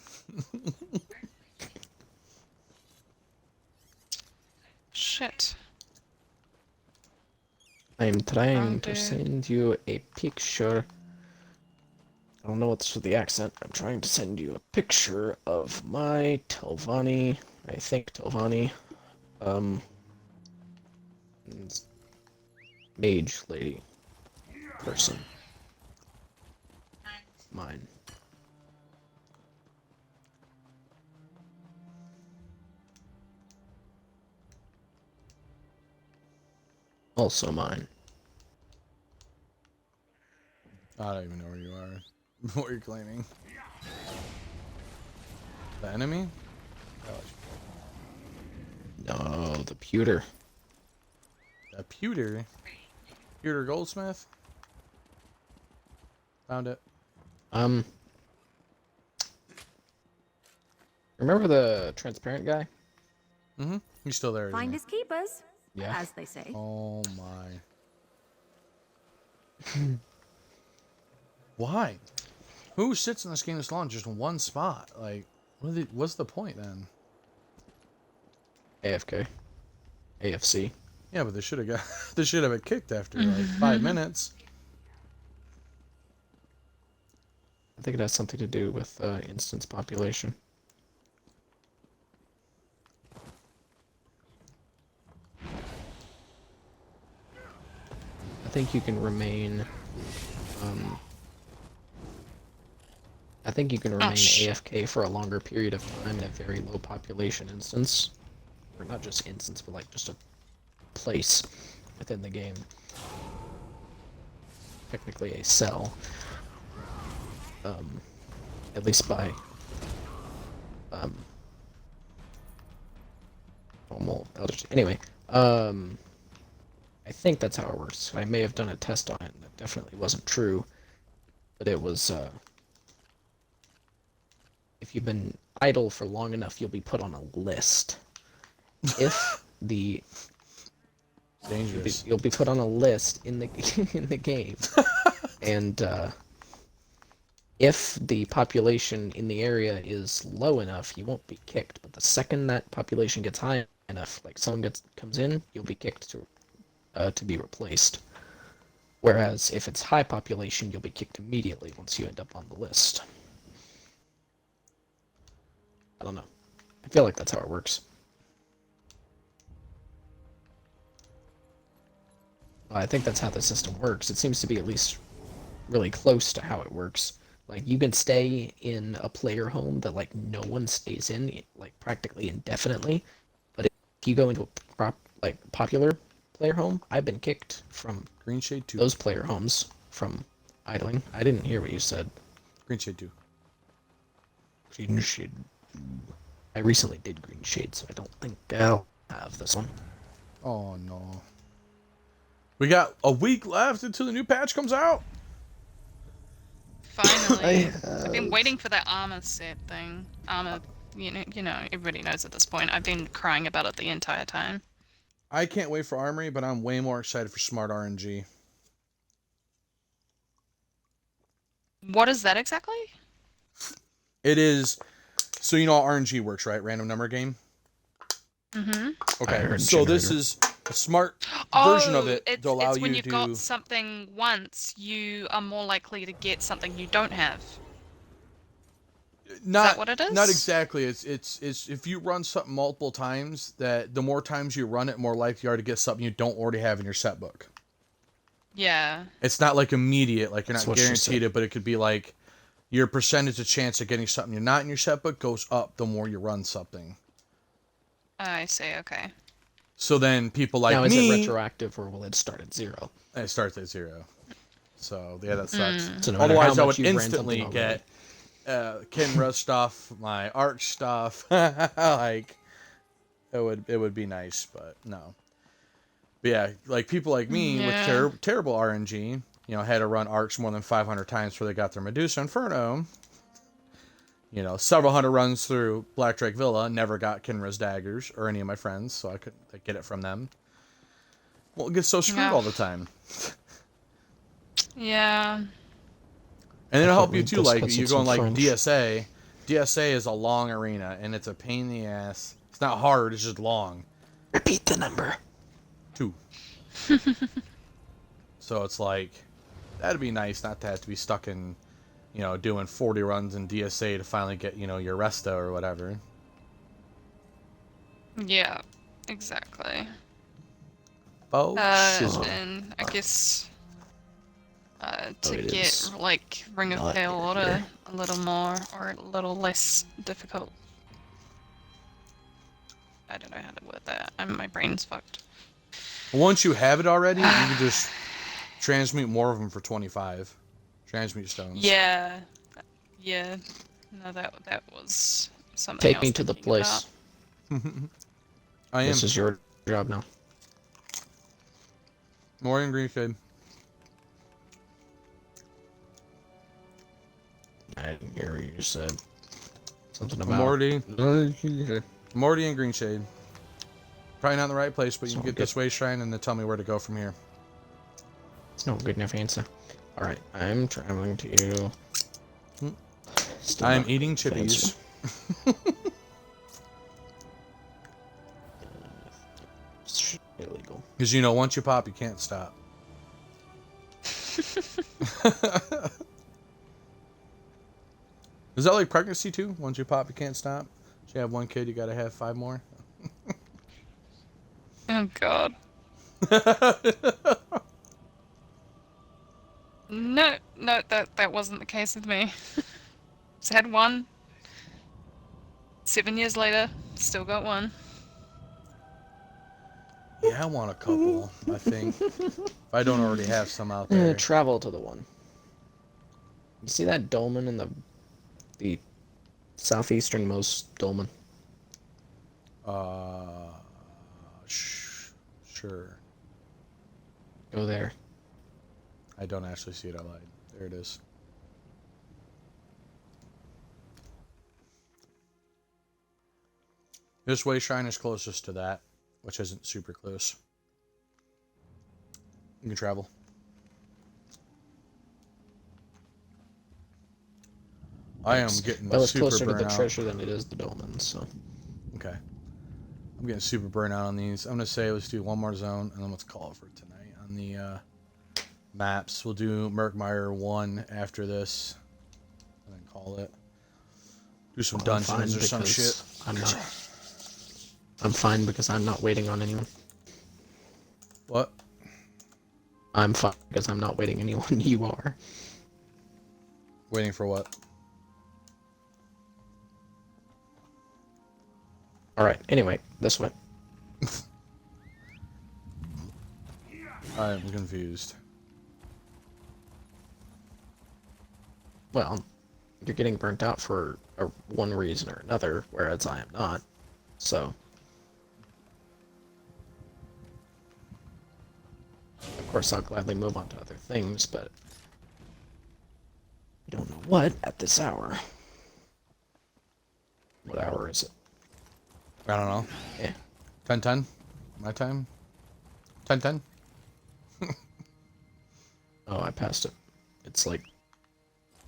Speaker 5: Shit.
Speaker 3: I'm trying
Speaker 5: Wrong
Speaker 3: to
Speaker 5: dude.
Speaker 3: send you a picture. I don't know what's with the accent. I'm trying to send you a picture of my Telvanni. I think Telvanni. Mage lady. Person. Mine. Also mine.
Speaker 1: I don't even know where you are. What you're claiming. The enemy?
Speaker 3: No, the pewter.
Speaker 1: The pewter? Peter Goldsmith. Found it.
Speaker 3: Remember the transparent guy?
Speaker 1: Mm-hmm. He's still there. isn't he?
Speaker 9: Finders keepers,
Speaker 3: Yeah.
Speaker 9: as they say.
Speaker 1: Oh my. Why? Who sits in this game this long just in one spot? Like, what's the point then?
Speaker 3: AFK. AFC.
Speaker 1: Yeah, but they should have got they should have been kicked after like 5 minutes.
Speaker 3: I think it has something to do with instance population. I think you can remain. I think you can remain AFK for a longer period of time in a very low population instance, or not just instance, but like just a place within the game. Technically a cell. At least by normal Eldritch. Anyway, I think that's how it works. I may have done a test on it, and it definitely wasn't true. But it was, if you've been idle for long enough, you'll be put on a list. If the
Speaker 1: Dangerous.
Speaker 3: you'll be put on a list in the in the game, and if the population in the area is low enough, you won't be kicked. But the second that population gets high enough, like someone comes in, you'll be kicked to be replaced. Whereas if it's high population, you'll be kicked immediately once you end up on the list. I don't know. I feel like that's how it works. I think that's how the system works. It seems to be at least really close to how it works. Like, you can stay in a player home that, like, no one stays in, like, practically indefinitely. But if you go into a popular player home, I've been kicked from
Speaker 1: Green Shade 2.
Speaker 3: those player homes from idling. I didn't hear what you said.
Speaker 1: Green Shade 2.
Speaker 3: Green Shade. I recently did Green Shade, so I don't think I'll have this one.
Speaker 1: Oh no. We got a week left until the new patch comes out.
Speaker 5: Finally. I've been waiting for that armor set thing. Armor, you know, everybody knows at this point. I've been crying about it the entire time.
Speaker 1: I can't wait for Armory, but I'm way more excited for Smart RNG.
Speaker 5: What is that exactly?
Speaker 1: It is, so you know how RNG works, right? Random number game?
Speaker 5: Mm-hmm.
Speaker 1: Okay, so this is a smart version of it to allow
Speaker 5: it's when
Speaker 1: you
Speaker 5: you've
Speaker 1: to...
Speaker 5: got something once, you are more likely to get something you don't have.
Speaker 1: Not,
Speaker 5: is that what it is?
Speaker 1: Not exactly. It's if you run something multiple times, that the more times you run it, more likely you are to get something you don't already have in your set book.
Speaker 5: Yeah.
Speaker 1: It's not like immediate, like you're not
Speaker 3: That's what she
Speaker 1: guaranteed
Speaker 3: said.
Speaker 1: it, but it could be like your percentage of chance of getting something you're not in your set book goes up the more you run something.
Speaker 5: I see, okay.
Speaker 1: So then people like
Speaker 3: now,
Speaker 1: me...
Speaker 3: is it retroactive, or will it start at 0?
Speaker 1: It starts at 0. So, yeah, that sucks.
Speaker 3: So no matter
Speaker 1: Otherwise,
Speaker 3: how
Speaker 1: I
Speaker 3: much
Speaker 1: would
Speaker 3: you've ran
Speaker 1: instantly
Speaker 3: something
Speaker 1: get Kinra stuff, my Arch stuff. Like, it would be nice, but no. But yeah, like people like me with terrible RNG, you know, had to run Arcs more than 500 times before they got their Medusa Inferno. You know, several hundred runs through Black Drake Villa, never got Kinra's daggers, or any of my friends, so I couldn't get it from them. Well, it gets so screwed all the time.
Speaker 5: Yeah.
Speaker 1: And it'll help you too,
Speaker 3: Those
Speaker 1: like,
Speaker 3: cuts
Speaker 1: you're
Speaker 3: with some
Speaker 1: going like
Speaker 3: French.
Speaker 1: DSA. DSA is a long arena, and it's a pain in the ass. It's not hard, it's just long.
Speaker 3: Repeat the number.
Speaker 1: 2. So it's like, that'd be nice not to have to be stuck in, you know, doing 40 runs in DSA to finally get, you know, your Resta or whatever.
Speaker 5: Yeah, exactly.
Speaker 1: Oh,
Speaker 5: And I guess to
Speaker 3: it
Speaker 5: get
Speaker 3: is
Speaker 5: like Ring of
Speaker 3: not
Speaker 5: Pale
Speaker 3: in
Speaker 5: Order
Speaker 3: here.
Speaker 5: a little more or a little less difficult. I don't know how to word that. My brain's fucked.
Speaker 1: Once you have it already, you can just transmute more of them for 25. Transmute stones.
Speaker 5: Yeah. Yeah. No, that was something
Speaker 3: Take
Speaker 5: I
Speaker 3: me
Speaker 5: was
Speaker 3: to the
Speaker 5: thinking
Speaker 3: place.
Speaker 1: I am.
Speaker 3: This is your job now.
Speaker 1: More in Green Shade.
Speaker 3: you said. Something about
Speaker 1: Morty. Morty and Greenshade. Probably not in the right place, but you can get this way shrine and then tell me where to go from here.
Speaker 3: It's no good enough answer. Alright, I'm traveling to you.
Speaker 1: I'm eating chippies.
Speaker 3: Illegal.
Speaker 1: Because you know, once you pop, you can't stop. Is that like pregnancy too? Once you pop, you can't stop? So you have one kid, you gotta have 5 more?
Speaker 5: Oh god. No, that wasn't the case with me. Just had one. 7 years later, still got one.
Speaker 1: Yeah, I want a couple, I think. If I don't already have some out there.
Speaker 3: Travel to the one. You see that dolmen in the southeasternmost dolmen?
Speaker 1: Sure.
Speaker 3: Go there.
Speaker 1: I don't actually see it. I lied. There it is. This way shrine is closest to that, which isn't super close. You can travel. I am getting
Speaker 3: well, it's
Speaker 1: super
Speaker 3: closer to the
Speaker 1: burnout.
Speaker 3: treasure than it is the dolmen, so.
Speaker 1: Okay. I'm getting super burnout on these. I'm gonna say let's do one more zone and then let's call it for tonight on the maps. We'll do Murkmire 1 after this, and then call it. Do some dungeons or some shit.
Speaker 3: I'm fine because I'm not waiting on anyone.
Speaker 1: What?
Speaker 3: I'm fine because I'm not waiting anyone. You are.
Speaker 1: Waiting for what?
Speaker 3: Alright, anyway, this way.
Speaker 1: I'm confused.
Speaker 3: Well, you're getting burnt out for one reason or another, whereas I am not. So. Of course, I'll gladly move on to other things, but I don't know what at this hour. What hour is it?
Speaker 1: I don't know.
Speaker 3: Yeah.
Speaker 1: 10:10? My time? 10:10?
Speaker 3: Oh, I passed it. It's like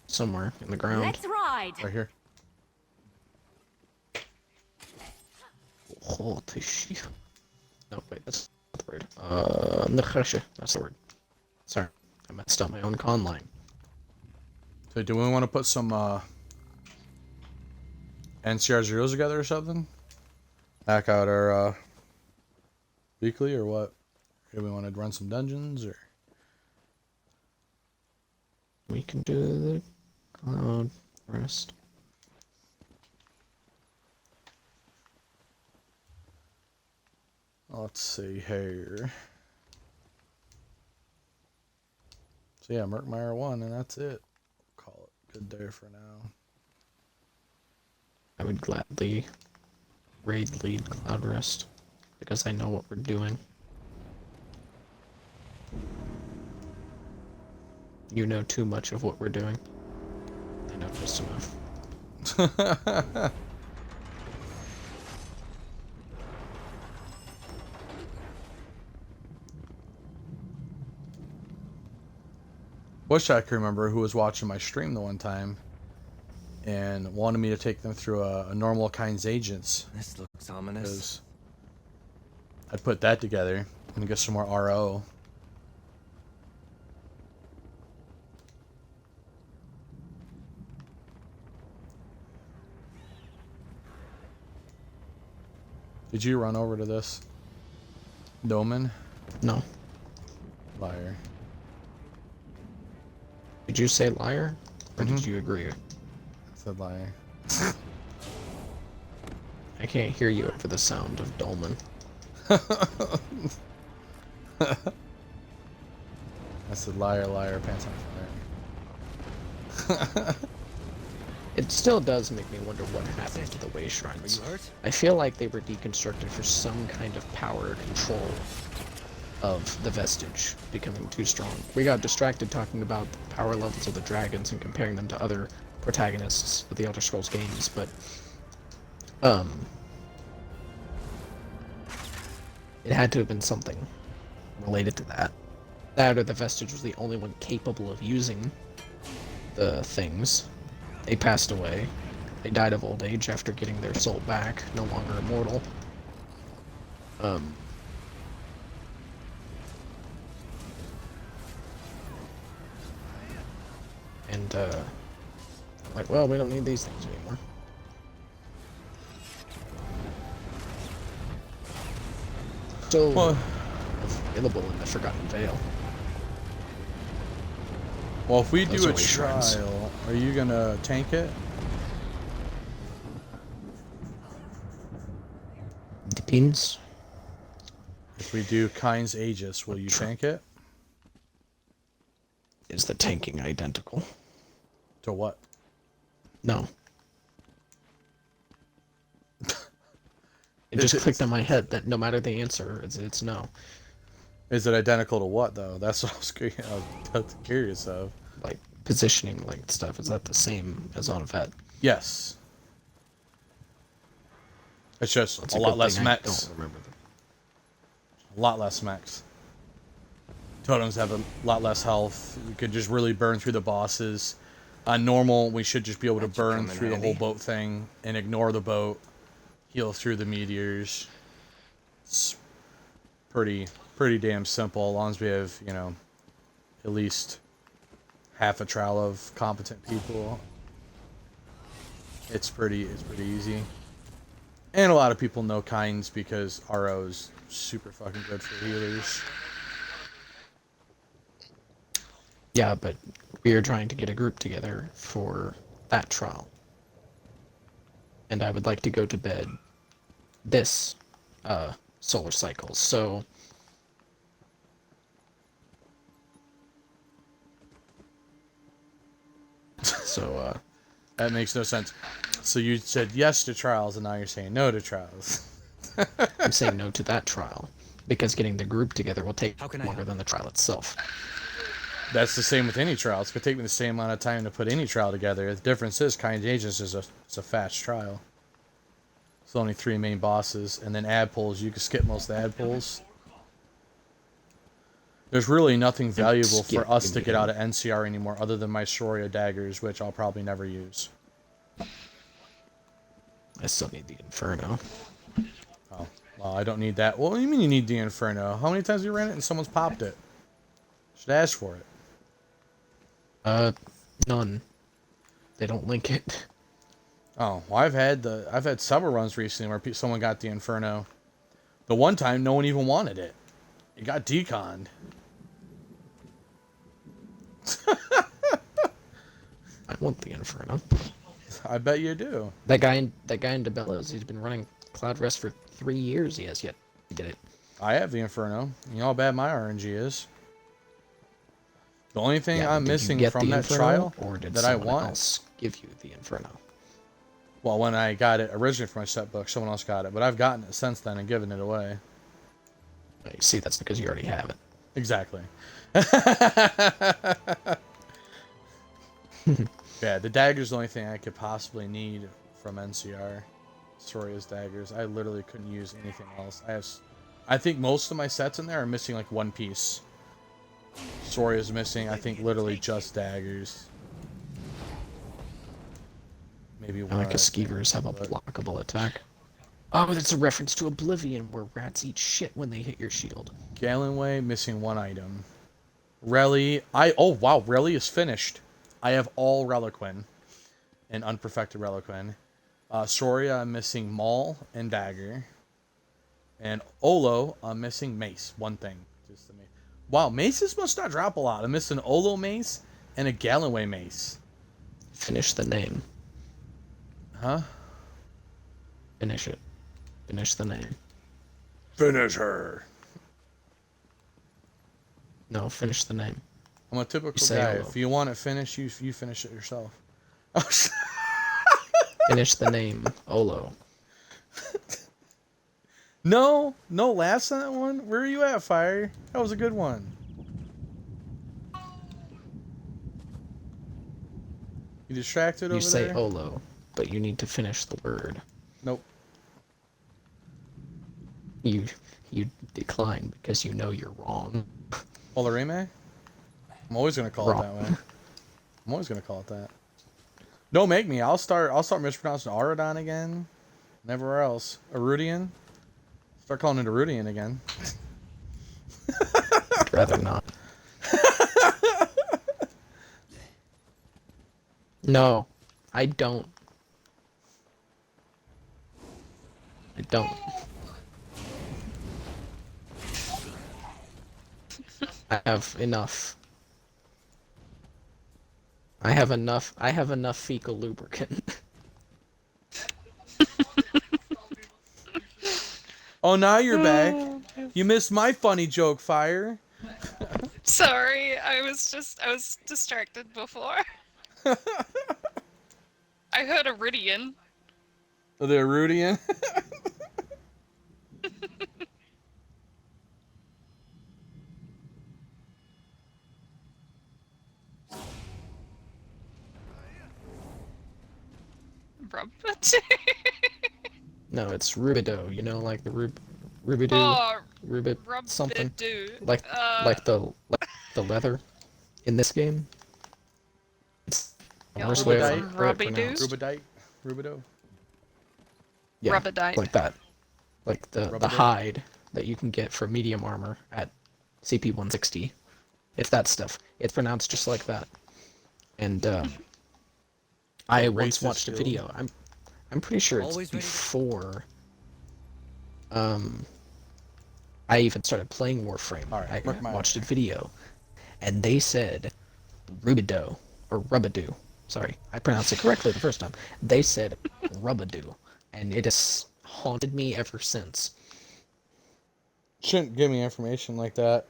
Speaker 3: somewhere in the ground.
Speaker 4: Let's ride.
Speaker 1: Right here.
Speaker 3: Holy shit. No, wait, that's not the word. Nechesha, that's the word. Sorry, I messed up my own con line.
Speaker 1: So do we want to put some NCR zeros together or something? Back out our weekly or what? Do we want to run some dungeons or?
Speaker 3: We can do the cloud rest.
Speaker 1: Let's see here. So yeah, Murkmire 1 and that's it. Call it good day for now.
Speaker 3: I would gladly raid lead cloud rest because I know what we're doing. You know too much of what we're doing. I know just enough.
Speaker 1: Wish I could remember who was watching my stream the one time and wanted me to take them through a normal kinds agents.
Speaker 10: This looks ominous.
Speaker 1: I'd put that together and get some more RO. Did you run over to this Doman?
Speaker 3: No.
Speaker 1: Liar.
Speaker 3: Did you say liar? Or did you agree?
Speaker 1: I said liar.
Speaker 3: I can't hear you over the sound of Dolman.
Speaker 1: I said liar, liar, pants on fire.
Speaker 3: It still does make me wonder what happened to the way shrines. I feel like they were deconstructed for some kind of power control of the vestige becoming too strong. We got distracted talking about the power levels of the dragons and comparing them to other protagonists of the Elder Scrolls games, but it had to have been something related to that. That or the Vestige was the only one capable of using the things. They passed away. They died of old age after getting their soul back, no longer immortal. And like, well, we don't need these things anymore. Still available in the Forgotten Vale.
Speaker 1: Well, if we
Speaker 3: Those
Speaker 1: do a
Speaker 3: are way shrines.
Speaker 1: trial, are you gonna tank it?
Speaker 3: Depends.
Speaker 1: If we do Kyne's Aegis, will you tank it?
Speaker 3: Is the tanking identical?
Speaker 1: To what?
Speaker 3: No. It just clicked on my head that no matter the answer, it's no.
Speaker 1: Is it identical to what, though? That's what I was curious of.
Speaker 3: Like, positioning, like, stuff, is that the same as on Vet?
Speaker 1: Yes. It's just
Speaker 3: That's
Speaker 1: a
Speaker 3: a
Speaker 1: lot
Speaker 3: good
Speaker 1: less
Speaker 3: thing I
Speaker 1: mechs.
Speaker 3: don't remember them.
Speaker 1: A lot less mechs. Totems have a lot less health. We could just really burn through the bosses. On normal, we should just be able to burn through the whole boat thing and ignore the boat. Heal through the meteors. It's pretty damn simple, as long as we have, you know, at least half a trial of competent people. It's pretty easy. And a lot of people know Kynes because RO is super fucking good for healers.
Speaker 3: Yeah, but we are trying to get a group together for that trial. And I would like to go to bed this solar cycle, so...
Speaker 1: That makes no sense. So you said yes to trials, and now you're saying no to trials.
Speaker 3: I'm saying no to that trial, because getting the group together will take longer than the trial itself.
Speaker 1: That's the same with any trial. It's gonna take me the same amount of time to put any trial together. The difference is Kyne's Aegis is a fast trial. It's only 3 main bosses, and then ad pulls. You can skip most of the ad pulls. There's really nothing valuable for us to get out of NCR anymore, other than my Soria daggers, which I'll probably never use.
Speaker 3: I still need the Inferno.
Speaker 1: Oh, well, I don't need that. Well, what do you mean you need the Inferno? How many times have you ran it and someone's popped it? Should ask for it.
Speaker 3: None. They don't link it.
Speaker 1: Oh, well, I've had several runs recently where someone got the Inferno. The one time, no one even wanted it. It got deconned.
Speaker 3: I want the Inferno.
Speaker 1: I bet you do.
Speaker 3: That guy in DeBellows, he's been running Cloud Rest for 3 years. He has yet to get it.
Speaker 1: I have the Inferno. You know how bad my RNG is. The only thing
Speaker 3: Yeah,
Speaker 1: I'm
Speaker 3: did you
Speaker 1: missing
Speaker 3: get
Speaker 1: from
Speaker 3: the
Speaker 1: that
Speaker 3: Inferno,
Speaker 1: trial
Speaker 3: or did
Speaker 1: that I
Speaker 3: someone
Speaker 1: want.
Speaker 3: else give you the Inferno?
Speaker 1: Well, when I got it originally for my set book, someone else got it, but I've gotten it since then and given it away.
Speaker 3: You see, that's because you already have it.
Speaker 1: Exactly. Yeah, the dagger's the only thing I could possibly need from NCR. Soria's daggers. I literally couldn't use anything else. I think most of my sets in there are missing like one piece. Soria's missing, I think, literally just daggers. Maybe one.
Speaker 3: Like Skeevers have a blockable attack. Oh, that's a reference to Oblivion, where rats eat shit when they hit your shield.
Speaker 1: Galenway missing one item. Relly, oh wow, Relly is finished. I have all Reliquin and unperfected Reliquin. Soria, I'm missing Maul and Dagger. And Olo, I'm missing Mace. One thing. Just the Mace. Wow, Maces must not drop a lot. I'm missing Olo Mace and a Galenway Mace.
Speaker 3: Finish the name.
Speaker 1: Huh?
Speaker 3: Finish it. Finish the name.
Speaker 1: Finish her.
Speaker 3: No, finish the name.
Speaker 1: I'm a typical
Speaker 3: say
Speaker 1: guy.
Speaker 3: Olo.
Speaker 1: If you want it finished, you finish it yourself.
Speaker 3: Finish the name. Olo.
Speaker 1: No laughs on that one. Where are you at, Fire? That was a good one. You distracted
Speaker 3: You
Speaker 1: over
Speaker 3: say
Speaker 1: there?
Speaker 3: Olo, but you need to finish the word.
Speaker 1: Nope.
Speaker 3: You decline because you know you're wrong.
Speaker 1: Olarime? I'm always gonna call it that
Speaker 3: Wrong.
Speaker 1: way. I'm always gonna call it that. Don't make me. I'll start mispronouncing Aradon again. Never else. Erudian. Start calling it Erudian again.
Speaker 3: I'd rather not. No, I don't. I don't. I have enough. I have enough fecal lubricant.
Speaker 1: Oh, now you're back. You missed my funny joke, Fire.
Speaker 5: Sorry, I was distracted before. I heard Iridian.
Speaker 1: The Erudian.
Speaker 5: Robot.
Speaker 3: No, it's Rubido. You know, like the Rubido,
Speaker 5: Oh,
Speaker 3: Rubid something.
Speaker 5: Rubido.
Speaker 3: Like the leather in this game. It's the
Speaker 5: Yeah,
Speaker 3: worst way
Speaker 1: Rubidite.
Speaker 3: I've heard it
Speaker 5: Rubido?
Speaker 3: pronounced.
Speaker 1: Rubidite. Rubido.
Speaker 3: Yeah,
Speaker 5: Rubidite.
Speaker 3: like that. Like the
Speaker 1: Rubidite.
Speaker 3: hide that you can get for medium armor at CP160. It's that stuff. It's pronounced just like that. And I once
Speaker 1: Racist
Speaker 3: watched a
Speaker 1: guild.
Speaker 3: video. I'm pretty sure it's
Speaker 10: Always ready to-
Speaker 3: before I even started playing Warframe.
Speaker 1: All right,
Speaker 3: I
Speaker 1: mark my-
Speaker 3: watched a video, and they said Rubido or Rubadoo. Sorry, I pronounced it correctly the first time. They said Rubadoo, and it has haunted me ever since.
Speaker 1: Shouldn't give me information like that.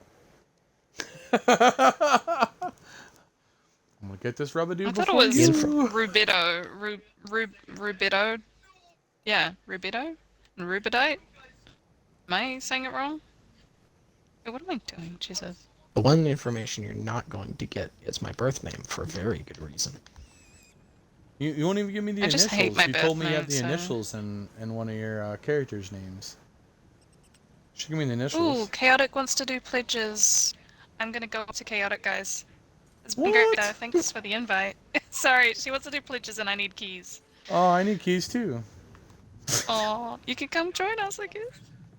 Speaker 1: I'm gonna get this Rubadoo
Speaker 5: I thought it
Speaker 1: before
Speaker 5: was
Speaker 1: you.
Speaker 5: Rubido. Rubido. Yeah, Rubido? Rubidite? Am I saying it wrong? Wait, what am I doing? Jesus.
Speaker 3: The one information you're not going to get is my birth name for a very good reason.
Speaker 1: You won't even give me the
Speaker 5: I just
Speaker 1: initials.
Speaker 5: hate my
Speaker 1: You told me
Speaker 5: birth
Speaker 1: you have the
Speaker 5: name, so-
Speaker 1: initials in one of your characters' names. Should give me the initials.
Speaker 5: Ooh, Chaotic wants to do pledges. I'm gonna go up to Chaotic, guys. It's been
Speaker 1: What?
Speaker 5: great. Thanks for the invite. Sorry, she wants to do pledges and I need keys.
Speaker 1: Oh, I need keys too.
Speaker 5: Oh, you can come join us, I guess.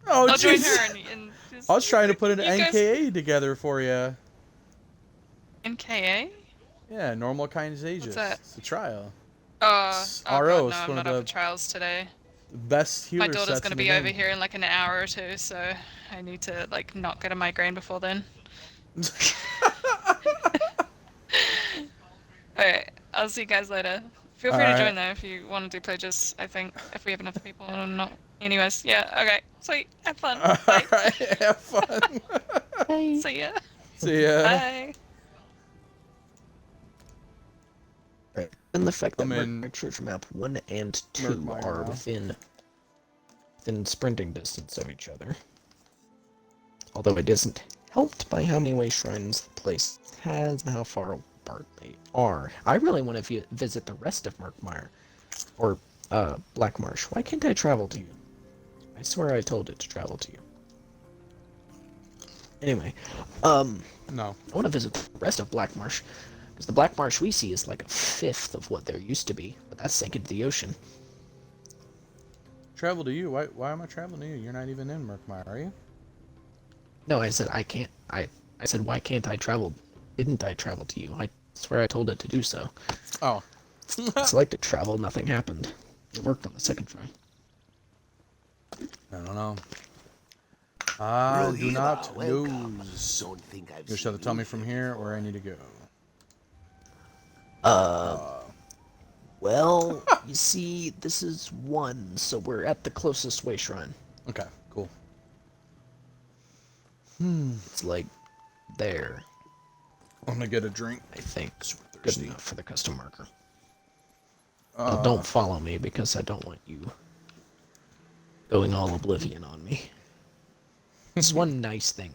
Speaker 1: Oh,
Speaker 5: I'll join
Speaker 1: jeez.
Speaker 5: her and just,
Speaker 1: I was trying to put an
Speaker 5: you guys-
Speaker 1: NKA together for you.
Speaker 5: NKA?
Speaker 1: Yeah, normal kinds ages.
Speaker 5: What's that?
Speaker 1: It's a trial.
Speaker 5: Oh
Speaker 1: RO
Speaker 5: God,
Speaker 1: is
Speaker 5: no, I'm
Speaker 1: one
Speaker 5: not
Speaker 1: of
Speaker 5: up
Speaker 1: the
Speaker 5: for trials today.
Speaker 1: best healer
Speaker 5: My daughter's
Speaker 1: sets
Speaker 5: gonna
Speaker 1: in the
Speaker 5: be over
Speaker 1: game.
Speaker 5: here in like an hour or two, so I need to like not get a migraine before then. Alright, I'll see you guys later. Feel free to
Speaker 1: Alright.
Speaker 5: join though if you want to do pledges, I think, if we have enough people and not. Anyways, yeah, okay. Sweet. Have fun. Bye.
Speaker 1: Alright, have fun.
Speaker 5: See ya.
Speaker 1: See ya.
Speaker 5: Bye.
Speaker 3: And the fact that
Speaker 1: I'm in
Speaker 3: Merc Church Map 1 and 2
Speaker 1: Murkmire
Speaker 3: are
Speaker 1: now.
Speaker 3: within sprinting distance of each other. Although it isn't helped by how many way shrines the place has and how far apart they are. I really want to visit the rest of Murkmire. Or, Black Marsh. Why can't I travel to you? I swear I told it to travel to you. Anyway,
Speaker 1: No.
Speaker 3: I want to visit the rest of Black Marsh. Because the Black Marsh we see is like a fifth of what there used to be, but that's sank into the ocean.
Speaker 1: Travel to you? Why am I traveling to you? You're not even in Murkmire, are you?
Speaker 3: No, I said I can't. I said why can't I travel? Didn't I travel to you? I swear I told it to do so.
Speaker 1: Oh.
Speaker 3: It's like to travel, nothing happened. It worked on the second try.
Speaker 1: I don't know. I do not know.
Speaker 15: Don't think I've
Speaker 1: You just have to tell me from here where I need to go.
Speaker 3: Well, you see, this is 1, so we're at the closest way shrine.
Speaker 1: Okay, cool.
Speaker 3: It's like there,
Speaker 1: I'm gonna get a drink.
Speaker 3: I think.
Speaker 1: Super
Speaker 3: Good
Speaker 1: thirsty.
Speaker 3: enough for the custom marker. Now, don't follow me because I don't want you going all oblivion on me. This is one nice thing.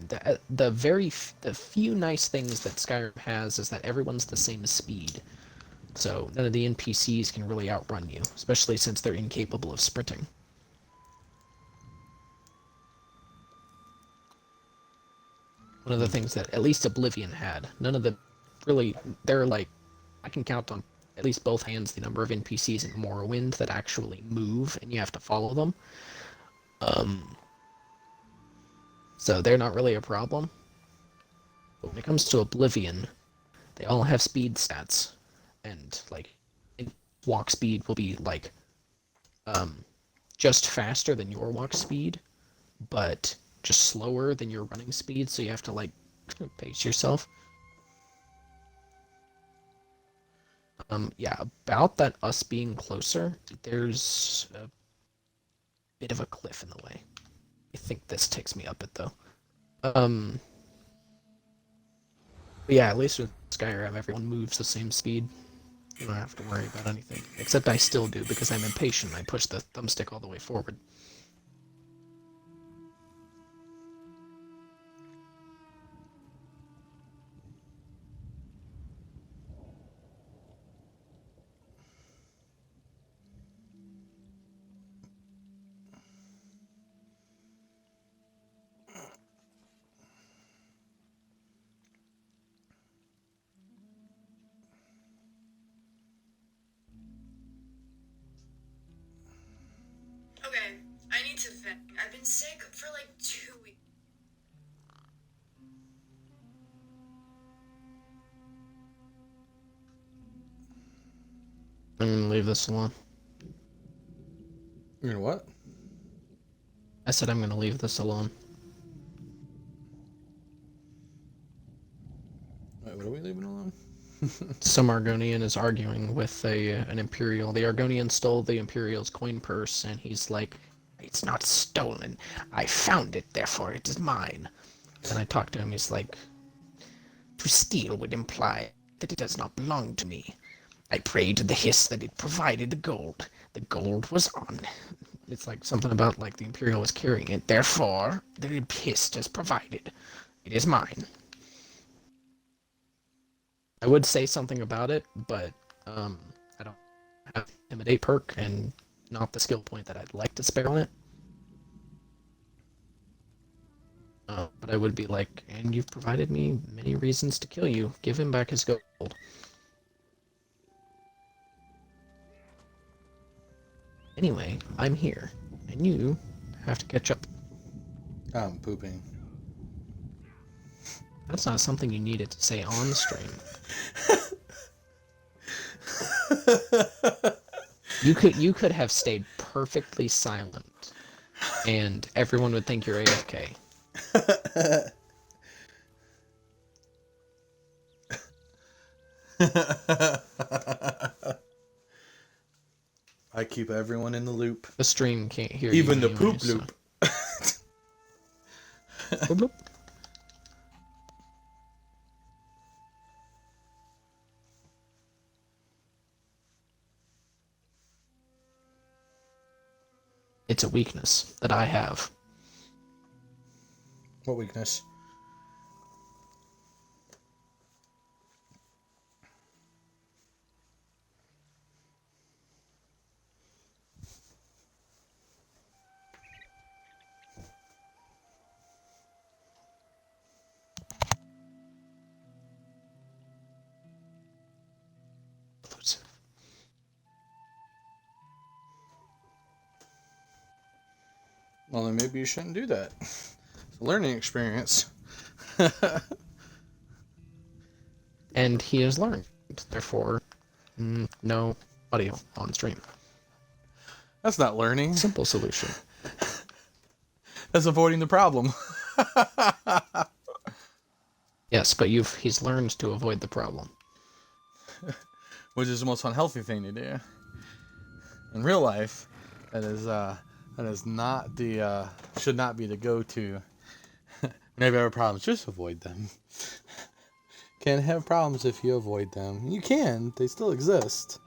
Speaker 3: The few nice things that Skyrim has is that everyone's the same speed. So none of the NPCs can really outrun you, especially since they're incapable of sprinting. One of the things that at least Oblivion had, none of the really, they're like, I can count on at least both hands the number of NPCs in Morrowind that actually move and you have to follow them. So they're not really a problem. But when it comes to Oblivion, they all have speed stats, and like walk speed will be like just faster than your walk speed, but just slower than your running speed, so you have to like pace yourself. Yeah, about that us being closer, there's a bit of a cliff in the way. I think this takes me up it though. But yeah, at least with Skyrim, everyone moves the same speed. You don't have to worry about anything. Except I still do, because I'm impatient. I push the thumbstick all the way forward.
Speaker 15: Okay, I need to vent. I've been sick for like 2 weeks.
Speaker 3: I'm gonna leave this alone.
Speaker 1: You're gonna what?
Speaker 3: I said I'm gonna leave this alone.
Speaker 1: Wait, what are we leaving alone?
Speaker 3: Some Argonian is arguing with an Imperial. The Argonian stole the Imperial's coin purse, and he's like, "It's not stolen. I found it, therefore it is mine." And I talked to him, he's like, "To steal would imply that it does not belong to me. I prayed to the hiss that it provided the gold. The gold was on." It's like something about like the Imperial was carrying it, therefore the hiss has provided. It is mine. I would say something about it, but I don't have the Intimidate perk and not the skill point that I'd like to spare on it. But I would be like, "And you've provided me many reasons to kill you. Give him back his gold." Anyway, I'm here, and you have to catch up.
Speaker 1: I'm pooping.
Speaker 3: That's not something you needed to say on stream. You could have stayed perfectly silent, and everyone would think you're AFK.
Speaker 1: I keep everyone in the loop.
Speaker 3: The stream can't hear you.
Speaker 1: Even the
Speaker 3: anyway,
Speaker 1: poop
Speaker 3: so-
Speaker 1: loop.
Speaker 3: Boop, boop. It's a weakness that I have.
Speaker 1: What weakness? Well, then maybe you shouldn't do that. It's a learning experience.
Speaker 3: And he has learned. Therefore, no audio on stream.
Speaker 1: That's not learning.
Speaker 3: Simple solution.
Speaker 1: That's avoiding the problem.
Speaker 3: Yes, but he's learned to avoid the problem.
Speaker 1: Which is the most unhealthy thing to do. In real life, that is not the should not be the go-to. Whenever you have problems, just avoid them. Can't have problems if you avoid them. You can; they still exist.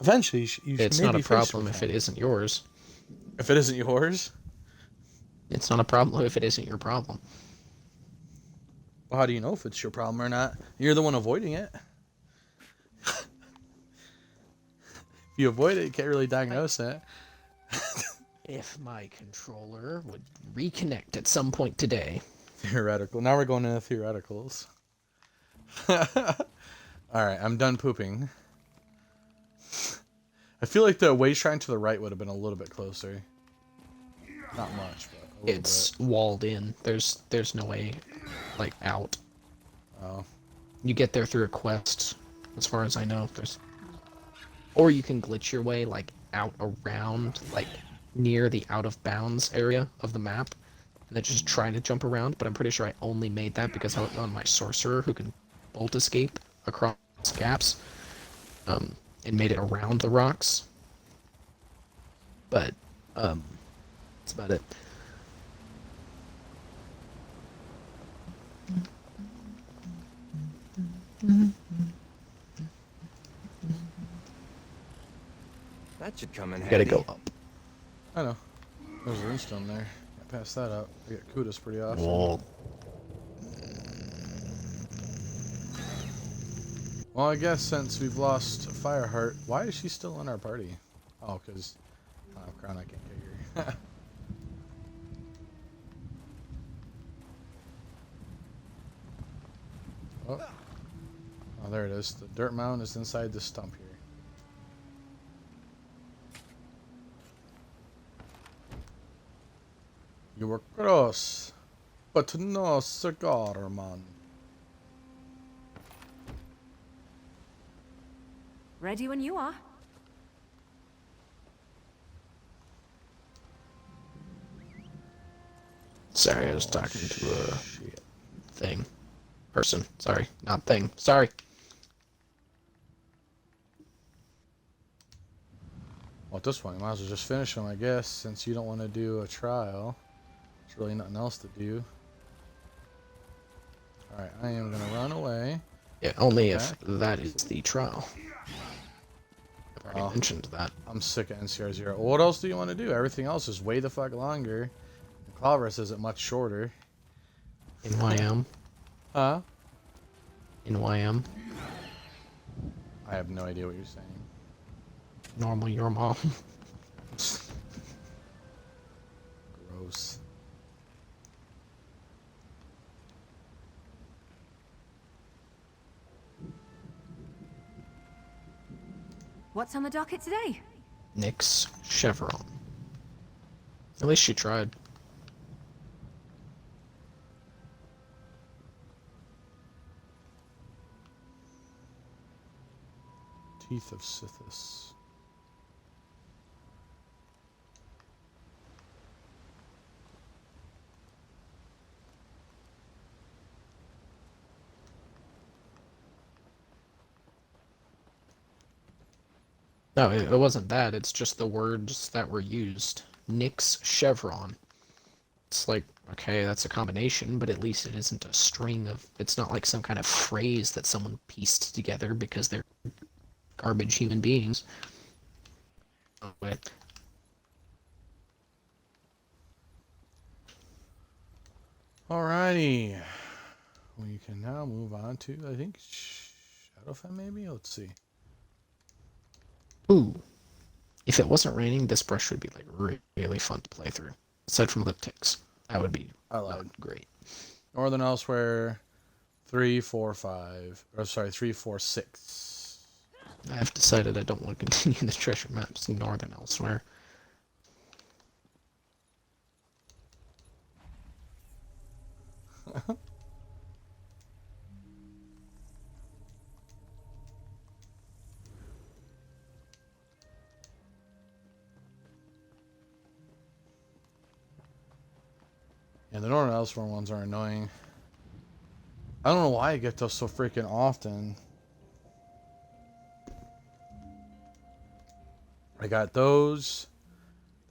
Speaker 1: Eventually, you
Speaker 3: It's
Speaker 1: may
Speaker 3: not
Speaker 1: be
Speaker 3: a
Speaker 1: faced
Speaker 3: problem
Speaker 1: with
Speaker 3: if
Speaker 1: them.
Speaker 3: it isn't yours.
Speaker 1: If it isn't yours,
Speaker 3: It's not a problem if it isn't your problem.
Speaker 1: well, how do you know if it's your problem or not? You're the one avoiding it. you avoid it, you can't really diagnose it.
Speaker 3: If my controller would reconnect at some point today.
Speaker 1: Theoretical. Now we're going into theoreticals. Alright, I'm done pooping. I feel like the waste shrine to the right would have been a little bit closer. Not much, but a little
Speaker 3: It's walled in. There's no way, like, out.
Speaker 1: Oh.
Speaker 3: You get there through a quest, as far as I know. Or you can glitch your way, like, out around, like, near the out-of-bounds area of the map, and then just try to jump around, but I'm pretty sure I only made that because I was on my sorcerer who can bolt escape across gaps, and made it around the rocks. But, that's about it.
Speaker 10: That should come in
Speaker 3: You
Speaker 10: handy.
Speaker 3: gotta go up.
Speaker 1: I know. There's a runestone there. Can't pass that up. I get kudos pretty often.
Speaker 3: Whoa.
Speaker 1: Well, I guess since we've lost Fireheart, why is she still in our party? Oh, because Crown I can't kick her. Oh, there it is. The dirt mound is inside the stump here. You were cross, but no cigar, man.
Speaker 9: Ready when you are.
Speaker 3: Sorry, I was talking to a thing. Person. Sorry, not thing. Sorry.
Speaker 1: Well, at this point, you might as well just finish them, I guess, since you don't want to do a trial. There's really nothing else to do. Alright, I am going to run away.
Speaker 3: Yeah, only if that is the trial. I've already mentioned that.
Speaker 1: I'm sick of NCR0. Well, what else do you want to do? Everything else is way the fuck longer. And Clovis isn't much shorter.
Speaker 3: In YM.
Speaker 1: Huh?
Speaker 3: In YM.
Speaker 1: I have no idea what you're saying.
Speaker 3: Normal your mom.
Speaker 1: Gross.
Speaker 9: What's on the docket today?
Speaker 3: Nyx Chevron. At least she tried.
Speaker 1: Teeth of Sithis.
Speaker 3: No, it wasn't that. It's just the words that were used. Nyx Chevron. It's like, okay, that's a combination, but at least it isn't a string of... It's not like some kind of phrase that someone pieced together because they're garbage human beings. Okay.
Speaker 1: Alrighty. We can now move on to, I think, Shadowfen maybe? Let's see.
Speaker 3: Ooh. If it wasn't raining, this brush would be like really fun to play through. Aside from lip ticks. That would be great.
Speaker 1: Northern Elsewhere 3, 4, 5. Or sorry, 3, 4, 6.
Speaker 3: I've decided I don't want to continue the treasure maps in Northern Elsewhere.
Speaker 1: Yeah, the Northern Elsewhere ones are annoying. I don't know why I get those so freaking often. I got those.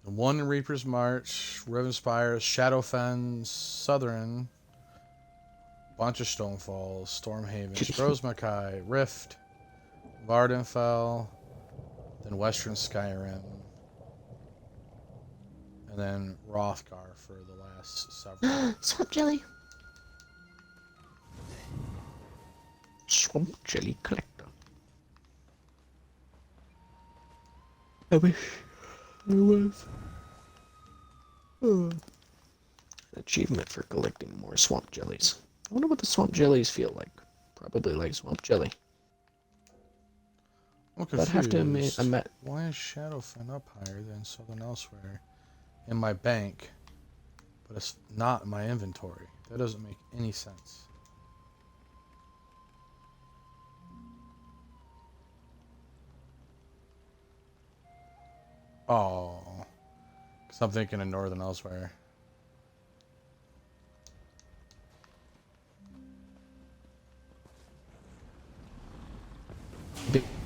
Speaker 1: The one in Reaper's March, Rivenspire, Shadowfen, Southern, bunch of Stonefalls, Stormhaven, Strozmakai, Rift, Vardenfell, then Western Skyrim, and then Rothgar for the last several.
Speaker 3: Swamp jelly. Swamp jelly collector. I wish there was achievement for collecting more swamp jellies. I wonder what the swamp jellies feel like. Probably like swamp jelly.
Speaker 1: I'm
Speaker 3: But I have to admit,
Speaker 1: confused. Why is Shadowfen up higher than Southern Elsewhere in my bank, but it's not in my inventory? That doesn't make any sense. Oh, because I'm thinking of Northern Elsewhere.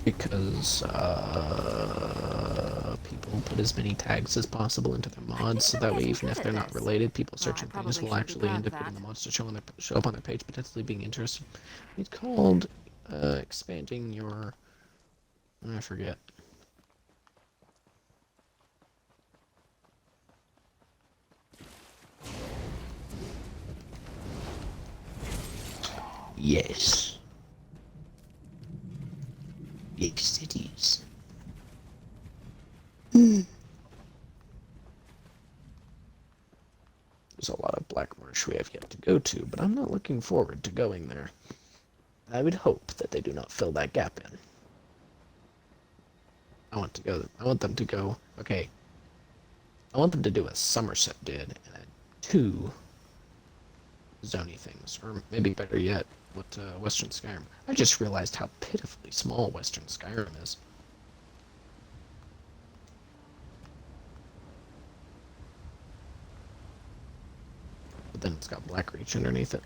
Speaker 3: Because people put as many tags as possible into their mods, so that way even if they're not related, people searching things will actually end up getting the mods to show up on their page, potentially being interested. It's called expanding your... I forget. Yes. Yes, it is. There's a lot of Black Marsh we have yet to go to, but I'm not looking forward to going there. I would hope that they do not fill that gap in. I want them to go, okay. I want them to do as Somerset did and add 2 zony things, or maybe better yet, what Western Skyrim. I just realized how pitifully small Western Skyrim is. But then it's got Blackreach underneath it.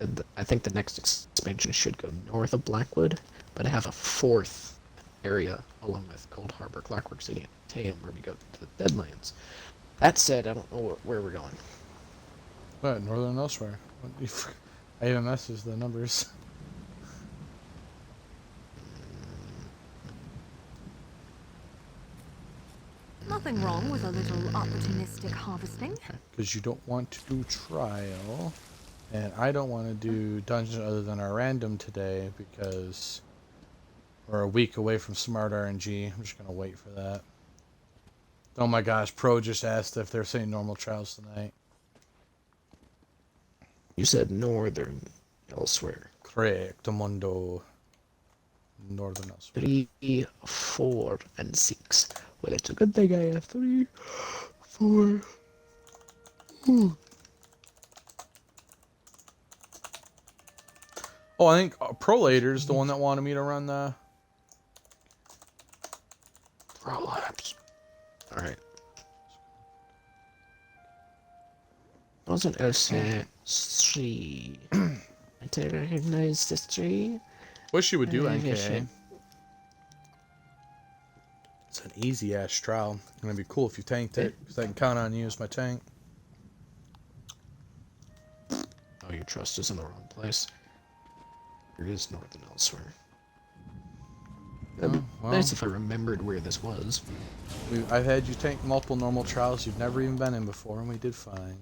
Speaker 3: And I think the next expansion should go north of Blackwood, but have a 4th area along with Cold Harbor, Clockwork City, and Tame, where we go to the Deadlands. That said, I don't know where we're going.
Speaker 1: What, Northern Elsewhere? I even messes the numbers.
Speaker 9: Nothing wrong with a little opportunistic harvesting.
Speaker 1: Because you don't want to do trial, and I don't want to do dungeon other than our random today because we're a week away from Smart RNG. I'm just gonna wait for that. Oh my gosh, Pro just asked if they're saying normal trials tonight.
Speaker 3: You said Northern Elsewhere.
Speaker 1: Correct, Mundo. Northern Elsewhere.
Speaker 3: 3, 4, and 6. Well, it's a good thing I have 3, 4.
Speaker 1: Oh, I think Prolator's the one that wanted me to run the...
Speaker 3: Prolapse. Alright. Wasn't Elsa 3? I don't recognize this tree.
Speaker 1: Wish you would do NKA. It's an easy ass trial. It's gonna be cool if you tanked it, because I can count on you as my tank.
Speaker 3: Oh, your trust is in the wrong place. It is Northern Elsewhere.
Speaker 1: Oh, well.
Speaker 3: Nice if I remembered where this was.
Speaker 1: I've had you tank multiple normal trials you've never even been in before, and we did fine.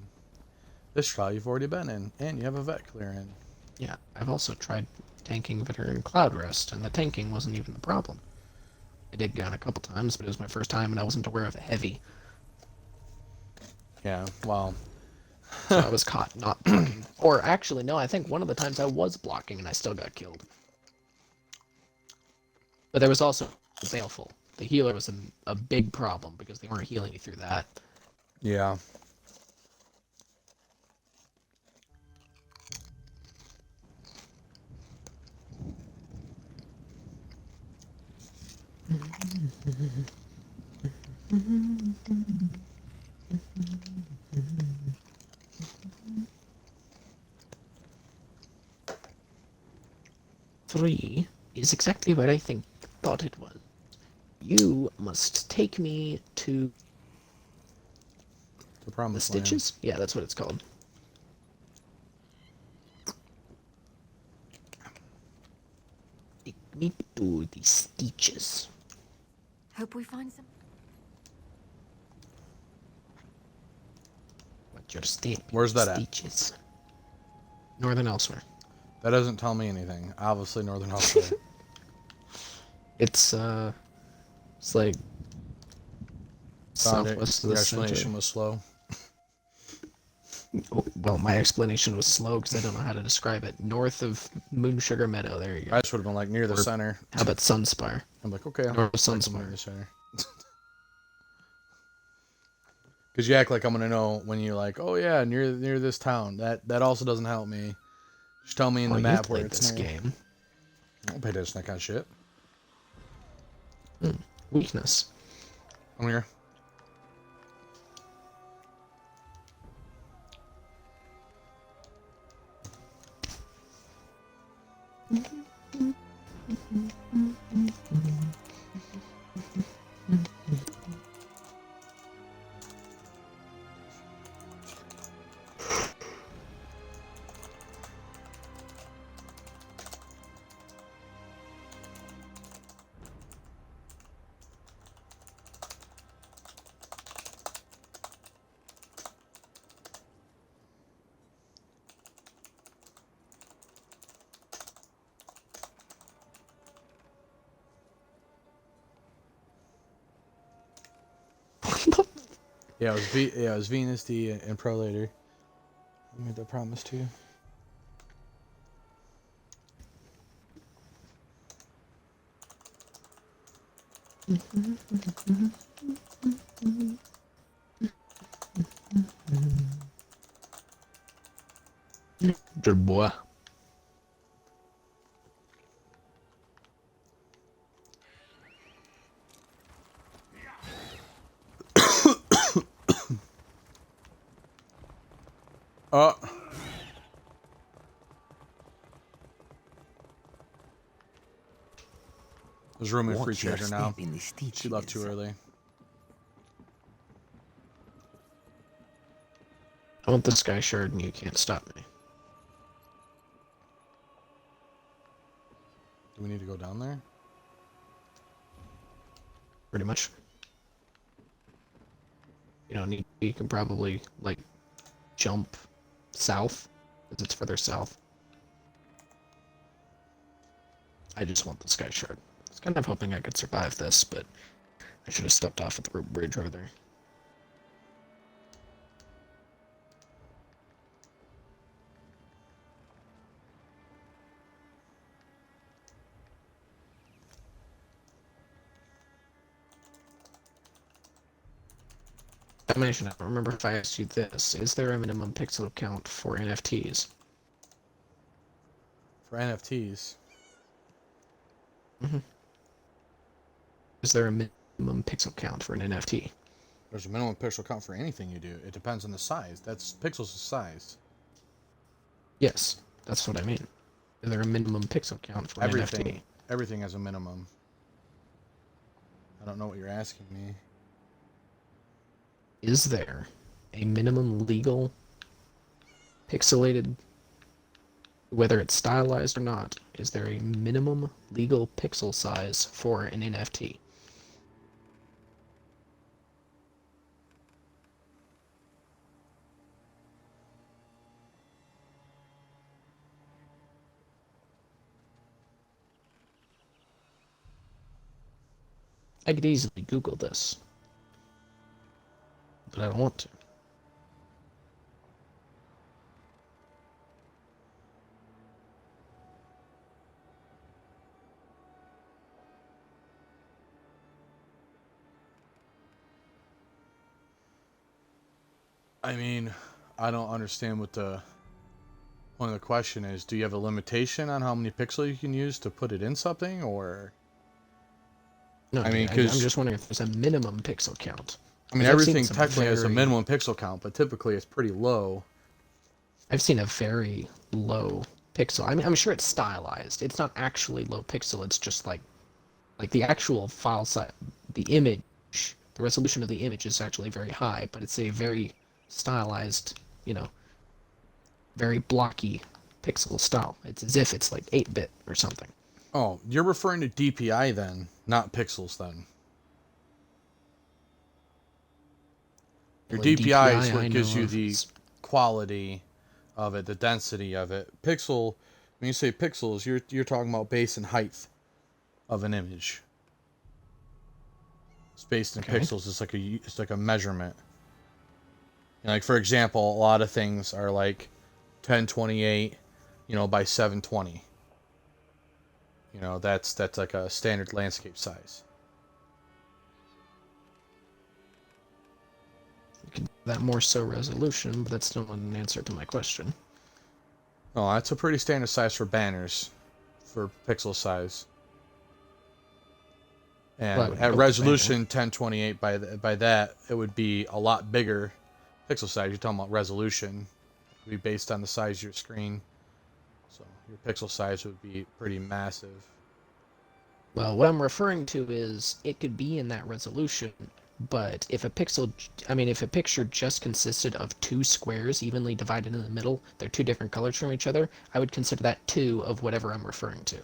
Speaker 1: This trial you've already been in, and you have a vet clear in.
Speaker 3: Yeah, I've also tried tanking Veteran Cloud Rest, and the tanking wasn't even the problem. I did gun a couple times, but it was my first time, and I wasn't aware of a heavy.
Speaker 1: Yeah, well...
Speaker 3: So I was caught not blocking. Or actually, no, I think one of the times I was blocking, and I still got killed. But there was also Baleful. The healer was a big problem, because they weren't healing you through that.
Speaker 1: Yeah.
Speaker 3: Three is exactly where I thought it was. You must take me to
Speaker 1: the Promised
Speaker 3: Land. Stitches? Yeah, that's what it's called. Take me to the Stitches.
Speaker 9: Hope we find some.
Speaker 3: What's your state?
Speaker 1: Where's that
Speaker 3: Stitches. Northern Elsewhere.
Speaker 1: That doesn't tell me anything. Obviously, Northern Elsewhere.
Speaker 3: It's like
Speaker 1: Found it.
Speaker 3: southwest of
Speaker 1: Your
Speaker 3: the
Speaker 1: explanation
Speaker 3: center.
Speaker 1: was slow.
Speaker 3: Oh, well, my explanation was slow because I don't know how to describe it. North of Moon Sugar Meadow. There you go.
Speaker 1: I just would have been like near the
Speaker 3: Or
Speaker 1: center.
Speaker 3: How about Sunspire?
Speaker 1: I'm like, okay,
Speaker 3: North of
Speaker 1: near
Speaker 3: Sunspire.
Speaker 1: the center. Because you act like I'm gonna know when you're like, oh yeah, near this town. That also doesn't help me. Just tell me in the
Speaker 3: Well,
Speaker 1: map
Speaker 3: you've
Speaker 1: where
Speaker 3: played
Speaker 1: it's
Speaker 3: this
Speaker 1: near.
Speaker 3: game.
Speaker 1: I don't pay attention to that kind of shit.
Speaker 3: Weakness.
Speaker 1: I'm here. Yeah, it was Venus D and Pro Later. I made that promise to you.
Speaker 3: Good boy.
Speaker 1: There's room in free
Speaker 16: Watch your
Speaker 1: treasure now.
Speaker 16: step in the steep
Speaker 1: She left too early.
Speaker 3: I want this guy shard and you can't stop me.
Speaker 1: Do we need to go down there?
Speaker 3: Pretty much. You know, you can probably, like, jump south, because it's further south. I just want this guy shard. I was kind of hoping I could survive this, but I should have stepped off at the rope bridge over there. I don't remember if I asked you this. Is there a minimum pixel count for NFTs?
Speaker 1: For NFTs?
Speaker 3: Is there a minimum pixel count for an NFT?
Speaker 1: There's a minimum pixel count for anything you do. It depends on the size. That's pixels is size.
Speaker 3: Yes, that's what I mean. Is there a minimum pixel count for an NFT?
Speaker 1: Everything has a minimum. I don't know what you're asking me.
Speaker 3: Is there a minimum legal pixelated, whether it's stylized or not, is there a minimum legal pixel size for an NFT? I could easily Google this, but I don't want to.
Speaker 1: I mean, I don't understand what the point of the question is. Do you have a limitation on how many pixels you can use to put it in something, or?
Speaker 3: No,
Speaker 1: I mean,
Speaker 3: I'm
Speaker 1: because
Speaker 3: just wondering if there's a minimum pixel count.
Speaker 1: I mean,
Speaker 3: I've seen
Speaker 1: everything
Speaker 3: some
Speaker 1: technically has a
Speaker 3: very-
Speaker 1: minimum pixel count, but typically it's pretty low.
Speaker 3: I've seen a very low pixel. I mean, I'm sure it's stylized. It's not actually low pixel. It's just like the actual file size, the image, the resolution of the image is actually very high, but it's a very stylized, you know, very blocky pixel style. It's as if it's like 8-bit or something.
Speaker 1: Oh, you're referring to DPI then, not pixels then. Your
Speaker 3: Well,
Speaker 1: DPI is
Speaker 3: I
Speaker 1: what gives
Speaker 3: know
Speaker 1: you
Speaker 3: of
Speaker 1: the
Speaker 3: is-
Speaker 1: quality of it, the density of it. Pixel, when you say pixels, you're talking about base and height of an image. It's based in
Speaker 3: Okay.
Speaker 1: pixels. It's like a measurement. Like for example, a lot of things are like 1028, by 720. That's like a standard landscape size.
Speaker 3: That more so resolution, but that's still not an answer to my question.
Speaker 1: Oh, that's a pretty standard size for banners, for pixel size. And at resolution 1028, by that it would be a lot bigger pixel size. You're talking about resolution. It would be based on the size of your screen. So your pixel size would be pretty massive.
Speaker 3: Well, what I'm referring to is it could be in that resolution, but if a picture just consisted of two squares evenly divided in the middle, they're two different colors from each other, I would consider that 2 of whatever I'm referring to.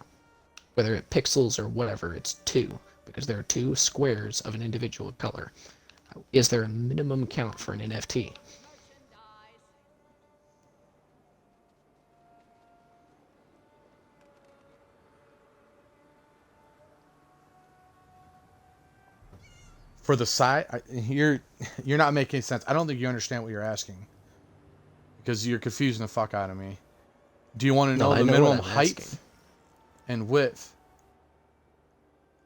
Speaker 3: Whether it's pixels or whatever, it's 2, because there are two squares of an individual color. Is there a minimum count for an NFT?
Speaker 1: For the size, you're not making sense. I don't think you understand what you're asking, because you're confusing the fuck out of me. Do you want to know the minimum height and width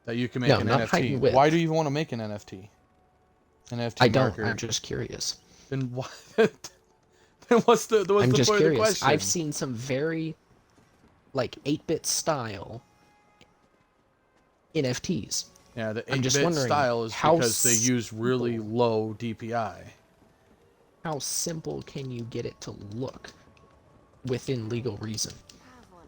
Speaker 1: that you can make an NFT? Why do you want to make an NFT?
Speaker 3: I don't. I'm just curious.
Speaker 1: Then why? Then what's the point of the question?
Speaker 3: I've seen some very, 8-bit style NFTs.
Speaker 1: Yeah, the 8-bit style is because they use really low DPI.
Speaker 3: How simple can you get it to look within legal reason?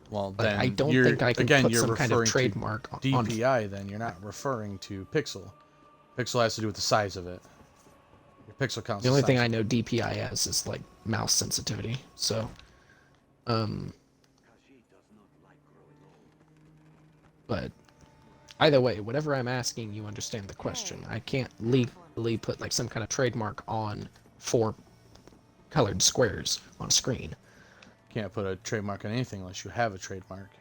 Speaker 1: Well, then
Speaker 3: I don't think I can put some kind of trademark on
Speaker 1: DPI. Then you're not referring to pixel. Pixel has to do with the size of it. Your pixel counts.
Speaker 3: The only thing I know DPI as is mouse sensitivity. So, but either way, whatever I'm asking, you understand the question. I can't legally put some kind of trademark on 4 colored squares on a screen.
Speaker 1: Can't put a trademark on anything unless you have a trademark.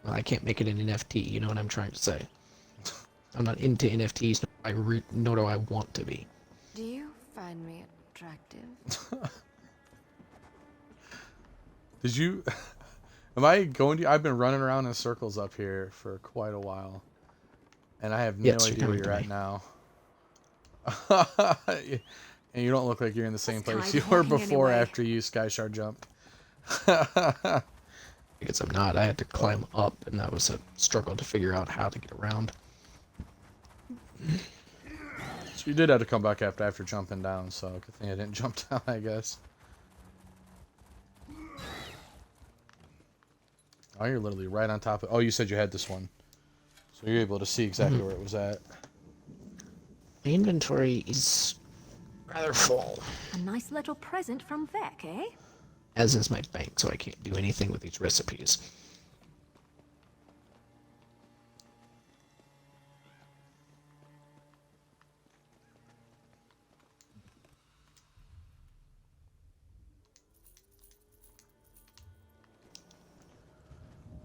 Speaker 3: Well, I can't make it an NFT. You know what I'm trying to say? I'm not into NFTs. Nor do I want to be.
Speaker 9: Do you find me attractive?
Speaker 1: Did you? Am I going to? I've been running around in circles up here for quite a while, and I have no idea where you're at now. And you don't look like you're in the same place you were before after you Skyshard jumped.
Speaker 3: Because I'm not. I had to climb up, and that was a struggle to figure out how to get around.
Speaker 1: So you did have to come back after jumping down, so good thing I didn't jump down, I guess. Oh, you're literally right on top of... Oh, you said you had this one. So you're able to see exactly where it was at.
Speaker 3: The inventory is rather full.
Speaker 9: A nice little present from Vec, eh?
Speaker 3: As is my bank, so I can't do anything with these recipes.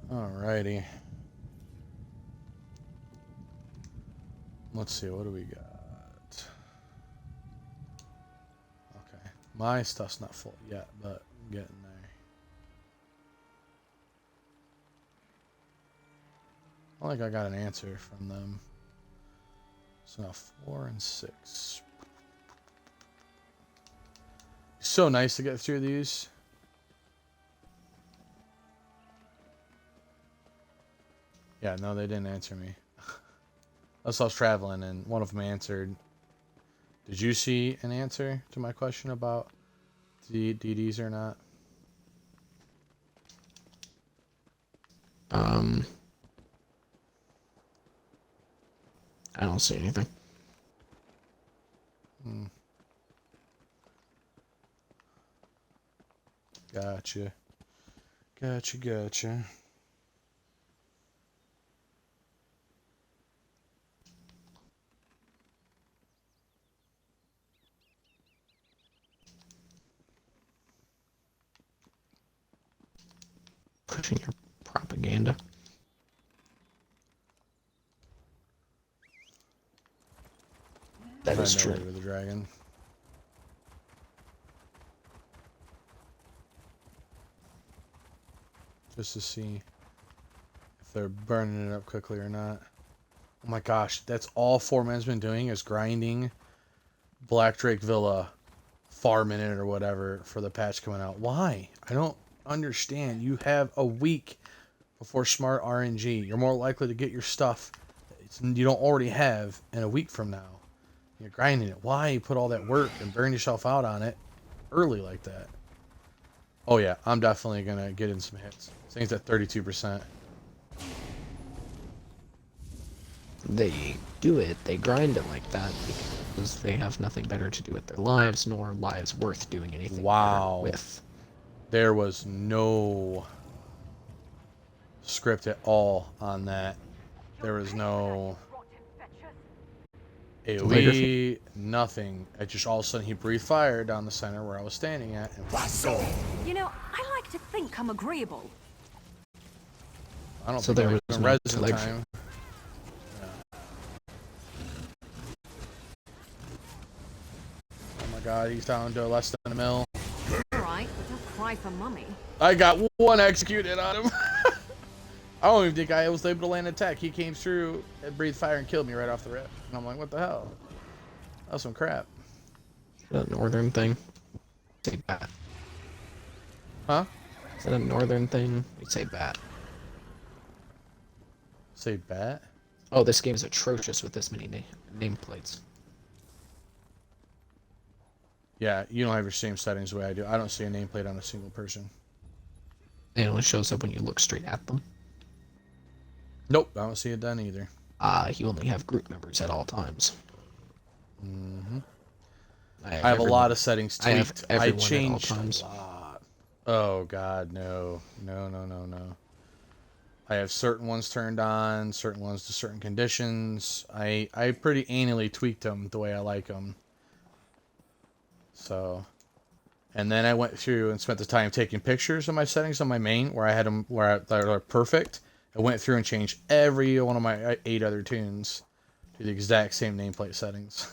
Speaker 1: Alrighty. Let's see, what do we got? Okay. My stuff's not full yet, but I'm getting there. I don't think I got an answer from them. So now 4 and 6. So nice to get through these. Yeah, no, they didn't answer me. Unless I was traveling and one of them answered. Did you see an answer to my question about the DDs or not?
Speaker 3: I don't see anything.
Speaker 1: Gotcha. Gotcha.
Speaker 3: Pushing your propaganda. That
Speaker 1: I
Speaker 3: is
Speaker 1: know
Speaker 3: true.
Speaker 1: Enter the Dragon. Just to see if they're burning it up quickly or not. Oh my gosh, that's all Foreman's been doing is grinding Black Drake Villa, farming it or whatever for the patch coming out. Why? I don't understand. You have a week before Smart RNG. You're more likely to get your stuff you don't already have in a week from now. You're grinding it. Why you put all that work and burn yourself out on it early like that? Oh yeah, I'm definitely gonna get in some hits. Things at 32%.
Speaker 3: They do it, they grind it like that because they have nothing better to do with their lives, nor lives worth doing anything
Speaker 1: Wow.
Speaker 3: better with.
Speaker 1: There was no script at all on that. There was no AoE, nothing. It just all of a sudden he breathed fire down the center where I was standing at. And
Speaker 9: You know, I like to think I'm agreeable.
Speaker 1: I don't
Speaker 3: So
Speaker 1: think
Speaker 3: there
Speaker 1: there
Speaker 3: was
Speaker 1: was
Speaker 3: no
Speaker 1: resident
Speaker 3: telegraphy.
Speaker 1: time. Oh my god, he's down to less than a mil.
Speaker 9: Alright, but don't cry for mummy.
Speaker 1: I got one executed on him. I don't even think I was able to land an attack. He came through and breathed fire and killed me right off the rip. And I'm like, what the hell? That's some crap.
Speaker 3: The northern thing. Say bat.
Speaker 1: Huh?
Speaker 3: Is that a northern thing? We say bat.
Speaker 1: Say bat?
Speaker 3: Oh, this game is atrocious with this many nameplates.
Speaker 1: Yeah, you don't have your same settings the way I do. I don't see a nameplate on a single person.
Speaker 3: It only shows up when you look straight at them.
Speaker 1: Nope, I don't see it done either.
Speaker 3: You only have group members at all times.
Speaker 1: Mm-hmm. I have a lot of settings tweaked. I changed a lot. Oh god, no. No. I have certain ones turned on, certain ones to certain conditions. I pretty anally tweaked them the way I like them. So, and then I went through and spent the time taking pictures of my settings on my main where I had them that are perfect. I went through and changed every one of my 8 other tunes to the exact same nameplate settings.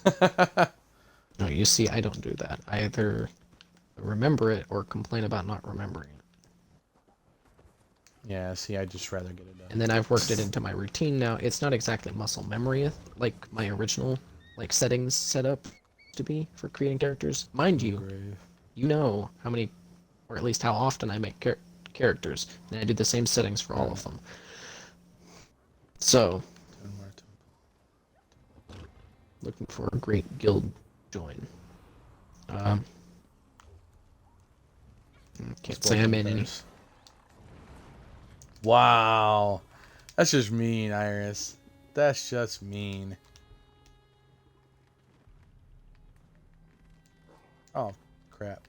Speaker 3: No, you see, I don't do that. I either remember it or complain about not remembering it.
Speaker 1: Yeah, see, I'd just rather get it done.
Speaker 3: And then I've worked it into my routine now. It's not exactly muscle memory like my original settings set up to be for creating characters. Mind you, you know how many, or at least how often I make characters, and I do the same settings for all of them. So, looking for a great guild join. Can't say I'm in any.
Speaker 1: Wow. That's just mean, Iris. That's just mean. Oh, crap.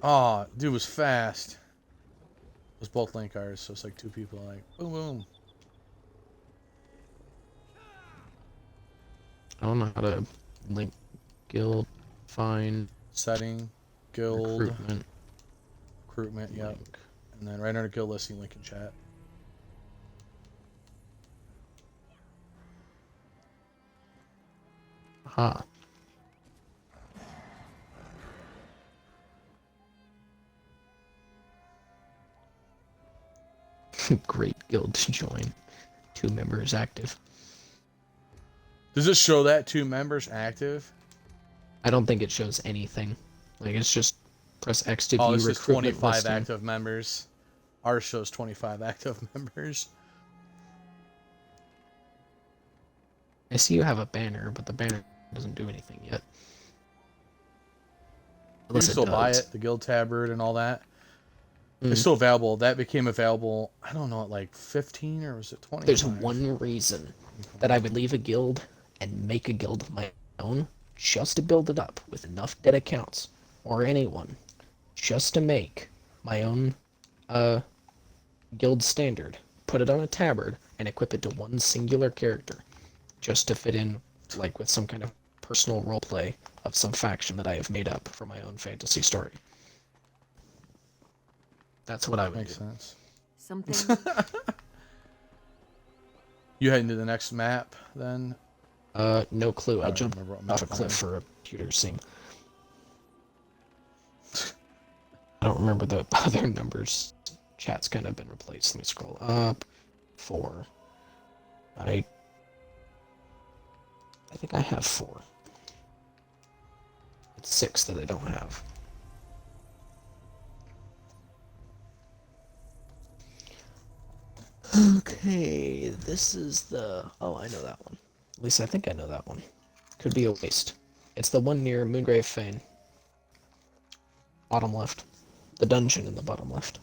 Speaker 1: Oh, dude was fast. It was both link cars, so it's like 2 people like, boom, boom.
Speaker 3: I don't know how to link guild, find
Speaker 1: setting, guild, recruitment, yep.
Speaker 3: Link.
Speaker 1: And then right under guild listing, link in chat.
Speaker 3: Aha. Great guild to join. 2 members active.
Speaker 1: Does it show that 2 members active?
Speaker 3: I don't think it shows anything. Like, it's just press X to view
Speaker 1: oh, this is
Speaker 3: recruitment
Speaker 1: 25
Speaker 3: listing.
Speaker 1: active members. Ours shows 25 active members.
Speaker 3: I see you have a banner, but the banner doesn't do anything yet.
Speaker 1: You can still buy it, the guild tabard and all that. It's still available. That became available, I don't know, at like 15 or was it 20?
Speaker 3: There's one reason that I would leave a guild and make a guild of my own, just to build it up with enough dead accounts, or anyone, just to make my own guild standard, put it on a tabard, and equip it to one singular character, just to fit in like with some kind of personal roleplay of some faction that I have made up for my own fantasy story. That's what I would
Speaker 1: Makes
Speaker 3: do.
Speaker 1: sense.
Speaker 9: Something.
Speaker 1: You heading to the next map then?
Speaker 3: No clue. I
Speaker 1: don't
Speaker 3: jumped
Speaker 1: remember what
Speaker 3: off a
Speaker 1: map I'm
Speaker 3: cliff
Speaker 1: in.
Speaker 3: for a computer scene. I don't remember the other numbers. Chat's kind of been replaced. Let me scroll up. 4. I think I have 4. It's 6 that I don't have. Okay, this is the... Oh, I know that one. At least I think I know that one. Could be a waste. It's the one near Moongrave Fane. Bottom left. The dungeon in the bottom left.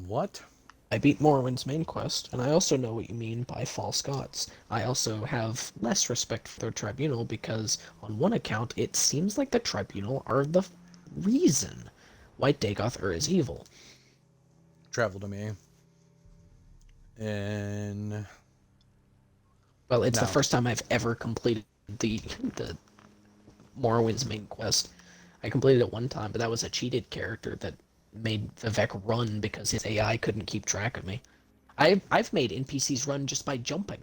Speaker 1: What?
Speaker 3: I beat Morrowind's main quest, and I also know what you mean by false gods. I also have less respect for the Tribunal because, on one account, it seems like the Tribunal are the reason White Dagoth is evil.
Speaker 1: Travel to me. And...
Speaker 3: Well, it's
Speaker 1: No.
Speaker 3: the first time I've ever completed the Morrowind's main quest. I completed it one time, but that was a cheated character that made Vivek run because his AI couldn't keep track of me. I've made NPCs run just by jumping.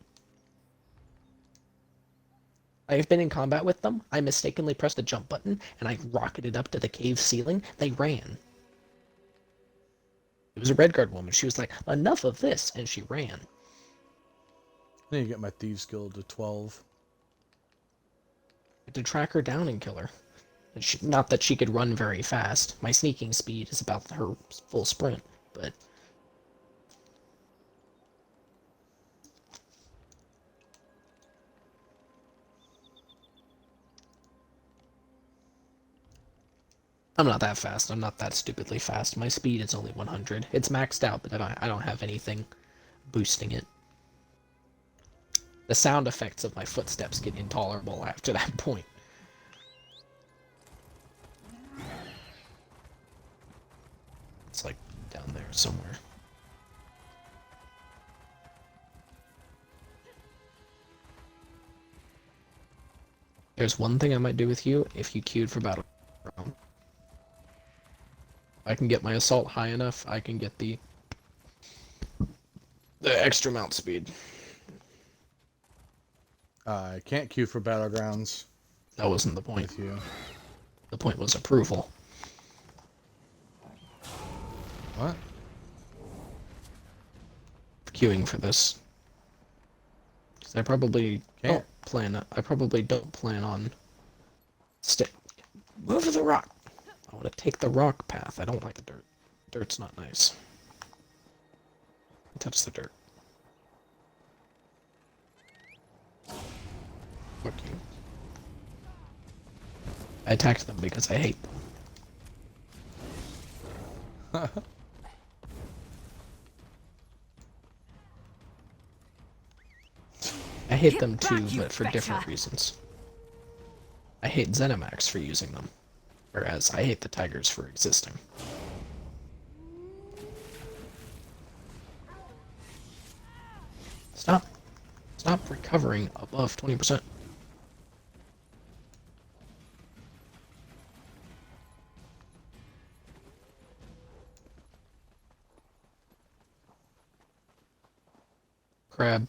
Speaker 3: I've been in combat with them, I mistakenly pressed the jump button, and I rocketed up to the cave ceiling, they ran. It was a Redguard woman, she was like, enough of this, and she ran.
Speaker 1: I need to get my Thieves Guild to 12.
Speaker 3: To track her down and kill her. Not that she could run very fast. My sneaking speed is about her full sprint, but... I'm not that fast. I'm not that stupidly fast. My speed is only 100. It's maxed out, but I don't have anything boosting it. The sound effects of my footsteps get intolerable after that point. It's like down there somewhere. There's one thing I might do with you if you queued for Battleground. I can get my assault high enough, I can get the extra mount speed.
Speaker 1: I can't queue for Battlegrounds.
Speaker 3: That wasn't the point.
Speaker 1: With you.
Speaker 3: The point was approval.
Speaker 1: What?
Speaker 3: Queuing for this. Because I probably
Speaker 1: Can't.
Speaker 3: don't plan on move the rock. I want to take the rock path. I don't like the dirt. Dirt's not nice. Touch the dirt. Fuck you. I attacked them because I hate them. I hate them too, but for different reasons. I hate Zenimax for using them, whereas I hate the Tigers for existing. Stop recovering above 20%. Crab.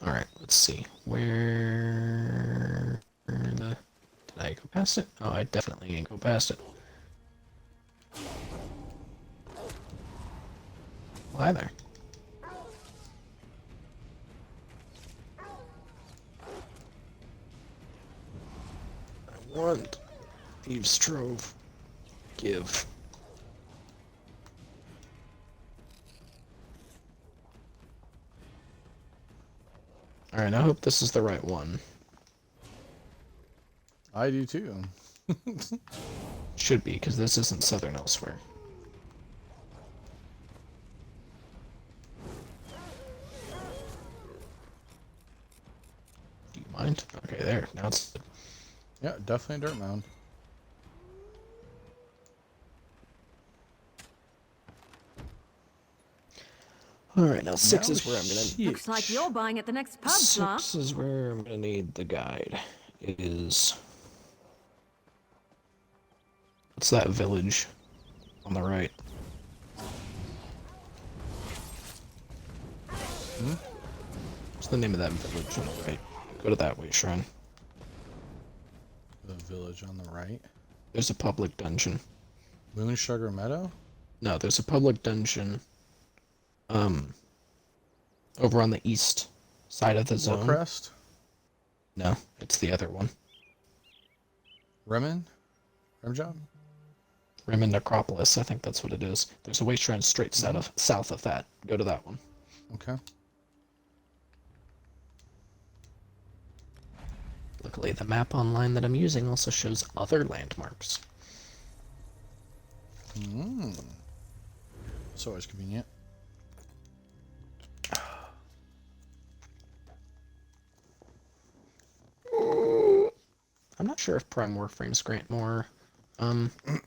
Speaker 3: Alright, let's see. Did I go past it? Oh, I definitely didn't go past it. Well, hi there. I want Thieves' Trove. Give. Alright, I hope this is the right one.
Speaker 1: I do too.
Speaker 3: Should be, because this isn't Southern Elsewhere. Do you mind? Okay, there. Now it's...
Speaker 1: Yeah, definitely a dirt mound.
Speaker 3: Alright, now 6 is where I'm gonna...
Speaker 9: Looks like you're buying at the next pub, Slar.
Speaker 3: 6 is where I'm gonna need the guide. It is... What's that village on the right? What's the name of that village on the right? Go to that way, Shrine.
Speaker 1: The village on the right.
Speaker 3: There's a public dungeon.
Speaker 1: Moon Sugar Meadow?
Speaker 3: No, there's a public dungeon. Over on the east side of the zone.
Speaker 1: Warcrest?
Speaker 3: No, it's the other one.
Speaker 1: Remen? Remjob?
Speaker 3: Remen Necropolis, I think that's what it is. There's a way shrine straight south of that. Go to that one.
Speaker 1: Okay.
Speaker 3: Luckily, the map online that I'm using also shows other landmarks.
Speaker 1: It's always convenient.
Speaker 3: I'm not sure if Prime Warframes grant more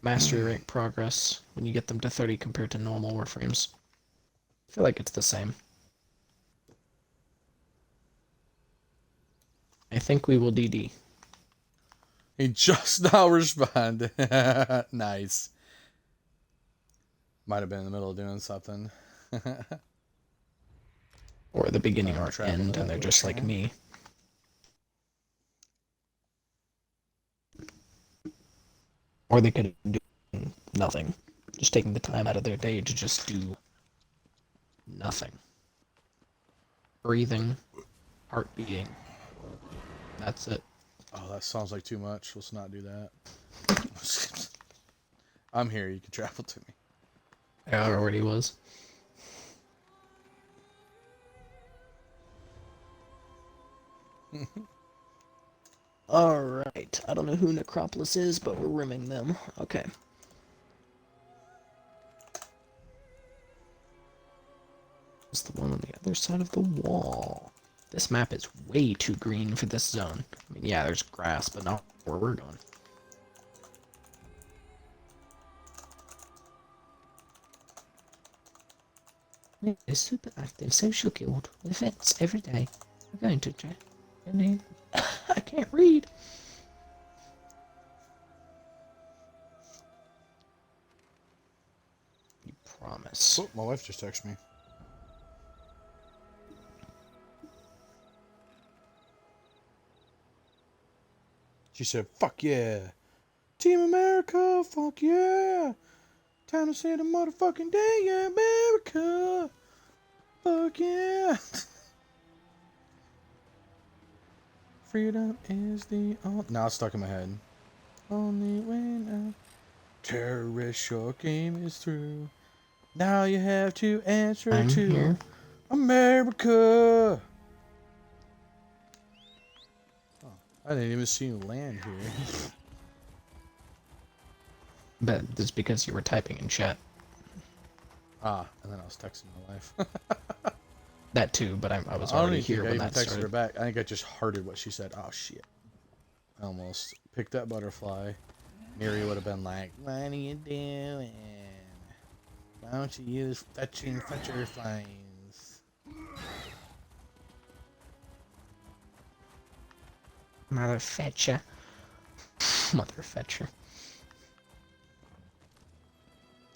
Speaker 3: mastery rank progress when you get them to 30 compared to normal Warframes. I feel like it's the same. I think we will DD.
Speaker 1: He just now responded. Nice. Might have been in the middle of doing something.
Speaker 3: Or the beginning or end, and they're just like me. Or they could do nothing. Just taking the time out of their day to just do nothing. Breathing, heart beating. That's it.
Speaker 1: Oh, that sounds like too much. Let's not do that. I'm here. You can travel to me.
Speaker 3: I already was. Alright. I don't know who Necropolis is, but we're rimming them. Okay. It's the one on the other side of the wall. This map is way too green for this zone. I mean, yeah, there's grass, but not where we're going. A super active social guild with events every day. We're going to try. And then I can't read. You promise.
Speaker 1: Oh, my wife just texted me. She said, "Fuck yeah, Team America, fuck yeah, time to say the motherfucking day, yeah, America, fuck yeah." Freedom is the now it's stuck in my head. Only when a terrorist your game is through. Now you have to answer
Speaker 3: I'm
Speaker 1: to
Speaker 3: here.
Speaker 1: America. I didn't even see you land here.
Speaker 3: But that's because you were typing in chat.
Speaker 1: Ah, and then I was texting my wife.
Speaker 3: That too, but I was
Speaker 1: I don't
Speaker 3: already
Speaker 1: even
Speaker 3: here
Speaker 1: think I
Speaker 3: when
Speaker 1: even
Speaker 3: that
Speaker 1: texted
Speaker 3: started.
Speaker 1: her back. I think I just hearted what she said. Oh shit. I almost picked that butterfly. Miri would have been like, "What are you doing? Why don't you use fetching fetcher flames?"
Speaker 3: Mother fetcher. Mother fetcher.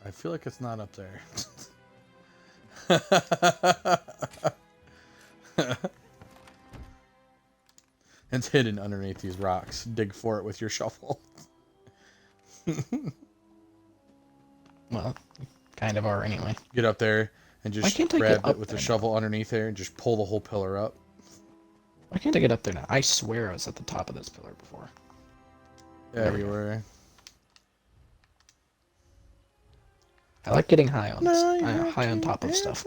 Speaker 1: I feel like it's not up there. It's hidden underneath these rocks. Dig for it with your shovel.
Speaker 3: Well, kind of are anyway.
Speaker 1: Get up there and
Speaker 3: Why
Speaker 1: just
Speaker 3: can't I
Speaker 1: grab
Speaker 3: get
Speaker 1: it
Speaker 3: up
Speaker 1: with the
Speaker 3: there
Speaker 1: shovel underneath there and just pull the whole pillar up.
Speaker 3: Why can't I get up there now? I swear I was at the top of this pillar before.
Speaker 1: Yeah,
Speaker 3: There we
Speaker 1: you
Speaker 3: go.
Speaker 1: were.
Speaker 3: I like getting high on
Speaker 1: Now you have
Speaker 3: high on
Speaker 1: to
Speaker 3: top of stuff.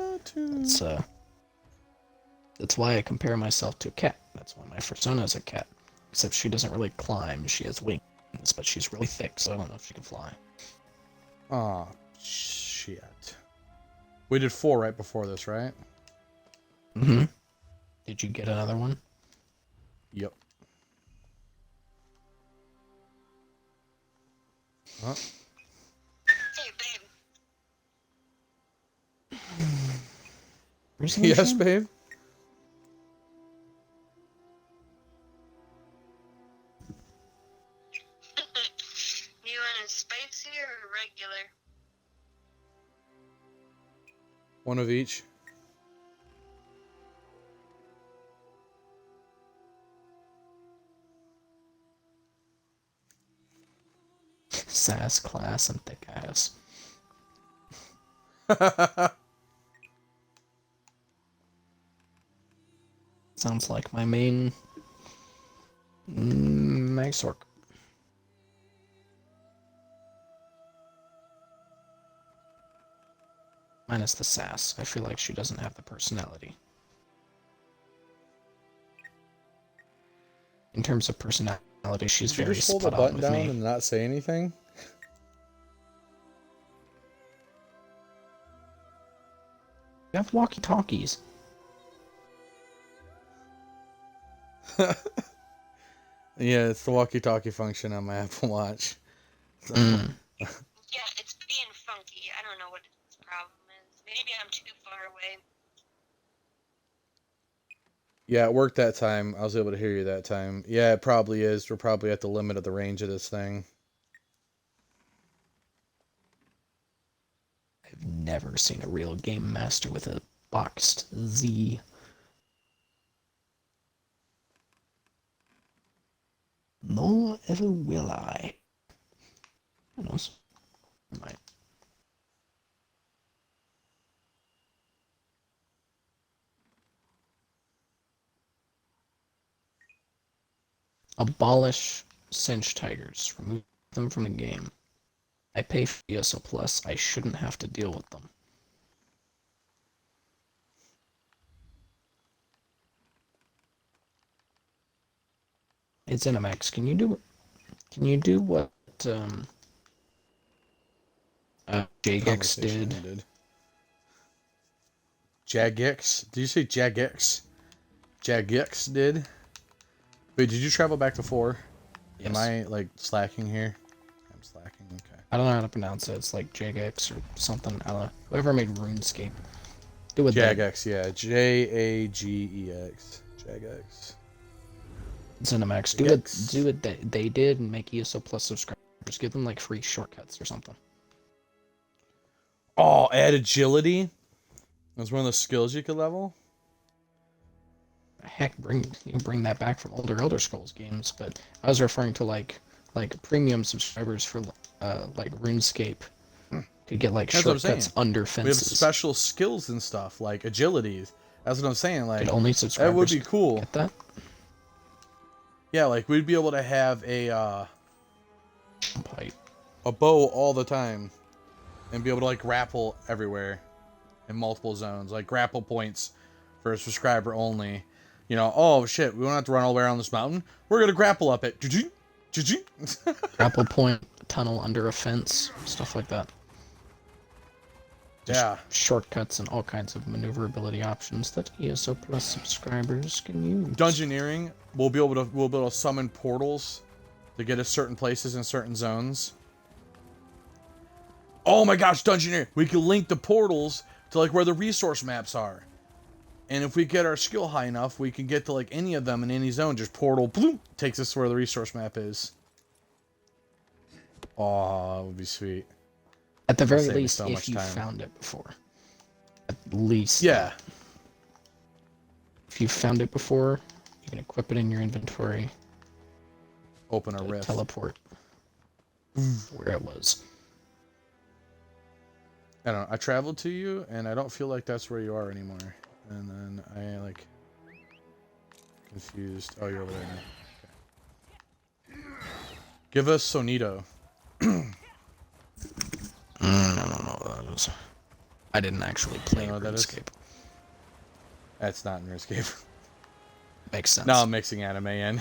Speaker 3: That's why I compare myself to a cat. That's why my persona is a cat. Except she doesn't really climb. She has wings, but she's really thick, so I don't know if she can fly.
Speaker 1: Aw, shit. We did 4 right before this, right?
Speaker 3: Mm-hmm. Did you get another one?
Speaker 1: Yep. Huh? Yes, babe.
Speaker 15: You want a spicy or regular?
Speaker 1: One of each.
Speaker 3: Sass, class, and thick ass. Sounds like my main Max Orc. Minus the sass. I feel like she doesn't have the personality. In terms of personality, she's
Speaker 1: Did you
Speaker 3: very
Speaker 1: just hold the
Speaker 3: spot on
Speaker 1: button
Speaker 3: with
Speaker 1: down
Speaker 3: me.
Speaker 1: and not say anything?
Speaker 3: You have walkie-talkies.
Speaker 1: Yeah, it's the walkie-talkie function on my Apple Watch.
Speaker 3: Mm.
Speaker 15: Yeah, it's being funky. I don't know what its problem is. Maybe I'm too far away.
Speaker 1: Yeah, it worked that time. I was able to hear you that time. Yeah, it probably is. We're probably at the limit of the range of this thing.
Speaker 3: I've never seen a real game master with a boxed Z. Nor ever will I. Who knows? I might. Abolish cinch tigers. Remove them from the game. I pay for ESO Plus. I shouldn't have to deal with them. It's Cinemax. Can you do what Jagex did?
Speaker 1: Jagex? Did you say Jagex? Jagex did? Wait, did you travel back to 4?
Speaker 3: Yes.
Speaker 1: Am I, like, slacking here? I'm slacking, okay.
Speaker 3: I don't know how to pronounce it. It's like Jagex or something. I don't know. Whoever made RuneScape. Do it.
Speaker 1: Jagex, yeah. Jagex. Jagex.
Speaker 3: Cinemax. Do it that they did and make ESO Plus subscribers. Give them like free shortcuts or something.
Speaker 1: Oh, add agility? That's one of the skills you could level?
Speaker 3: Heck, you can bring that back from older Elder Scrolls games, but I was referring to like premium subscribers for like RuneScape to get like
Speaker 1: That's what I'm
Speaker 3: shortcuts
Speaker 1: saying.
Speaker 3: under
Speaker 1: We have
Speaker 3: fences.
Speaker 1: special skills and stuff, like agilities. That's what I'm saying. Like,
Speaker 3: Could only
Speaker 1: that
Speaker 3: subscribers
Speaker 1: would be cool.
Speaker 3: get that?
Speaker 1: Yeah, like we'd be able to have a
Speaker 3: Pipe.
Speaker 1: a bow all the time, and be able to like grapple everywhere, in multiple zones, like grapple points for a subscriber only. You know, oh shit, we don't have to run all the way around this mountain. We're gonna grapple up it.
Speaker 3: Grapple point, tunnel under a fence, stuff like that. Just
Speaker 1: Yeah.
Speaker 3: shortcuts and all kinds of maneuverability options that ESO Plus subscribers can use.
Speaker 1: Dungeoneering, we'll be able to summon portals to get us certain places in certain zones. Oh my gosh, Dungeoneering! We can link the portals to like where the resource maps are. And if we get our skill high enough, we can get to like any of them in any zone. Just portal, bloop, takes us to where the resource map is. Oh, that would be sweet.
Speaker 3: At the very
Speaker 1: Save me
Speaker 3: least,
Speaker 1: so
Speaker 3: if
Speaker 1: much
Speaker 3: you
Speaker 1: time.
Speaker 3: found it before. At least.
Speaker 1: Yeah.
Speaker 3: If you found it before, you can equip it in your inventory.
Speaker 1: Open a rift.
Speaker 3: Teleport. Where it was.
Speaker 1: I don't know. I traveled to you, and I don't feel like that's where you are anymore. And then I like confused. Oh, you're over there now. Okay. Give us Sonito.
Speaker 3: I don't know what that is. I didn't actually play
Speaker 1: You know what that is?
Speaker 3: RuneScape.
Speaker 1: That's not in RuneScape.
Speaker 3: Makes sense.
Speaker 1: Now I'm mixing anime in.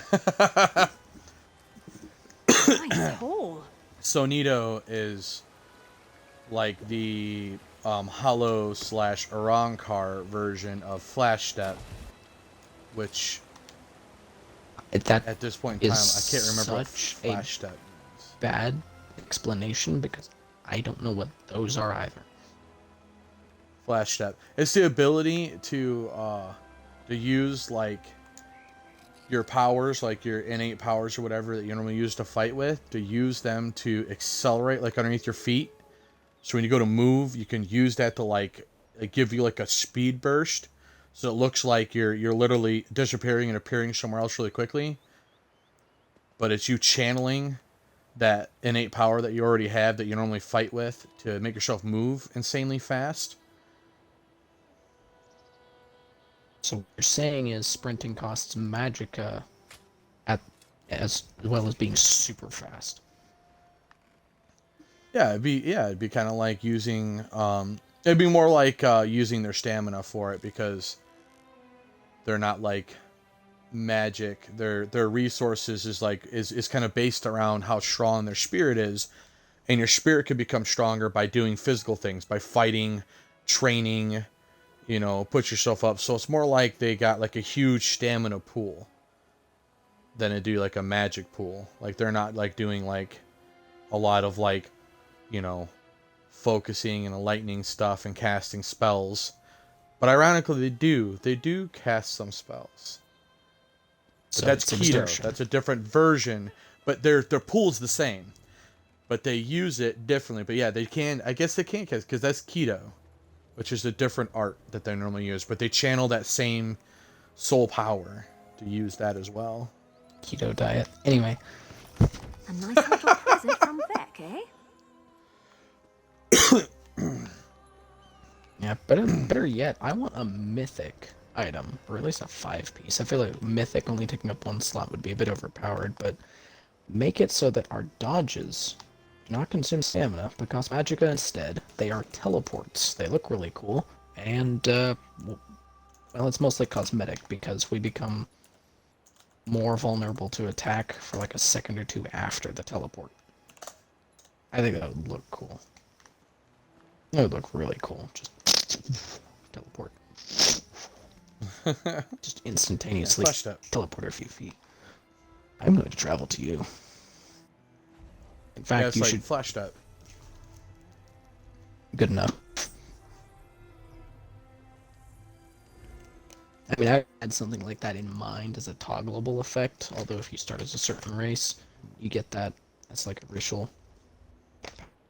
Speaker 4: Nice hole.
Speaker 1: Sonito is like the Hollow / Arankar version of Flash Step, which at this point in time I can't remember what
Speaker 3: such
Speaker 1: Flash Step is.
Speaker 3: Bad explanation because I don't know what those are either.
Speaker 1: Flash step. It's the ability to use like your powers, like your innate powers or whatever that you normally use to fight with, to use them to accelerate like underneath your feet. So when you go to move, you can use that to like give you like a speed burst. So it looks like you're literally disappearing and appearing somewhere else really quickly. But it's you channeling that innate power that you already have that you normally fight with to make yourself move insanely fast.
Speaker 3: So what you're saying is sprinting costs magicka as well as being super fast.
Speaker 1: Yeah, it'd be kind of like using it'd be more like using their stamina for it, because they're not like magic. Their resources is kind of based around how strong their spirit is, and your spirit can become stronger by doing physical things, by fighting, training, put yourself up. So it's more like they got like a huge stamina pool than they do like a magic pool. Like they're not like doing like a lot of like, focusing and lightning stuff and casting spells. But ironically, they do cast some spells. But
Speaker 3: So
Speaker 1: that's
Speaker 3: it's a
Speaker 1: keto.
Speaker 3: distinction.
Speaker 1: That's a different version. But their pool's the same. But they use it differently. But yeah, I guess they can cast, because that's keto, which is a different art that they normally use. But they channel that same soul power to use that as well.
Speaker 3: Keto diet. Anyway.
Speaker 9: A nice little present from Beck, eh?
Speaker 3: Yeah, better yet, I want a mythic item, or at least a 5-piece. I feel like mythic only taking up 1 slot would be a bit overpowered, but make it so that our dodges do not consume stamina, but cost magicka instead. They are teleports. They look really cool, and, well, it's mostly cosmetic, because we become more vulnerable to attack for like a second or two after the teleport. I think that would look cool. That would look really cool. Just teleport. Just instantaneously teleport a few feet. I'm going to travel to you. In fact,
Speaker 1: it's
Speaker 3: you
Speaker 1: like
Speaker 3: should.
Speaker 1: Flashed up.
Speaker 3: Good enough. I mean, I had something like that in mind as a toggleable effect, although if you start as a certain race, you get that as like a ritual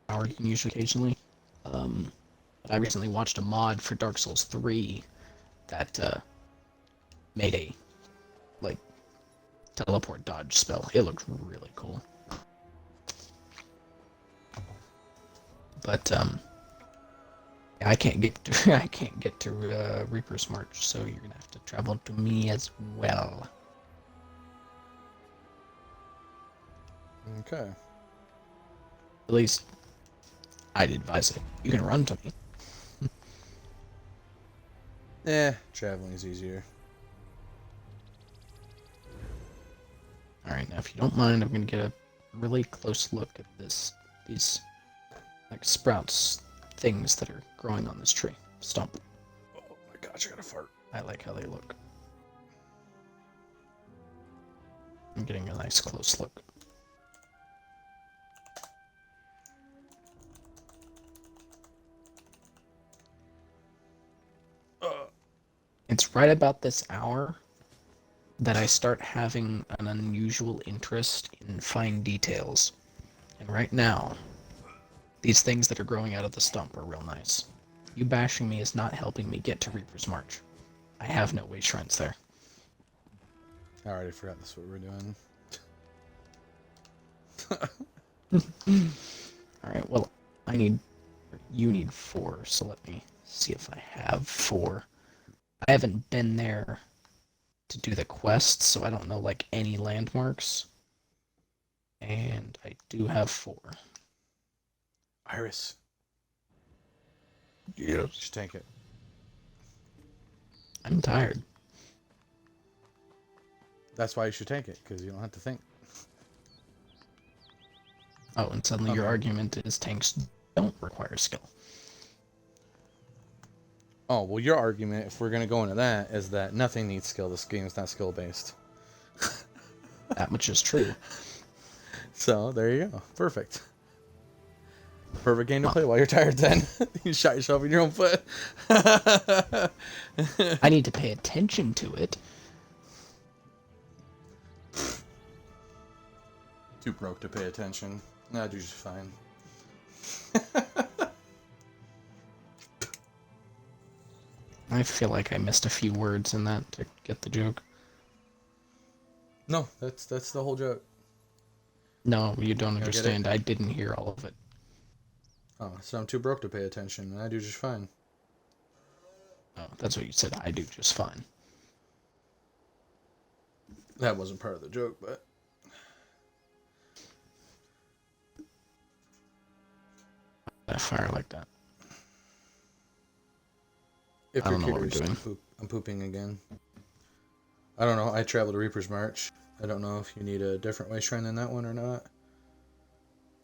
Speaker 3: power you can use occasionally. I recently watched a mod for Dark Souls 3 that made a like teleport dodge spell. It looked really cool. But I can't get to Reaper's March, so you're gonna have to travel to me as well.
Speaker 1: Okay.
Speaker 3: At least I'd advise it. You can run to me.
Speaker 1: Traveling is easier.
Speaker 3: Alright, now if you don't mind, I'm gonna get a really close look at these like sprouts things that are growing on this tree. Stump.
Speaker 1: Oh my gosh, I gotta fart.
Speaker 3: I like how they look. I'm getting a nice close look. It's right about this hour that I start having an unusual interest in fine details. And right now, these things that are growing out of the stump are real nice. You bashing me is not helping me get to Reaper's March. I have no way shrines there.
Speaker 1: I already forgot that's what we're doing.
Speaker 3: Alright, well, you need 4, so let me see if I have 4. I haven't been there to do the quest, so I don't know, like, any landmarks. And I do have 4.
Speaker 1: Iris.
Speaker 2: Yes.
Speaker 1: Just tank it.
Speaker 3: I'm tired.
Speaker 1: That's why you should tank it, because you don't have to think.
Speaker 3: Oh, and suddenly your argument is tanks don't require skill.
Speaker 1: Oh, well, your argument, if we're going to go into that, is that nothing needs skill. This game is not skill-based.
Speaker 3: That much is true.
Speaker 1: So, there you go. Perfect. Perfect game to play while you're tired. Then you shot yourself in your own foot.
Speaker 3: I need to pay attention to it.
Speaker 1: Too broke to pay attention. Nah, dude's fine.
Speaker 3: I feel like I missed a few words in that to get the joke.
Speaker 1: No, that's the whole joke.
Speaker 3: No, you don't
Speaker 1: I get it.
Speaker 3: understand. I didn't hear all of it.
Speaker 1: Oh, so I'm too broke to pay attention, and I do just fine.
Speaker 3: Oh, that's what you said. I do just fine.
Speaker 1: That wasn't part of the joke, but
Speaker 3: That fire like that.
Speaker 1: if
Speaker 3: I
Speaker 1: you're
Speaker 3: don't know what we're
Speaker 1: curious,
Speaker 3: doing.
Speaker 1: I'm pooping again. I don't know. I traveled to Reaper's March. I don't know if you need a different way shrine than that one or not.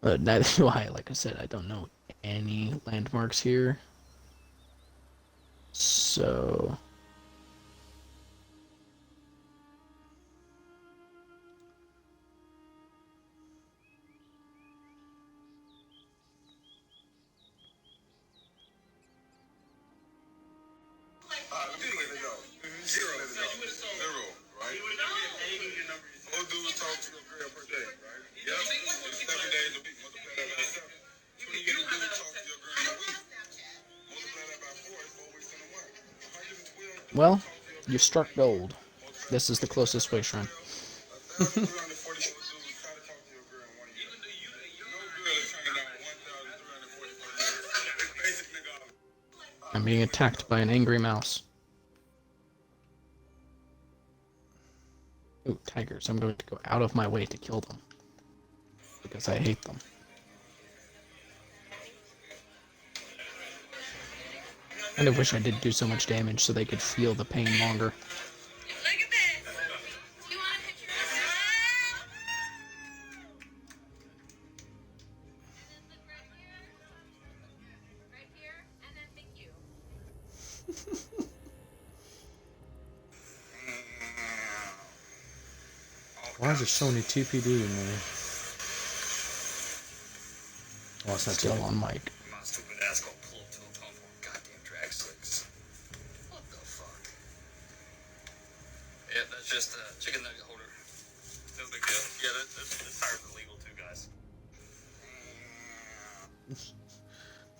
Speaker 3: Neither do I. Like I said, I don't know any landmarks here. So... Well, you've struck gold. This is the closest way shrine. I'm being attacked by an angry mouse. Ooh, tigers. I'm going to go out of my way to kill them. Because I hate them. I kind of wish I didn't do so much damage so they could feel the pain longer.
Speaker 1: Why is there so many TPD in there? Oh, it's not
Speaker 3: Still
Speaker 1: TPD.
Speaker 3: on mic.
Speaker 16: My stupid ass gonna pull up to a pump on goddamn drag slicks. What the fuck? Yeah, that's just a chicken nugget holder. No big deal. Yeah, this tire's illegal too, guys.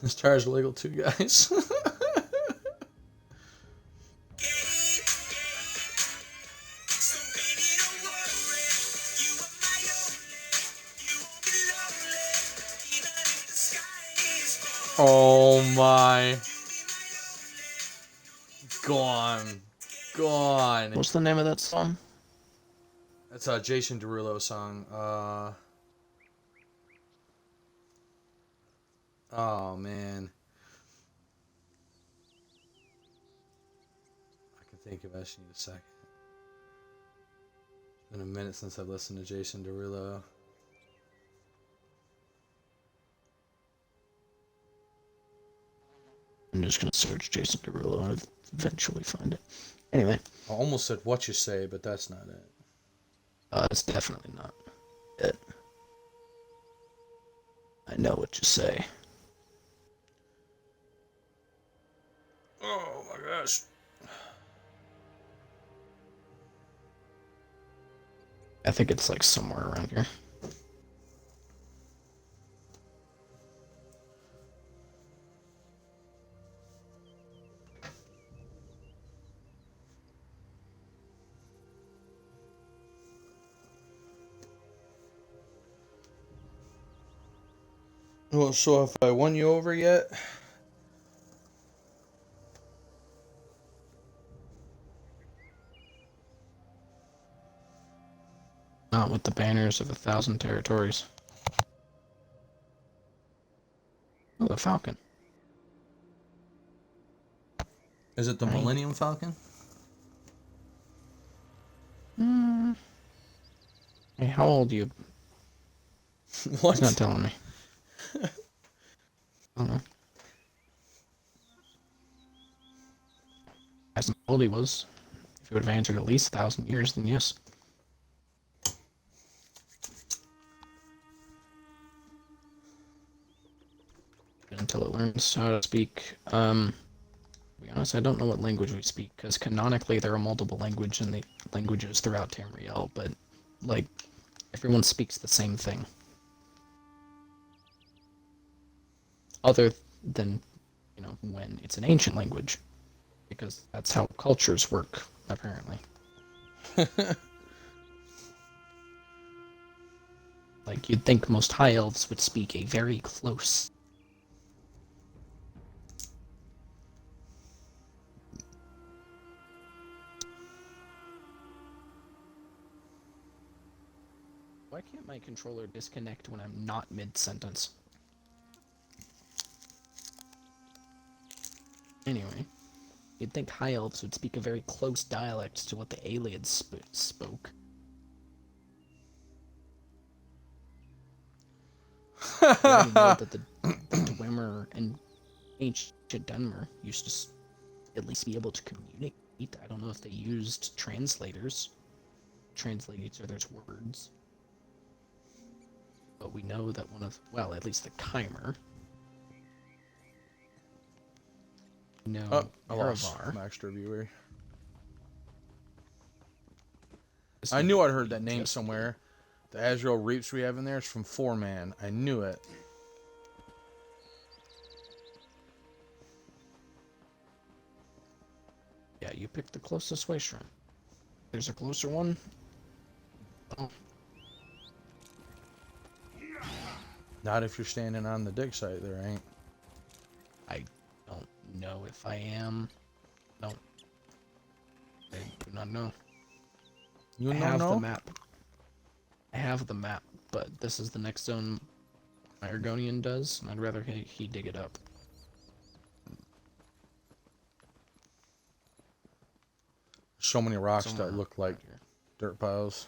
Speaker 1: This tire's illegal too, guys. Oh my. Gone. Gone.
Speaker 3: What's the name of that song?
Speaker 1: That's a Jason Derulo song. Oh man. I can think of it. I just need a second. It's been a minute since I've listened to Jason Derulo.
Speaker 3: I'm just gonna search Jason Derulo and eventually find it. Anyway.
Speaker 1: I almost said What You Say, but that's not it.
Speaker 3: It's definitely not it. I know what you say.
Speaker 1: Oh my gosh.
Speaker 3: I think it's like somewhere around here.
Speaker 1: Well, so have I won you over yet?
Speaker 3: Not with the banners of 1,000 territories. Oh, the Falcon.
Speaker 1: Is it the
Speaker 3: Right.
Speaker 1: Millennium Falcon?
Speaker 3: Hey, how old are you?
Speaker 1: What?
Speaker 3: He's not telling me. I don't know. As how old he was. If he would have answered at least 1,000 years, then yes. until it learns how to speak. To be honest, I don't know what language we speak, because canonically there are multiple languages throughout Tamriel, but, like, everyone speaks the same thing. Other than, you know, when it's an ancient language, because that's how cultures work, apparently. Like, you'd think most high elves would speak a very close. Why can't my controller disconnect when I'm not mid-sentence? Anyway, you'd think high elves would speak a very close dialect to what the Ayleids spoke. We already know that the Dwemer and ancient Dunmer used to at least be able to communicate. I don't know if they used translators. Translate each other's words. But we know that well, at least the Chimer. No,
Speaker 1: I lost my extra viewer. I
Speaker 3: one
Speaker 1: knew
Speaker 3: would
Speaker 1: I'd heard
Speaker 3: be
Speaker 1: that name
Speaker 3: just-
Speaker 1: somewhere. The Azrael Reaps we have in there is from 4-Man. I knew it.
Speaker 3: Yeah, you picked the closest way, Shrimp. There's a closer one. Oh.
Speaker 1: Not if you're standing on the dig site, there ain't.
Speaker 3: I don't know if I am. No. I do not know.
Speaker 1: You
Speaker 3: I
Speaker 1: don't
Speaker 3: have
Speaker 1: know?
Speaker 3: the map. I have the map, but this is the next zone my Argonian does, and I'd rather he dig it up.
Speaker 1: So many rocks
Speaker 3: Somewhere
Speaker 1: that look like dirt piles.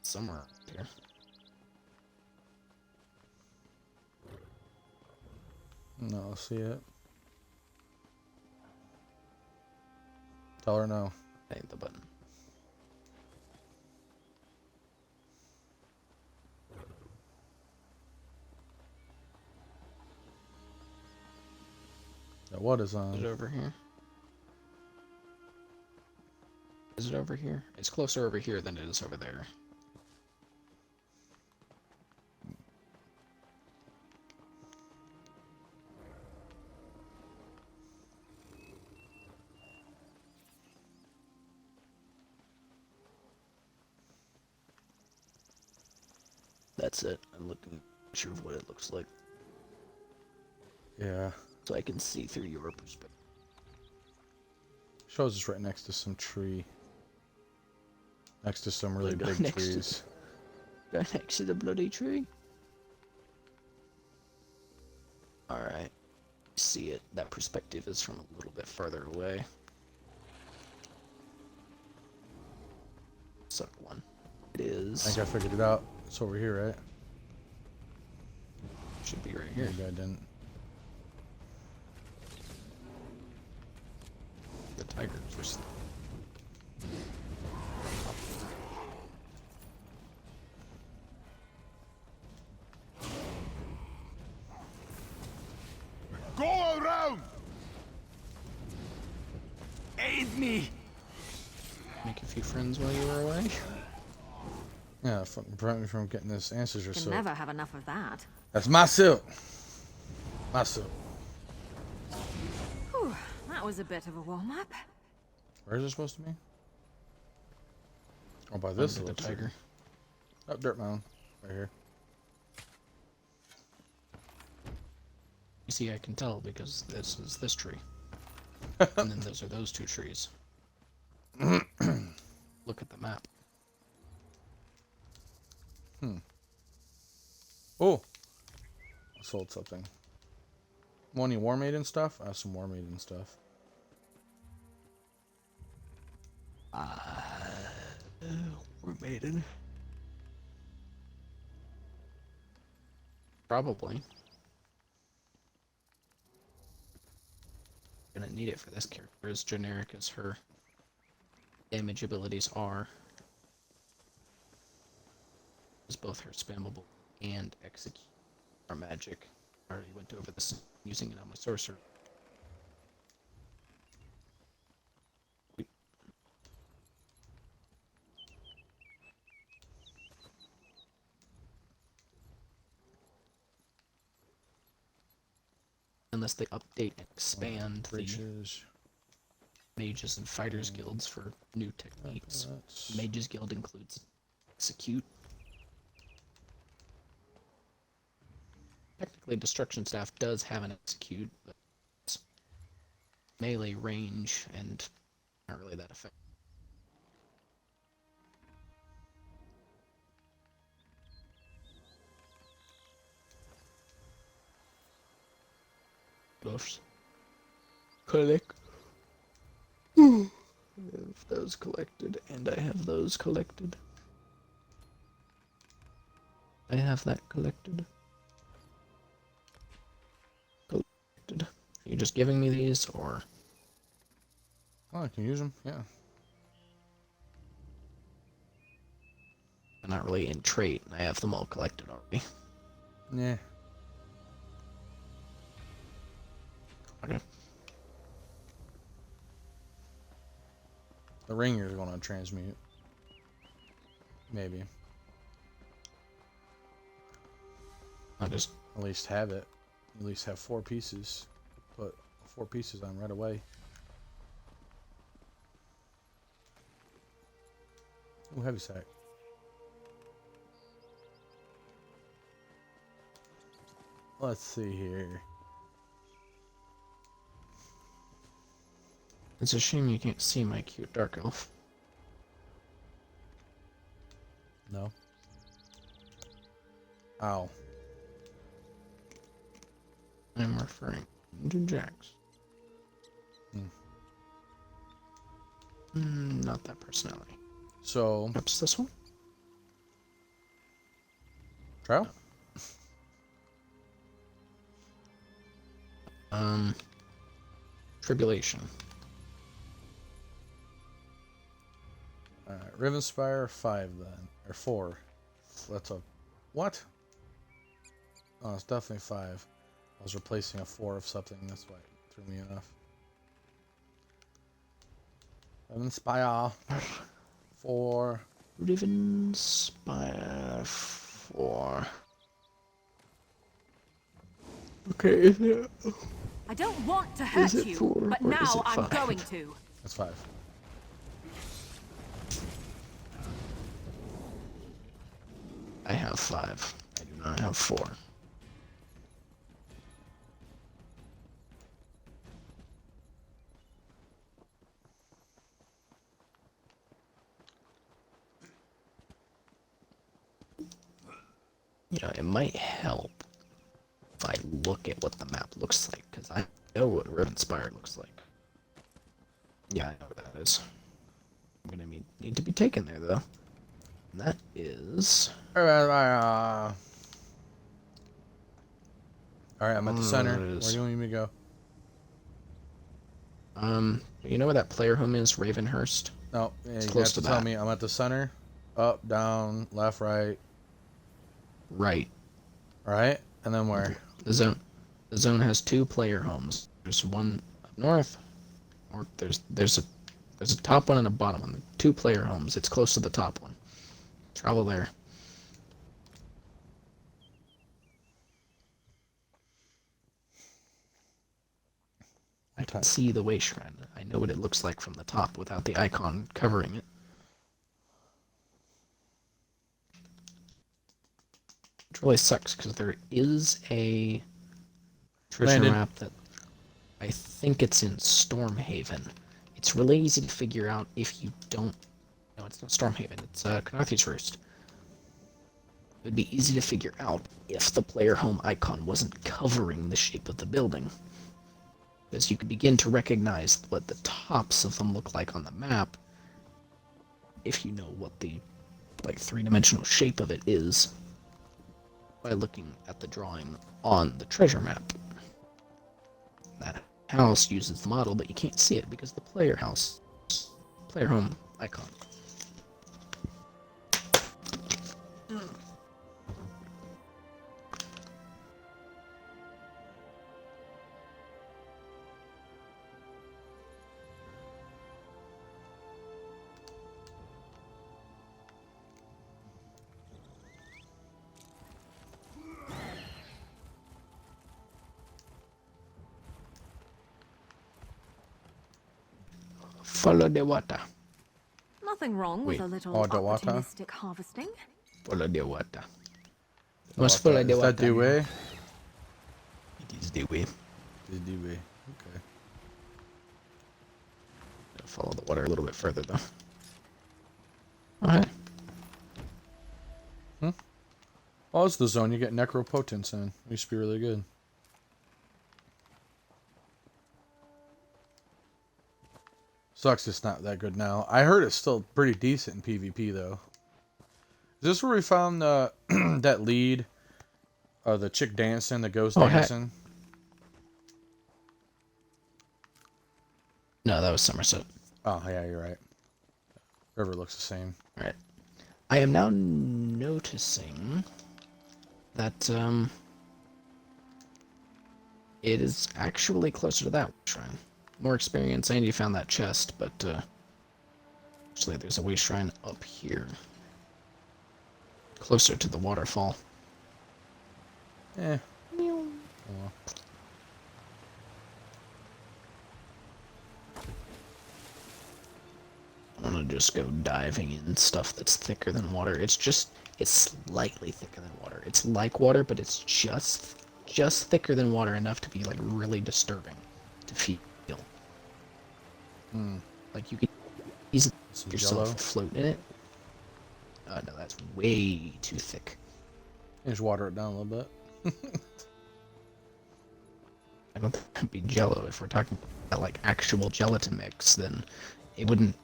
Speaker 3: Somewhere up here.
Speaker 1: No, I see it. Tell her no.
Speaker 3: That ain't the button.
Speaker 1: Now what is on?
Speaker 3: Is it over here? Is it over here? It's closer over here than it is over there. That's it. I'm looking at a picture of what it looks like.
Speaker 1: Yeah.
Speaker 3: So I can see through your perspective.
Speaker 1: Shows us right next to some tree. Next to some really
Speaker 3: Go
Speaker 1: big
Speaker 3: next to
Speaker 1: trees.
Speaker 3: Go next to the bloody tree. Alright. See it. That perspective is from a little bit farther away. Suck one. It is.
Speaker 1: I think I figured it out. It's over here, right?
Speaker 3: Should be right here.
Speaker 1: Maybe I didn't.
Speaker 3: The tigers were still.
Speaker 7: Go around!
Speaker 8: Aid me!
Speaker 3: Make a few friends while you were away.
Speaker 1: Yeah, prevent me from getting this ancestor
Speaker 9: Can
Speaker 1: silk.
Speaker 9: never have enough of that.
Speaker 1: That's my silk. My silk.
Speaker 9: Whew, that was a bit of a warm-up.
Speaker 1: Where is it supposed to be? Oh, by this
Speaker 3: Under the
Speaker 1: looks like-
Speaker 3: tiger.
Speaker 1: Oh, dirt mound. Right here.
Speaker 3: You see, I can tell because this is this tree. And then those are those two trees. Look at the map.
Speaker 1: Oh! I sold something. Want any War Maiden stuff? I have some War Maiden stuff.
Speaker 3: War Maiden. Probably. Gonna need it for this character, as generic as her damage abilities are. As both her spammable and execute our magic. I already went over this using it on my sorcerer. Unless they update and expand the mages and fighters guilds for new techniques. Mages guild includes execute. Technically, destruction staff does have an execute, but it's melee range and not really that effective. Buffs. Collect. I have those collected, and I have those collected. I have that collected. Collected. Are you just giving me these, or?
Speaker 1: Oh, I can use them, yeah.
Speaker 3: They're not really in trait, and I have them all collected already.
Speaker 1: Yeah.
Speaker 3: Okay.
Speaker 1: The ringer's going to transmute. Maybe.
Speaker 3: I'll just
Speaker 1: at least have it. At least have 4 pieces. Put 4 pieces on right away. Ooh, heavy sack. Let's see here.
Speaker 3: It's a shame you can't see my cute dark elf.
Speaker 1: No. Ow.
Speaker 3: I'm referring to Jax. Not that personality.
Speaker 1: So.
Speaker 3: Perhaps this one?
Speaker 1: Trial?
Speaker 3: Tribulation.
Speaker 1: Alright, Rivenspire 5 then. Or 4. That's a... What? Oh, it's definitely 5. I was replacing a 4 of something, that's why it threw me off. Rivenspire 4.
Speaker 3: Rivenspire 4. Okay, yeah.
Speaker 4: I don't want to hurt you,
Speaker 3: 4,
Speaker 4: but
Speaker 3: or is
Speaker 4: now
Speaker 3: it
Speaker 4: I'm
Speaker 3: 5?
Speaker 4: going to.
Speaker 1: That's 5.
Speaker 3: I have 5. I do not have 4. You know, it might help if I look at what the map looks like, because I know what Rivenspire looks like. Yeah, I know what that is. I'm gonna need to be taken there, though. And that is...
Speaker 1: Alright, I'm at the center. Where do you want me to go?
Speaker 3: You know where that player home is, Ravenhurst?
Speaker 1: No, yeah,
Speaker 3: It's
Speaker 1: you
Speaker 3: close
Speaker 1: have to
Speaker 3: to
Speaker 1: tell
Speaker 3: that.
Speaker 1: me. I'm at the center. Up, down, left, right.
Speaker 3: Right.
Speaker 1: Right? And then where?
Speaker 3: The zone has 2 player homes. There's one up north, or there's a top one and a bottom one. 2 player homes. It's close to the top one. Travel there. I can see the way shrine. I know what it looks like from the top without the icon covering it. It really sucks because there is a treasure
Speaker 1: Landed.
Speaker 3: map that I think it's in Stormhaven. It's really easy to figure out if you don't. No, it's not Stormhaven. It's Knarthy's Roost. It would be easy to figure out if the player home icon wasn't covering the shape of the building. Because you can begin to recognize what the tops of them look like on the map if you know what the three-dimensional shape of it is by looking at the drawing on the treasure map. That house uses the model, but you can't see it because the player home icon. Follow the water.
Speaker 9: Nothing wrong
Speaker 3: Wait.
Speaker 9: with a little
Speaker 1: Oh, the water?
Speaker 9: opportunistic harvesting.
Speaker 3: Follow the water.
Speaker 1: The
Speaker 3: Must
Speaker 1: water.
Speaker 3: follow the
Speaker 1: Is
Speaker 3: water.
Speaker 1: that the way?
Speaker 3: It is the way.
Speaker 1: Is the way. Okay.
Speaker 3: Follow the water a little bit further though. Alright.
Speaker 1: Well, it's the zone you get necropotence in. It used to be really good. Sucks it's not that good now. I heard it's still pretty decent in PvP though. Is this where we found that lead? The chick dancing, the ghost dancing?
Speaker 3: No, that was Somerset.
Speaker 1: Oh, yeah, you're right. River looks the same.
Speaker 3: Right. I am now noticing that it is actually closer to that shrine. More experience, and you found that chest, but actually there's a way shrine up here. Closer to the waterfall.
Speaker 1: Eh. Oh.
Speaker 3: I want to just go diving in stuff that's thicker than water. It's slightly thicker than water. It's like water, but it's just thicker than water enough to be like really disturbing to feel. Like you could easily yourself
Speaker 1: Jello?
Speaker 3: float in it. Oh no, that's way too thick.
Speaker 1: Just water it down a little bit.
Speaker 3: I don't think it'd be Jello. If we're talking about like actual gelatin mix, then it wouldn't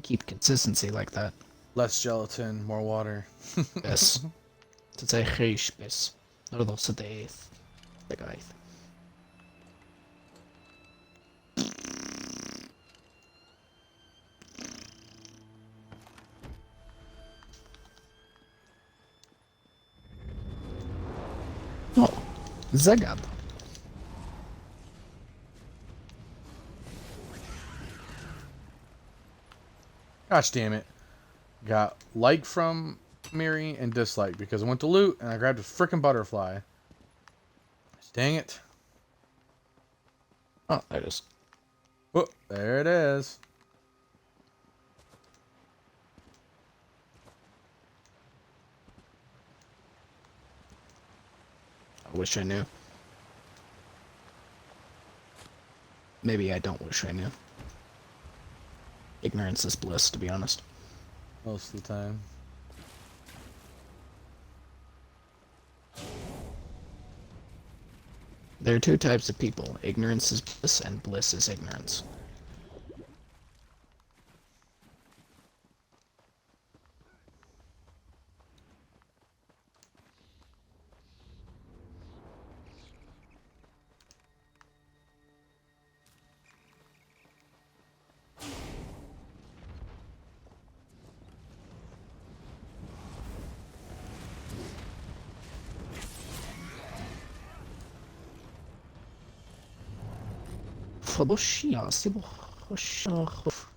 Speaker 3: keep consistency like that.
Speaker 1: Less gelatin, more water.
Speaker 3: Yes. To say grijspis. Nordo se deith. The guy. Oh, Zagab.
Speaker 1: Gosh damn it. Got like from Miri and dislike because I went to loot and I grabbed a freaking butterfly. Dang it.
Speaker 3: Oh, there it is.
Speaker 1: Oh, there it is.
Speaker 3: I wish I knew. Maybe I don't wish I knew. Ignorance is bliss, to be honest.
Speaker 1: Most of the time.
Speaker 3: There are two types of people. Ignorance is bliss and bliss is ignorance.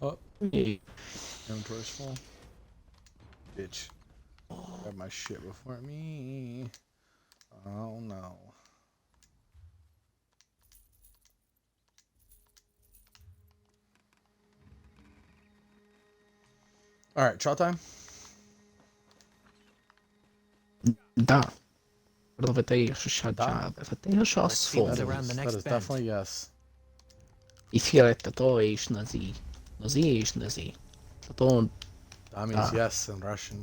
Speaker 1: Oh. Inventory's full. Bitch. Grab my shit before me. Oh no. Alright, trial time?
Speaker 3: Da. That
Speaker 1: is definitely yes.
Speaker 3: If you're at the door, it's nazi. Nazi is nazi. Don't.
Speaker 1: That means yes in Russian.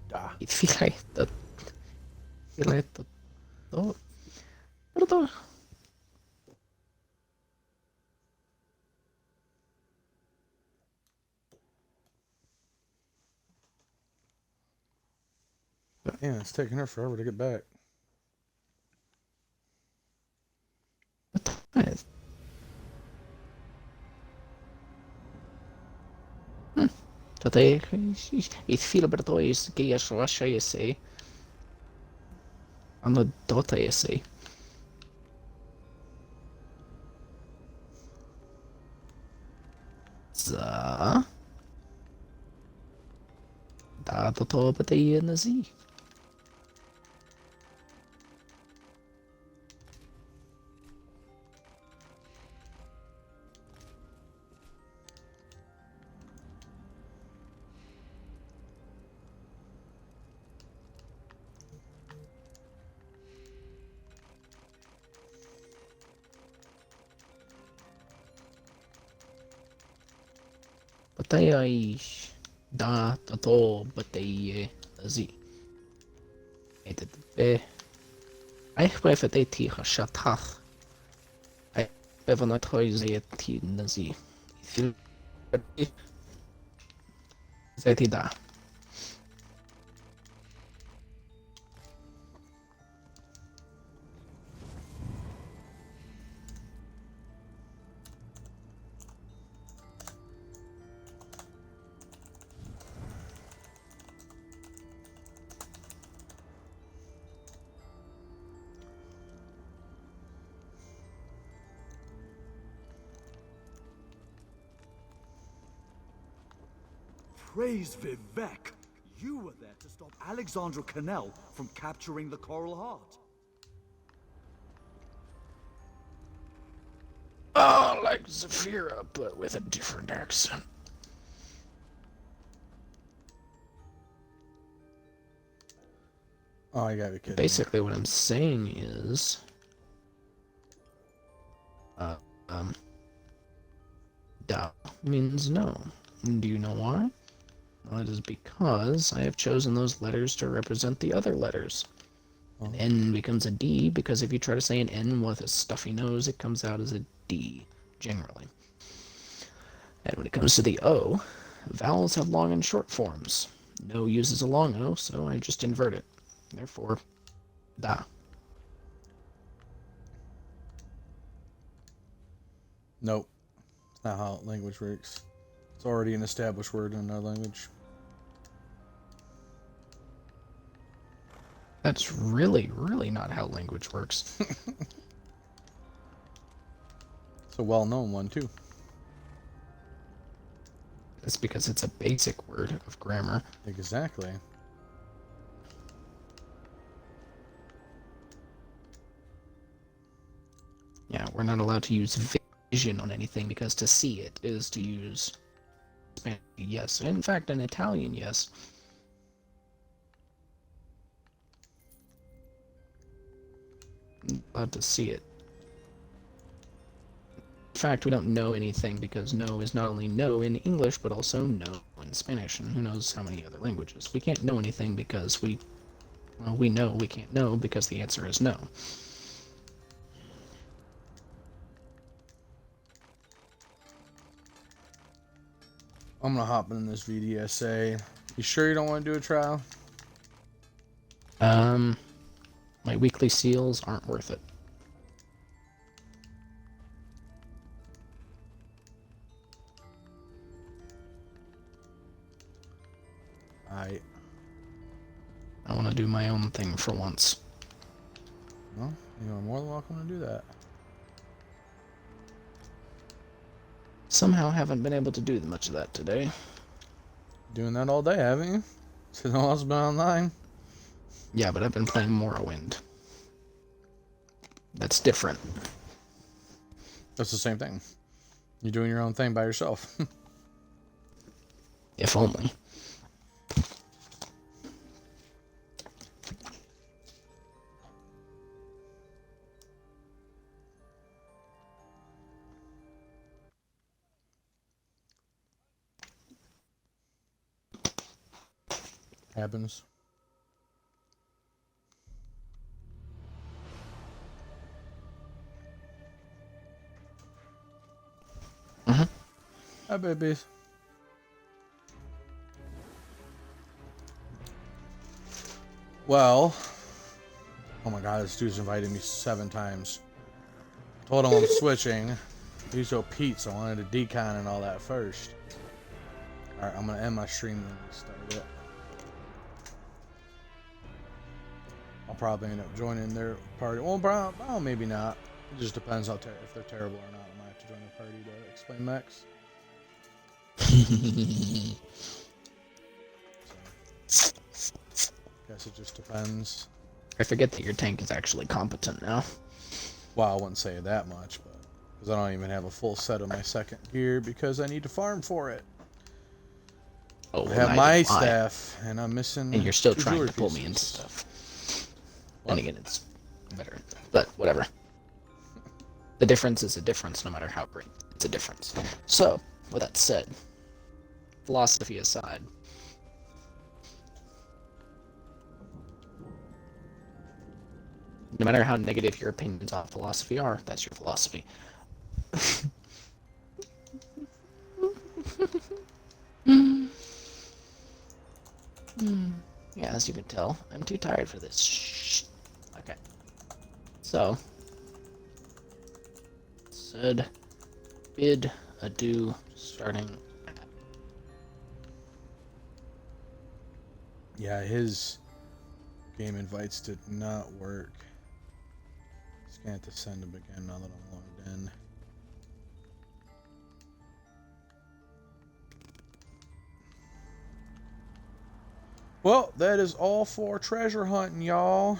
Speaker 1: Da.
Speaker 3: If you like that. You like that. Oh. Pardon.
Speaker 1: Yeah, it's taking her forever to get back.
Speaker 3: Today, it feel better is gay as Russia, you say. I'm not daughter, you say. За. Da, to betyder nazi. Mate ai da tato bate zi. Ete be. Ai bef te ti hashatach. Ai bef not hoize ti nazi. Zeti da.
Speaker 17: Praise Vivek! You were there to stop Alexandra Cannell from capturing the Coral Heart.
Speaker 3: Oh, like Zafira, but with a different accent.
Speaker 1: Oh, you gotta be kidding.
Speaker 3: Basically, what I'm saying is, da means no. Do you know why? Well, it is because I have chosen those letters to represent the other letters. An N becomes a D because if you try to say an N with a stuffy nose, it comes out as a D, generally. And when it comes to the O, vowels have long and short forms. No uses a long O, so I just invert it. Therefore, da.
Speaker 1: Nope. It's not how language works. It's already an established word in another language.
Speaker 3: That's really, really not how language works.
Speaker 1: It's a well-known one, too.
Speaker 3: That's because it's a basic word of grammar.
Speaker 1: Exactly.
Speaker 3: Yeah, we're not allowed to use vision on anything because to see it is to use Spanish, yes. In fact, in Italian, yes. Allowed to see it. In fact, we don't know anything because no is not only no in English, but also no in Spanish, and who knows how many other languages. We can't know anything because we know we can't know because the answer is no.
Speaker 1: I'm gonna hop in this VDSA. You sure you don't want to do a trial?
Speaker 3: My weekly seals aren't worth it. I want to do my own thing for once.
Speaker 1: Well, you are more than welcome to do that.
Speaker 3: Somehow haven't been able to do much of that today.
Speaker 1: Doing that all day, haven't you? Since no one's been online.
Speaker 3: Yeah, but I've been playing Morrowind. That's different.
Speaker 1: That's the same thing. You're doing your own thing by yourself.
Speaker 3: If only.
Speaker 1: Happens. Hi, babies. Well, oh my god, this dude's invited me 7 times. Told him I'm switching. He's so Pete, so I wanted to decon and all that first. Alright, I'm gonna end my stream and restart it. I'll probably end up joining their party. Well, maybe not. It just depends if they're terrible or not. I might have to join the party to explain Max. Guess it just depends.
Speaker 3: I forget that your tank is actually competent now.
Speaker 1: Well, I wouldn't say that much, but because I don't even have a full set of my second gear because I need to farm for it.
Speaker 3: Oh,
Speaker 1: I have my staff, and I'm missing.
Speaker 3: And you're still
Speaker 1: 2
Speaker 3: trying
Speaker 1: jewelry
Speaker 3: to pull
Speaker 1: pieces.
Speaker 3: me into stuff. And again, it's better, but whatever. The difference is a difference, no matter how great. It's a difference. So, with that said, philosophy aside. No matter how negative your opinions on philosophy are, that's your philosophy. Yeah, as you can tell, I'm too tired for this. Shh. Okay. So, said bid adieu starting.
Speaker 1: Yeah, his game invites did not work. Just gonna have to send him again now that I'm logged in. Well, that is all for treasure hunting, y'all.